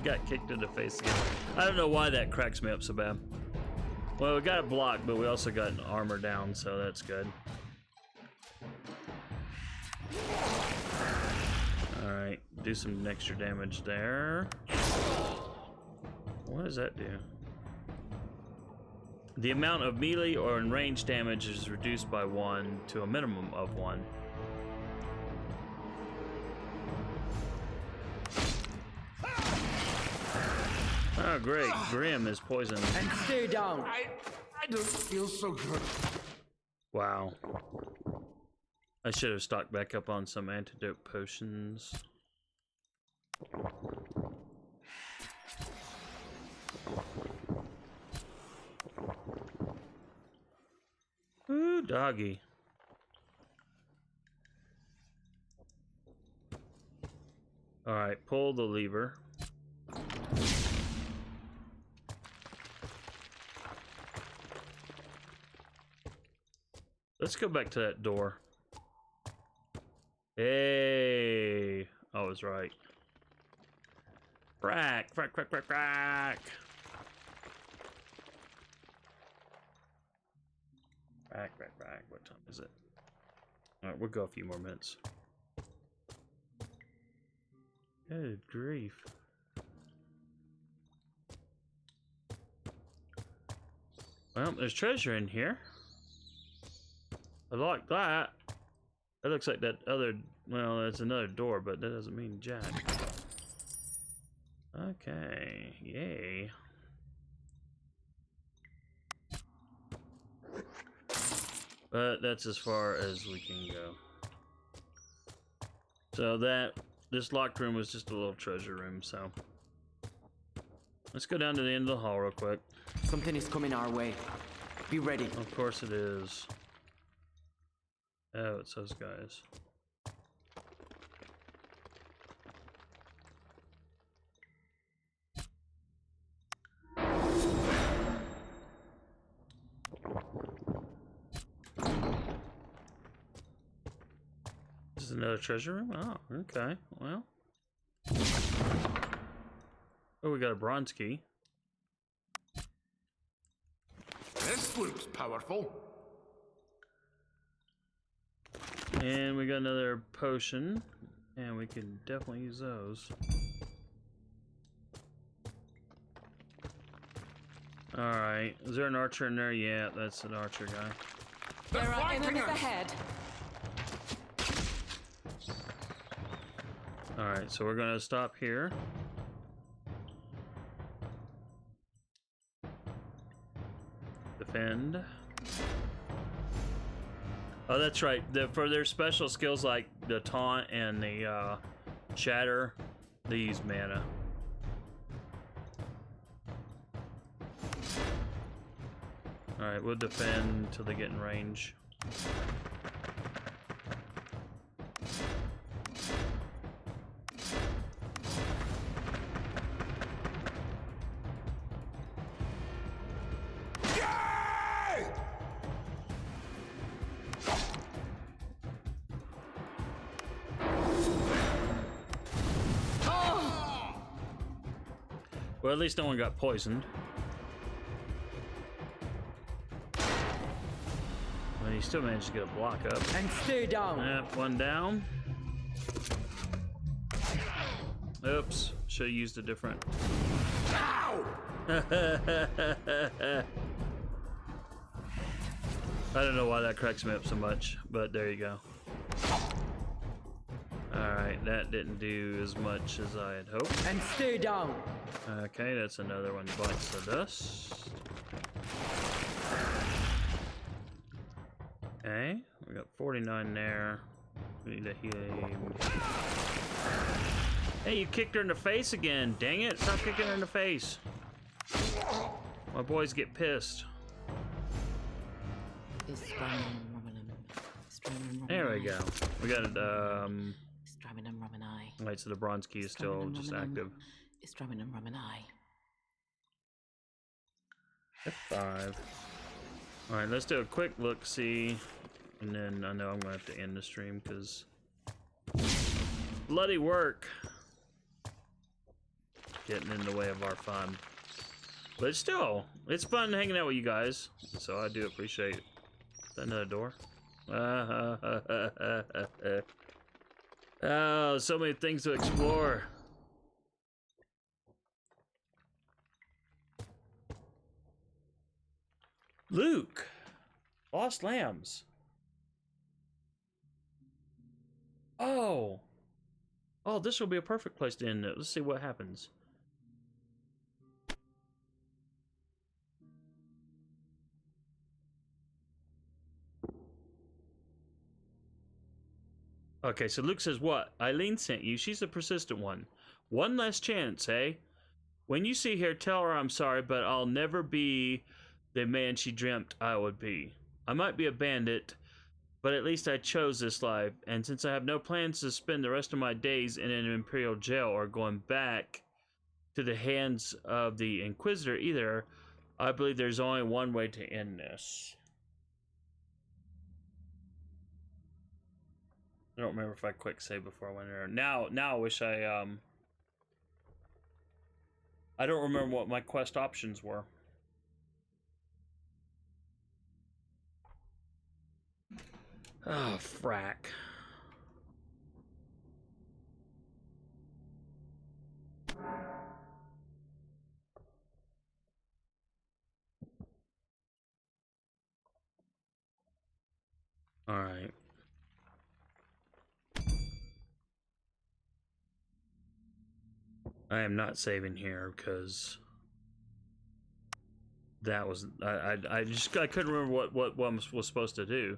Got kicked in the face again. I don't know why that cracks me up so bad. Well, we got a block, but we also got an armor down, so that's good. Alright, do some extra damage there. What does that do? The amount of melee or in range damage is reduced by 1 to a minimum of 1. Oh, great. Grim is poisoned. And stay down. I I don't feel so good. Wow. I should have stocked back up on some antidote potions. Ooh, doggy. Alright, pull the lever. Let's go back to that door. Hey, I was right. Frack. Frack. What time is it? Alright, we'll go a few more minutes. Good grief. Well, there's treasure in here. I like that. That looks like that other, well, that's another door, but that doesn't mean jack. Okay, yay. But that's as far as we can go. So this locked room was just a little treasure room, so. Let's go down to the end of the hall real quick. Something is coming our way. Be ready. Of course it is. Oh, it's those guys. This is another treasure room? Oh, okay. Well. Oh, we got a bronze key. This looks powerful. And we got another potion. And we can definitely use those. Alright. Is there an archer in there? Yeah, that's an archer guy. There are enemies ahead. Alright, so we're gonna stop here. Defend. Oh, that's right. For their special skills like the taunt and the shatter, they use mana. Alright, we'll defend till they get in range. Well, at least no one got poisoned. But he still managed to get a block up. And stay down. Yep, one down. Oops, should have used a different. Ow! I don't know why that cracks me up so much, but there you go. Alright, that didn't do as much as I had hoped. And stay down. Okay, that's another one bites the dust. Okay, we got 49 there. We need to heal him. Hey, you kicked her in the face again. Dang it, stop kicking her in the face. My boys get pissed. There we go. We got right, so the bronze key is still just active. F5. Alright, let's do a quick look-see. And then I know I'm gonna have to end the stream because bloody work getting in the way of our fun. But still, it's fun hanging out with you guys. So I do appreciate it. Is that another door? Oh, so many things to explore. Luke, lost lambs. Oh, this will be a perfect place to end it. Let's see what happens. Okay, so Luke says, what? Eileen sent you. She's a persistent one. One last chance, eh? When you see her, tell her I'm sorry, but I'll never be the man she dreamt I would be. I might be a bandit, but at least I chose this life. And since I have no plans to spend the rest of my days in an Imperial jail or going back to the hands of the Inquisitor either, I believe there's only one way to end this. I don't remember if I quick save before I went there. Now I wish I don't remember what my quest options were. Oh, frack. All right. I am not saving here because that was I couldn't remember what one was supposed to do.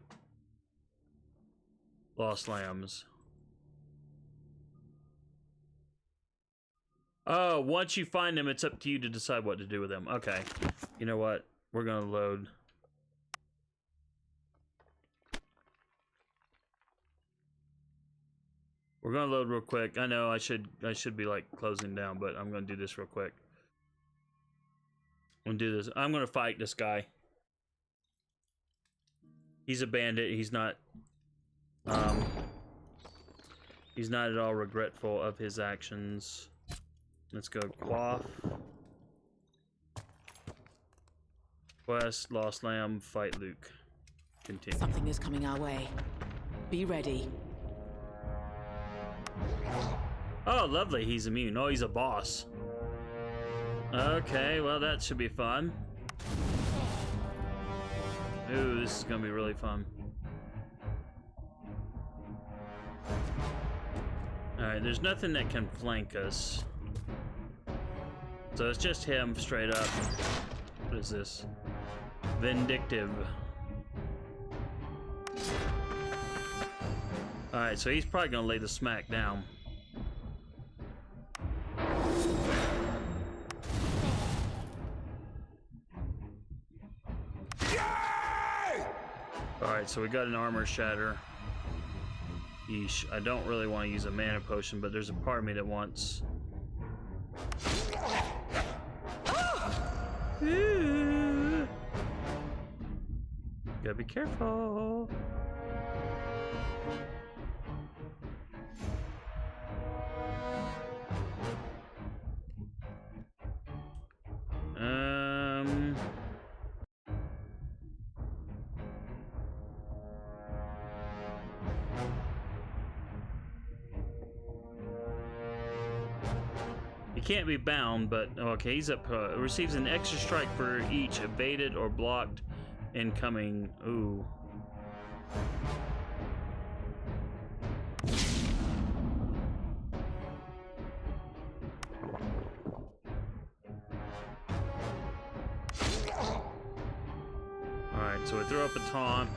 Lost lambs. Oh, once you find them, it's up to you to decide what to do with them. Okay. You know what? We're gonna load. We're gonna load real quick. I know I should be like closing down, but I'm gonna do this real quick. I'm gonna do this. I'm gonna fight this guy. He's a bandit. He's not at all regretful of his actions. Let's go quaff. Quest, lost lamb, fight Luke. Continue. Something is coming our way. Be ready. Oh, lovely. He's immune. Oh, he's a boss. Okay, well, that should be fun. Ooh, this is gonna be really fun. Alright, there's nothing that can flank us. So it's just him straight up. What is this? Vindictive. Alright, so he's probably gonna lay the smack down. Alright, so we got an armor shatter. Yeesh, I don't really want to use a mana potion, but there's a part of me that wants... Gotta be careful. He can't be bound, but okay, he's up. Receives an extra strike for each evaded or blocked incoming. Ooh. Alright, so we throw up a taunt.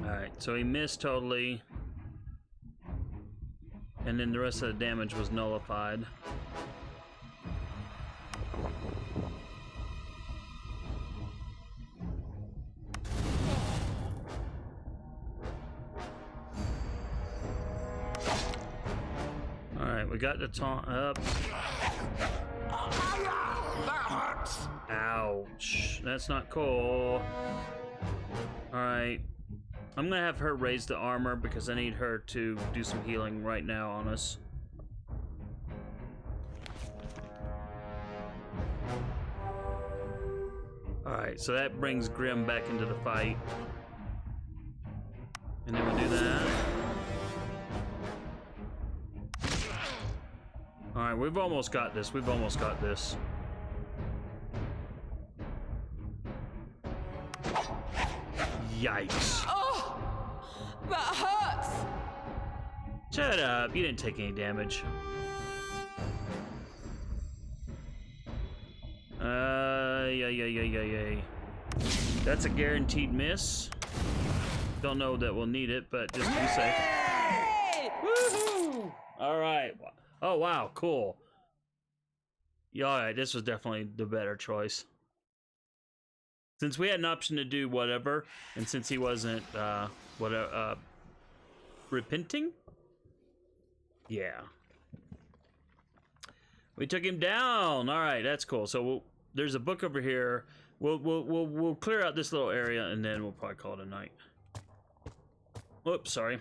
Alright, so he missed totally. And then the rest of the damage was nullified. Alright, we got the taunt up. That hurts. Ouch. That's not cool. Alright. I'm gonna have her raise the armor because I need her to do some healing right now on us. Alright, so that brings Grim back into the fight. And then we'll do that. Alright, we've almost got this. We've almost got this. Yikes. Oh! That hurts! Shut up. You didn't take any damage. Yeah. That's a guaranteed miss. Don't know that we'll need it, but just be safe. Woohoo! All right. Oh, wow. Cool. Yeah, all right. This was definitely the better choice. Since we had an option to do whatever, and since he wasn't, repenting? Yeah. We took him down. All right, that's cool. So there's a book over here. We'll clear out this little area, and then we'll probably call it a night. Whoops, sorry.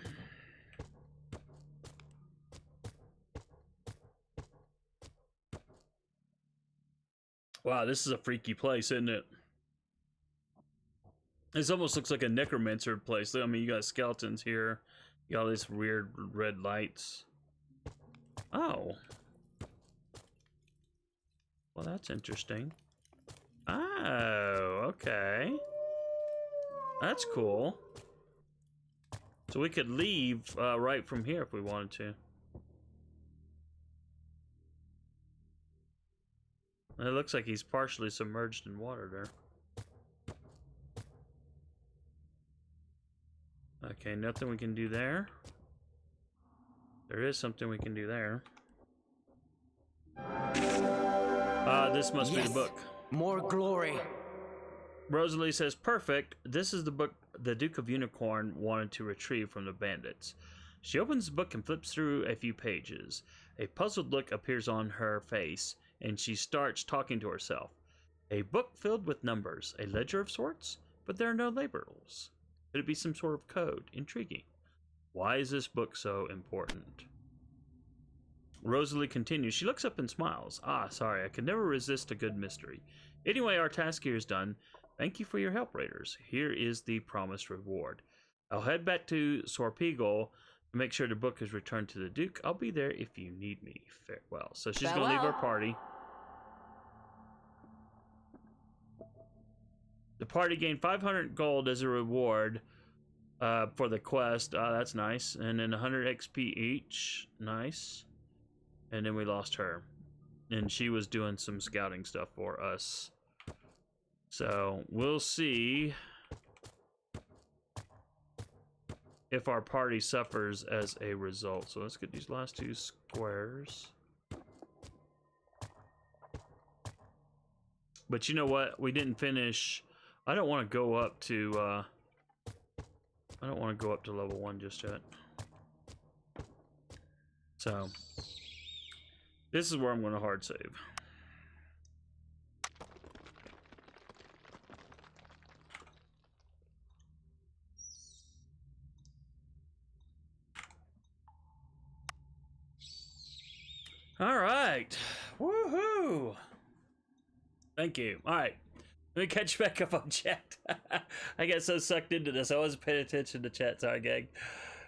Wow, this is a freaky place, isn't it? This almost looks like a necromancer place. I mean, you got skeletons here. You got all these weird red lights. Oh. Well, that's interesting. Oh, okay. That's cool. So we could leave right from here if we wanted to. It looks like he's partially submerged in water there. Okay, nothing we can do there. There is something we can do there. This must be the book. More glory. Rosalie says, perfect. This is the book the Duke of Unicorn wanted to retrieve from the bandits. She opens the book and flips through a few pages. A puzzled look appears on her face, and she starts talking to herself. A book filled with numbers, a ledger of sorts, but there are no labels. Could it be some sort of code? Intriguing. Why is this book so important? Rosalie continues. She looks up and smiles. Ah, sorry, I could never resist a good mystery. Anyway, our task here is done. Thank you for your help, Raiders. Here is the promised reward. I'll head back to Sorpegal to make sure the book is returned to the Duke. I'll be there if you need me. Farewell. So she's going to leave our party. The party gained 500 gold as a reward for the quest. That's nice. And then 100 XP each. Nice. And then we lost her. And she was doing some scouting stuff for us. So we'll see if our party suffers as a result. So let's get these last two squares. But you know what? We didn't finish. I don't want to go up to level 1 just yet. So this is where I'm going to hard save. All right. Woohoo! Thank you. All right. Let me catch back up on chat. I got so sucked into this. I wasn't paying attention to chat. Sorry, gang.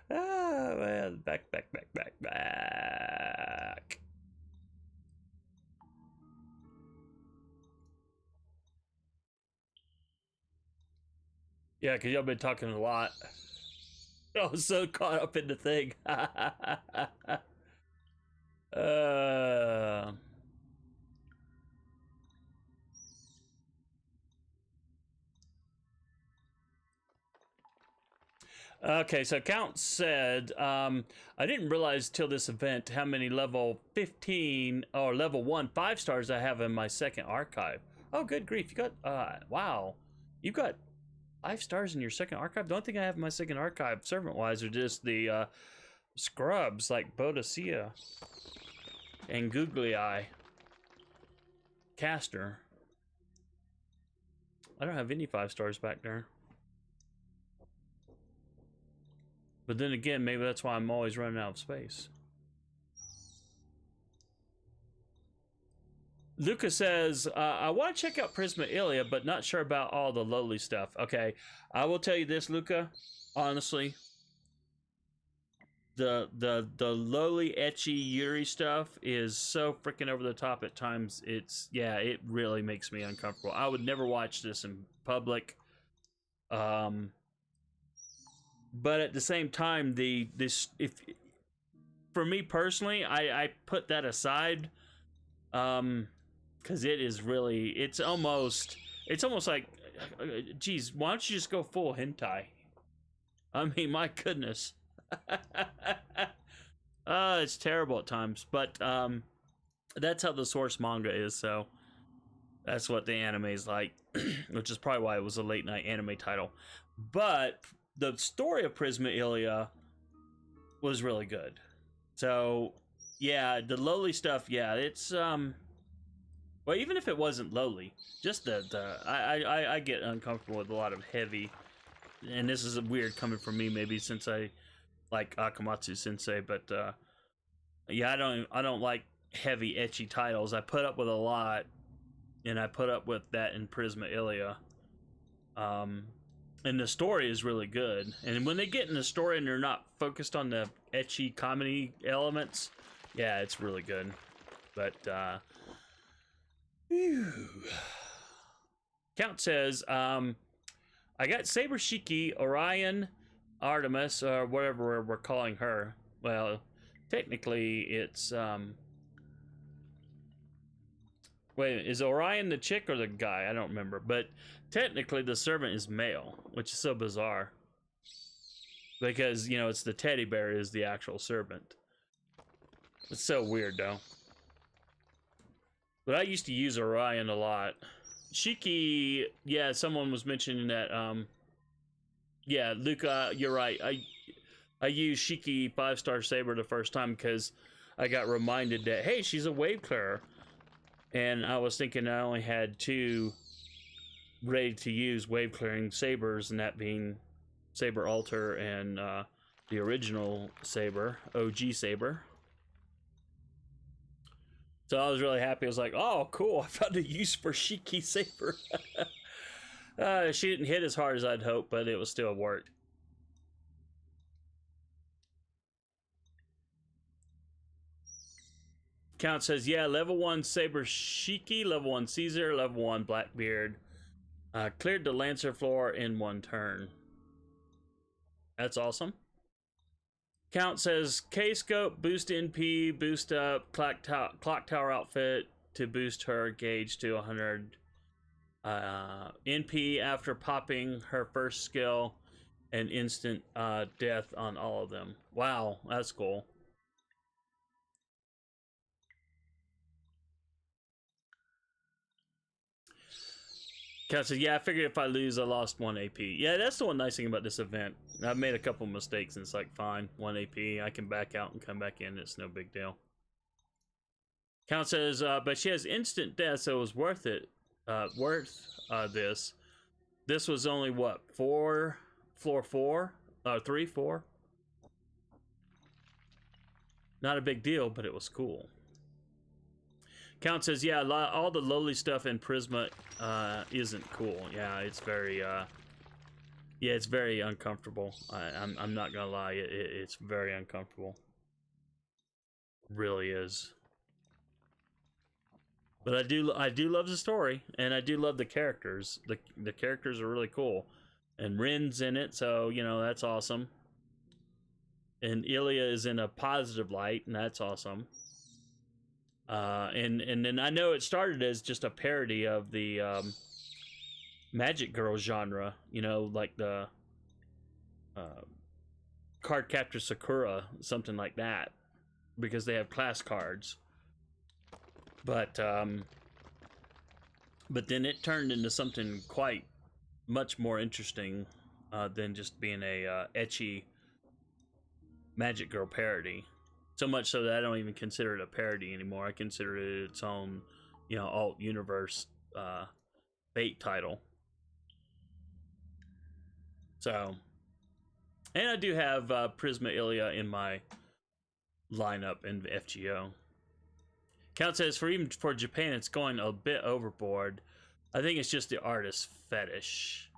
Oh, man. Back. Yeah, because y'all been talking a lot. I was so caught up in the thing. Okay, so Count said, I didn't realize till this event how many level 15 or level 1 5 stars I have in my second archive. Oh, good grief. You got, wow. You've got 5 stars in your second archive? The only thing I have in my second archive, servant-wise, are just the scrubs like Boadicea and Googly Eye. Caster. I don't have any 5 stars back there. But then again, maybe that's why I'm always running out of space. Luca says, I want to check out Prisma Ilia, but not sure about all the lowly stuff. Okay, I will tell you this, Luca. Honestly, the lowly ecchi Yuri stuff is so freaking over the top at times. It really makes me uncomfortable. I would never watch this in public. But at the same time, for me personally, I put that aside, because it is really, it's almost like geez, why don't you just go full hentai? I mean, my goodness. It's terrible at times, but that's how the source manga is, so that's what the anime is like, which is probably why it was a late night anime title. But the story of Prisma Ilia was really good. So yeah, the lowly stuff, yeah, it's well, even if it wasn't lowly, just I get uncomfortable with a lot of heavy, and this is weird coming from me, maybe since I like Akamatsu Sensei, but yeah, I don't like heavy ecchi titles. I put up with a lot, and I put up with that in Prisma Ilia. And the story is really good. And when they get in the story and they're not focused on the ecchi comedy elements, yeah, it's really good. But Count says, I got Saber Shiki, Orion, Artemis, or whatever we're calling her. Well, technically it's wait, is Orion the chick or the guy? I don't remember, but technically the servant is male, which is so bizarre. Because, you know, it's the teddy bear is the actual servant. It's so weird though. But I used to use Orion a lot. Shiki, yeah, someone was mentioning that, yeah, Luca, you're right. I used Shiki 5-star Saber the first time because I got reminded that, hey, she's a wave clearer. And I was thinking I only had 2 ready to use wave clearing sabers, and that being Saber Alter and the original Saber, OG Saber. So I was really happy. I was like, oh, cool. I found a use for Shiki Saber. She didn't hit as hard as I'd hoped, but it was still worked. Count says, yeah, level 1 Saber Shiki, level 1 Caesar, level 1 Blackbeard. Cleared the Lancer floor in 1 turn. That's awesome. Count says, K-Scope, boost NP, boost up, clock tower outfit to boost her gauge to 100. NP after popping her first skill and instant death on all of them. Wow, that's cool. Cat said, yeah, I figured if I lose, I lost 1 AP. Yeah, that's the one nice thing about this event. I've made a couple mistakes, and it's like, fine, 1 AP. I can back out and come back in. It's no big deal. Count says, but she has instant death, so it was worth it. This. This was only, what, 4? Floor 4? 3, 4? Not a big deal, but it was cool. Count says, yeah, all the lowly stuff in Prisma isn't cool. Yeah, it's very, yeah, it's very uncomfortable. I'm not gonna lie, it's very uncomfortable. Really is. But I do love the story, and I do love the characters. The characters are really cool, and Rin's in it, so you know that's awesome. And Ilia is in a positive light, and that's awesome. And then I know it started as just a parody of the Magic Girl genre, you know, like the Card Captor Sakura, something like that, because they have class cards. But then it turned into something quite much more interesting than just being a ecchi Magic Girl parody. So much so that I don't even consider it a parody anymore. I consider it its own, you know, alt universe bait title. So, and I do have Prisma Ilia in my lineup in FGO. Count says, even for Japan, it's going a bit overboard. I think it's just the artist fetish.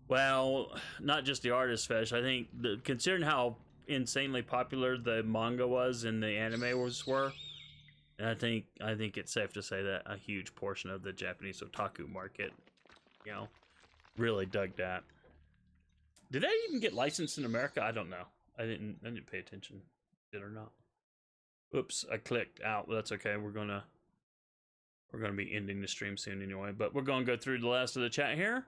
Well, not just the artist fetish. I think, considering how insanely popular the manga was and the anime were, and I think it's safe to say that a huge portion of the Japanese otaku market, you know, really dug that. Did that even get licensed in America? I don't know. I didn't pay attention. Did or not? Oops, I clicked out. Well, that's okay. We're gonna We're going to be ending the stream soon anyway, but we're going to go through the last of the chat here.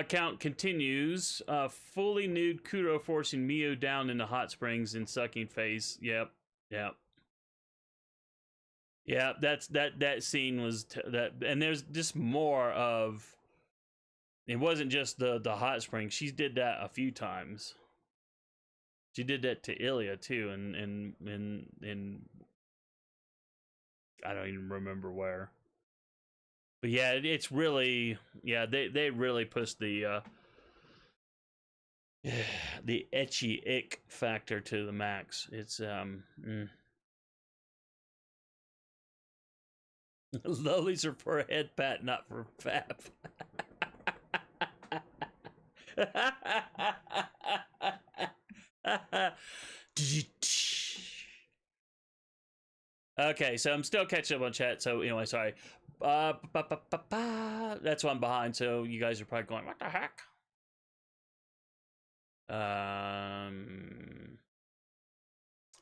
Count continues. Fully nude Kuro forcing Mio down in the hot springs and sucking face. Yep. Yeah, that scene was that, and there's just more of. It wasn't just the hot spring. She did that a few times. She did that to Ilya too, and I don't even remember where. But yeah, it's really, yeah, they really pushed the the etchy ick factor to the max. It's Lolies are for a head pat, not for fap. Okay, so I'm still catching up on chat. So anyway, sorry. That's why I'm behind. So you guys are probably going, "What the heck?"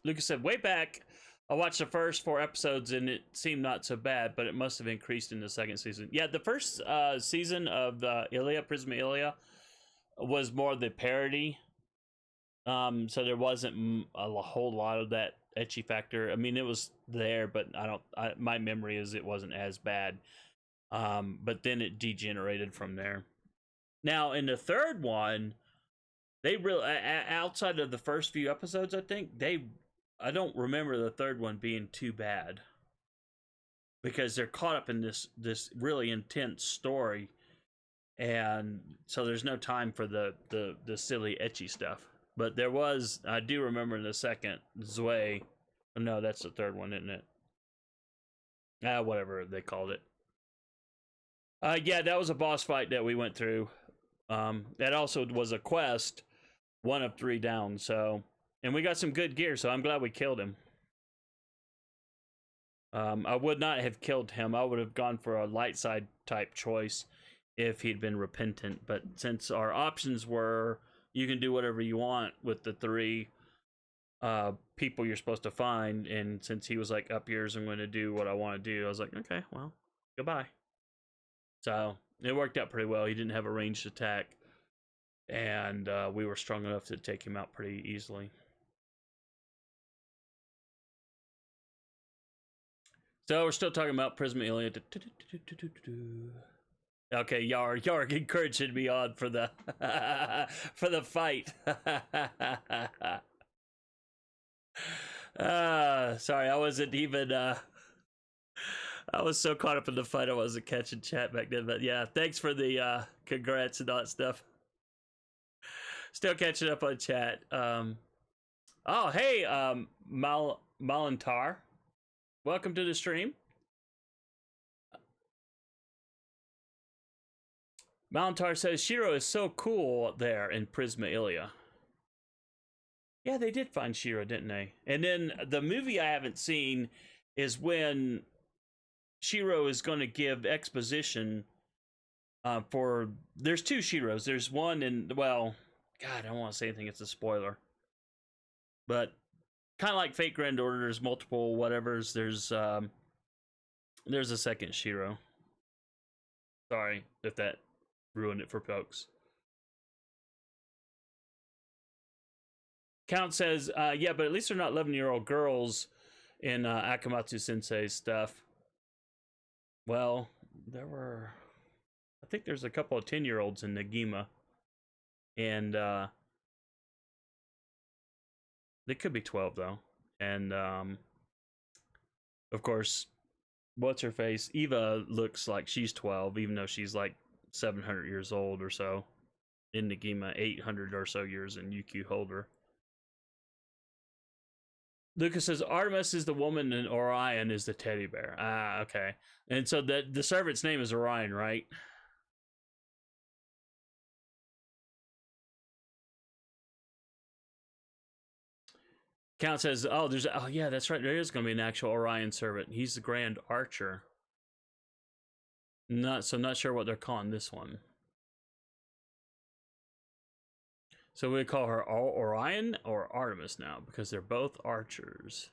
Lucas said, "Way back, I watched the first 4 episodes and it seemed not so bad, but it must have increased in the second season." Yeah, the first season of Ilya, Prisma Ilya, was more the parody. So there wasn't a whole lot of that etchy factor. I mean, it was there, but my memory is it wasn't as bad. But then it degenerated from there. Now in the third one, they really, outside of the first few episodes, I think I don't remember the third one being too bad, because they're caught up in this really intense story, and so there's no time for the silly etchy stuff. But there was, I do remember in the second, Zwei. No, that's the third one, isn't it? Whatever they called it. Yeah, that was a boss fight that we went through. That also was a quest, 1 of 3 down. So, and we got some good gear, so I'm glad we killed him. I would not have killed him. I would have gone for a light side type choice if he'd been repentant. But since our options were, you can do whatever you want with the 3 people you're supposed to find, and since he was like, up yours, I'm going to do what I want to do, I was like, okay, well, goodbye. So it worked out pretty well. He didn't have a ranged attack, and we were strong enough to take him out pretty easily. So we're still talking about Prisma Ilya. Okay, Yarg encouraging me on for the for the fight. Sorry, I wasn't even I was so caught up in the fight I wasn't catching chat back then. But yeah, thanks for the congrats and all that stuff. Still catching up on chat. Oh hey, Malantar, welcome to the stream. Malantar says Shiro is so cool there in Prisma Ilya. Yeah, they did find Shiro, didn't they? And then the movie I haven't seen is when Shiro is going to give exposition for... There's 2 Shiros. There's one in... Well, God, I don't want to say anything. It's a spoiler. But kind of like Fate Grand Order, there's multiple whatevers. There's a second Shiro. Sorry if that ruined it for folks. Count says, yeah, but at least they're not 11-year-old girls in Akamatsu Sensei's stuff. Well, there were... I think there's a couple of 10-year-olds in Negima. And they could be 12, though. And, of course, what's-her-face? Eva looks like she's 12, even though she's like 700 years old or so in Negima, 800 or so years in UQ Holder. Lucas says Artemis is the woman and Orion is the teddy bear. Ah, okay. And so the servant's name is Orion, right? Count says, oh, yeah, that's right. There is going to be an actual Orion servant. He's the Grand Archer. Not sure what they're calling this one. So we call her Orion or Artemis now because they're both archers.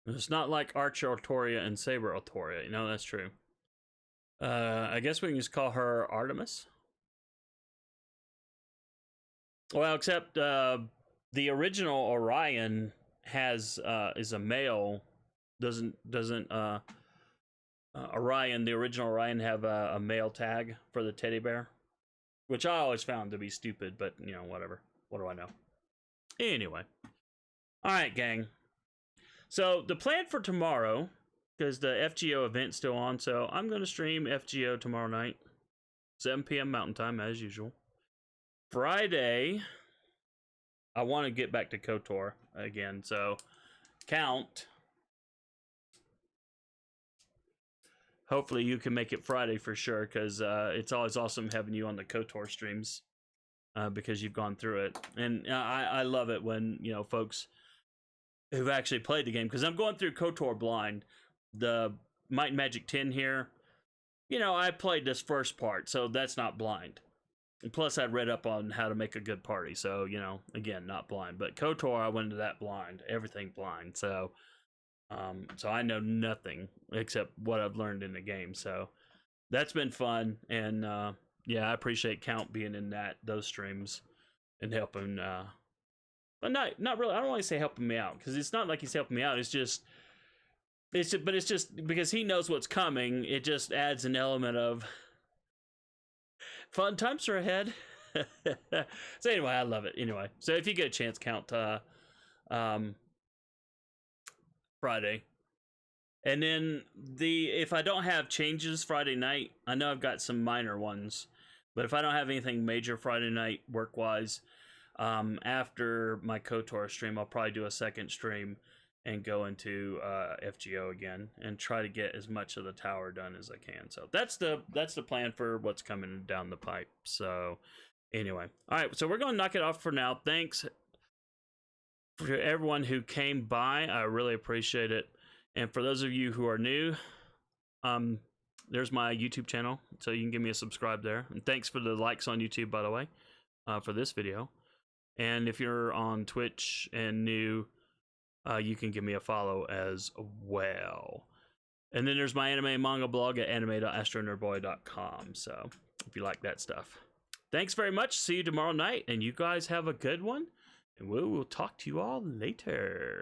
It's not like Archer Artoria and Saber Artoria. You know, that's true. I guess we can just call her Artemis. Well, except the original Orion has is a male. Doesn't Orion, the original Orion, have a male tag for the teddy bear, which I always found to be stupid, but you know, whatever. What do I know? Anyway, all right, gang. So the plan for tomorrow, because the FGO event's still on, so I'm going to stream FGO tomorrow night, 7 p.m. Mountain Time, as usual. Friday, I want to get back to KOTOR again, so Count. Hopefully you can make it Friday for sure, because it's always awesome having you on the KOTOR streams, because you've gone through it. And I love it when, you know, folks who've actually played the game, because I'm going through KOTOR blind. The Might and Magic 10 here, you know, I played this first part, so that's not blind. And plus I read up on how to make a good party, so, you know, again, not blind. But KOTOR, I went into that blind, everything blind, so I know nothing except what I've learned in the game, so that's been fun. And yeah, I appreciate Count being in those streams and helping but not really. I don't want to say helping me out, because it's not like he's helping me out. It's just because he knows what's coming. It just adds an element of fun times are ahead. So anyway, I love it. Anyway, so if you get a chance, Count Friday, and then if I don't have changes Friday night, I know I've got some minor ones, but if I don't have anything major Friday night work wise. After my KOTOR stream, I'll probably do a second stream and go into FGO again and try to get as much of the tower done as I can. So that's the plan for what's coming down the pipe. So anyway, all right, so we're going to knock it off for now. Thanks for everyone who came by. I really appreciate it. And for those of you who are new, there's my YouTube channel, so you can give me a subscribe there. And thanks for the likes on YouTube, by the way, for this video. And if you're on Twitch and new, you can give me a follow as well. And then there's my anime and manga blog at anime.astronerdboy.com. So if you like that stuff. Thanks very much. See you tomorrow night. And you guys have a good one. And we will talk to you all later.